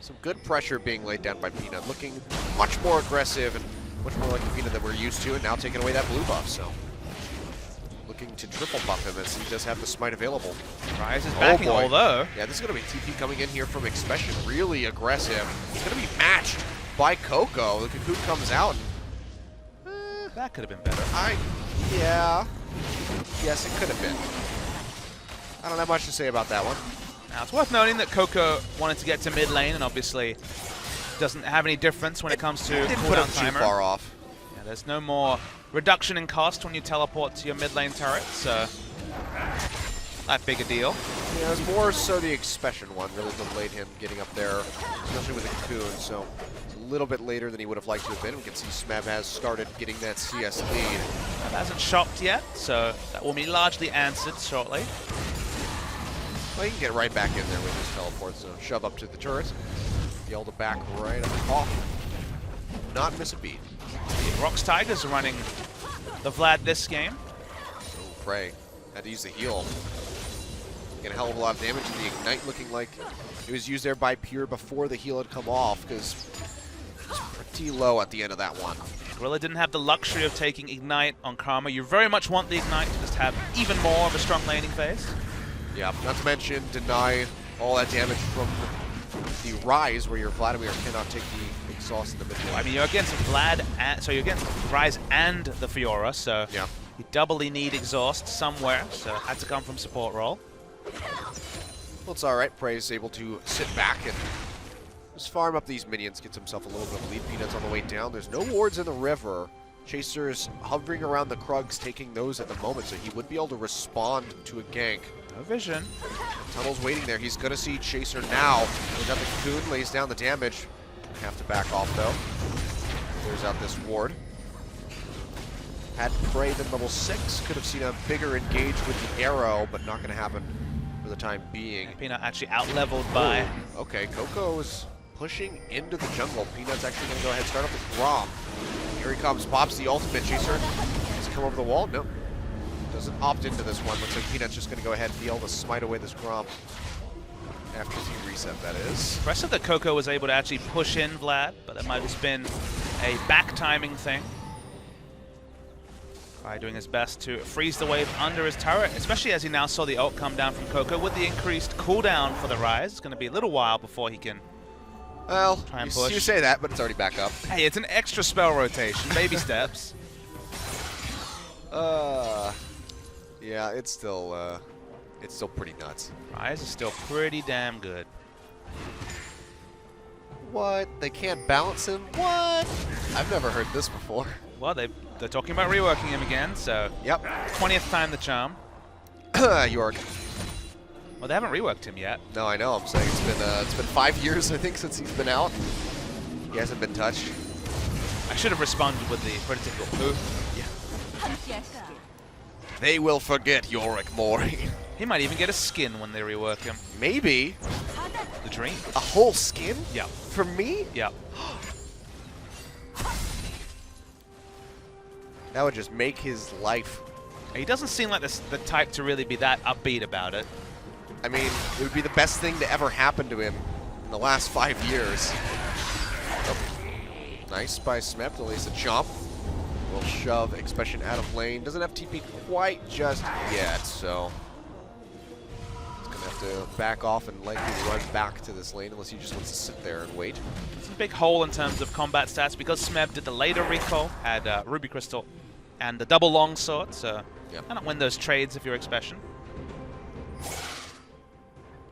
some good pressure being laid down by Peanut, looking much more aggressive and much more like the Peanut that we're used to, and now taking away that blue buff, so looking to triple buff him as he does have the smite available. Rise is backing, although. Yeah, this is going to be TP coming in here from Expression, really aggressive. It's going to be matched by Coco. The Cocoon comes out. That could have been better. Yeah. Yes, it could have been. I don't have much to say about that one. Now, it's worth noting that Coco wanted to get to mid lane and obviously doesn't have any difference when it comes to cooldown timer. Too far off. Yeah, there's no more reduction in cost when you teleport to your mid lane turret, so that big a deal. Yeah, it was more so the Expression one really delayed him getting up there, especially with the Cocoon, so it's a little bit later than he would have liked to have been. We can see Smeb has started getting that CS lead. Smeb hasn't shopped yet, so that will be largely answered shortly. Well, he can get right back in there with his teleport, so shove up to the turret. Yelled it back right up off. Not miss a beat. ROX Tigers are running the Vlad this game. Oh, Prey. Had to use the heal. Get a hell of a lot of damage. The Ignite looking like it was used there by Pure before the heal had come off, because it was pretty low at the end of that one. Gorilla didn't have the luxury of taking Ignite on Karma. You very much want the Ignite to just have even more of a strong laning phase. Yeah, not to mention deny all that damage from the Rise, where your Vladimir cannot take the exhaust in the middle. I mean, you're against Vlad, so you're against Rise and the Fiora, so yeah, you doubly need exhaust somewhere, so it had to come from support role. Well, it's alright. Prey's able to sit back and just farm up these minions, gets himself a little bit of lead. Peanuts on the way down. There's no wards in the river. Chaser's hovering around the Krugs, taking those at the moment, so he would be able to respond to a gank. No vision. Tunnel's waiting there. He's going to see Chaser now. He's got the Cocoon, lays down the damage. Have to back off, though. Clears out this ward. Had Prey been level 6, could have seen a bigger engage with the arrow, but not going to happen for the time being. Peanut actually out-leveled by... Ooh, okay, Coco is pushing into the jungle. Peanut's actually going to go ahead and start up with Grom. Here he comes, pops the ultimate. Chaser. Does he come over the wall? Nope. Doesn't opt into this one. Looks like Peanut's just going to go ahead and be able to smite away this Grom. After the reset, that is. Impressive that Coco was able to actually push in Vlad, but that might have just been a back timing thing. By doing his best to freeze the wave under his turret, especially as he now saw the ult come down from Coco with the increased cooldown for the Rise. It's going to be a little while before he can try and push. You say that, but it's already back up. Hey, it's an extra spell rotation. Baby steps. Yeah, it's still pretty nuts. Rise is still pretty damn good. What? They can't balance him? What? I've never heard this before. Well, they're talking about reworking him again, so... Yep. 20th time the charm. York. Well, they haven't reworked him yet. No, I know. I'm saying it's been 5 years, I think, since he's been out. He hasn't been touched. I should have responded with the prototypical poo. Yeah. They will forget Yorick Mori. He might even get a skin when they rework him. Maybe. the dream. A whole skin? Yeah. For me? Yeah. That would just make his life. He doesn't seem like the type to really be that upbeat about it. I mean, it would be the best thing to ever happen to him in the last 5 years. Oh. Nice by Smeb, at least a jump. Will shove Expression out of lane. Doesn't have TP quite just yet, so he's gonna have to back off and likely run back to this lane unless he just wants to sit there and wait. It's a big hole in terms of combat stats because Smeb did the later recall, had Ruby Crystal and the double longsword, so cannot win those trades if you're Expression.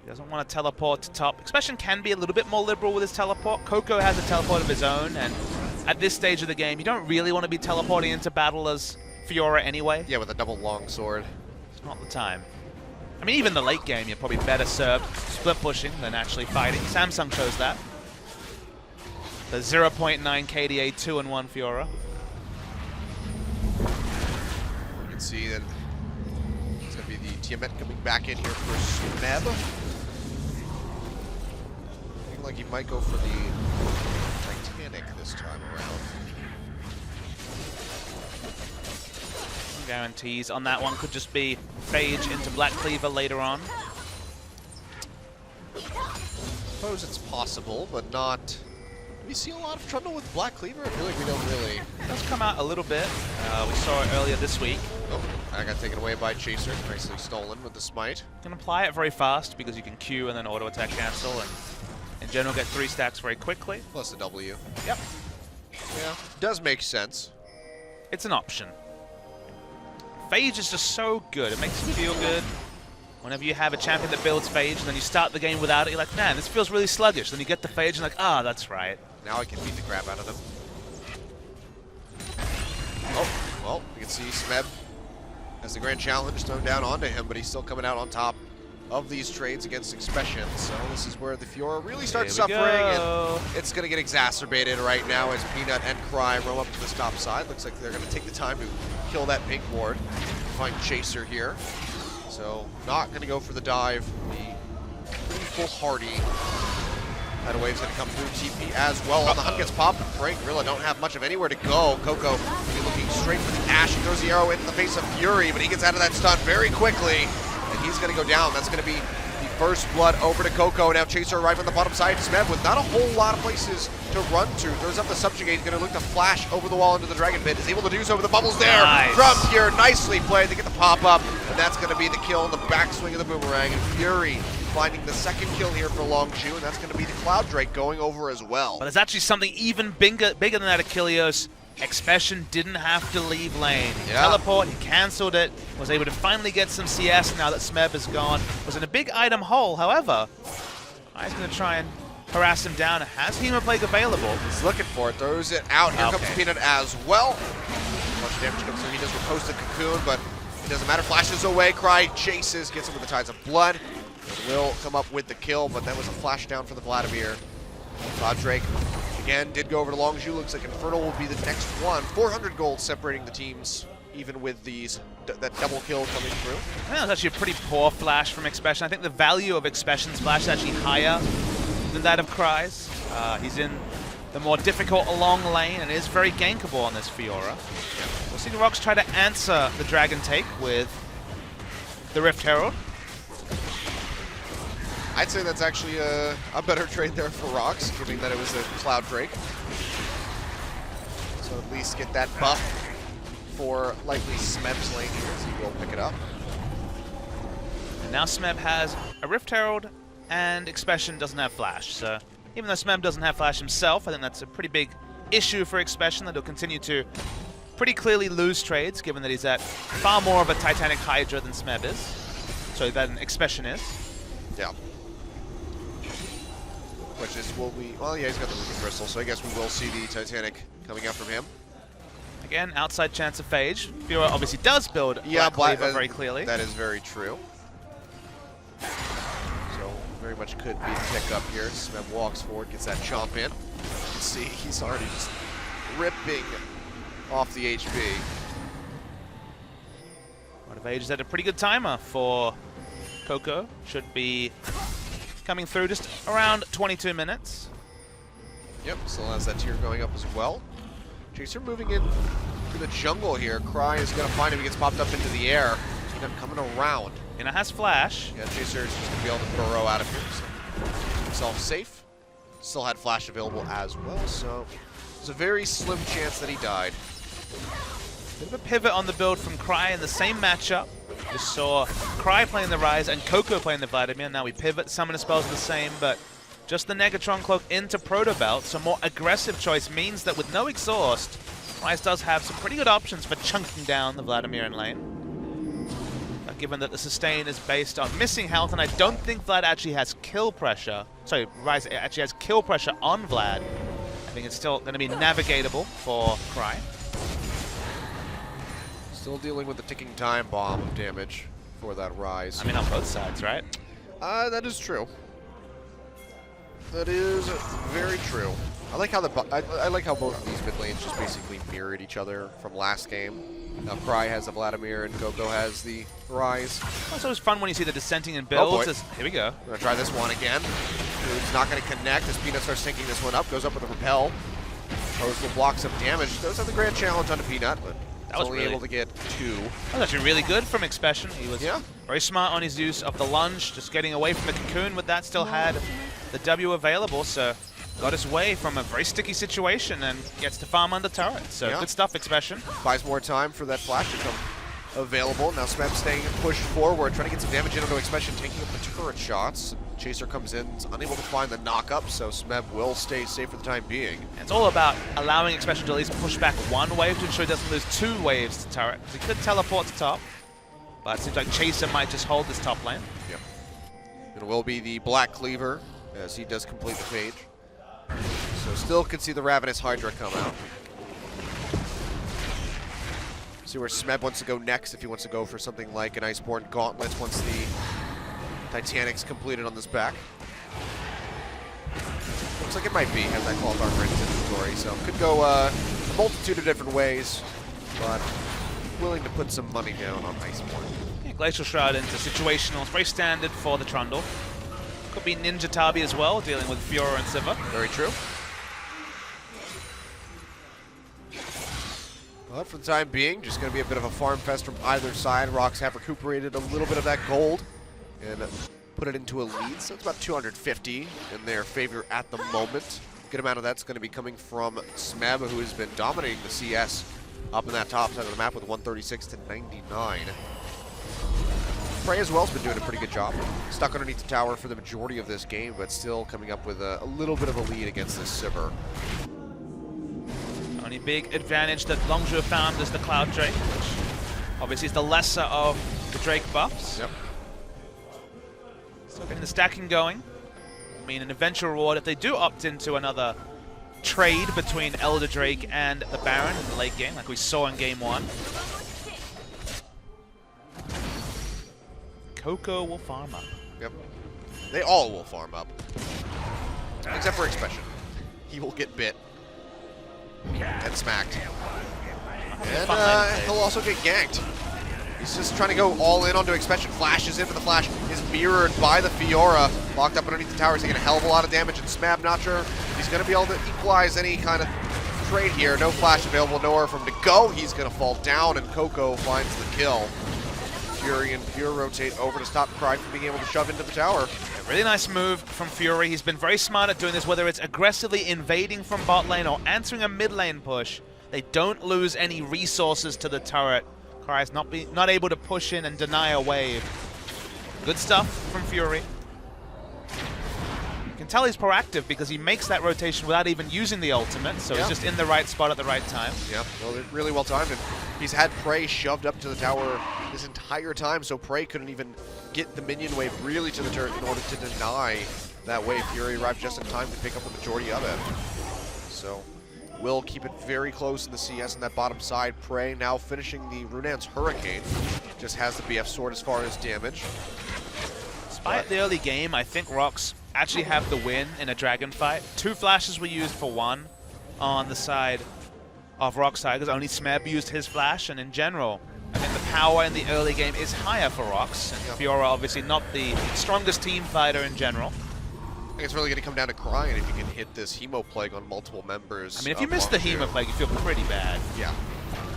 He doesn't want to teleport to top. Expression can be a little bit more liberal with his teleport. Coco has a teleport of his own, and at this stage of the game, you don't really want to be teleporting into battle as Fiora anyway. Yeah, with a double longsword. It's not the time. I mean, even the late game, you're probably better served split pushing than actually fighting. Samsung chose that. The 0.9 KDA 2-in-1 Fiora. You can see that it's going to be the Tiamat coming back in here for Smeb. Looking like he might go for the Titanic this time around. Guarantees on that one could just be Phage into Black Cleaver later on. I suppose it's possible, but not. Do we see a lot of trouble with Black Cleaver? I feel like we don't really. It does come out a little bit. We saw it earlier this week. Oh, I got taken away by Chaser. Nicely stolen with the smite. You can apply it very fast because you can Q and then auto attack cancel, and in general get 3 stacks very quickly. Plus the W. Yep. Yeah, does make sense. It's an option. Phage is just so good. It makes you feel good. Whenever you have a champion that builds Phage and then you start the game without it, you're like, man, this feels really sluggish. Then you get the Phage and you're like, ah, that's right. Now I can beat the crap out of them. Oh, well, you can see Smeb has the grand challenge thrown down onto him, but he's still coming out on top of these trades against Expression. So this is where the Fiora really starts suffering, and it's going to get exacerbated right now as Peanut and Cry roam up to the top side. Looks like they're going to take the time to kill that pink ward. Find Chaser here. So not going to go for the dive. The pretty foolhardy. That wave's going to come through TP as well. On the hunt gets popped. Frank Gorilla don't have much of anywhere to go. Coco be looking straight for the Ash. He throws the arrow into the face of Fury, but he gets out of that stun very quickly. And he's going to go down. That's going to be the first blood over to Coco. Now Chaser arriving on the bottom side. Smeb with not a whole lot of places to run to. Throws up the subjugate. He's going to look to flash over the wall into the Dragon Pit. Is able to do so with the bubbles there. Nice. From here, nicely played. They get the pop up. And that's going to be the kill on the backswing of the boomerang. And Fury finding the second kill here for Longzhu. And that's going to be the Cloud Drake going over as well. But there's actually something even bigger than that, Achilleos. Expression didn't have to leave lane. Teleport, he cancelled it, was able to finally get some CS now that Smeb is gone. Was in a big item hole, however. He's going to try and harass him down. Has Hemoplague available? He's looking for it, throws it out. Here comes Peanut as well. Much damage comes through. He does repose the cocoon, but it doesn't matter. Flashes away, Cry chases, gets him with the Tides of Blood. Will come up with the kill, but that was a flash down for the Vladimir. Cloud Drake again did go over to Longzhu. Looks like Infernal will be the next one. 400 gold separating the teams, even with these that double kill coming through. I think that was actually a pretty poor flash from Expression. I think the value of Expression's flash is actually higher than that of Cry's. He's in the more difficult long lane and is very gankable on this Fiora. We'll see the ROX try to answer the Dragon take with the Rift Herald. I'd say that's actually a better trade there for ROX, given that it was a Cloud Drake. So at least get that buff for likely Smeb's lane here, so he will pick it up. And now Smeb has a Rift Herald, and Expression doesn't have Flash. So even though Smeb doesn't have Flash himself, I think that's a pretty big issue for Expression that he'll continue to pretty clearly lose trades, given that he's at far more of a Titanic Hydra than Smeb is. So than Expression is. Yeah. Which is what well, yeah, he's got the Ruby Crystal, so I guess we will see the Titanic coming out from him. Again, outside chance of Phage. Fiora obviously does build Black Cleaver very clearly. That is very true. So, very much could be a pick up here. Smeb walks forward, gets that chomp in. You can see he's already just ripping off the HP. Rite of Age is at a pretty good timer for Coco. Should be coming through just around 22 minutes. Yep, still has that tier going up as well. Chaser moving in to the jungle here. Cry is going to find him. He gets popped up into the air. He's coming around. And it has flash. Yeah, Chaser is just going to be able to burrow out of here. So keep himself safe. Still had flash available as well, so there's a very slim chance that he died. Bit of a pivot on the build from Cry in the same matchup. Just saw Cry playing the Ryze and Coco playing the Vladimir. Now we pivot, summoner spells the same, but just the Negatron Cloak into Proto Belt, so more aggressive choice means that with no exhaust, Ryze does have some pretty good options for chunking down the Vladimir in lane. But given that the sustain is based on missing health, and I don't think Vlad actually has kill pressure, sorry, Ryze actually has kill pressure on Vlad, I think it's still going to be navigatable for Cry. Still dealing with the ticking time bomb of damage for that Ryze. I mean, on both sides, right? That is true. That is very true. I like how I like how both of these mid lanes just basically mirrored each other from last game. Now Cry has the Vladimir and Coco has the Ryze. It's always fun when you see the dissenting in builds. Oh Here we go. We're gonna try this one again. It's not gonna connect as Peanut starts tanking this one up. Goes up with a repel. Pose will block some damage. Does have the grand challenge onto Peanut, but that was only really, able to get 2. That was actually really good from Expression. He was very smart on his use of the lunge, just getting away from the cocoon with that. Still had the W available, so got his way from a very sticky situation and gets to farm under turret. So good stuff, Expression. Buys more time for that flash to come available. Now Smeb staying pushed forward, trying to get some damage in onto Expression, taking up the turret shots. Chaser comes in, is unable to find the knock-up, so Smeb will stay safe for the time being. And it's all about allowing Expression to at least push back one wave to ensure he doesn't lose 2 waves to turret. He could teleport to top, but it seems like Chaser might just hold this top lane. Yep. It will be the Black Cleaver as he does complete the page. So still can see the Ravenous Hydra come out. See where Smeb wants to go next, if he wants to go for something like an Iceborne Gauntlet once the Titanic's completed on this back. Looks like it might be, has that Cloth Armor in his inventory, so could go a multitude of different ways, but willing to put some money down on Iceborne. Yeah, Glacial Shroud into situational. It's very standard for the Trundle. Could be Ninja Tabi as well, dealing with Fiora and Siva. Very true. But for the time being, just going to be a bit of a farm fest from either side. ROX have recuperated a little bit of that gold and put it into a lead, so it's about 250 in their favor at the moment. A good amount of that's going to be coming from Smeb, who has been dominating the CS up in that top side of the map with 136 to 99. Prey as well has been doing a pretty good job. Stuck underneath the tower for the majority of this game, but still coming up with a little bit of a lead against this Sivir. Only big advantage that Longzhu found is the Cloud Drake, which obviously is the lesser of the Drake buffs. Yep. Still getting the stacking going. I mean, an eventual reward if they do opt into another trade between Elder Drake and the Baron in the late game, like we saw in Game 1. Coco will farm up. Yep. They all will farm up. Except for Expression. He will get bit. And smacked. And he'll also get ganked. He's just trying to go all in onto Expression. Flashes in, but the flash is mirrored by the Fiora. Locked up underneath the tower, taking a hell of a lot of damage. And Smab, not sure he's going to be able to equalize any kind of trade here. No flash available, nowhere for him to go. He's going to fall down, and Coco finds the kill. Fury and Pure rotate over to stop Cry from being able to shove into the tower. A really nice move from Fury. He's been very smart at doing this, whether it's aggressively invading from bot lane or answering a mid lane push. They don't lose any resources to the turret. Cry's not able to push in and deny a wave. Good stuff from Fury. You can tell he's proactive because he makes that rotation without even using the ultimate, so he's just in the right spot at the right time. Yeah, well, really well timed. And he's had Prey shoved up to the tower this entire time, so Prey couldn't even get the minion wave really to the turret in order to deny that wave. Fury arrived just in time to pick up the majority of it. So will keep it very close in the CS on that bottom side. Prey now finishing the Runan's Hurricane. Just has the BF sword as far as damage. Despite the early game, I think ROX actually have the win in a dragon fight. 2 flashes were used for 1 on the side of ROX side, because only Smeb used his flash, and in general, I think the power in the early game is higher for ROX. And Fiora obviously not the strongest team fighter in general. think it's really going to come down to Crying if you can hit this Hemo Plague on multiple members. I mean, if you miss the Hemo Plague, you feel pretty bad. Yeah.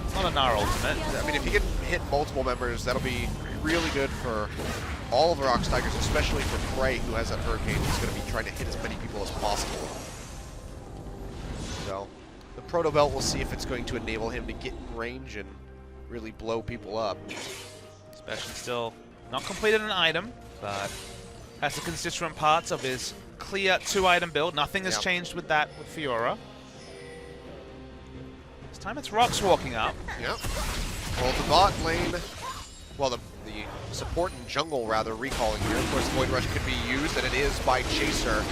It's not a Gnar ultimate. I mean, if you can hit multiple members, that'll be really good for all of the ROX Tigers, especially for Prey, who has that Hurricane, who's going to be trying to hit as many people as possible. So, the Proto Belt, we'll see if it's going to enable him to get in range and really blow people up. Especially still not completed an item, but has the constituent parts of his clear 2-item build. Nothing has changed with that with Fiora. This time it's ROX walking up. Yep. Well, the bot lane, well, the support and jungle, rather, recalling here. Of course, Void Rush could be used, and it is by Chaser.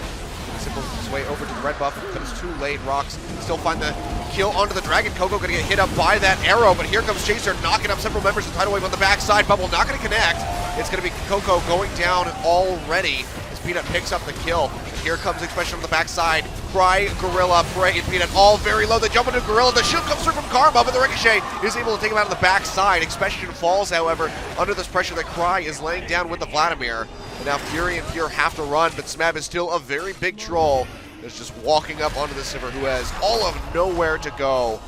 Simple his way over to the red buff, but it's too late. ROX still find the kill onto the Dragon. Coco gonna get hit up by that arrow, but here comes Chaser knocking up several members of Tidal Wave on the backside. Bubble not gonna connect. It's gonna be Coco going down already as Peanut picks up the kill. Here comes Expression on the backside. Cry, Gorilla, Prey, and Peanut all very low. They jump into Gorilla. The shield comes through from Karma, but the Ricochet is able to take him out on the backside. Expression falls, however, under this pressure that Cry is laying down with the Vladimir. And now Fury and Fear have to run, but Smab is still a very big troll that's just walking up onto the Sivir, who has all of nowhere to go.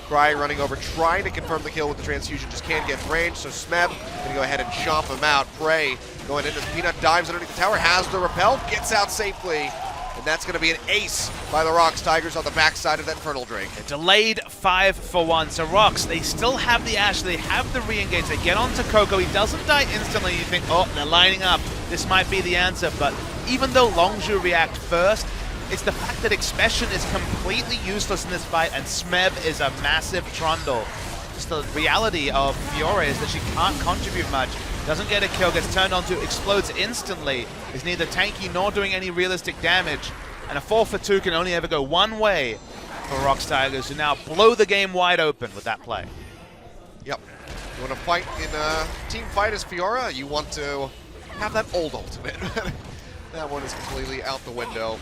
Cry running over, trying to confirm the kill with the transfusion, just can't get range, so Smeb gonna go ahead and chomp him out. Prey going into Peanut, dives underneath the tower, has the repel, gets out safely, and that's gonna be an ace by the ROX Tigers on the backside of that Infernal Drake. A delayed 5-for-1, so ROX, they still have the Ashe, they have the re-engage, they get onto Coco, he doesn't die instantly, you think, oh, they're lining up, this might be the answer, but even though Longzhu react first, it's the fact that Expression is completely useless in this fight and Smeb is a massive trundle. Just the reality of Fiora is that she can't contribute much, doesn't get a kill, gets turned onto, explodes instantly, is neither tanky nor doing any realistic damage, and a 4-for-2 can only ever go one way for ROX Tigers, who now blow the game wide open with that play. Yep. You want to fight in a team fight as Fiora, you want to have that old ultimate. That one is completely out the window.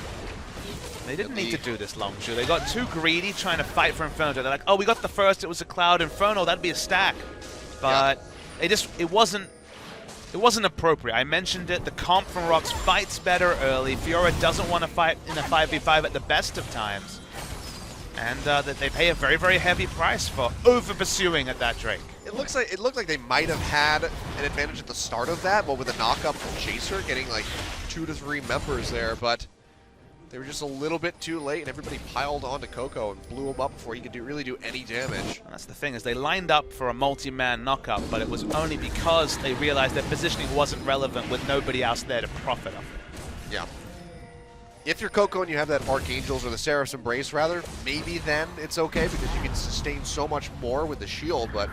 They didn't need to do this, Longzhu. They got too greedy trying to fight for Inferno. They're like, oh, we got the first, it was a Cloud Inferno, that'd be a stack. But it wasn't appropriate. I mentioned it, the comp from ROX fights better early. Fiora doesn't want to fight in a 5v5 at the best of times. And that they pay a very, very heavy price for over-pursuing at that Drake. It looked like they might have had an advantage at the start of that, but with a knock-up from Chaser, getting like 2 to 3 members there, but they were just a little bit too late, and everybody piled onto Coco and blew him up before he could really do any damage. And that's the thing, is they lined up for a multi-man knockup, but it was only because they realized their positioning wasn't relevant with nobody else there to profit off it. Yeah. If you're Coco and you have that Archangels or the Seraph's Embrace, rather, maybe then it's okay because you can sustain so much more with the shield, but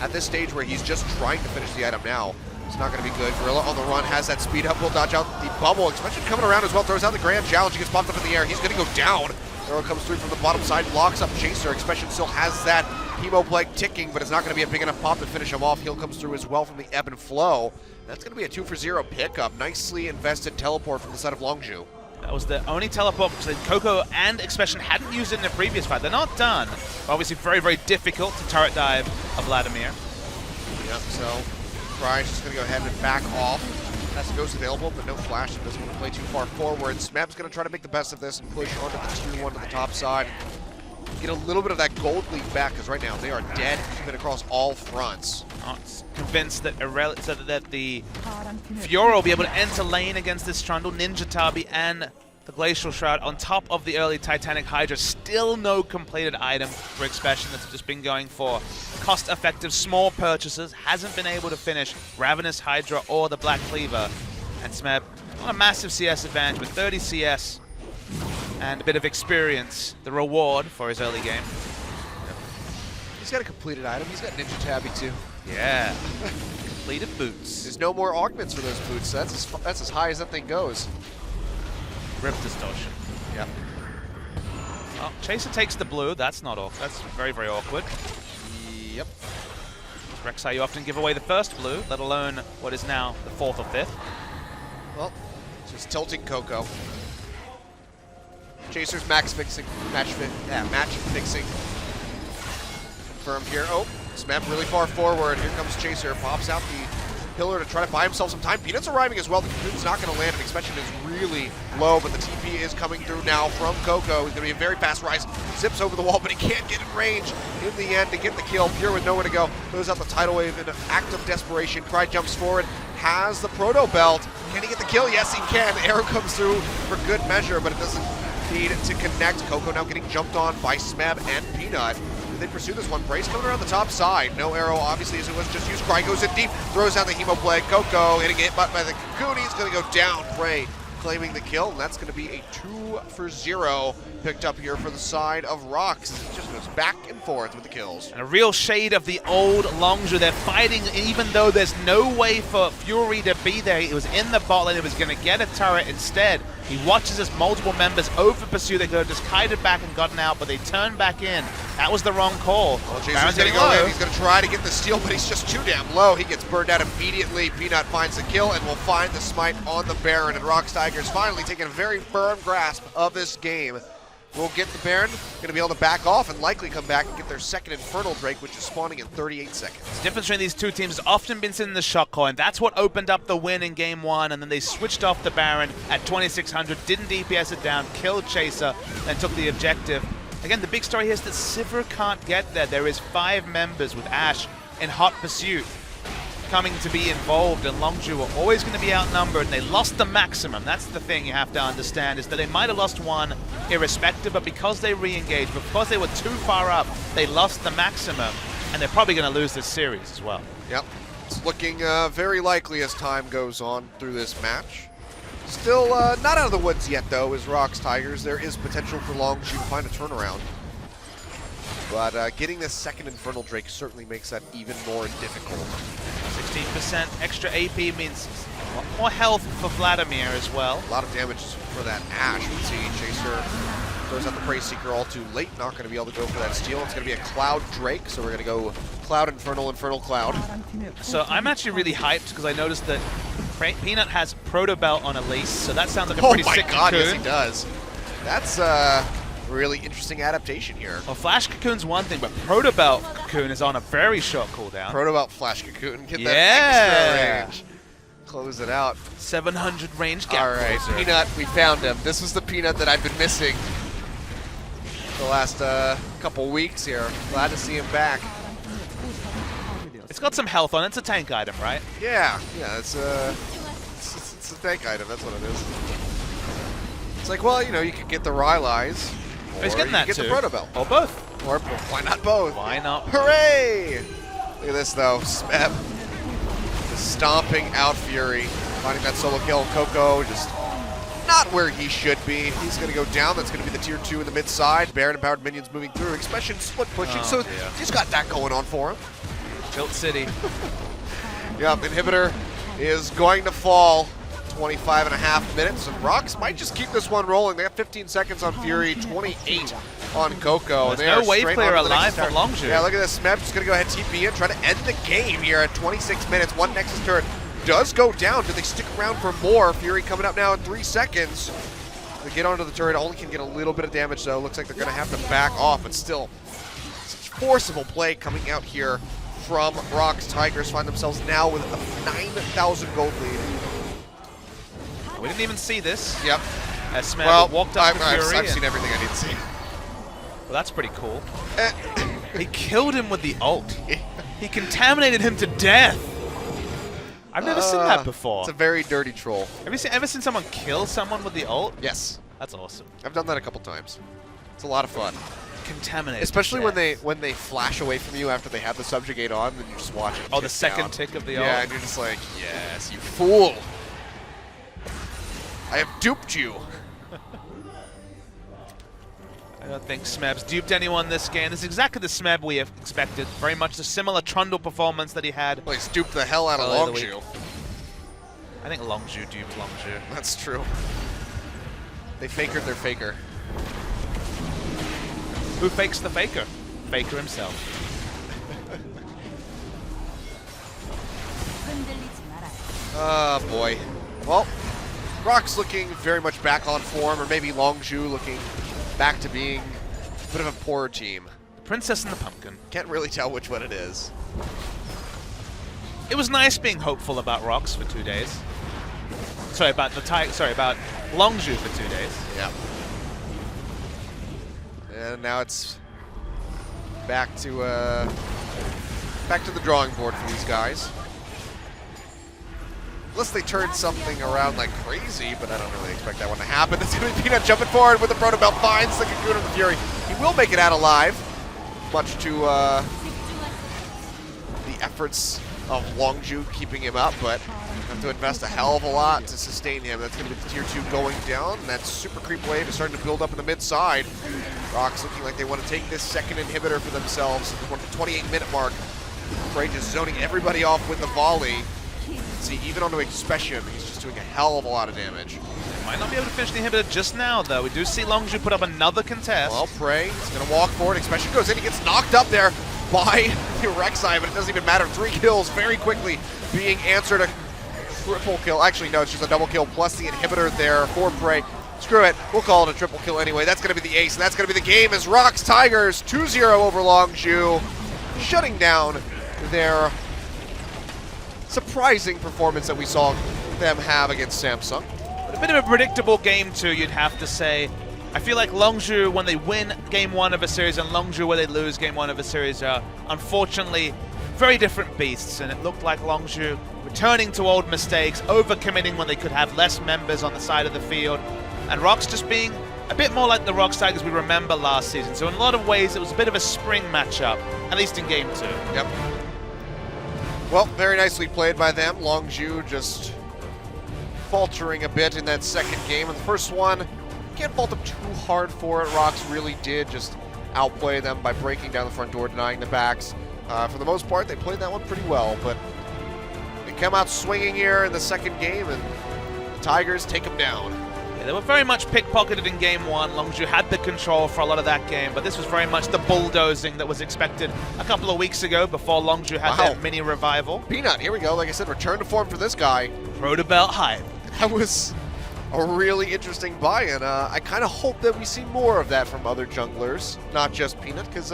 at this stage where he's just trying to finish the item now, it's not going to be good. Gorilla on the run, has that speed up, will dodge out the bubble. Expression coming around as well, throws out the Grand Challenge. He gets popped up in the air. He's going to go down. Arrow comes through from the bottom side, locks up Chaser. Expression still has that Hemo Plague ticking, but it's not going to be a big enough pop to finish him off. Heal comes through as well from the Ebb and Flow. That's going to be a 2-for-0 pickup. Nicely invested teleport from the side of Longzhu. That was the only teleport because Coco and Expression hadn't used it in the previous fight. They're not done. Obviously very, very difficult to turret dive a Vladimir. Yep, so Cry's just going to go ahead and back off. Has the Ghost available, but no flash. Doesn't want to play too far forward. Smab's going to try to make the best of this and push onto the 2-1 to the top side. Get a little bit of that gold lead back, because right now they are dead even across all fronts. Not convinced that the Fiora will be able to enter lane against this Trundle, Ninja Tabi, and the Glacial Shroud on top of the early Titanic Hydra. Still no completed item for Expression that's just been going for cost-effective small purchases. Hasn't been able to finish Ravenous Hydra or the Black Cleaver. And Smeb on a massive CS advantage with 30 CS and a bit of experience, the reward for his early game. He's got a completed item. He's got Ninja Tabi too. Yeah. Completed boots. There's no more augments for those boots. That's as high as that thing goes. Rip distortion. Yep. Oh, Chaser takes the blue. That's not awkward. That's very, very awkward. Yep. Rek'Sai, you often give away the first blue, let alone what is now the 4th or 5th. Well, just tilting Coco. Chaser's match fixing. Confirmed here. Oh, Smeb really far forward. Here comes Chaser. Pops out the pillar to try to buy himself some time. Peanut's arriving as well. The Cocoon's not going to land. An expansion is really low, but the TP is coming through now from Coco. He's going to be a very fast rise. Zips over the wall, but he can't get in range in the end to get the kill. Pure with nowhere to go. Throws out the tidal wave in an act of desperation. Cry jumps forward, has the Proto Belt. Can he get the kill? Yes, he can. Arrow comes through for good measure, but it doesn't need to connect. Coco now getting jumped on by Smeb and Peanut. They pursue this one. Brace coming around the top side. No arrow, obviously, as it was just used. Cry goes in deep, throws down the Hemo Plague. Coco hitting it, but by the Cocoon, he's going to go down. Prey claiming the kill, and that's going to be a 2-for-0 picked up here for the side of ROX. It just goes back and forth with the kills. And a real shade of the old Longzhu. They're fighting even though there's no way for Fury to be there. He was in the bot lane. He was going to get a turret instead. He watches as multiple members over pursue. They could have just kited back and gotten out, but they turned back in. That was the wrong call. Well, Jason's going to go in. He's going to try to get the steal, but he's just too damn low. He gets burned out immediately. Peanut finds the kill and will find the smite on the Baron. And ROX Tigers finally taking a very firm grasp of this game. We'll get the Baron, going to be able to back off and likely come back and get their second Infernal Drake, which is spawning in 38 seconds. The difference between these two teams has often been seen in the shot coin. That's what opened up the win in game 1, and then they switched off the Baron at 2600, didn't DPS it down, killed Chaser, and took the objective. Again, the big story here is that Sivir can't get there. There is 5 members with Ashe in hot pursuit coming to be involved, and Longzhu are always going to be outnumbered, and they lost the maximum. That's the thing you have to understand, is that they might have lost one irrespective, but because they re-engaged, because they were too far up, they lost the maximum, and they're probably going to lose this series as well. Yep, it's looking very likely as time goes on through this match. Still not out of the woods yet, though, as ROX Tigers. There is potential for Longzhu to find a turnaround. But getting this second Infernal Drake certainly makes that even more difficult. 16% extra AP means a lot more health for Vladimir as well. A lot of damage for that Ashe. We see Chaser throws out the Prey Seeker all too late. Not going to be able to go for that steal. It's going to be a Cloud Drake, so we're going to go Cloud Infernal, Infernal Cloud. So I'm actually really hyped because I noticed that Peanut has Proto Belt on Elise, so that sounds like a pretty sick God, cocoon. yes he does. That's really interesting adaptation here. Well, Flash Cocoon's one thing, but Proto Belt Cocoon is on a very short cooldown. Proto Belt Flash Cocoon, get that extra range. Close it out. 700 range gap. All right, closer. Peanut, we found him. This was the Peanut that I've been missing the last couple weeks here. Glad to see him back. It's got some health on it. It's a tank item, right? Yeah, it's a tank item. That's what it is. It's like, well, you know, you could get the Rylai's, or he's getting that get too. the Proto Belt. Or both. Or why not both? Why not? Hooray! Look at this, though. Smeb just stomping out Fury, finding that solo kill. Coco just not where he should be. He's going to go down. That's going to be the tier 2 in the mid side. Baron-empowered minions moving through. Expression split pushing, so he's got that going on for him. Tilt City. Yep, Inhibitor is going to fall. 25.5 minutes, and ROX might just keep this one rolling. They have 15 seconds on Fury, 28 on Coco. There's no wave clear alive from Longzhu. Yeah, look at this. Smeb just going to go ahead and TP in, try to end the game here at 26 minutes. One Nexus turret does go down. Do they stick around for more? Fury coming up now in 3 seconds. They get onto the turret, only can get a little bit of damage, though. Looks like they're going to have to back off, but still, such forcible play coming out here from ROX Tigers. Find themselves now with a 9,000 gold lead. We didn't even see this. Yep. As Smeb walked up to Fury. I've seen everything I need to see. Well, that's pretty cool. He killed him with the ult. He contaminated him to death. I've never seen that before. It's a very dirty troll. Have you ever seen someone kill someone with the ult? Yes. That's awesome. I've done that a couple times. It's a lot of fun. Contaminated. Especially when they flash away from you after they have the subjugate on, then you just watch it. Oh, the second tick of the ult. Yeah, and you're just like, yes, you fool. I have duped you. I don't think Smeb's duped anyone this game. This is exactly the Smeb we have expected. Very much the similar Trundle performance that he had. Well, he's duped the hell out of Longzhu. I think Longzhu duped Longzhu. That's true. They fakered their faker. Who fakes the faker? Faker himself. Oh, boy. Well, ROX looking very much back on form, or maybe Longzhu looking back to being a bit of a poorer team. The Princess and the Pumpkin. Can't really tell which one it is. it was nice being hopeful about ROX for 2 days. Sorry, about Longzhu for 2 days. Yeah. And now it's back to the drawing board for these guys. Unless they turn something around like crazy, but I don't really expect that one to happen. It's going to be Peanut jumping forward with the Proto Belt, finds the Cocoon of the Fury. He will make it out alive, much to the efforts of Longzhu keeping him up, but you have to invest a hell of a lot to sustain him. That's going to be the tier 2 going down. That super creep wave is starting to build up in the mid side. ROX looking like they want to take this second inhibitor for themselves at the 28-minute mark. Frey just zoning everybody off with the volley. See, even onto Expression, he's just doing a hell of a lot of damage. Might not be able to finish the inhibitor just now, though. We do see Longzhu put up another contest. Well, Prey is going to walk forward. Expression goes in. He gets knocked up there by the Rek'Sai, but it doesn't even matter. 3 kills very quickly being answered. A triple kill. Actually, no, it's just a double kill plus the inhibitor there for Prey. Screw it. We'll call it a triple kill anyway. That's going to be the ace, and that's going to be the game as ROX Tigers 2-0 over Longzhu, shutting down their surprising performance that we saw them have against Samsung. But a bit of a predictable game too, you'd have to say. I feel like Longzhu, when they win game 1 of a series, and Longzhu, when they lose game 1 of a series, are unfortunately very different beasts. And it looked like Longzhu returning to old mistakes, overcommitting when they could have less members on the side of the field, and ROX just being a bit more like the ROX Tigers we remember last season. So in a lot of ways, it was a bit of a spring matchup, at least in game 2. Yep. Well, very nicely played by them. Longzhu just faltering a bit in that second game. In the first one, can't fault them too hard for it. ROX really did just outplay them by breaking down the front door, denying the backs. For the most part, they played that one pretty well, but they come out swinging here in the second game, and the Tigers take them down. Yeah, they were very much pickpocketed in game 1. Longzhu had the control for a lot of that game, but this was very much the bulldozing that was expected a couple of weeks ago before Longzhu had that mini revival. Peanut, here we go. Like I said, return to form for this guy. Proto Belt hype. That was a really interesting buy, and I kind of hope that we see more of that from other junglers, not just Peanut, because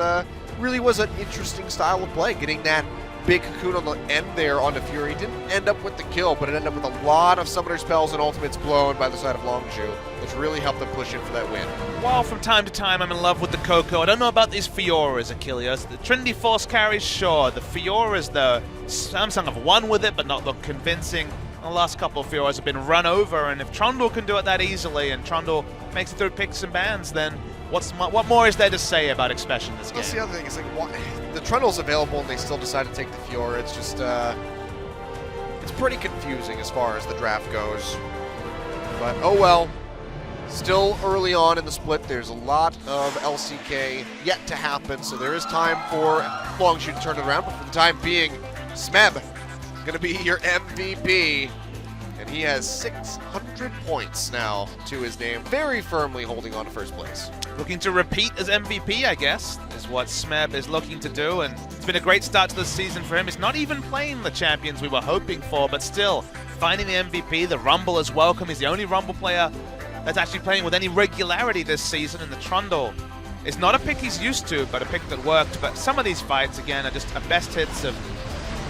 really was an interesting style of play. Getting that big cocoon on the end there onto Fury didn't end up with the kill, but it ended up with a lot of summoner spells and ultimates blown by the side of Longzhu, which really helped them push in for that win. While from time to time I'm in love with the Coco, I don't know about these Fioras, Achilles. The Trinity Force carries, sure. The Fioras, though, Samsung have won with it, but not looked convincing. The last couple of Fioras have been run over, and if Trundle can do it that easily, and Trundle makes it through picks and bans, then what more is there to say about Expression this game? That's the other thing. It's like, the Trundle's available, and they still decide to take the Fiora. It's just, it's pretty confusing as far as the draft goes. But, oh well. Still early on in the split. There's a lot of LCK yet to happen, so there is time for Longzhu to turn it around. But for the time being, Smeb going to be your MVP. And he has 600 points now to his name, very firmly holding on to first place. Looking to repeat as MVP, I guess, is what Smeb is looking to do, and it's been a great start to the season for him. It's not even playing the champions we were hoping for, but still, finding the MVP, the Rumble is welcome. He's the only Rumble player that's actually playing with any regularity this season, and the Trundle is not a pick he's used to, but a pick that worked. But some of these fights, again, are just best hits of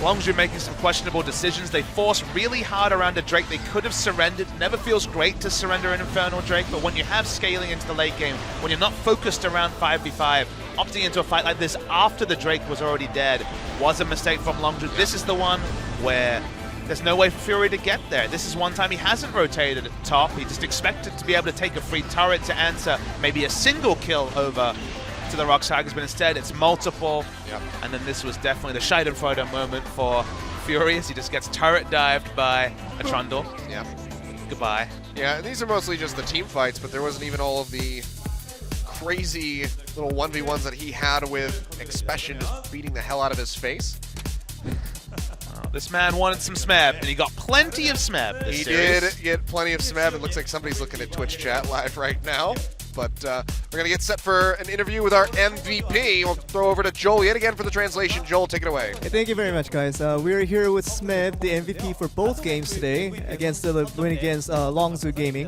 Longzhu making some questionable decisions. They force really hard around a Drake. They could have surrendered. Never feels great to surrender an Infernal Drake, but when you have scaling into the late game, when you're not focused around 5v5, opting into a fight like this after the Drake was already dead was a mistake from Longzhu. This is the one where there's no way for Fury to get there. This is one time he hasn't rotated at the top. He just expected to be able to take a free turret to answer maybe a single kill over to the ROX Tigers, but instead it's multiple. Yep. And then this was definitely the Schadenfreude moment for Fury as he just gets turret dived by a Trundle. Yeah. Goodbye. Yeah, these are mostly just the team fights, but there wasn't even all of the crazy little 1v1s that he had with Expression just beating the hell out of his face. This man wanted some Smeb, and he got plenty of Smeb this series. Did get plenty of Smeb. It looks like somebody's looking at Twitch chat live right now. But we're going to get set for an interview with our MVP. We'll throw over to Joel yet again for the translation. Joel, take it away. Hey, thank you very much, guys. We're here with Smeb, the MVP for both games today, against the win against Longzhu Gaming.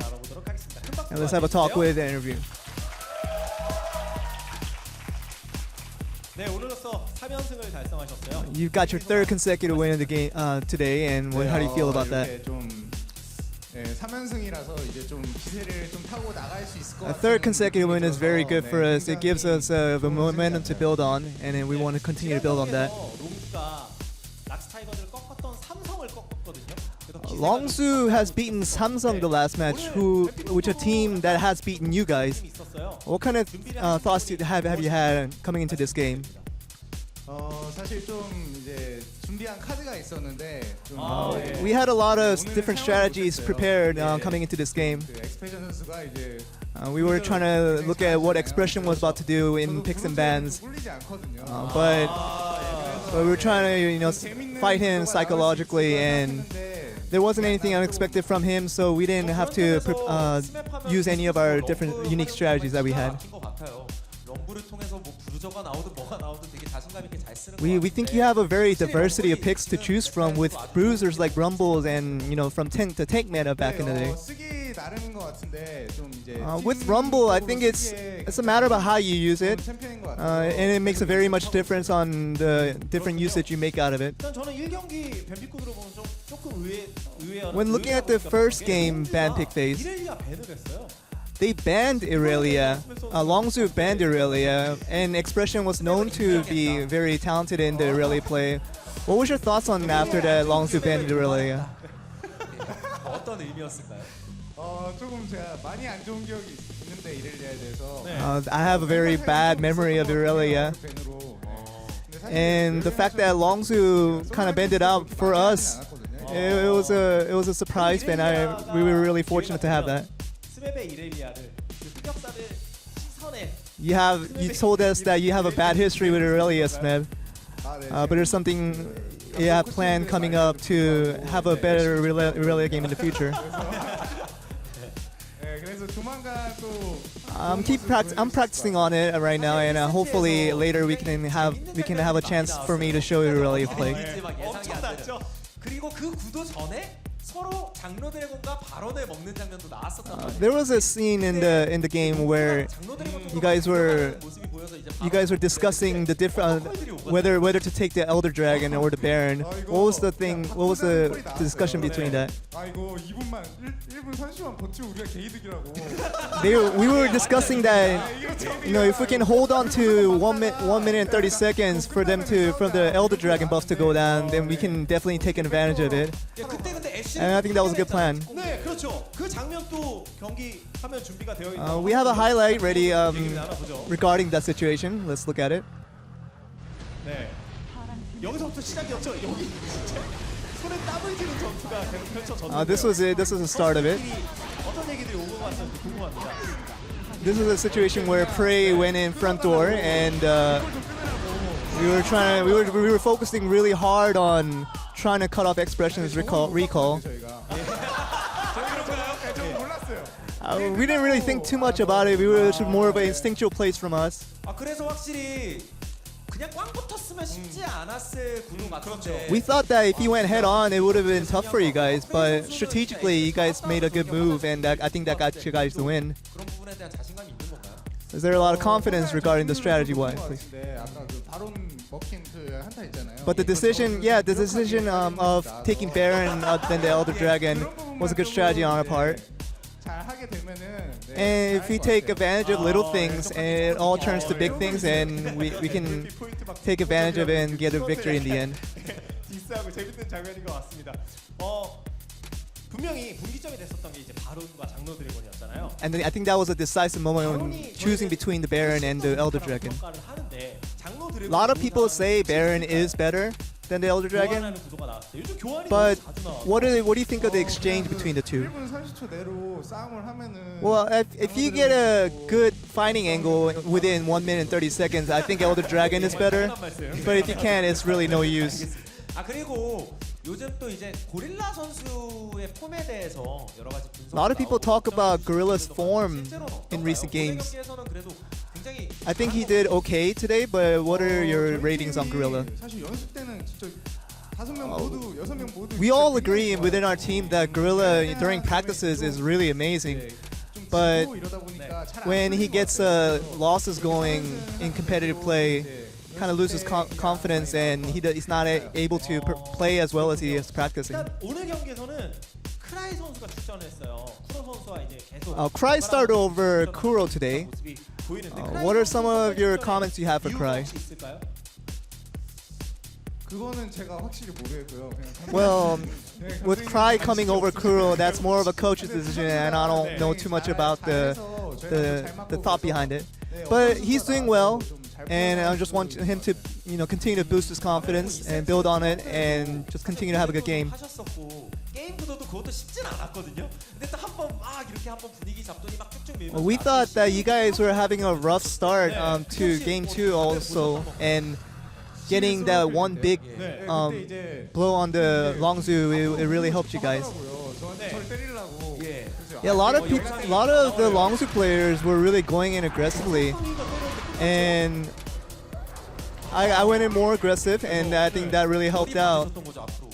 And let's have a talk with the interview. 네, 오늘로써 3연승을 달성하셨어요. You got your third consecutive win in the game today, and how do you feel about that? 이렇게 좀 3연승이라서 이제 좀 기세를 좀 타고 나갈 수 있을 것 A 같아요. third consecutive win is very good for us. It gives us the momentum to build on, and then we want to continue to build on that. 롱즈가 락스 타이거즈를 꺾었던 삼성을 꺾었거든요. Longzhu has beaten Samsung the last match, which a team that has beaten you guys. What kind of thoughts have you had coming into this game? 사실 좀 이제 준비한 카드가 있었는데 좀 We had a lot of different strategies prepared coming into this game. 엑스페션 선수가 이제 We were trying to look at what Expression was about to do in picks and bans, but we were trying to, fight him psychologically, and there wasn't anything unexpected from him, so we didn't have to use any of our different unique strategies that we had. We think you have a very diversity of picks to choose from, with bruisers like Rumbles and from tank to tank meta back in the day. With Rumble, I think it's a matter of how you use it, and it makes a very much difference on the different usage you make out of it. When looking at the first game ban pick phase, they banned Irelia. Longzhu banned Irelia, and Expression was known to be very talented in the Irelia play. What was your thoughts on after that Longzhu banned Irelia? 어떤 의미였을까요? 조금 제가 많이 안 좋은 기억이 있는데 이렐리아에 대해서. I have a very bad memory of Irelia. And the fact that Longzhu kind of banned it out for us, it was a surprise, and we were really fortunate to have that. You told us that you have a bad history with Irelia, Smeb. But there's something you have planned coming up to have a better Irelia game in the future. I'm practicing on it right now, and hopefully later we can have a chance for me to show you Irelia play. 그리고 그 구도 전에 서로 장로 드래곤과 발언을 먹는 장면도 나왔었단 말이에요. There was a scene in the game where you guys were discussing the different whether to take the Elder Dragon or the Baron. What was the discussion between that? 이거 2분만 1분 30만 버티고 우리가 개이득이라고. We were discussing that if we can hold on to 1 minute and 30 seconds for the Elder Dragon buffs to go down, then we can definitely take advantage of it. And I think that was a good plan. 네, 그렇죠. 그 장면도 경기 화면 준비가 되어 있는. We have a highlight ready regarding that situation. Let's look at it. 네. 여기서부터 시작이었죠. 여기 진짜 손에 땀을 쥐는 전투가 계속 펼쳐졌는데요. This was it. This was the start of it. 어떤 얘기들이 오고 갔는지 궁금합니다. This was a situation where Prey went in front door, and we were focusing really hard on trying to cut off Expression's recall. We didn't really think too much about it. We were more of an instinctual place from us. 그래서 확실히 그냥 꽝 붙었으면 쉽지 않았을 구도 같은데. We thought that if you went head on, it would have been tough for you guys, but strategically, you guys made a good move, and I think that got you guys the win. 그런 부분에 대한 자신감이 있는 건가요? Is there a lot of confidence regarding the strategy-wise? But the decision of taking Baron than the Elder Dragon was a good strategy on our part. And if we take advantage of little things and it all turns to big things, and we can take advantage of it and get a victory in the end. 디스하고 재밌는 장면인 것 같습니다. 분명히 분기점이 됐었던 게 이제 바론과 장로 드래곤이었잖아요. And I think that was a decisive moment when choosing between the Baron and the Elder Dragon. A lot of people say Baron is better than the Elder Dragon, but what do you think of the exchange between the two? Well, if you get a good fighting angle within 1 minute and 30 seconds, I think Elder Dragon is better. But if you can't, it's really no use. 그리고 요즘 또 이제 고릴라 선수의 폼에 대해서 여러 가지 분석. A lot of people talk about Gorilla's form in recent games. I think he did okay today, but what are your ratings on Gorilla? We all agree within our team that Gorilla during practices is really amazing, but when he gets losses going in competitive play, kind of loses confidence and he's not able to play as well as he is practicing. 오늘 경기에서는 크라이 선수가 출전을 했어요. 쿠로 선수와 이제 계속 Cry started over Kuro today. What are some of your comments you have for Cry? 그거는 제가 확실히 모르겠고요. Well, with Cry coming over Kuro, that's more of a coach's decision, and I don't know too much about the thought behind it. But he's doing well, and I just want him to continue to boost his confidence and build on it, and just continue to have a good game. 게임 구도도 그것도 쉽진 않았거든요. 근데 또 한 번 막 이렇게 한 번 분위기 잡더니 막 쭉쭉 밀면서. We thought that you guys were having a rough start to game 2 also, and getting that one big blow on the Longzhu, it really helped you guys. Yeah, a lot of the Longzhu players were really going in aggressively, and I went in more aggressive, and I think that really helped out.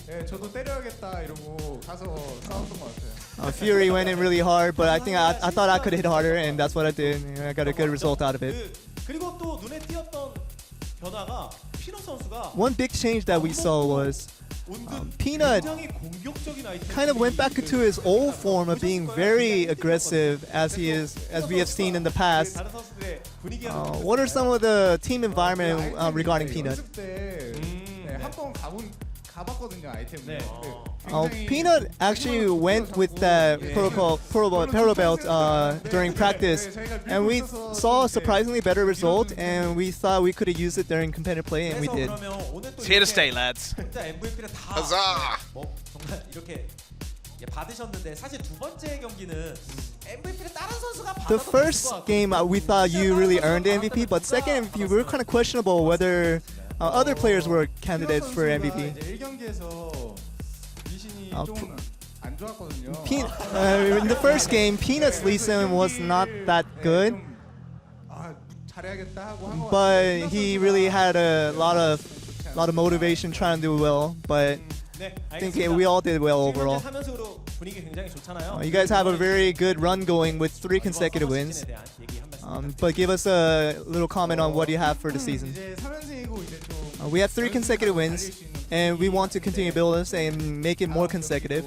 저도 때려야겠다 이러고 가서 싸웠던 것 같아요. Fury went in really hard, but I think I thought I could hit harder, and that's what I did. I got a good result out of it. 그리고 또 눈에 띄었던 변화가 피넛 선수가 One big change that we saw was Peanut kind of went back to his old form of being very aggressive as we have seen in the past. What are some of the team environment regarding Peanut? 한번 가봤거든요 아이템을. Peanut actually went with the Pro Belt during practice, and we saw a surprisingly better result, and we thought we could have used it during competitive play, and we did. It's here to stay, lads. Huzzah! 정말 이렇게 받으셨는데 사실 두 번째 경기는 MVP를 다른 선수가 받아도 The first game we thought you really earned the MVP, but second MVP we were kind of questionable whether other players were candidates for MVP. 1경기에서 리신이 좀 안 좋았거든요. In the first game, Peanut's Lee Sin was not that good, 잘해야겠다 하고 한 거. but he really had a lot of motivation trying to do well. But I think we all did well overall. You guys have a very good run going with 3 consecutive wins. But give us a little comment on what you have for the season. We have 3 consecutive wins, and we want to continue to build this and make it more consecutive.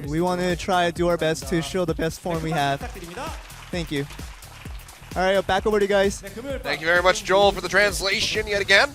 We want to try to do our best to show the best form we have. Thank you. All right, back over to you guys. Thank you very much, Joel, for the translation yet again.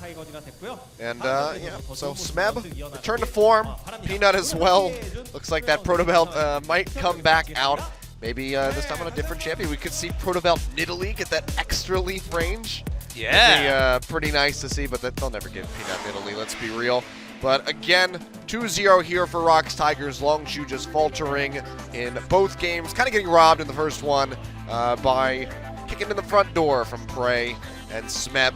And yeah, so Smeb returned to form. Peanut as well. Looks like that Proto Belt might come back out. Maybe this time on a different champion. We could see Proto Belt Nidalee get that extra leaf range. Yeah. It'd be, pretty nice to see, but they'll never get Peanut Nidalee, let's be real. But again, 2-0 here for ROX Tigers. Longzhu just faltering in both games. Kind of getting robbed in the first one by kicking in the front door from Prey and Smeb.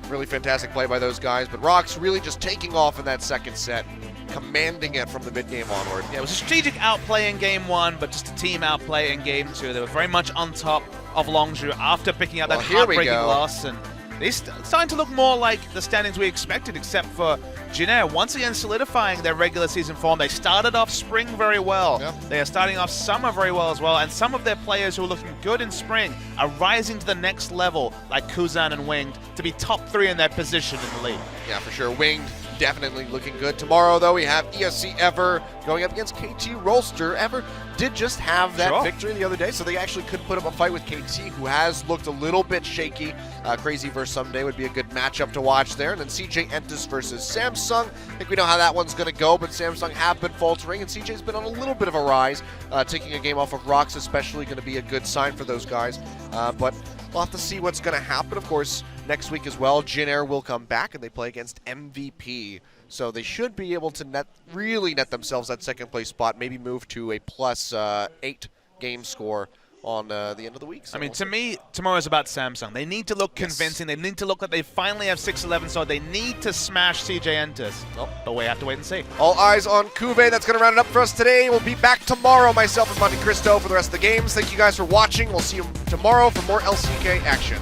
Really fantastic play by those guys. But ROX really just taking off in that second set, commanding it from the mid-game onward. Yeah, it was a strategic outplay in game 1, but just a team outplay in game 2. They were very much on top of Longzhu after picking up that heartbreaking loss. And they're starting to look more like the standings we expected, except for Jinair once again solidifying their regular season form. They started off spring very well. They are starting off summer very well as well. And some of their players who are looking good in spring are rising to the next level, like Kuzan and Winged, to be top 3 in their position in the league. Yeah, for sure. Winged definitely looking good. Tomorrow, though, we have ESC Ever going up against KT Rolster. Ever did just have that victory the other day, so they actually could put up a fight with KT, who has looked a little bit shaky. Crazy versus Someday would be a good matchup to watch there. And then CJ Entus versus Samsung. I think we know how that one's going to go, but Samsung have been faltering, and CJ's been on a little bit of a rise. Taking a game off of ROX especially going to be a good sign for those guys. But we'll have to see what's going to happen. Of course, next week as well, Jinair will come back, and they play against MVP. So they should be able to really net themselves that second place spot, maybe move to a +8 game score on the end of the week. So I mean, to me, tomorrow's about Samsung. They need to look convincing. They need to look like they finally have 6-11, so they need to smash CJ Entus. But we have to wait and see. All eyes on Cuvée. That's going to round it up for us today. We'll be back tomorrow, myself and Monte Cristo, for the rest of the games. Thank you guys for watching. We'll see you tomorrow for more LCK action.